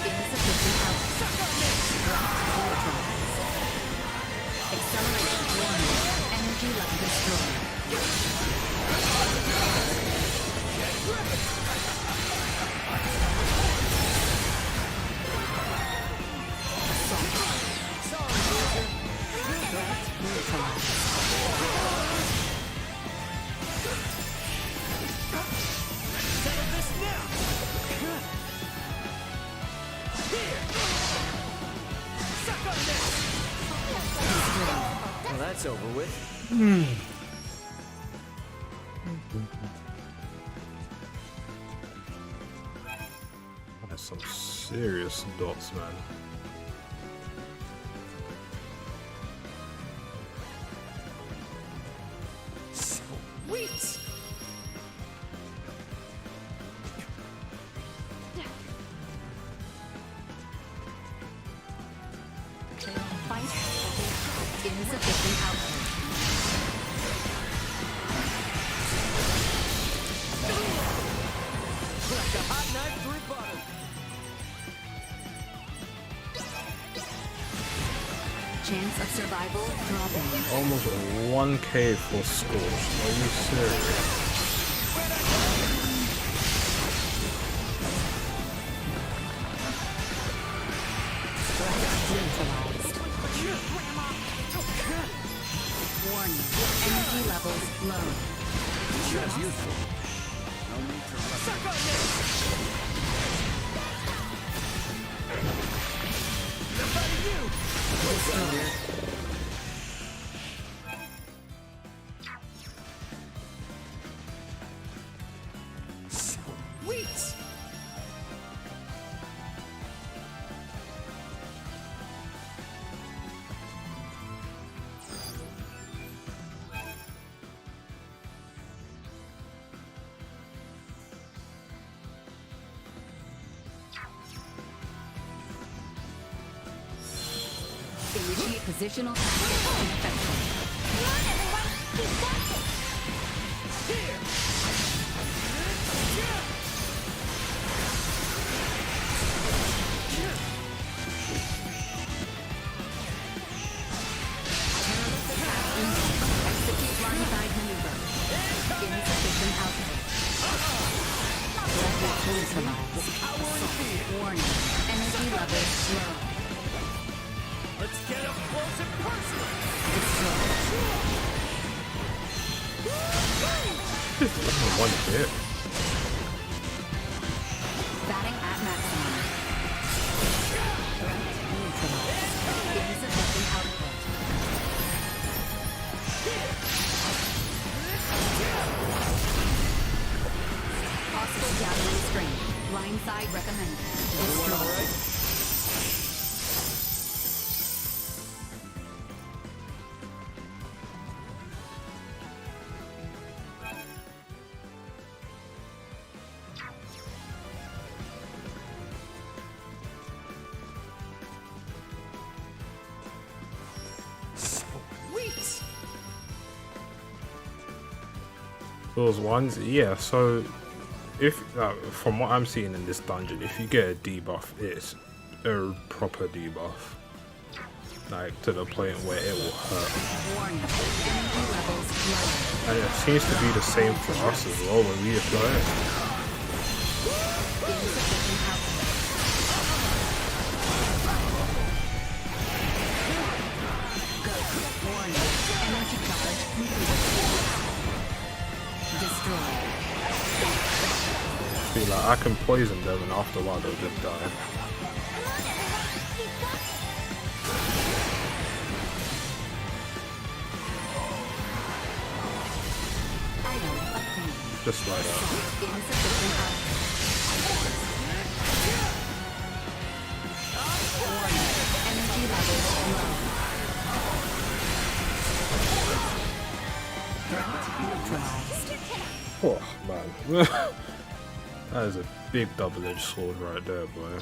Insufficient output. Accelerate. Warning. Energy levels low. Well, that's over with. That's some serious dots, man. Sweet! Fight. Insufficient output. Like a hot knife through butter. Chance of survival dropping. Almost 1k for Scorch. Are you serious? Neutralized. Warning. Energy level levels low. That's useful. No need to rush. Suck on this! Enough out of you! What's down here? Sweet! Initiate positional infection. Come on, everyone! Keep watching! Here! Execute blindside maneuver. Insufficient output. Level neutralized. Warning. Energy levels low. Let's get up close and personal! One hit. Batting at maximum. Neutralized. Insufficient output. Possible gathering strength. Blindside recommended. Destroy. Those ones, yeah. So, if from what I'm seeing in this dungeon, if you get a debuff, it's a proper debuff, like to the point where it will hurt. And it seems to be the same for us as well when we apply it. See, like I can poison them, and after a while they'll just die. Just like that. Energy levels low. Oh man, that is a big double-edged sword right there, boy.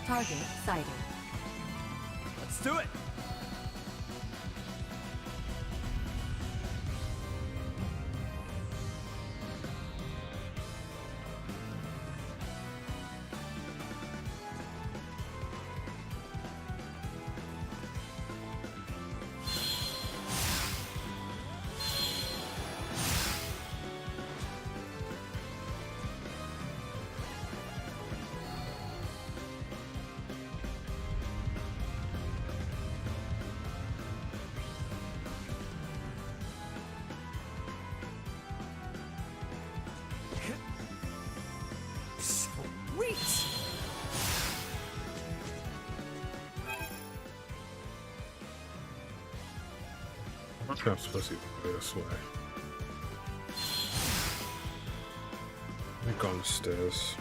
Target sighted. Let's do it! I think I'm supposed to go this way. Let me go on the stairs.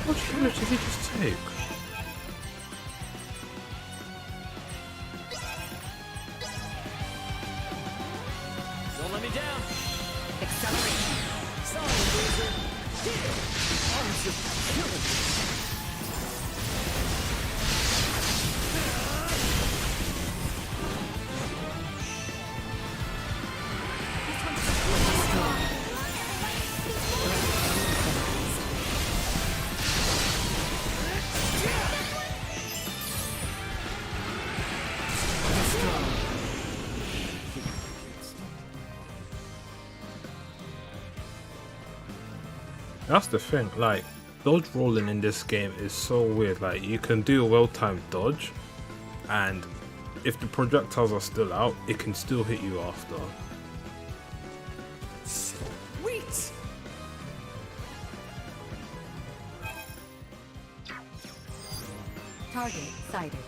What damage did he just take? down. Acceleration. Sorry, loser. Here. Arms of killing. That's the thing, like, dodge rolling in this game is so weird. Like, you can do a well-timed dodge, and if the projectiles are still out, it can still hit you after. Sweet! Target sighted.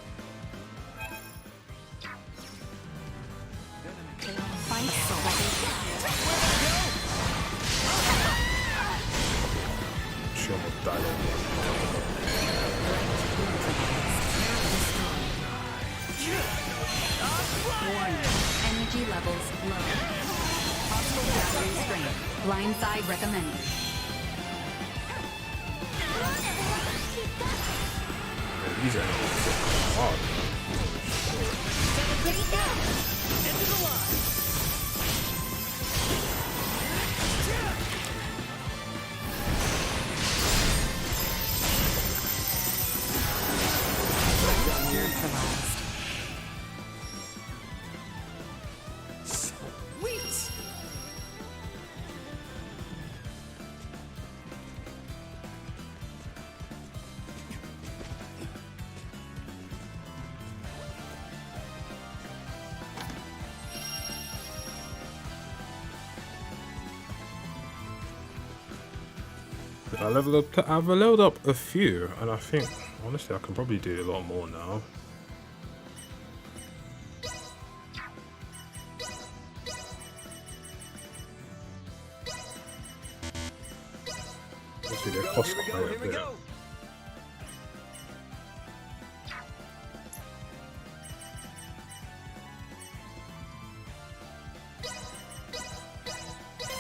She almost died on me. Warning. Energy levels low. Possible battery strain. Blindside recommended. Man, these enemies are hard. Into the line. Neutralized. Sweet! I've leveled up a few, and I think honestly I can probably do a lot more now. Obviously they cost quite a bit.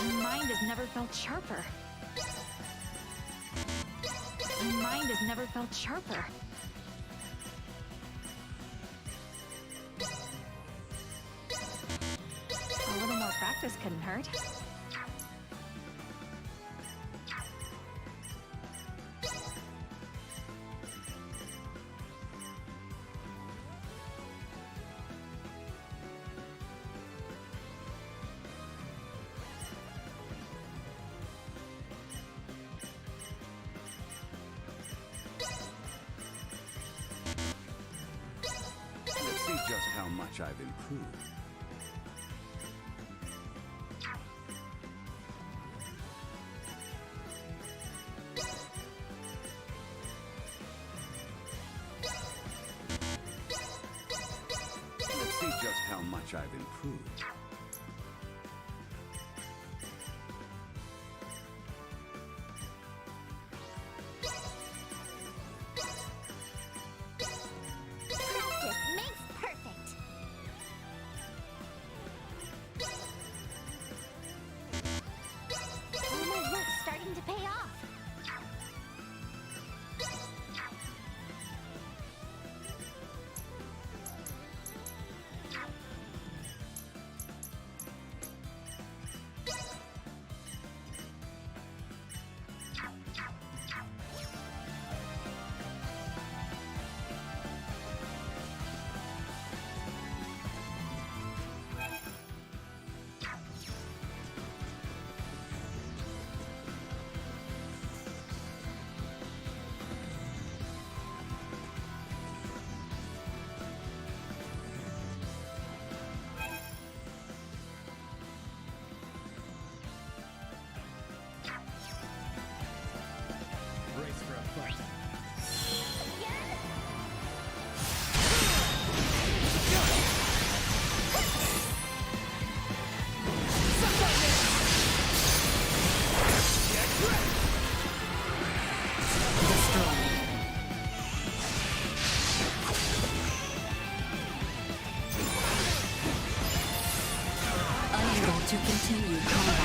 My mind has never felt sharper. My mind has never felt sharper. A little more practice couldn't hurt. Let's see just how much I've improved. Let's see just how much I've improved. Practice makes perfect. All my work's starting to pay off. To continue combat.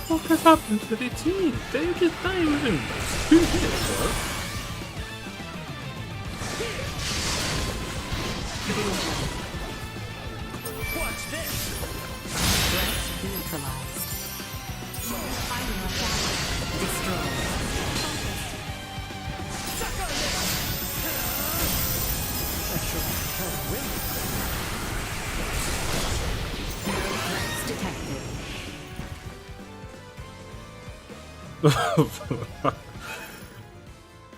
What has happened to the team? They just died within 2 minutes, bro. Watch this! Threat neutralized. Destroyed. Suck on this! Not sure how to win. No threats detected.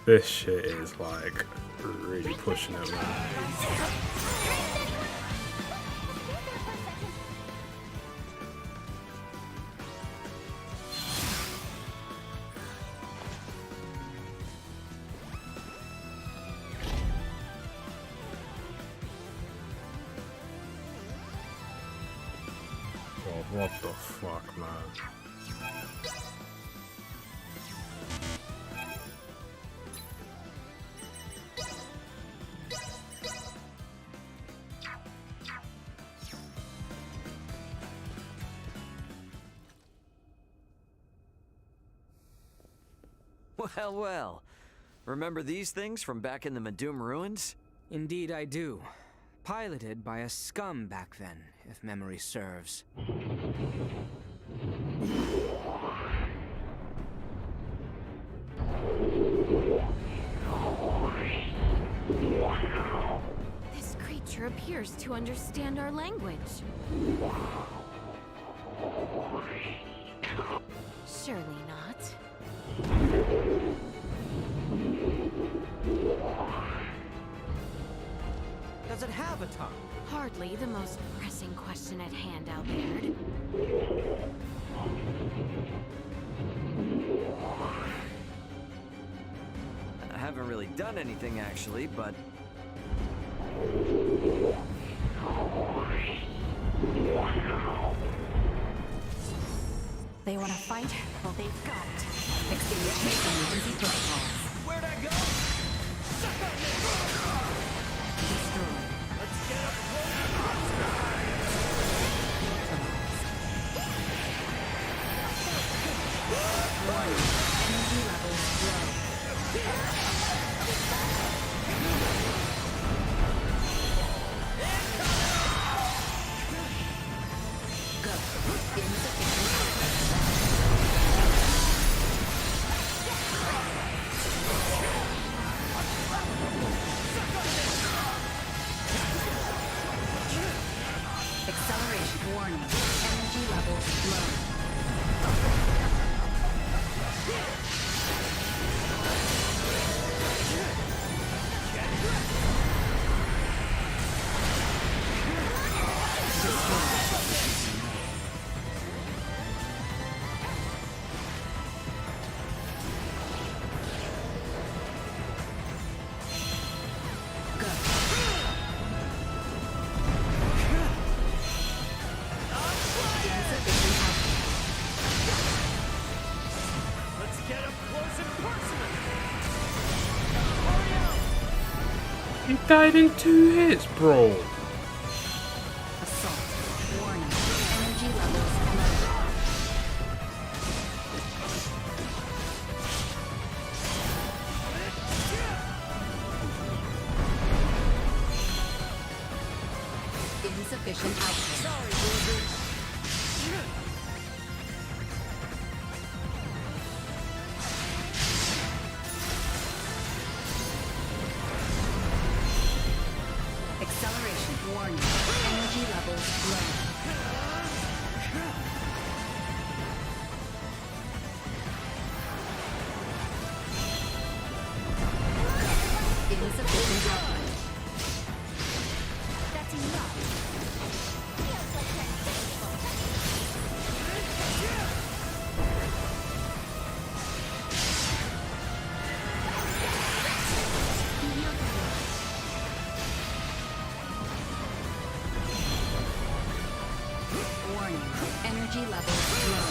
This shit is like really pushing it, man. Oh, what the fuck, man? Well, well. Remember these things from back in the Medum ruins? Indeed I do. Piloted by a scum back then, if memory serves. This creature appears to understand our language. Surely not. Does it have a tongue? Hardly the most pressing question at hand, Albert. I haven't really done anything actually, but... They want to fight? Well, they've got it. Extinguish emergency protocols. Where'd I go? Suck on this! Destroyed. Let's get up Warning. Energy levels low. Go. Acceleration warning. Energy levels low. Let's get up close and personal! He died in 2 hits, bro. Assault. Warning. Energy levels low. Insufficient output. Sorry, loser! Acceleration warning. Energy levels low. Insufficient output. That's enough. Feels like Warning. Energy levels low.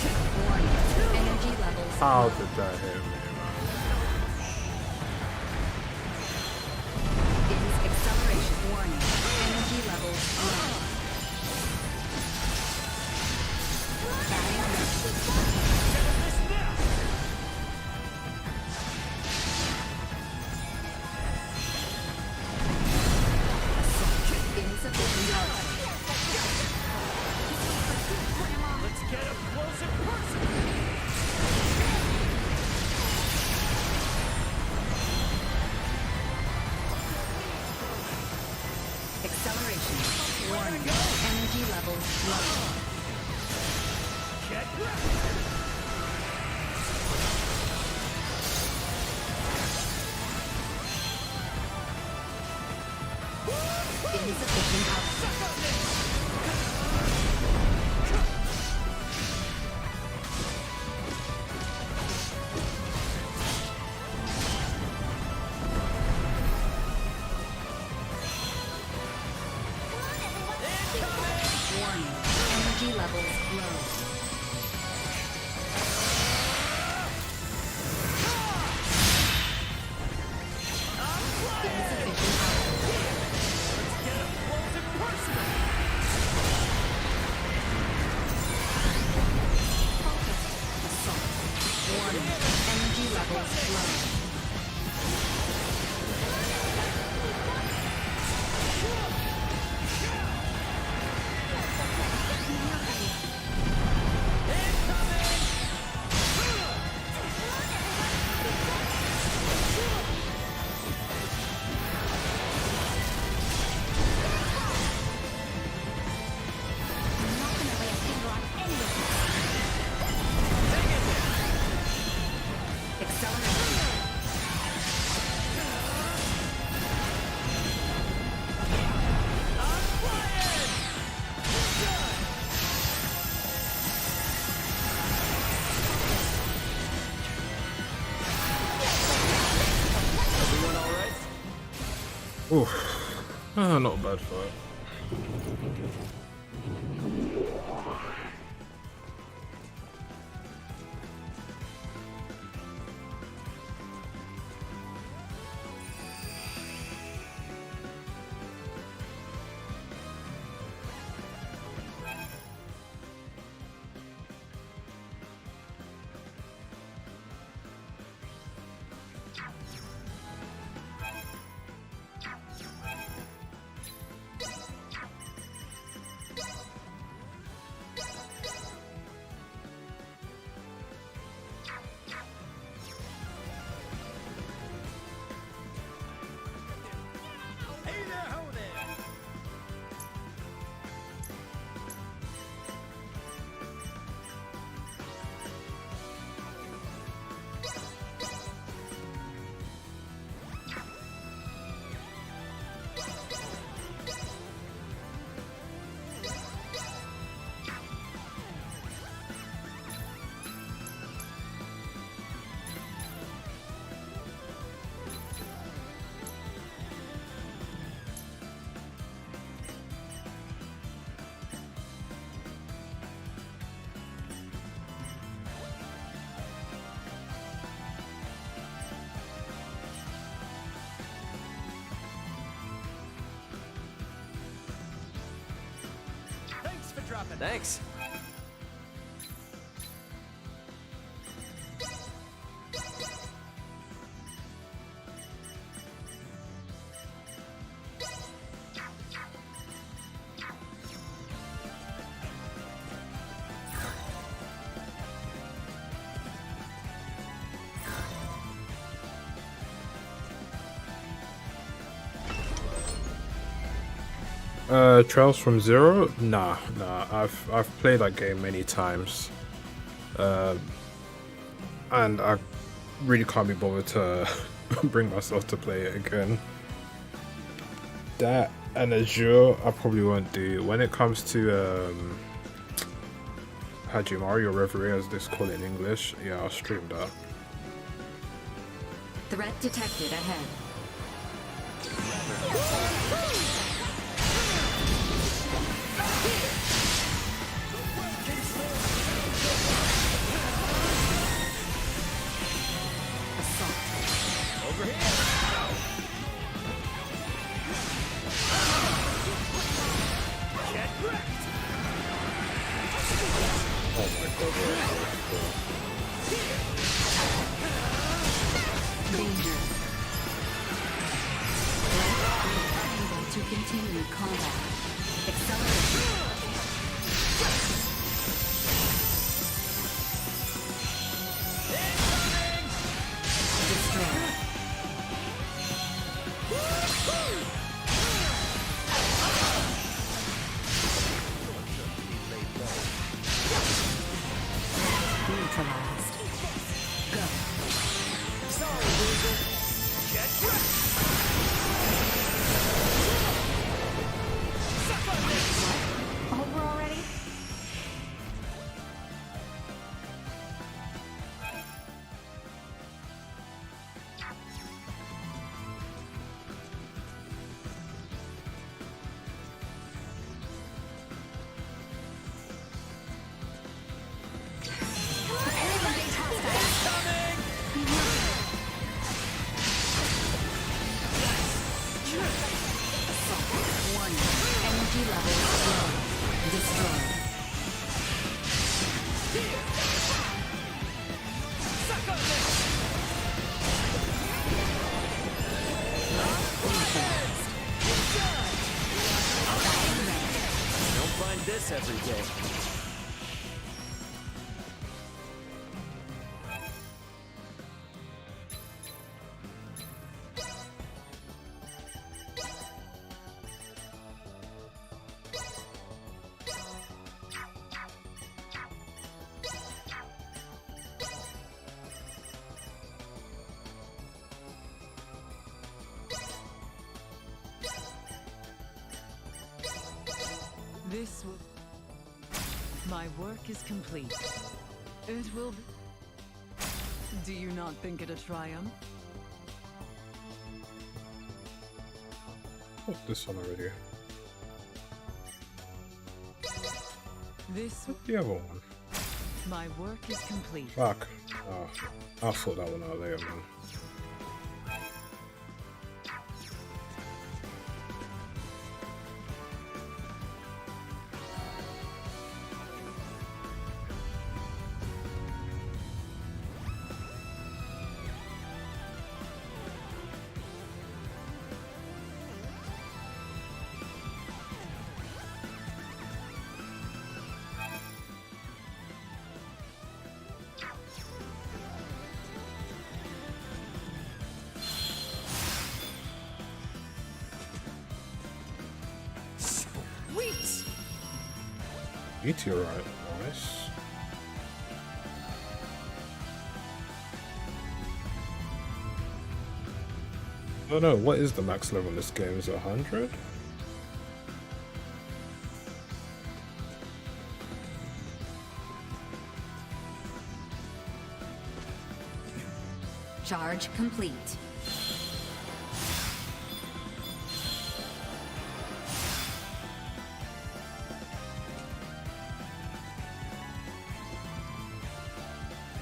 Energy levels. How did that hit me, man? It is acceleration. Warning. Energy levels low. Let's get up close and personal. Acceleration. Warning. Energy levels low. Get ready. Insufficient Warning. Energy levels low. Warning. Energy levels low. Oof. Not a bad fight. Thanks for dropping. Thanks. Trails from Zero? Nah. I've played that game many times, and I really can't be bothered to bring myself to play it again. That and Azure, I probably won't do. When it comes to Hajimari or Reverie, as this call it in English, yeah, I'll stream that. Threat detected ahead. Oh my god, Danger. Unable to continue combat. Acceleration. Destroy. Neutralized. Go. Sorry, loser. Get wrecked. Suck on this. Over already? Energy levels low. Destroyed. Suck on this. Don't find this every day. This will... My work is complete. It will be... Do you not think it a triumph? Oh, this one already. This... The other one. My work is complete. Fuck. Oh, I'll sort that one out later, man. Meteorite, nice. Oh no, what is the max level in this game? Is it 100? Charge complete.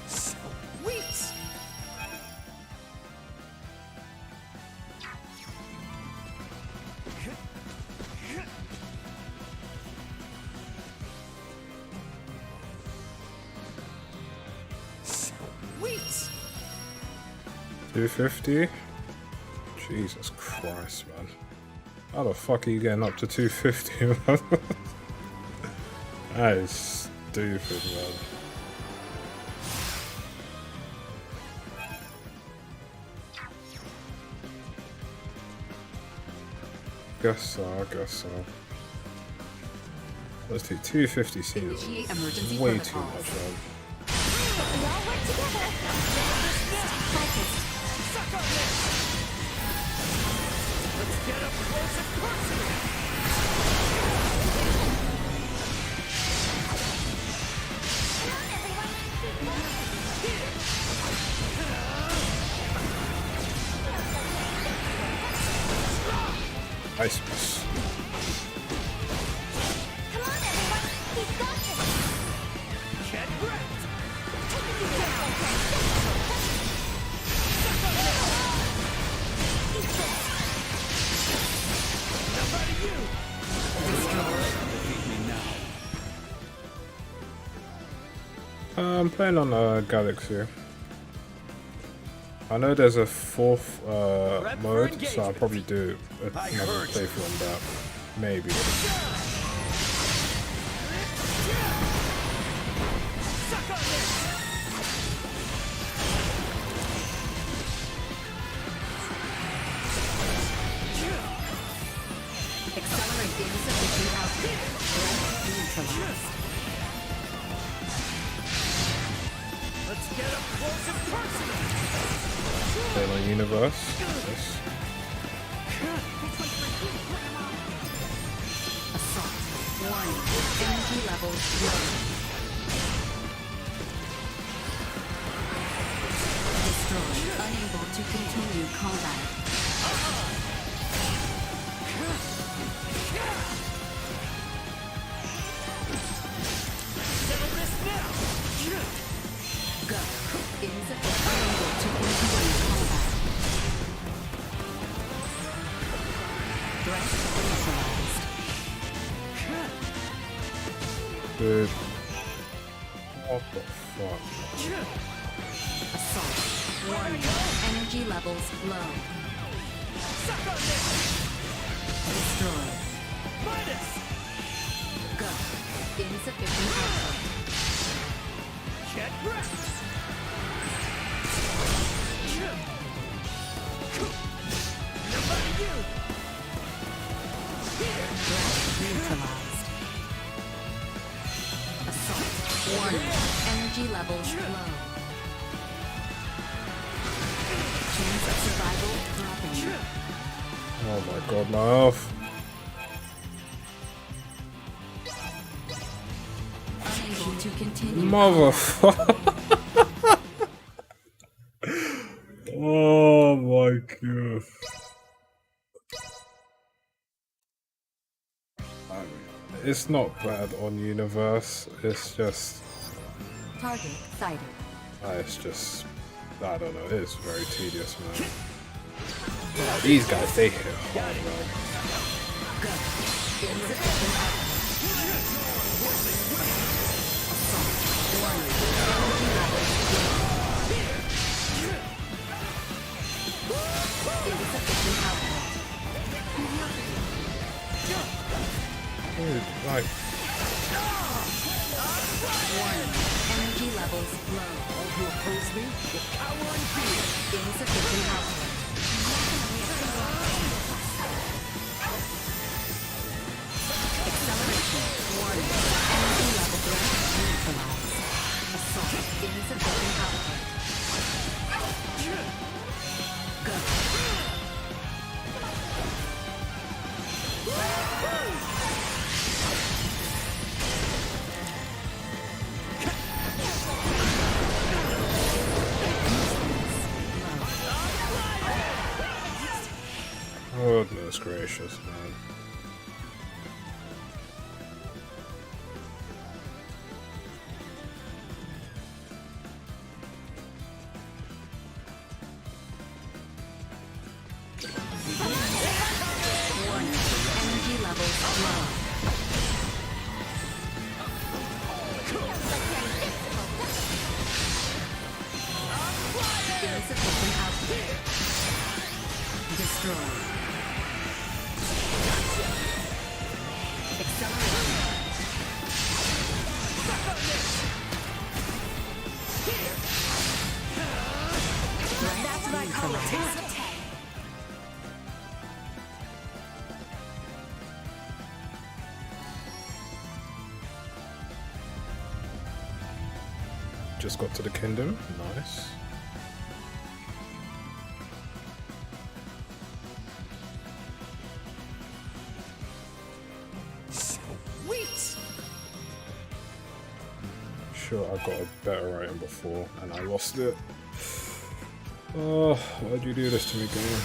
Sweet. 250? Jesus Christ, man. How the fuck are you getting up to 250, man? That is stupid, man. Guess so. Let's do 250 seems way too much, man. We all work together. Suck on this. Let's get up close and personal. Ice miss. Come on, everyone. We've got this. Get wrecked. Take you down. Enough out of you. Defeat me now. I'm playing on Galaxy. I know there's a fourth mode, so I'll probably do another playthrough on that. Maybe. Let's get up close and personal. Playing on Universe. Yes. Assault. Warning. Energy levels low. Destroyed. Unable to continue combat. Settle this now. Go. Insufficient. Unable to continue combat. Threat neutralized. Dude. What the fuck? Assault. Warning. Energy levels low. Suck on this. Destroyed. Minus. Go. Insufficient output. Get wrecked. Nobody you. Here. Threat neutralized. Assault. Warning. Energy levels low. Chance of survival dropping. Oh my god, my health. Unable to continue. Motherfucker. Oh my god. It's not bad on Universe, it's just... Target sighted. It's just... I don't know, it's very tedious, man. These guys, they hit hard, man. Go. Insufficient output. Assault. Warning. Energy levels low. Insufficient output. Dude, like... Warning. Energy levels low. All who oppose me will cower in fear. Insufficient output. Acceleration. Warning. Energy level threat neutralized. Assault. Insufficient output. Go. Goodness gracious, man. Warning. Energy levels low. Insufficient output. Destroyed. Acceleration. That's what I call a taste. Just got to the kingdom, nice. Sure, I got a better item before and I lost it. Oh, why'd you do this to me, game?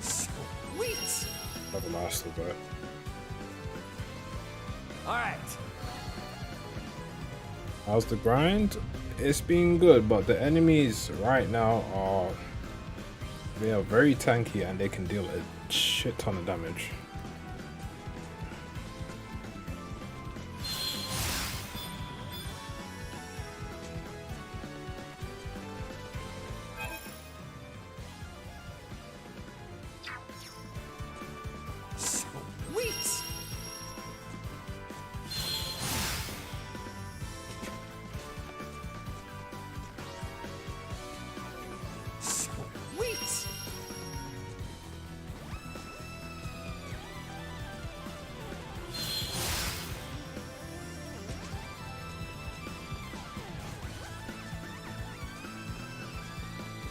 Sweet. Never mastered that. All right. How's the grind? It's been good, but the enemies right now they are very tanky and they can deal a shit ton of damage.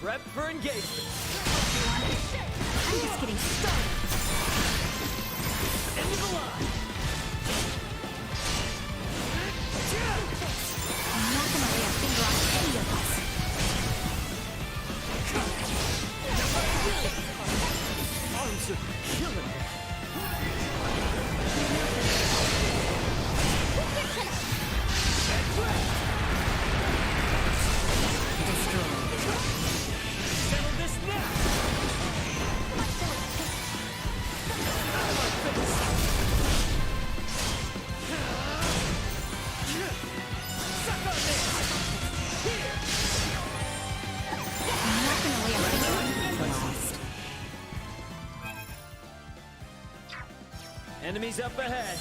Prep for engagement. I'm just getting started. End of the line. I'm not gonna lay a finger on any of us. Arms are killing me. Settle this now. Suck on this. Here. I'm not gonna lay a finger on any of us. Enemies up ahead.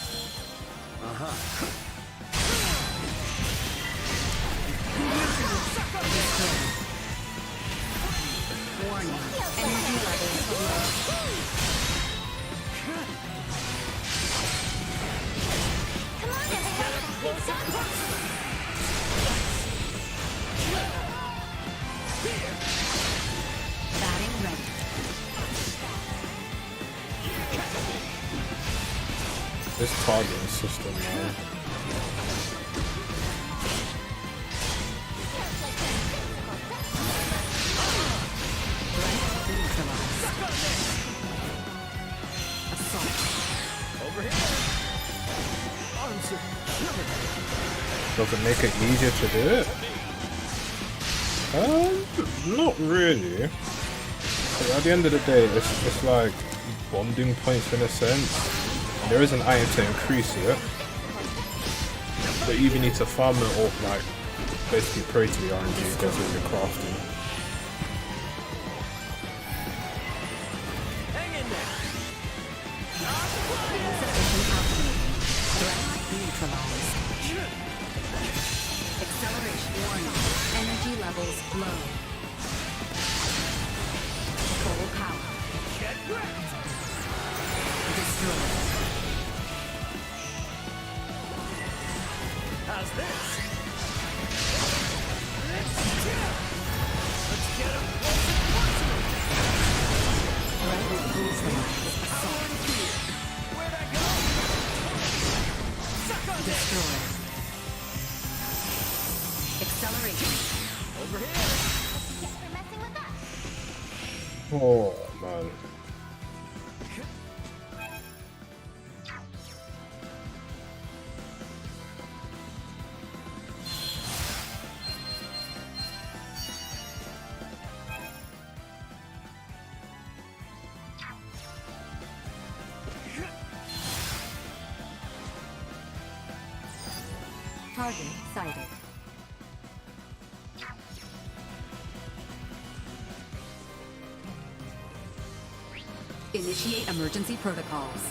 Uh-huh. Warning. Energy levels low. Come on, everyone! It's up! Batting ready. This targeting system, man. Over here. Arms are killing me. Does it make it easier to do it? Not really. But at the end of the day, it's like bonding points in a sense. There is an item to increase it, but you even need to farm it or like basically pray to the RNG it does with your crafting. Hang in there. Neutralized. Acceleration. Warning. Energy levels low. Full power. Get wrecked. Destroyed. How's this? Let's get him close and personal. Where'd I go? Suck on this. Destroyed. Acceleration. Over here. Guess they're messing with us. Oh man. Target sighted. Initiate emergency protocols.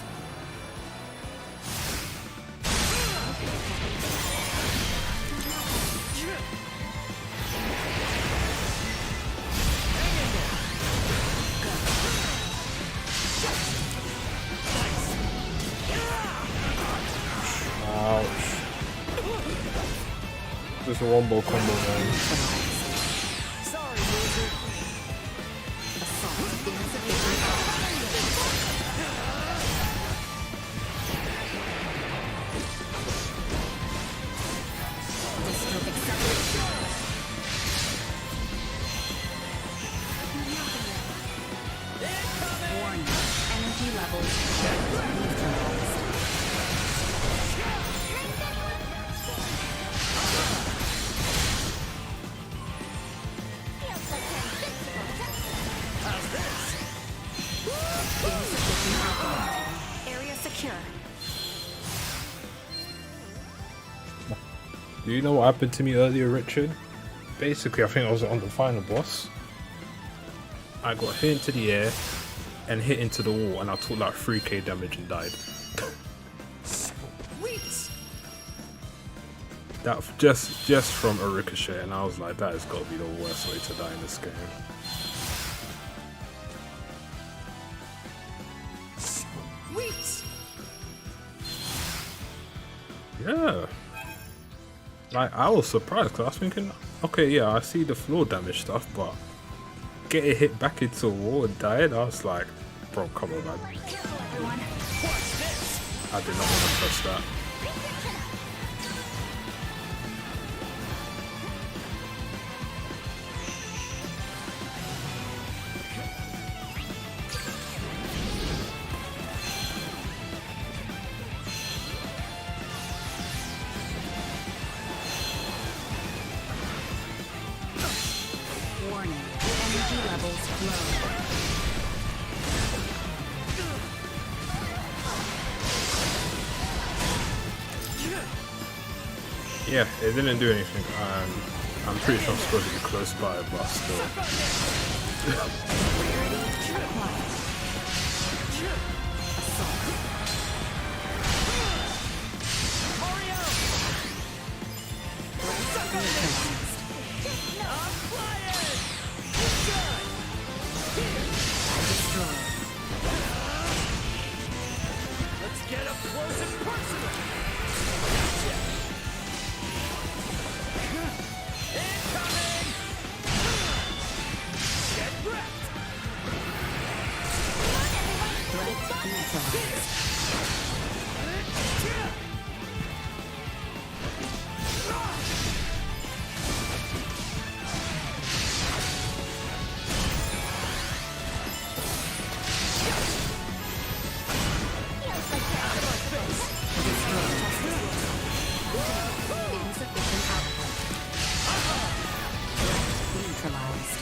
Ouch. Just a wombo combo, man. Sorry, loser. Warning. Energy levels neutralized. How's this? Insufficient alcohol. Area secure. Do you know what happened to me earlier, Richard? Basically, I think I was on the final boss. I got hit into the air and hit into the wall, and I took like 3k damage and died. Sweet. That just from a ricochet, and I was like, that has got to be the worst way to die in this game. Sweet. Yeah. Like, I was surprised because I was thinking, okay, yeah, I see the floor damage stuff, but getting hit back into a wall and dying. I was like, bro, come on, man. I did not want to press that. Warning, energy levels low. Yeah, it didn't do anything. I'm pretty sure I'm supposed to be close by, but still. Let's get up close and personal. Incoming! Get wrecked! Threat neutralized. Insufficient output. Threat neutralized.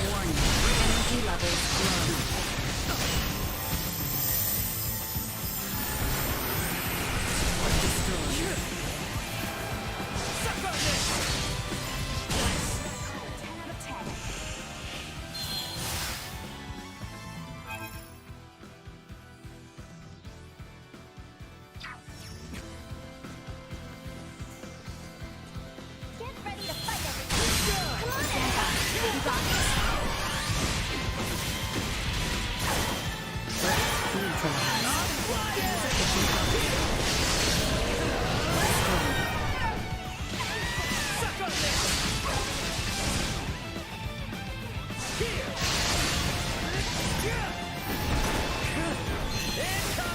Warning, energy levels low. Destroyed. Suck on this! Get ready to fight, everyone! Come on, Eva! You got this! Suck on this!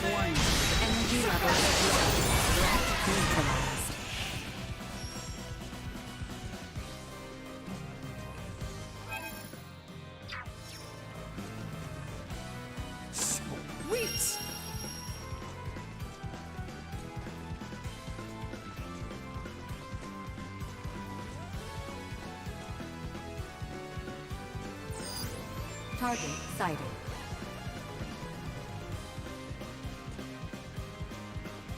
Warning, energy levels low. Threat neutralized. Sweet! Target sighted.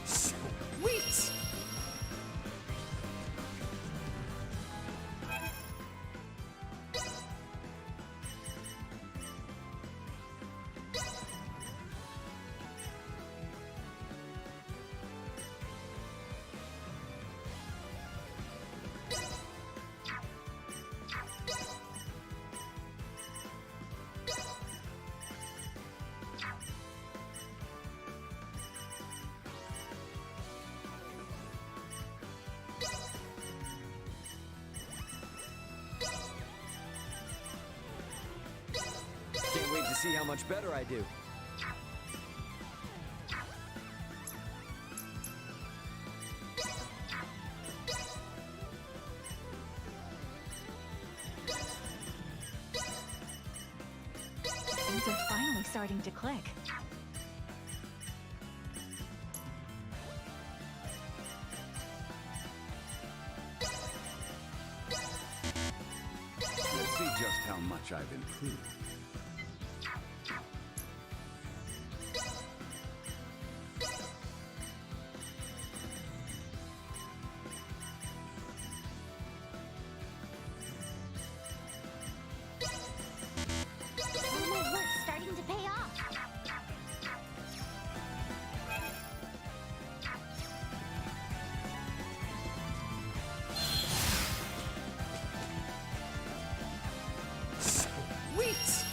Sweet! Can't wait to see how much better I do. Things are finally starting to click. Let's see just how much I've improved. All my work's starting to pay off. Sweet!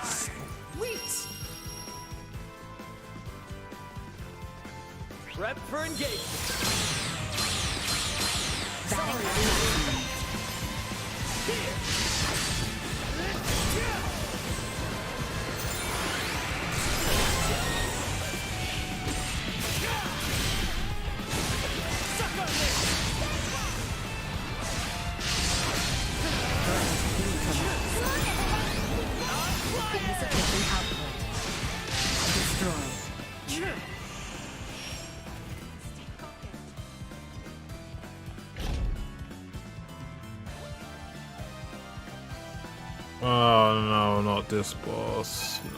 Sweet! Prep for engagement. Here. Let's go. Suck on this. Insufficient output. Destroyed. Oh no, not this boss. No.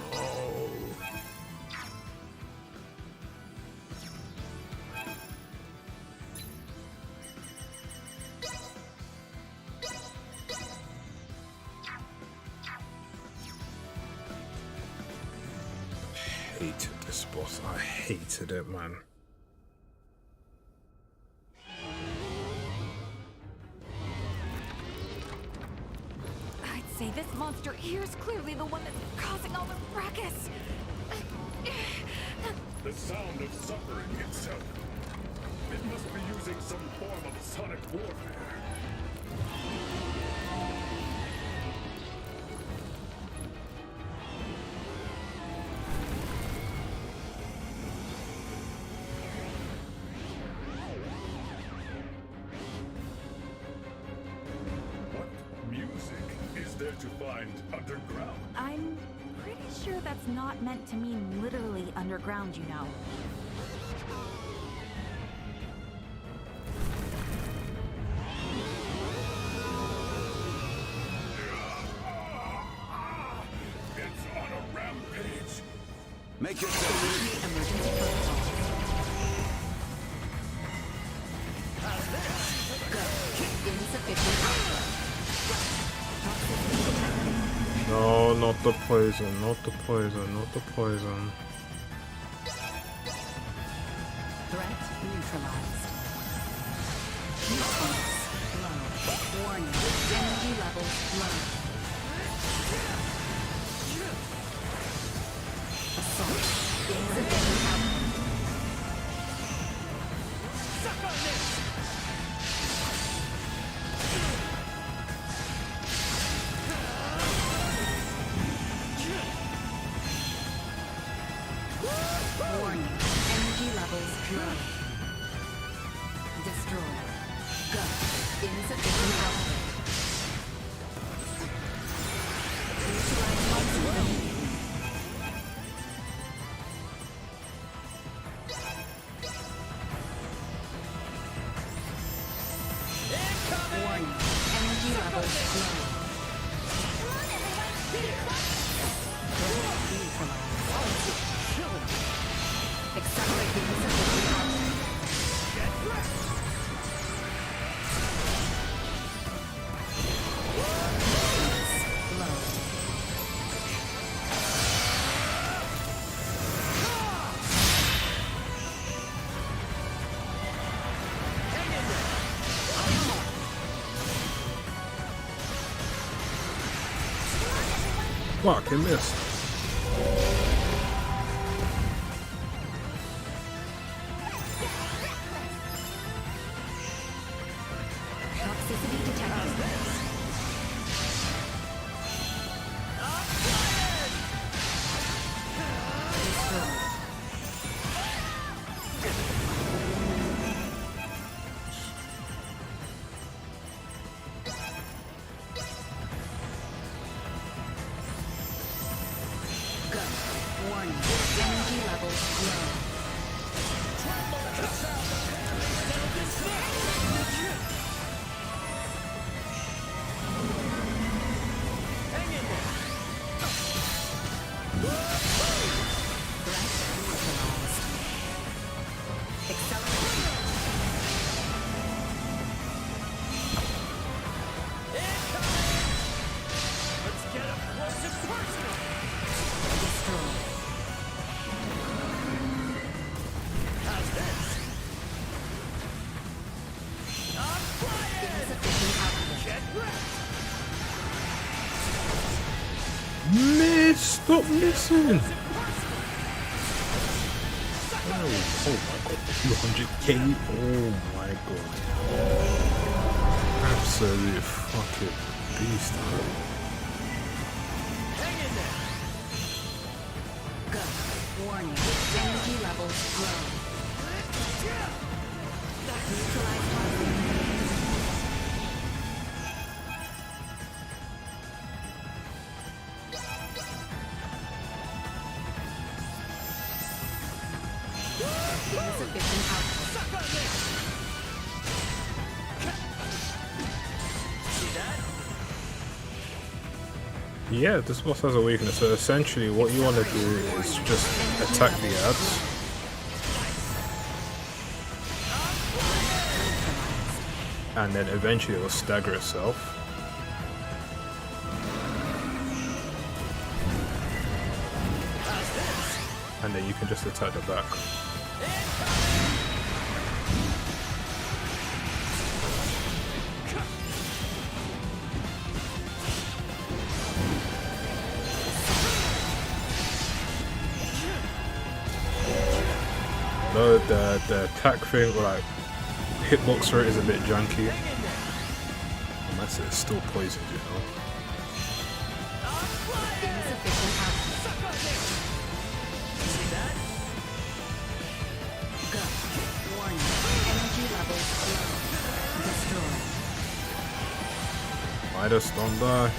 Hated this boss. I hated it, man. I'd say this monster here is clearly the one that's causing all the fracas. The sound of suffering itself. It must be using some form of sonic warfare. What music is there to find underground? I'm pretty sure that's not meant to mean literally underground, you know. It's on a rampage. Make yourself Emergency protocol. Insufficient output. No, not the poison, not the poison, not the poison. Threat neutralized. Response low. Warning. Energy levels low. Assault. Insufficient output. Suck on this! Warning. Energy levels low. Destroy. Go. Insufficient output. Neutralize monster. Warning. Energy levels low. Neutralize. Accelerate the insufficient output. Low. Fuck, I missed. Toxicity detected. Destroyed. Go. Warning. Energy levels low. Hang in there! Threat neutralized. Accelerate. Let's get up close and personal! Destroy. How's this? I'm flying! Insufficient output. Get wrecked! Man! miss! Stop missing! Oh my god, 200k? Oh my god. Absolute fucking beast. Hang in there. Go. Warning. Energy levels low. Neutralize positive. Insufficient output. Suck on this! See that? Yeah, this boss has a weakness, so essentially what you want to do is just attack the ads. And then eventually it will stagger itself. And then you can just attack the back. No, the attack thing, like hitbox rate is a bit junky. Unless it's still poisoned, you know. Midas, don't die.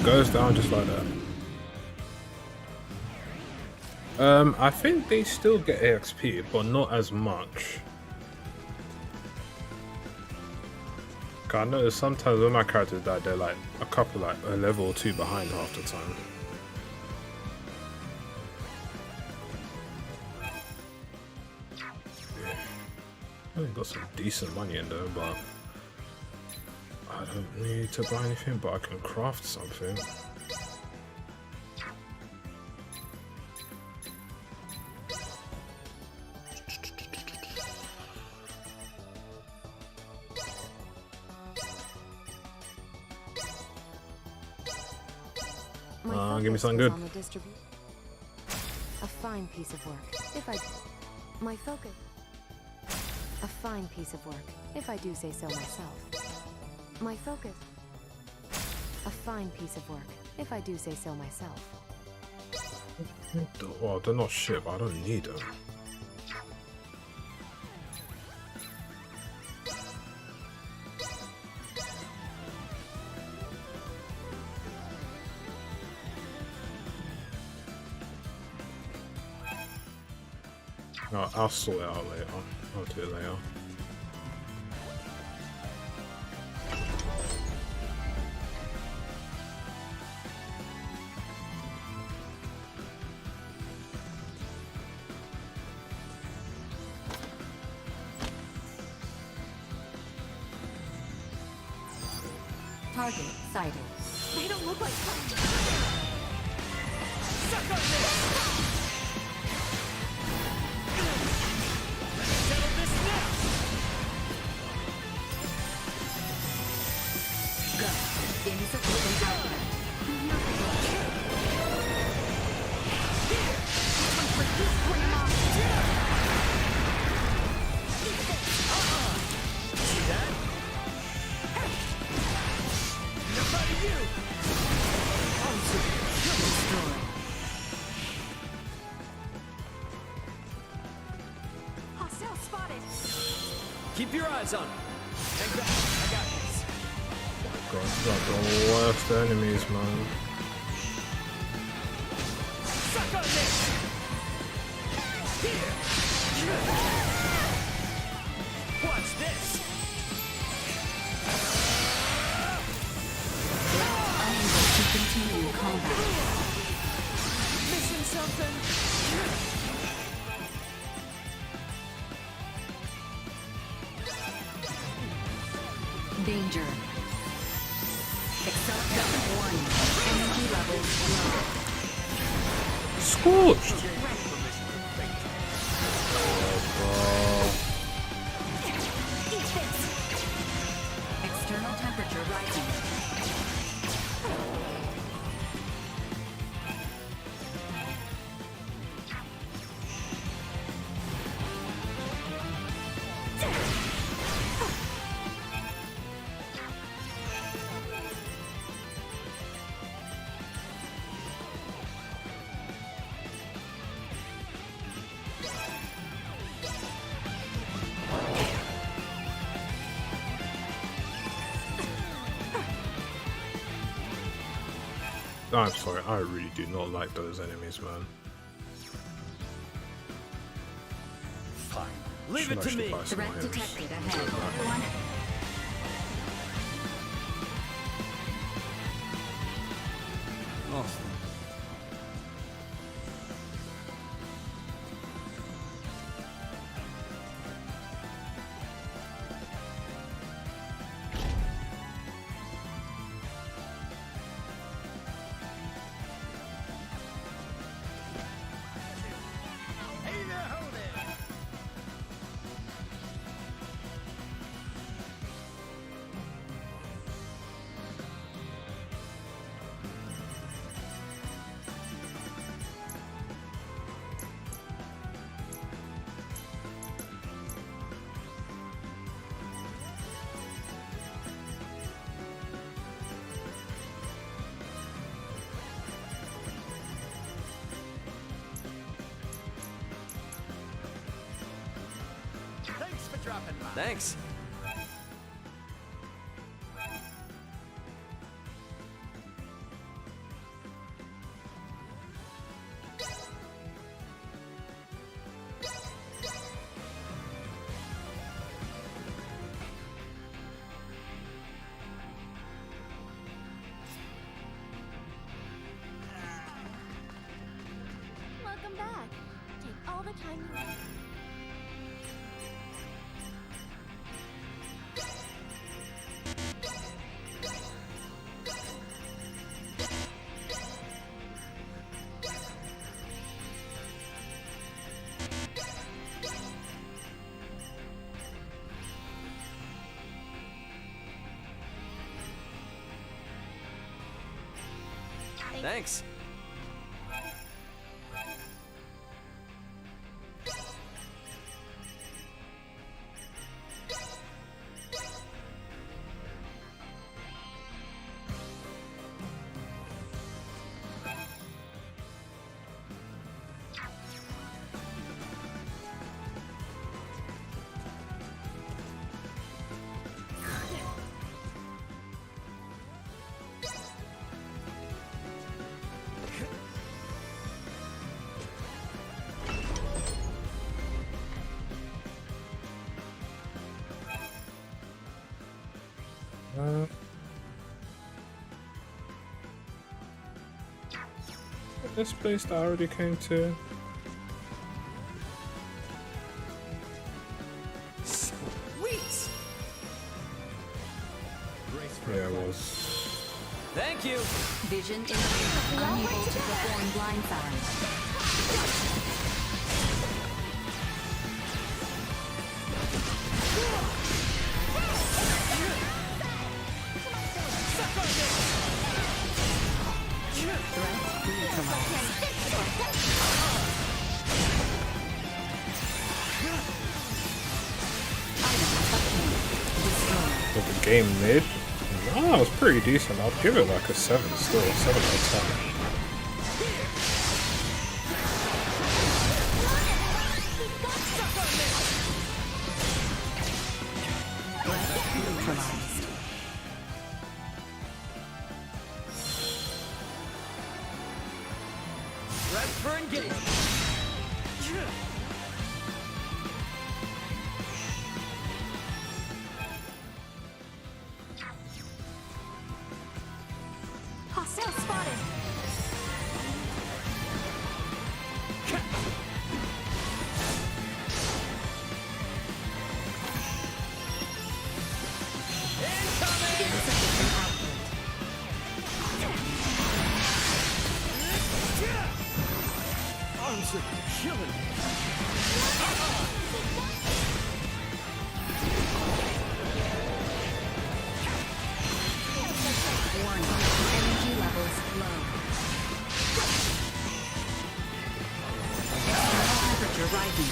Goes down just like that. I think they still get AXP, but not as much. I notice sometimes when my characters die, they're like a couple, like a level or two behind half the time. I got some decent money in there, but I don't need to buy anything, but I can craft something. Give me something good. A fine piece of work. My focus. A fine piece of work, if I do say so myself. My focus. A fine piece of work, if I do say so myself. Oh, they're not shit, but I don't need them. No, I'll sort it out later. I'll do it later. Target sighted. They don't look like Suck on this! Keep your eyes on him. Hang back. I got this. God, it's like the worst enemies, man. Suck on this! Here! Watch this! Unable to continue combat. listen. Danger. Accept 1. Energy levels low. Scorched! External temperature rising. I'm sorry, I really do not like those enemies, man. Fine. Leave Should it to actually me. buy some Threat items. detected ahead. Everyone. Awesome. Hey there, ho there! Thanks for dropping by. Thanks. Welcome back. Take all the time you want. Thanks. This place that I already came to. Sweet. Yeah, it was. Thank you. Vision impaired. Unable to perform blindsight. With the game mid, no, it was pretty decent. I'd give it like a 7 still, 7 out of 10. Ready for engagement. Hostile spotted. Arms are killing me. Warning. Energy levels low. Temperature rising.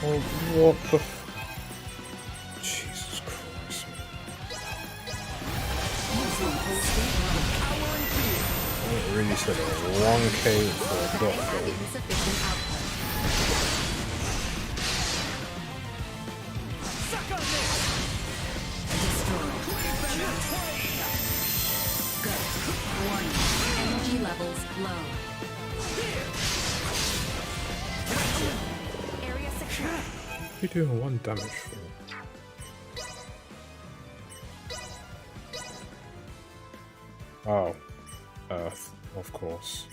Oh, what the Jesus Christ. I really said a 1K for a dot though. Insufficient output. Suck on this! Go. Warning. Energy levels low. Area secure. What are you doing 1 damage for? Oh, Earth, of course.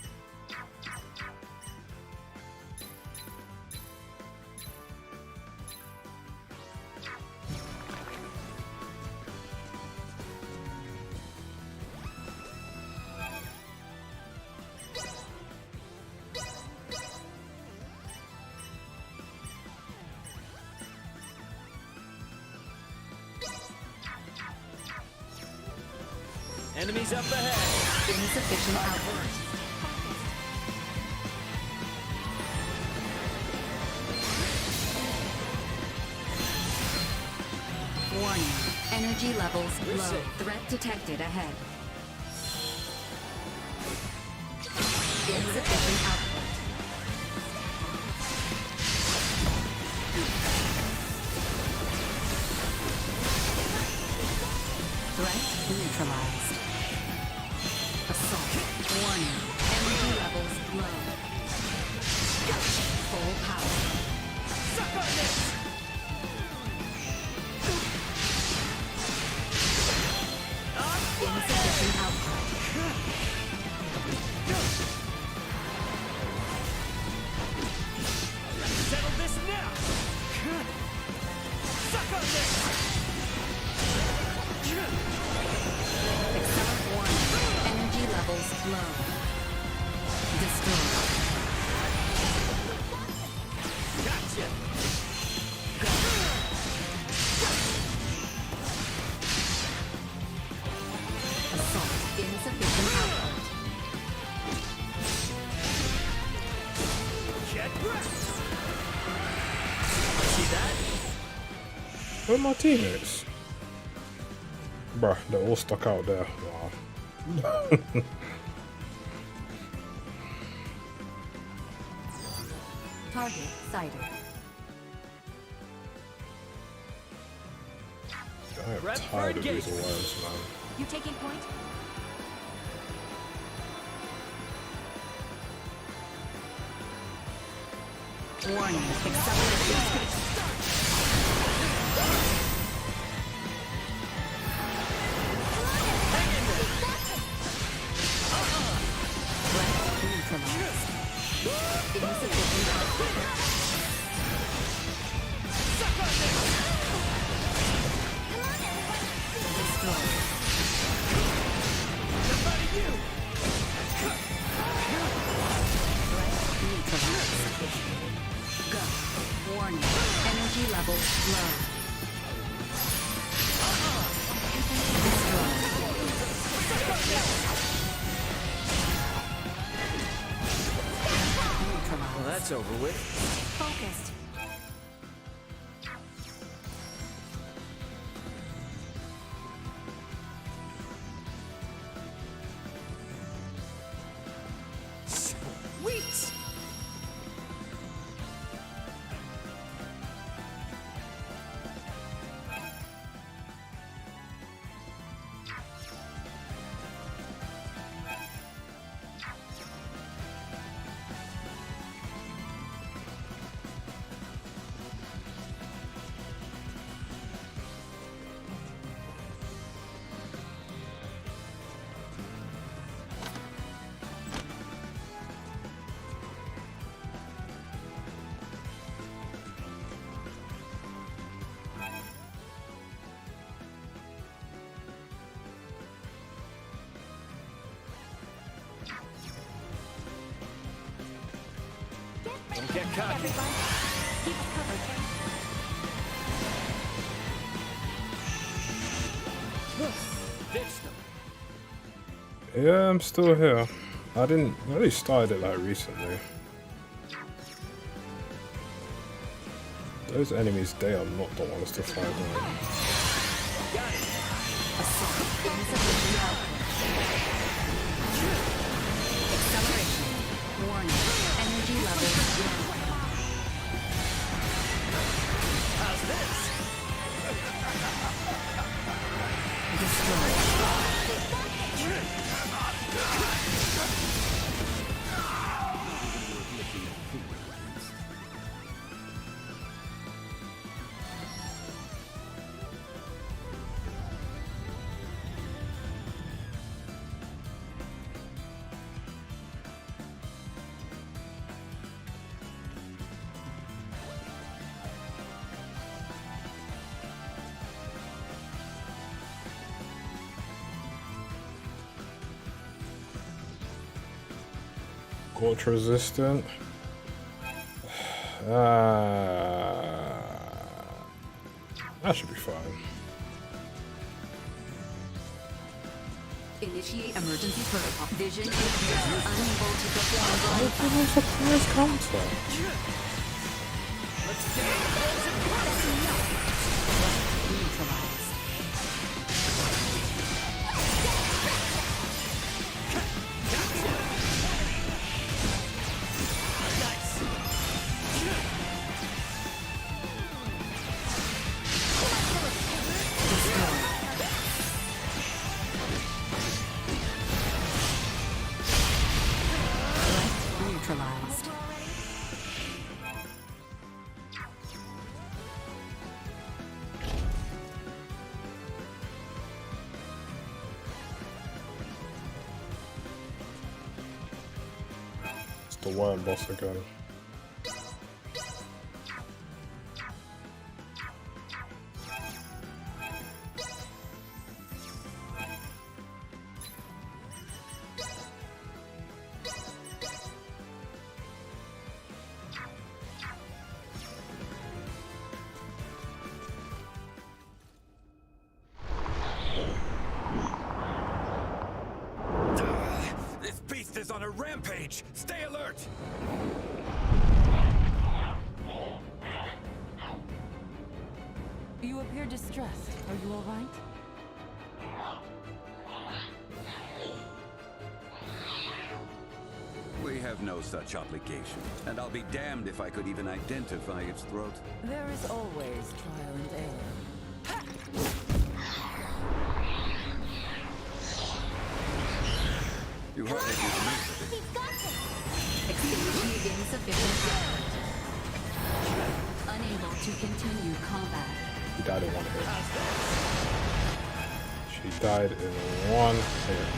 Enemies up ahead. Insufficient output. Warning. Energy levels low. Threat detected ahead. Insufficient output. Threat neutralized. Assault. Warning. Energy levels low. Full power. Suck on this! Insufficient output. Settle this now! Suck on this! Accelerate warning. Energy levels low. Destroy. Gotcha! Assault. Insufficient output. Get wrecked! See that? Where are my teammates? Bruh, they're all stuck out there. Wow. Target sighted. I am tired of these awards, man. You taking point? Warning. Accelerate. Insufficient output. Destroy. Neutralized. Go. Warning. Energy levels low. Well, that's over with. Focused. Sweet! cocky. Everyone, keep us covered. Ditch them. Yeah, I'm still here. I really started it like recently. Those enemies, they are not the ones to fight. Got it. Insufficient output. Acceleration. Warning. Energy levels low. How's this? Destroy. Scorch resistant. That should be fine. Initiate emergency protocol. Vision impaired. Unable to perform blind Surprise counter. neutralized. Neutralized. It's the worm boss again. This beast is on a rampage! Stay alert! You appear distressed. Are you all right? We have no such obligation, and I'll be damned if I could even identify its throat. There is always trial and error. You hardly use most of it. Extinguishing insufficient output. Unable to continue combat. She died in one hit. She died in one hit.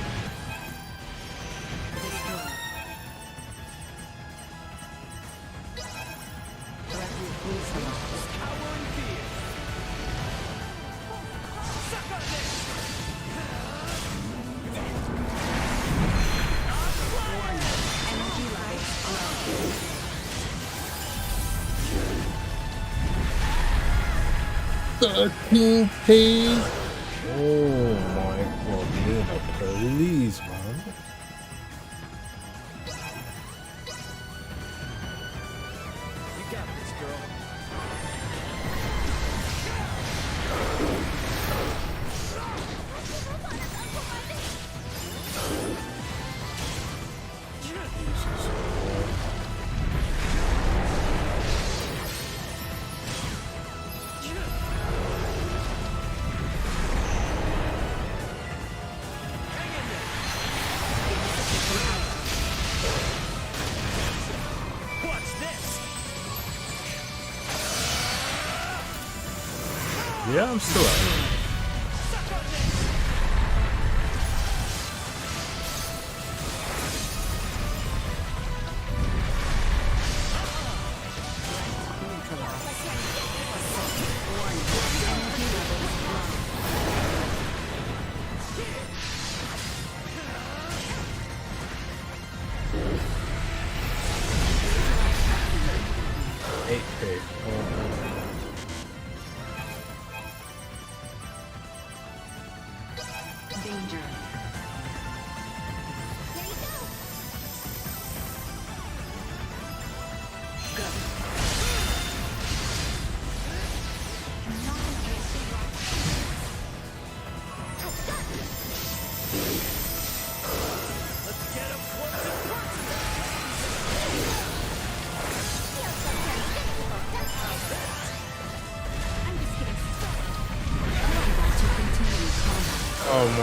Please. Oh my god, you're the police, man. You got this, girl. Yeah, I'm still at it.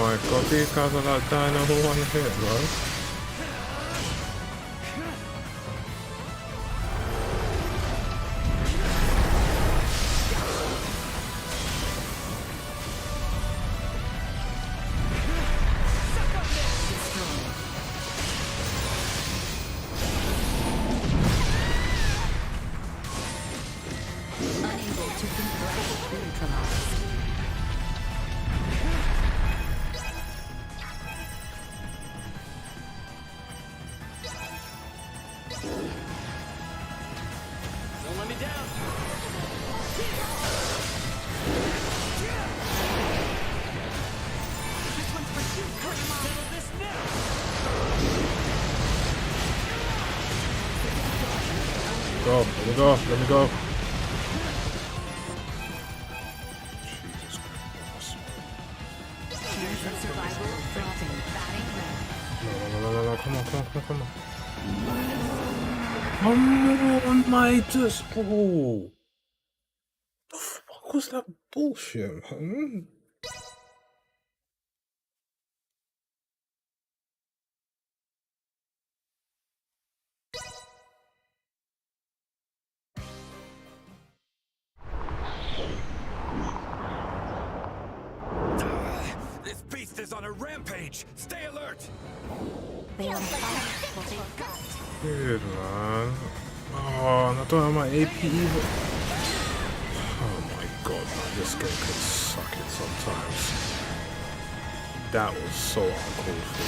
my god, these guys are like dying over one hit, bro. Don't let me down. This one's for you. Settle this now. Go, let me go, let me go. No, come on. Come on, my just. Oh. The fuck was that bullshit, man? This beast is on a rampage. Stay alert. Dude, man. Oh, and I don't have my AP either. Oh my god, man. This game can suck it sometimes. That was so uncalled for.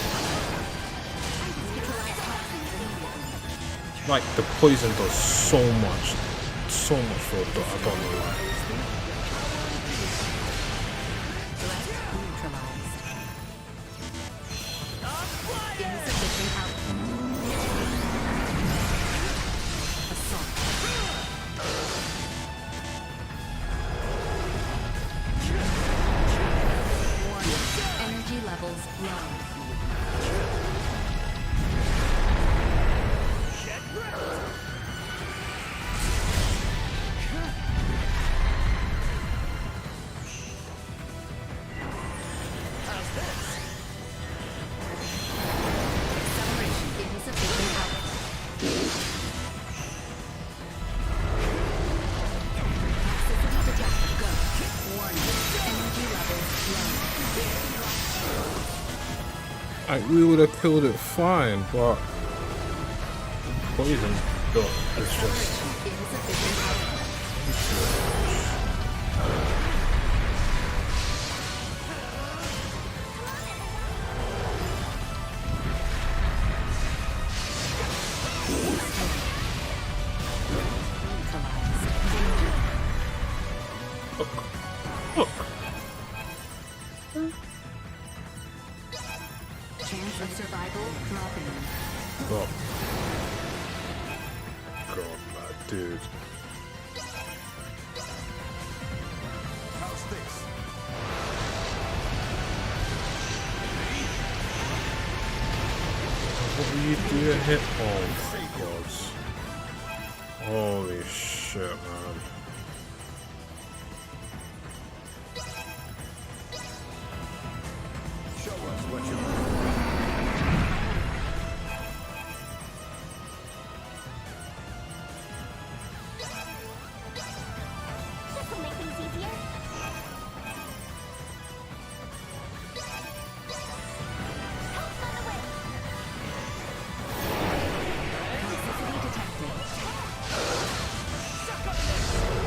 Like, the poison does so much for a dot, I don't know why. Energy levels low. Like, we would have killed it fine, but poison dot is just. Chance of survival dropping. God, man, dude. How's this? What were you doing here? Oh my god. Holy shit, man. Show us what you This will make things easier. Help's on the way. Toxicity detected. suck up this.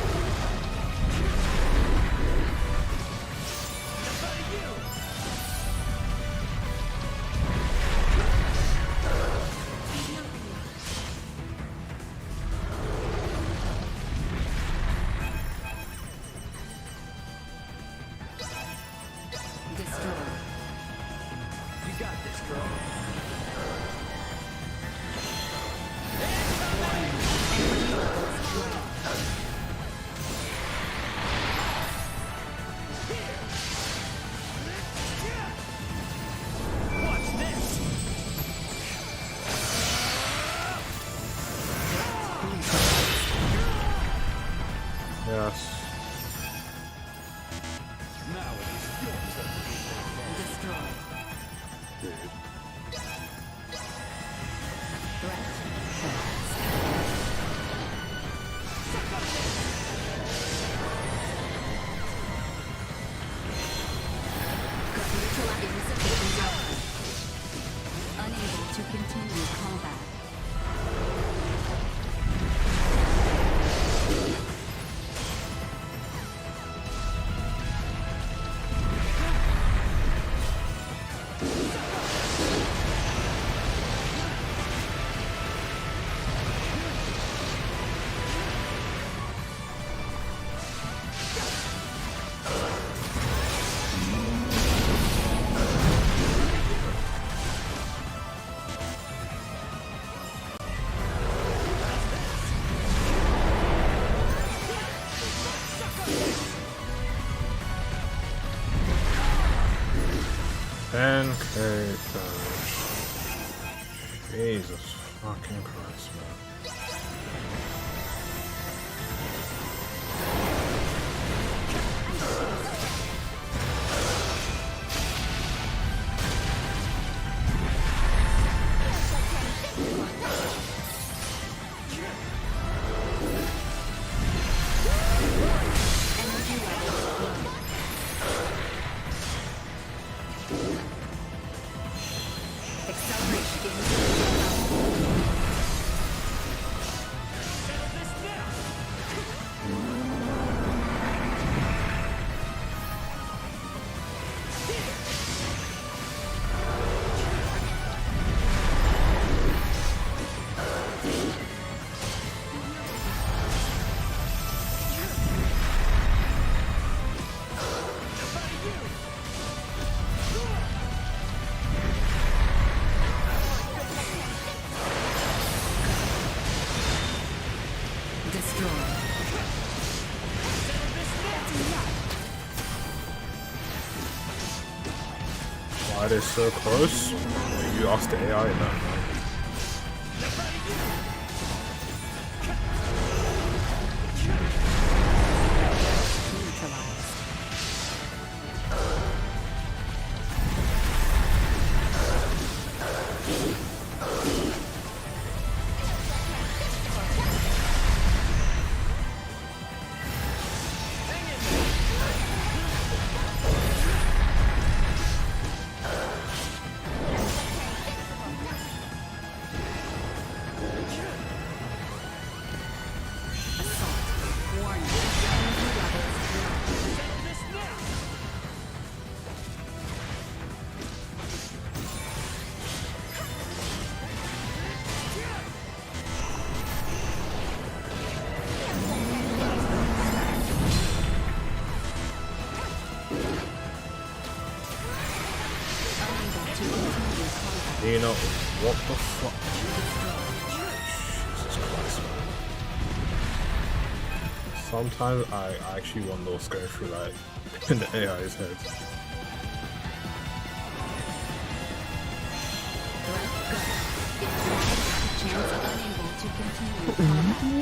Unable to continue combat. Pancake damage. Jesus fucking Christ, man. Why they're so close? You asked the AI that, man. You know, what the fuck? Jesus Christ, man. Sometimes I actually wonder what's going through, like, in the AI's head.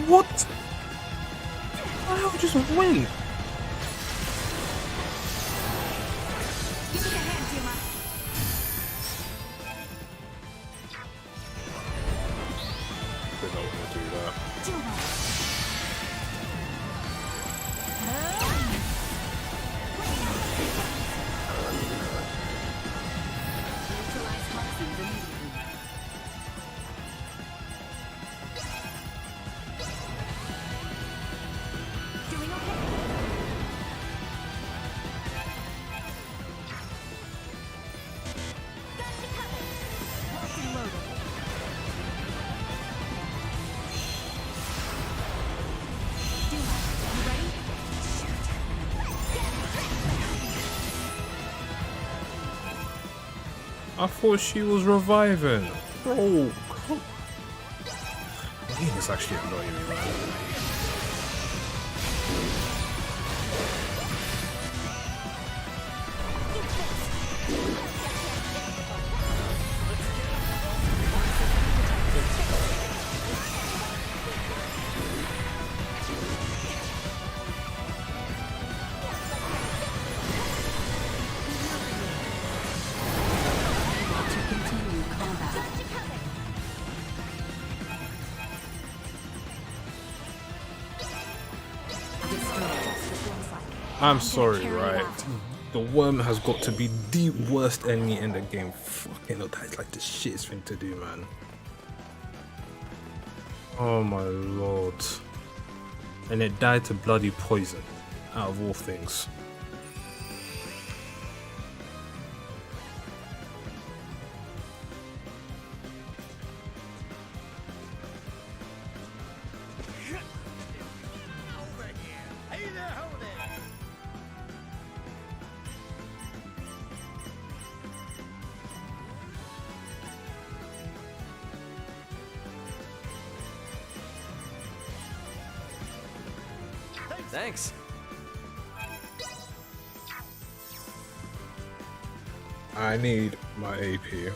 What? I'll just win. I thought she was reviving. Bro, come. It's actually annoying me, man. I'm sorry, right? The worm has got to be the worst enemy in the game. Fucking hell, that's like the shittest thing to do, man. Oh my lord. And it died to bloody poison, out of all things. Thanks. I need my AP.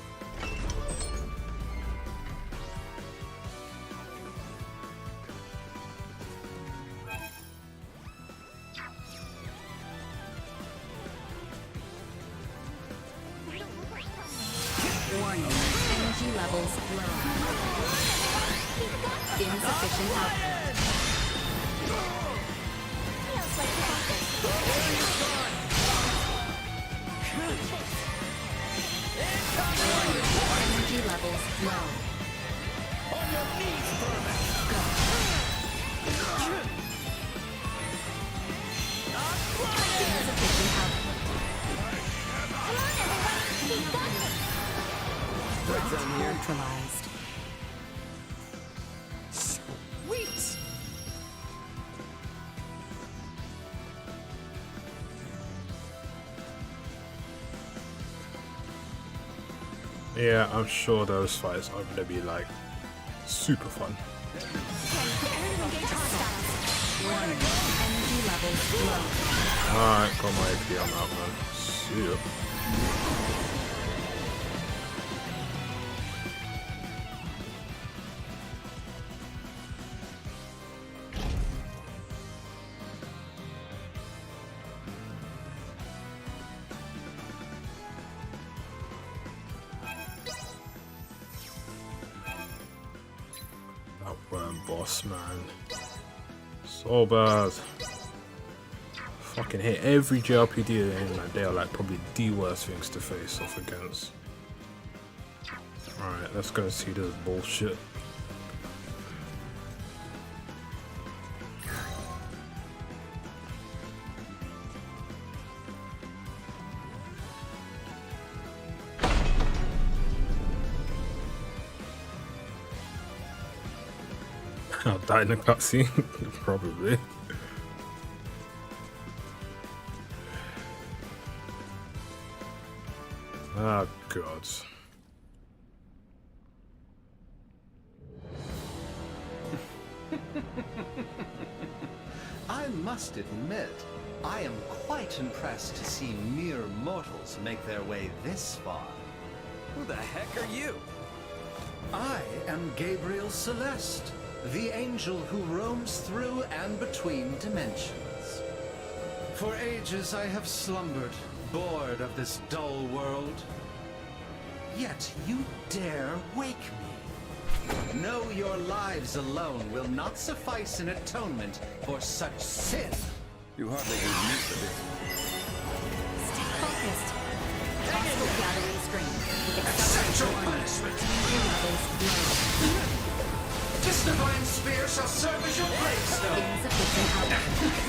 Warning, energy levels low. Insufficient output. Energy levels low. On your knees, vermin! Go. Insufficient output. Threat neutralized. Sweet! Yeah, I'm sure those fights are gonna be like super fun. Energy levels low. Alright, got my AP on that one. See ya. That worm boss, man. So bad. Fucking hate every JRPG in that they are like probably the worst things to face off against. Alright, let's go see this bullshit. I'll die in a cutscene, probably. Ah, God. I must admit, I am quite impressed to see mere mortals make their way this far. Who the heck are you? I am Gabriel Celeste, the angel who roams through and between dimensions. For ages I have slumbered, bored of this dull world. Yet you dare wake me. Know your lives alone will not suffice in atonement for such sin. You hardly gave me for this. Stay focused. Hostile gathering strength. Accept your punishment! This divine spear shall serve as your gravestone! Insufficient output.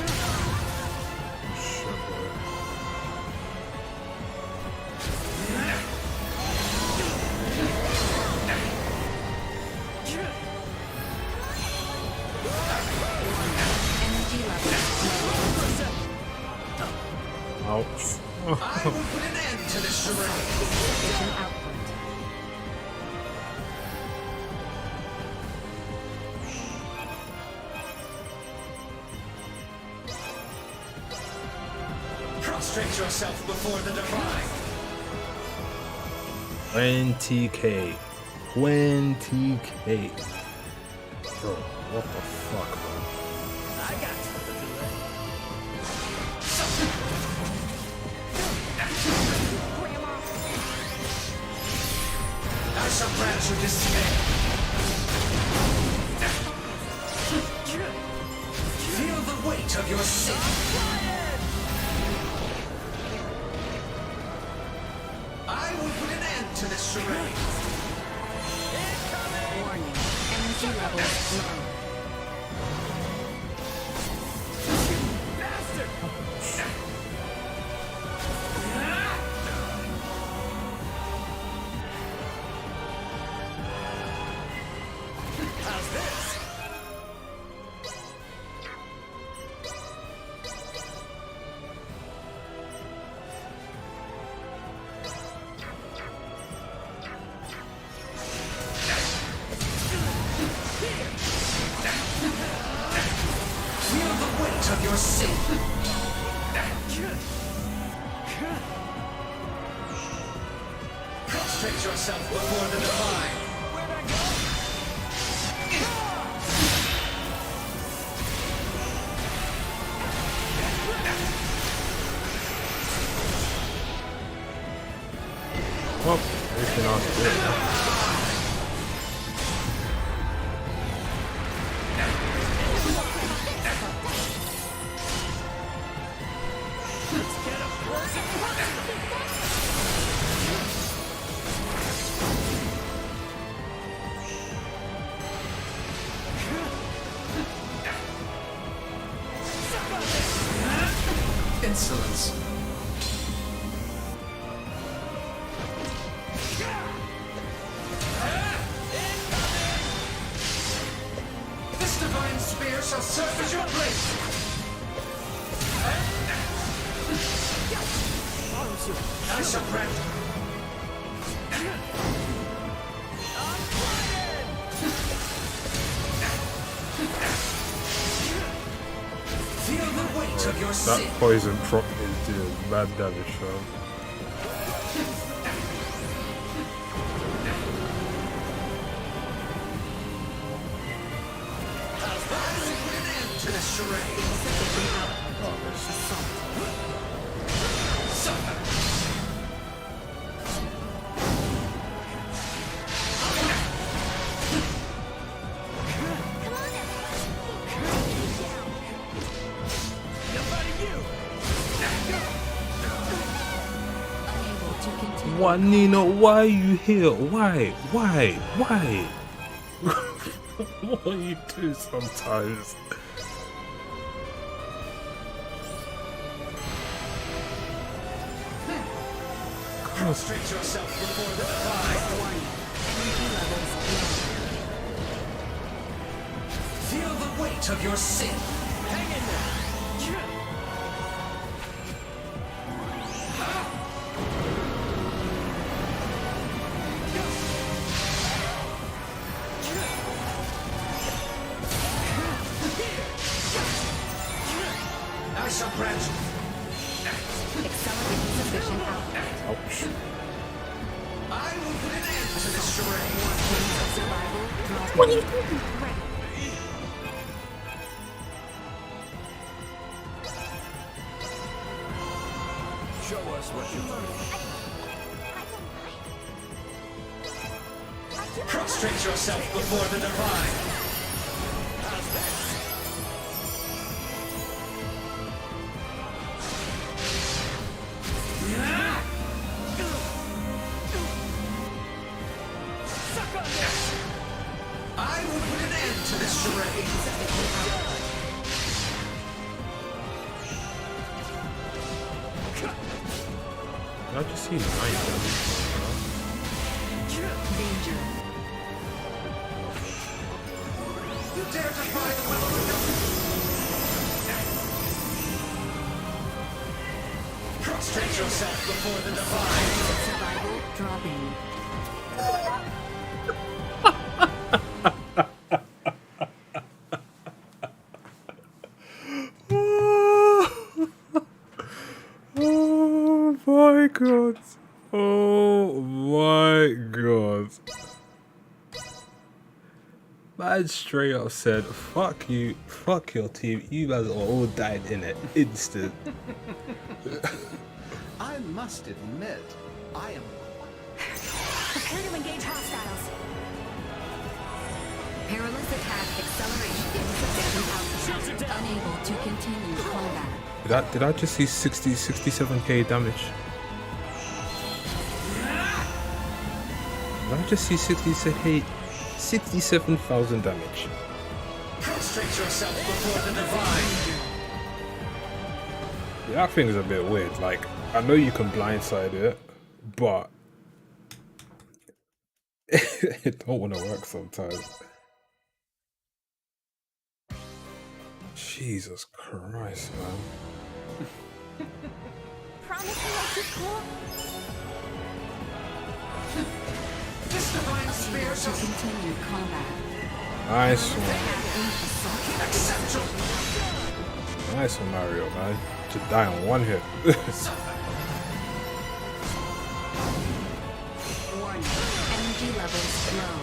Energy levels low. Ouch. I will put an end to this charade! Insufficient output. Prostrate yourself before the divine! 20k. 20k. Bro, what the fuck, man? I got something to do. I shall grant you despair. Feel the weight of your sin. Energy levels low. Of your sin. Prostrate yourself before the divine. Where'd I go? Well, everything else is good now. Insolence. This divine spear shall serve as your blade. I shall grant. Feel the weight of your sin. That poison prop is doing bad damage, fam. To this charade. Suffer. Why, Nina? Why are you here? Why? Why? What you do sometimes? Prostrate yourself before the divine. Feel the weight of your sin. Hang in there. I shall grant you. Accelerate sufficient output. Ouch. I will put an end to this charade. Survival. What are you doing? Show us what you learned. Prostrate yourself before the divine. I will put an end to this charade. I just see 9 damage. Danger. You dare defy the will of the government? Prostrate yourself before the divine. Survival dropping. Oh my god. Oh my god. Man straight up said, fuck you, fuck your team, you guys are all died in an instant. I must admit, I am... Prepare to engage hostiles. Perilous attack acceleration insufficient output. Unable to continue combat. Did I just see 67k damage? Did I just see 67k 67,000 damage. Prostrate yourself before the divine. Yeah, that thing is a bit weird. Like, I know you can blindside it, but it don't want to work sometimes. Jesus Christ, man. Promise me I'll keep cool? This divine spear shall continue combat. Nice one. accept your Nice one, Mario, man. To die on one hit. Warning. Energy levels low.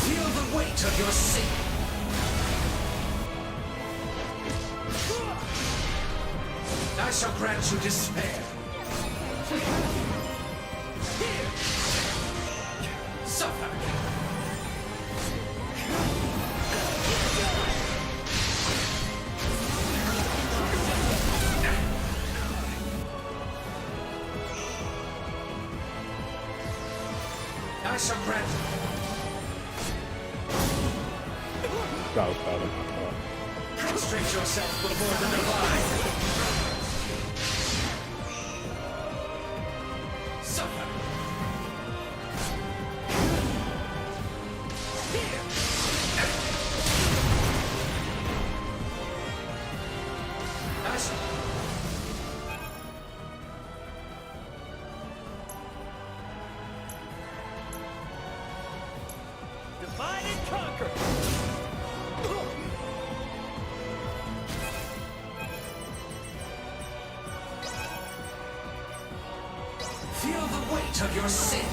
Feel the weight of your sin. I shall grant you despair. Here. Suffer. I shall grant you. That was bad on my part. Prostrate yourself before the divine. Suffer. Here. I shall. Divide and conquer! Feel the weight of your sin.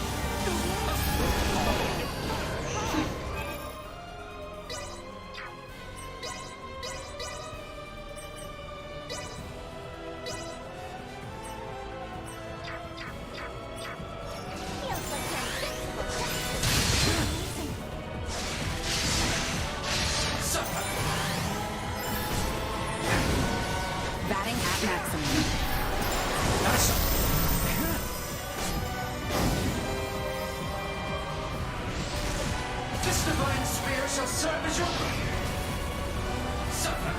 Batting at maximum. This divine spear shall serve as your suffer.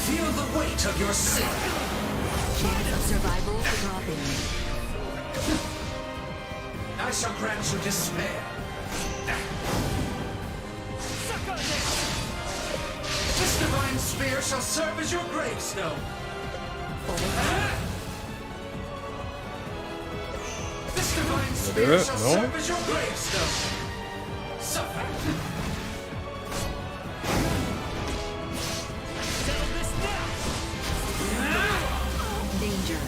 Feel the weight of your sin. Chance of survival dropping. I shall grant you despair. This divine spear shall serve as your gravestone. This divine spear shall serve as your gravestone. Suffer. Danger.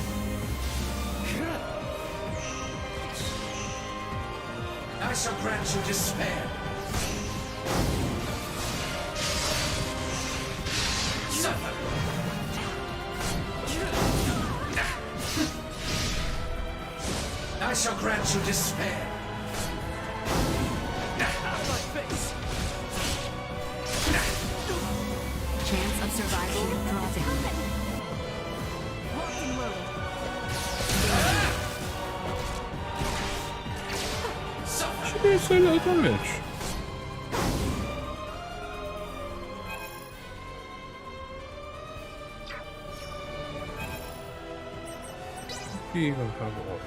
I shall grant you despair. Suffer. I shall grant you despair. Chance of survival dropping. She did so little damage. Do you even have it?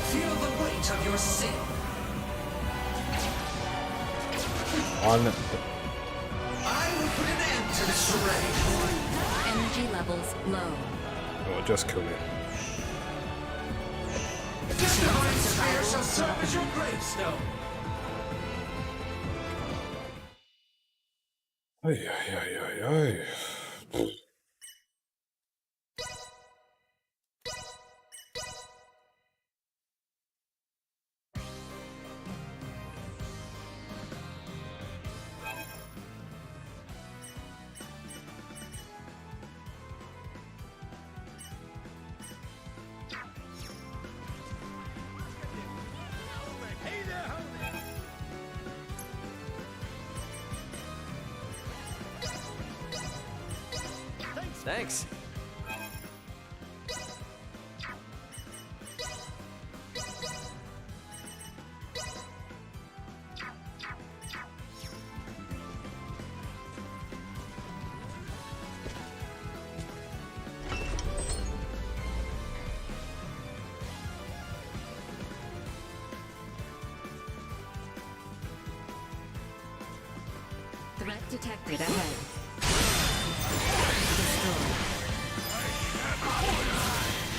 Feel the weight of your sin. On. I will put an end to this charade. Energy levels low. Oh, just kill me. This shall serve as your gravestone. Ay, ay, ay, ay, ay. Thanks. Threat detected ahead.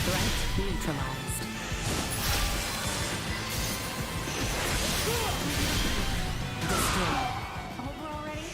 Threat neutralized. Destroyed. Over already?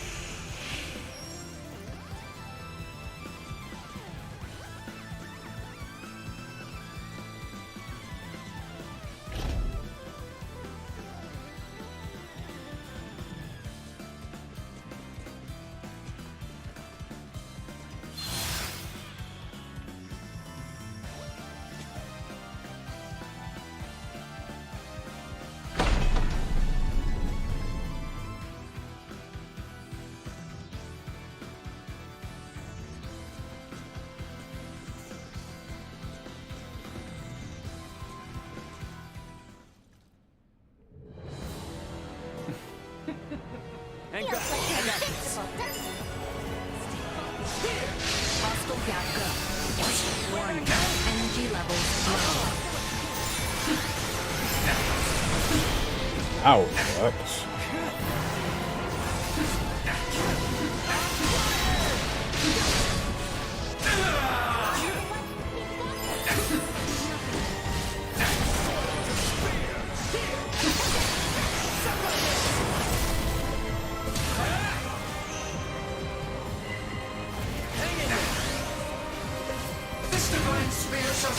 And go. Hostile gap go. Warning. Energy levels low. Ow, that's... This divine spear shall...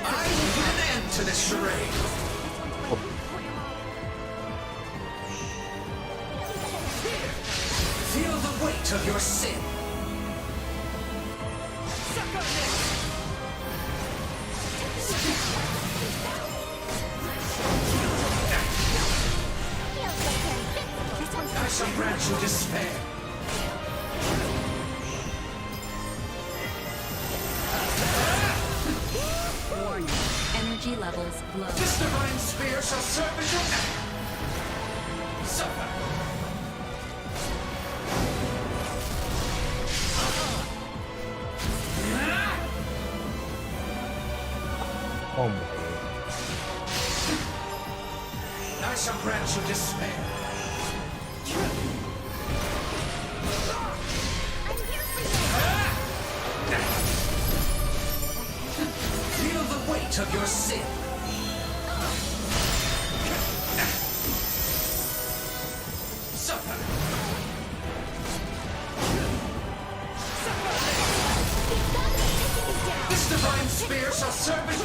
I will put an end to this charade. Feel the weight of your sin. I shall grant you despair. Warning. Energy levels low. This divine spear shall serve as your... Suffer. Oh my. I shall grant you despair. Feel the weight of your sin. Suffer. This divine spear shall serve as...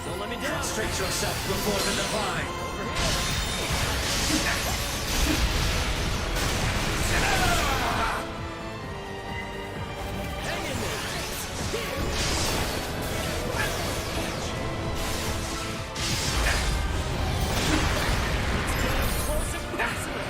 Don't let me down. Prostrate yourself before the divine. Hang in there. Close and personal.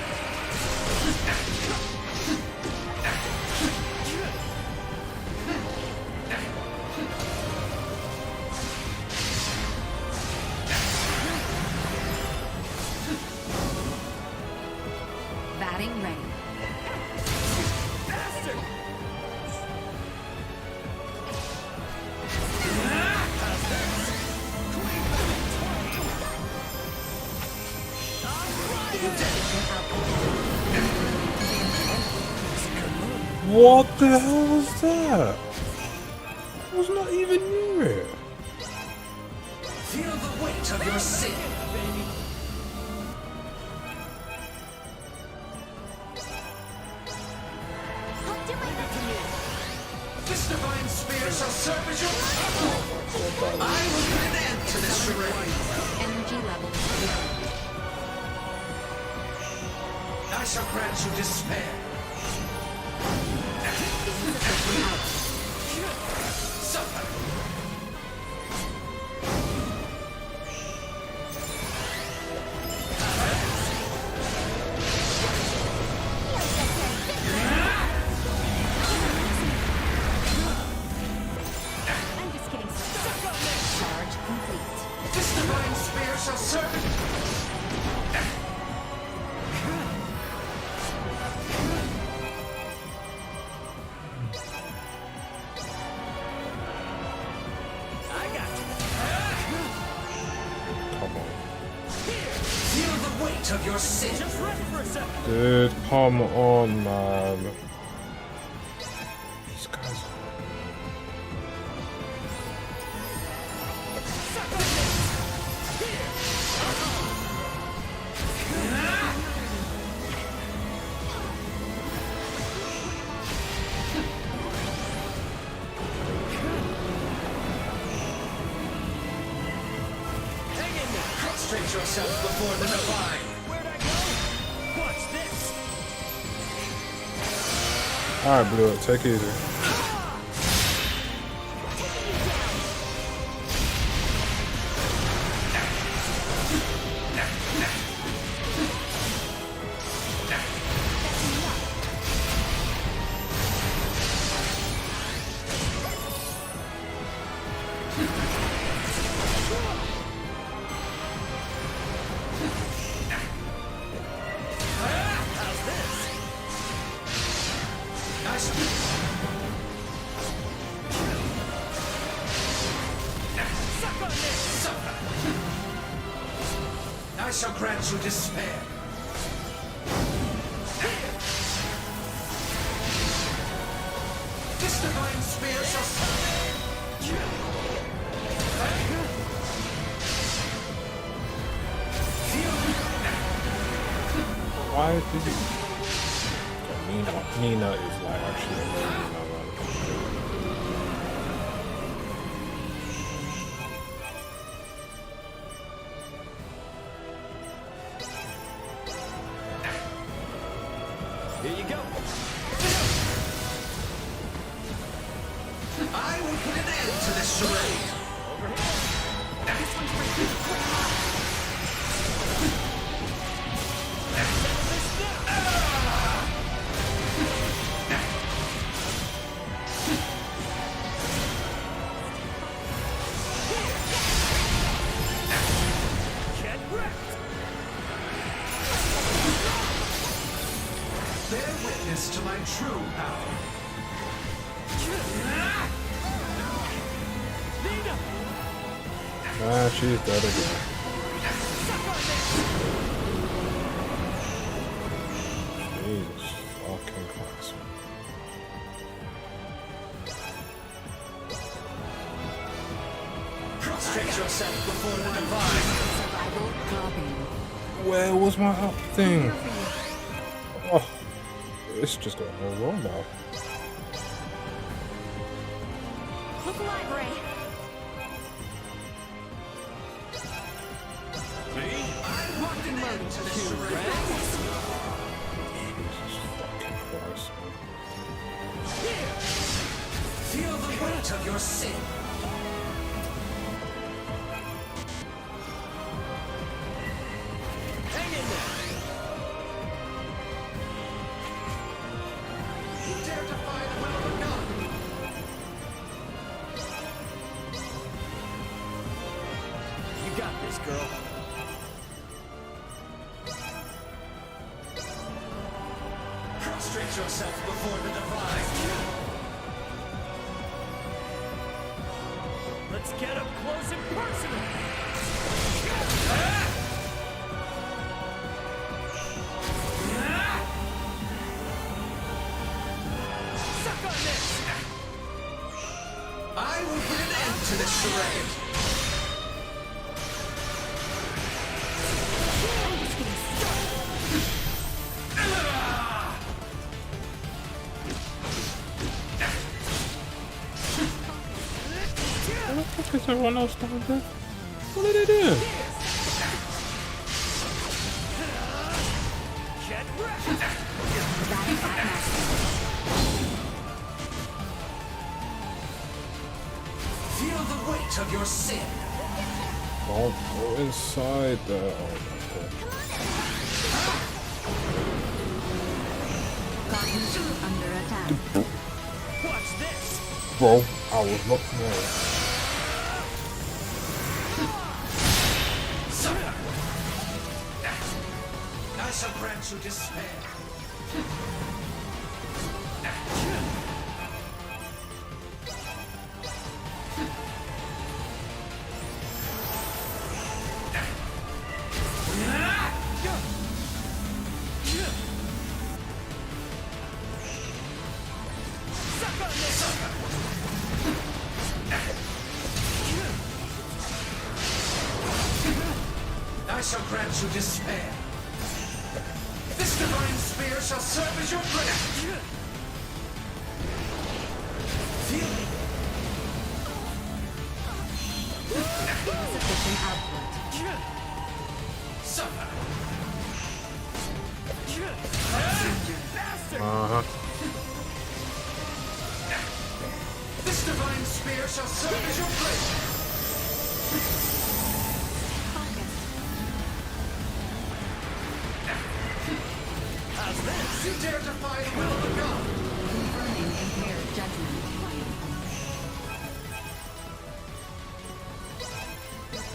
What the hell was that? I was not even near it. Feel the weight of your sin. This divine spear shall serve as your I will put an end to this charade. Energy levels. I shall grant you despair. Suffer. I'm just getting started. Charge complete. This divine spear shall serve it. Feel the weight of your sin. Just rest for a second. Dude, come on, man. These guys. Prostrate yourself before the divine. Where'd I go? Watch this. Alright, Blue, take it easy. How's this? Nice. Suck on this. Suffer. I shall grant you despair. This divine spear shall Why did he? Nina is like actually amazing, man. Here you go. I will put an end to this charade. Get wrecked. Bear witness to my true power. Ah, she's dead again. Jesus fucking Christ. Prostrate yourself before the divine. Survival dropping. Where was my up thing? Oh, it's just got no wrong now. Look alive, Ray. I want an end to this charade. Jesus fucking Christ. Feel the weight of your sin. Hang in there. You dare defy the will of God. You got this, girl. Prostrate yourself before the divine. Let's get up close and personal. I will put an end to this charade. What the fuck is everyone else down there? What are they doing? Feel the weight of your sin. Don't go inside there. Oh my god. Under attack. Watch this! Bro, I was not there. I shall grant you despair. I shall grant you despair. This divine spear shall serve as your blade. Feel it. Insufficient output. Suffer. This divine spear shall serve as your blade. How's this? You dare defy the will of the god. Confirming impaired judgment.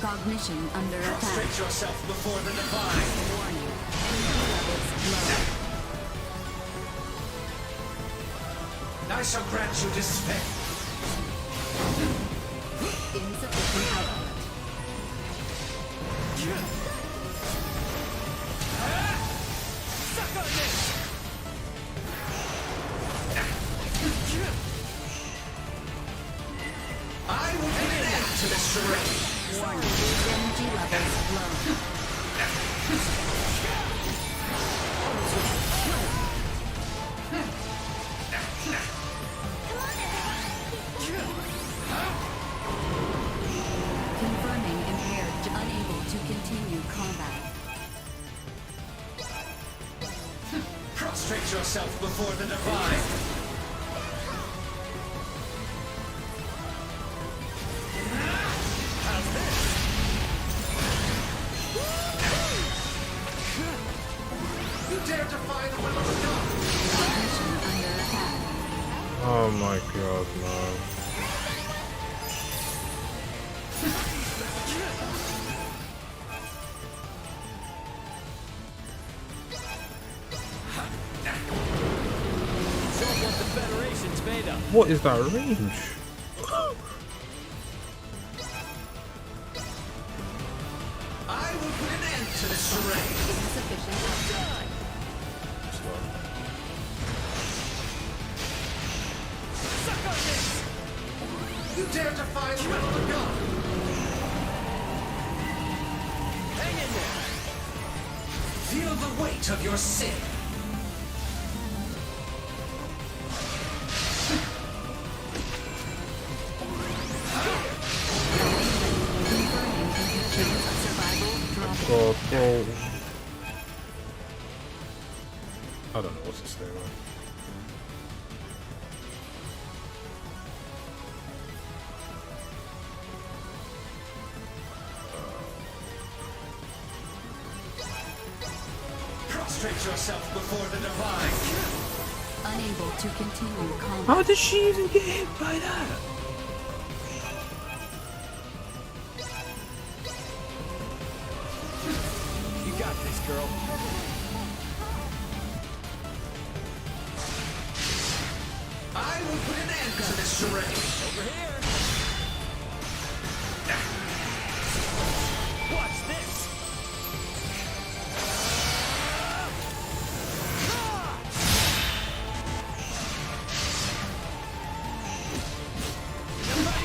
Cognition under attack. Prostrate yourself before the divine. Warning. Energy levels low. I shall grant you despair. Insufficient output. Suck on this! I will put an end to this charade. Warning. Energy levels low. Confirming impaired, unable to continue combat. Prostrate yourself before the divine. How's this? You dare defy the will of the god. Cognition under attack. Oh my god, man. Show 'em what the Federation's made of. What is that range? I will put an end to this charade. Insufficient output. Suck on this! You dare defy the will of the god. Hang in there! Feel the weight of your sin. God, bro. I don't know what to say, man. Prostrate yourself before the divine. Unable to continue combat. How did she even get hit by that? You got this, girl. I will put an end to this charade. Over here. Watch this. Nobody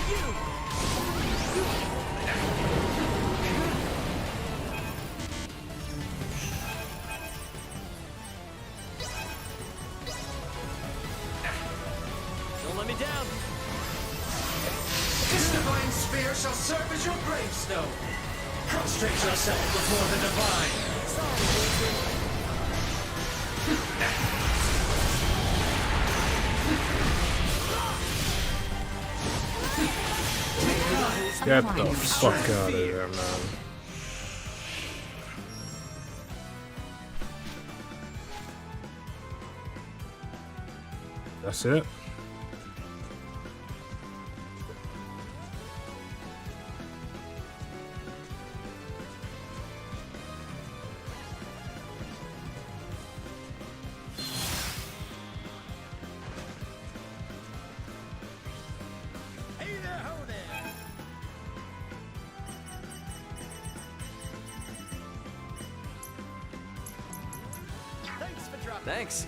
divine spear shall serve as your gravestone. Prostrate yourself before the divine. Get the fuck out of there, man. That's it. Thanks.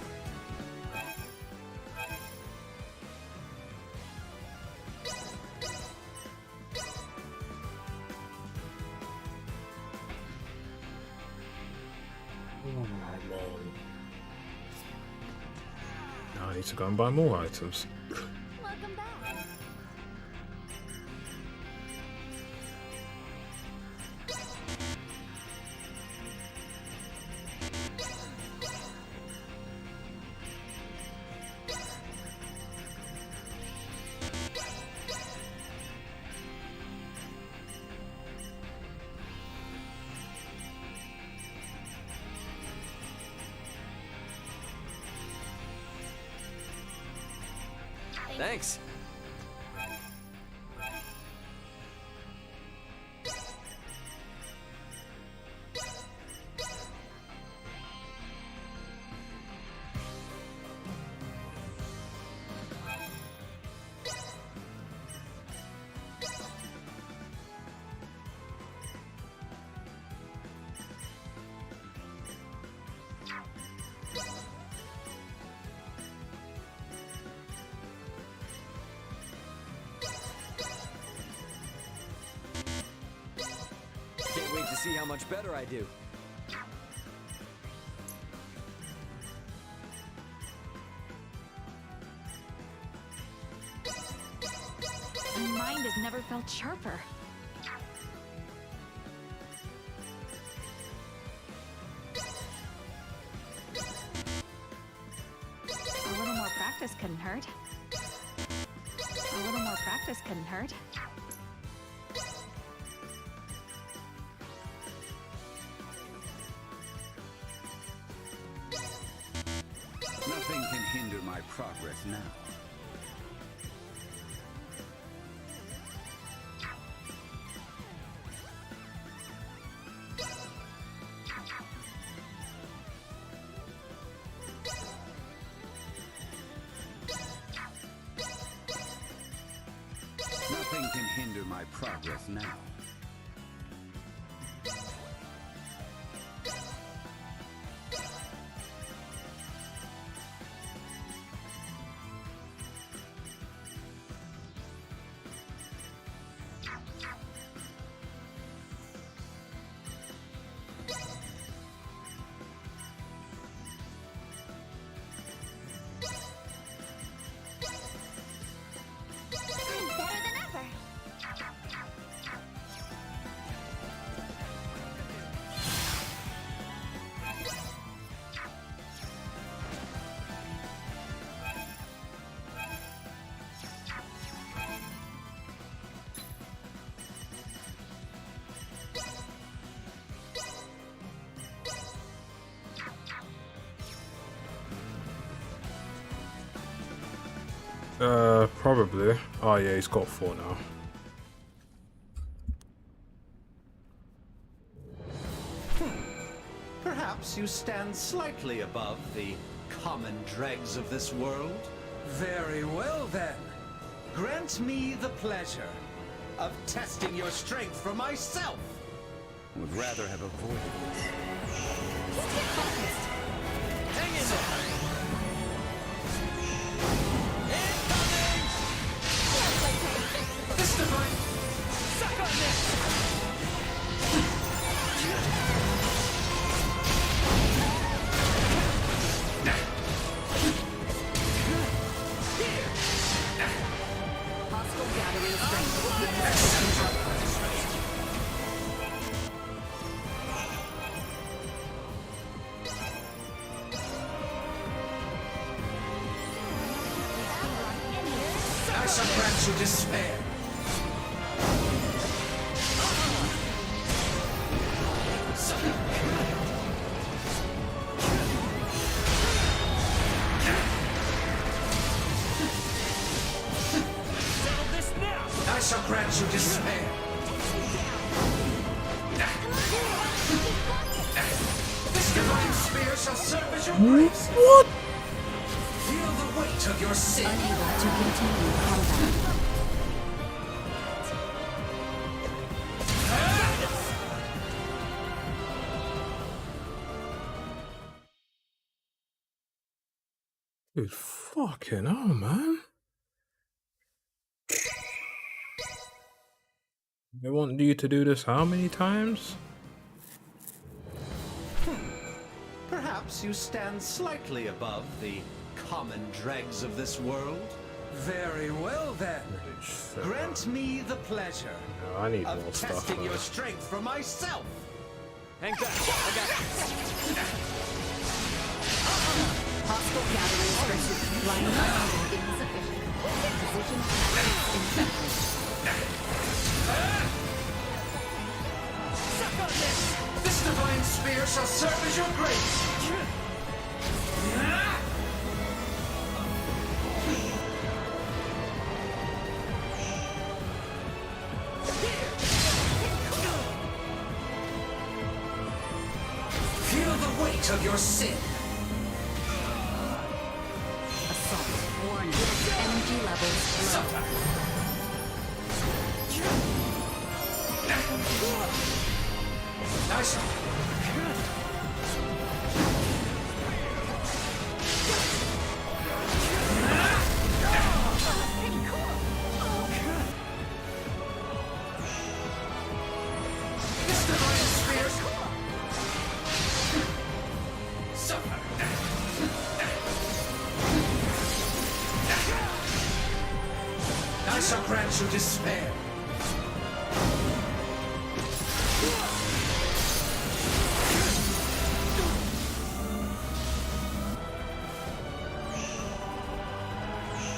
Now I need to go and buy more items. Welcome back. Thanks. Can't wait to see how much better I do. My mind has never felt sharper. A little more practice couldn't hurt. A little more practice couldn't hurt. Nothing can hinder my progress now. Nothing can hinder my progress now. Probably. Oh yeah, he's got 4 now. Perhaps you stand slightly above the common dregs of this world. Very well then. Grant me the pleasure of testing your strength for myself. Would rather have avoided this. Hang in there. This divine. Suck on this. Hostile gathering strength. I shall grant you despair. I shall grant you despair. This divine spear shall serve as your grace. What? Feel the weight of your sin. Unable to continue combat. Dude, fucking hell, man. They want you to do this how many times? Perhaps you stand slightly above the common dregs of this world. Very well then. Grant me the pleasure No, I need of more stuff. testing your strength for myself. Hang back, I got it. Hostile gathering strength. Line of fire insufficient. Position Suck on this! This divine spear shall serve as your grace. Feel the weight of your sin. assault. Warning. Energy levels low. Nice. I shall grant you despair.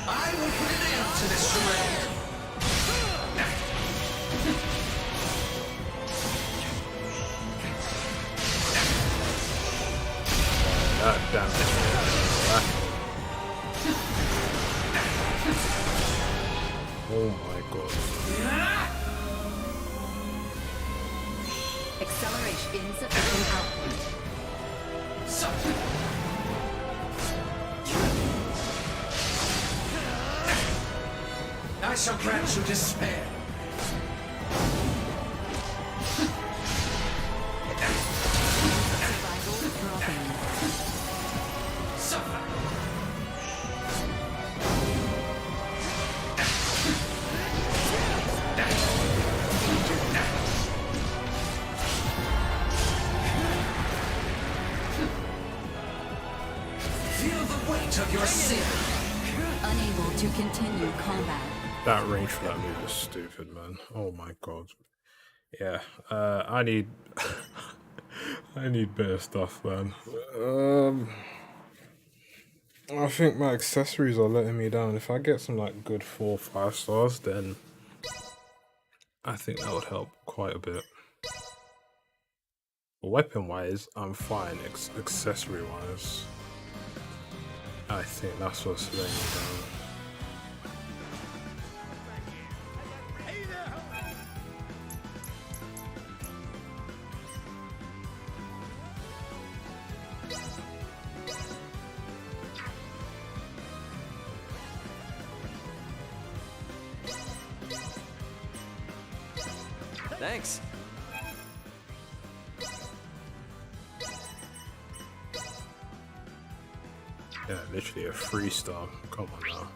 I will put an end to this charade. God damn it. Oh my god. Acceleration insufficient output. I shall grant you despair. Survival dropping. Suffer. Feel the weight of your sin. Unable to continue combat. That range for that move is stupid, man. Oh my god. Yeah, I need I need better stuff, man. I think my accessories are letting me down. If I get some like good 4 or 5 stars, then I think that would help quite a bit. Weapon wise, I'm fine. Accessory wise, I think that's what's letting me down. Thanks. Yeah, literally a 3-star. Come on now.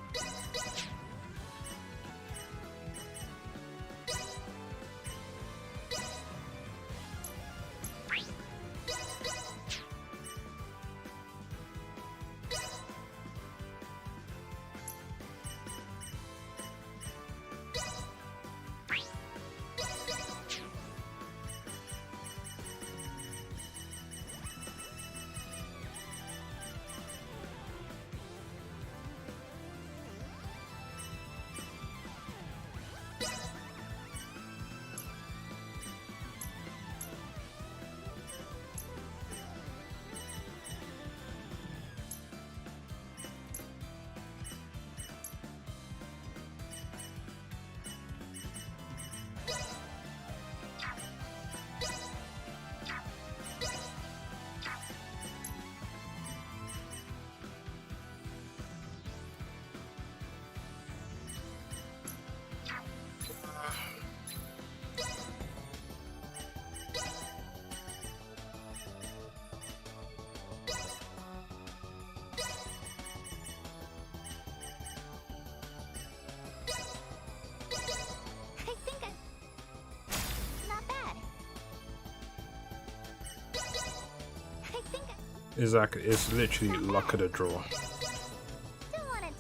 Exactly, it's literally luck of the draw. Don't want it.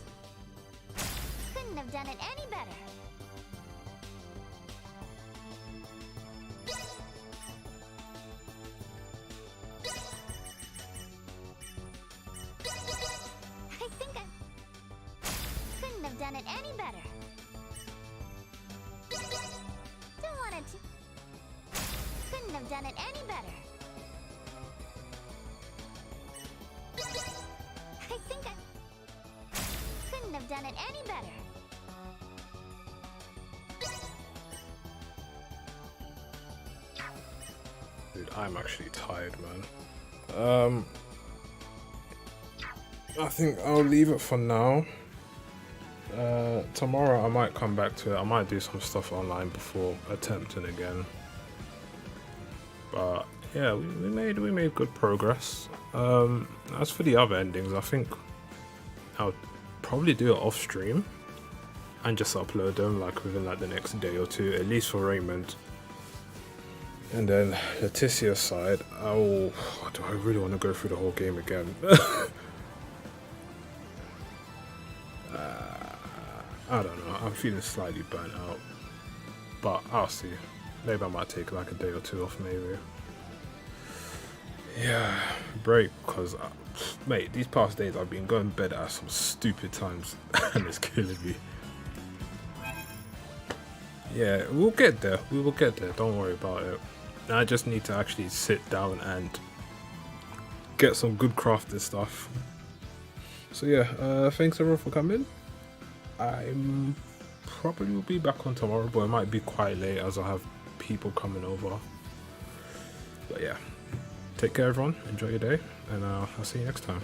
Couldn't have done it any better. I think I couldn't have done it any better. Don't want it. Couldn't have done it any better. I think I couldn't have done it any better. Dude, I'm actually tired, man. I think I'll leave it for now. Tomorrow I might come back to it. I might do some stuff online before attempting again. But yeah, we made good progress. As for the other endings, I think I'll probably do it off stream and just upload them like within like the next day or two, at least for Raymond. And then Leticia's side, do I really want to go through the whole game again? I don't know, I'm feeling slightly burnt out, but I'll see. Maybe I might take like a day or two off, maybe. Yeah, break, because mate, these past days I've been going to bed at some stupid times and it's killing me. Yeah, we'll get there, we will get there, don't worry about it. I just need to actually sit down and get some good crafted stuff. So yeah, thanks everyone for coming. I probably will be back on tomorrow, but it might be quite late as I have people coming over. But yeah, take care everyone, enjoy your day, and I'll see you next time.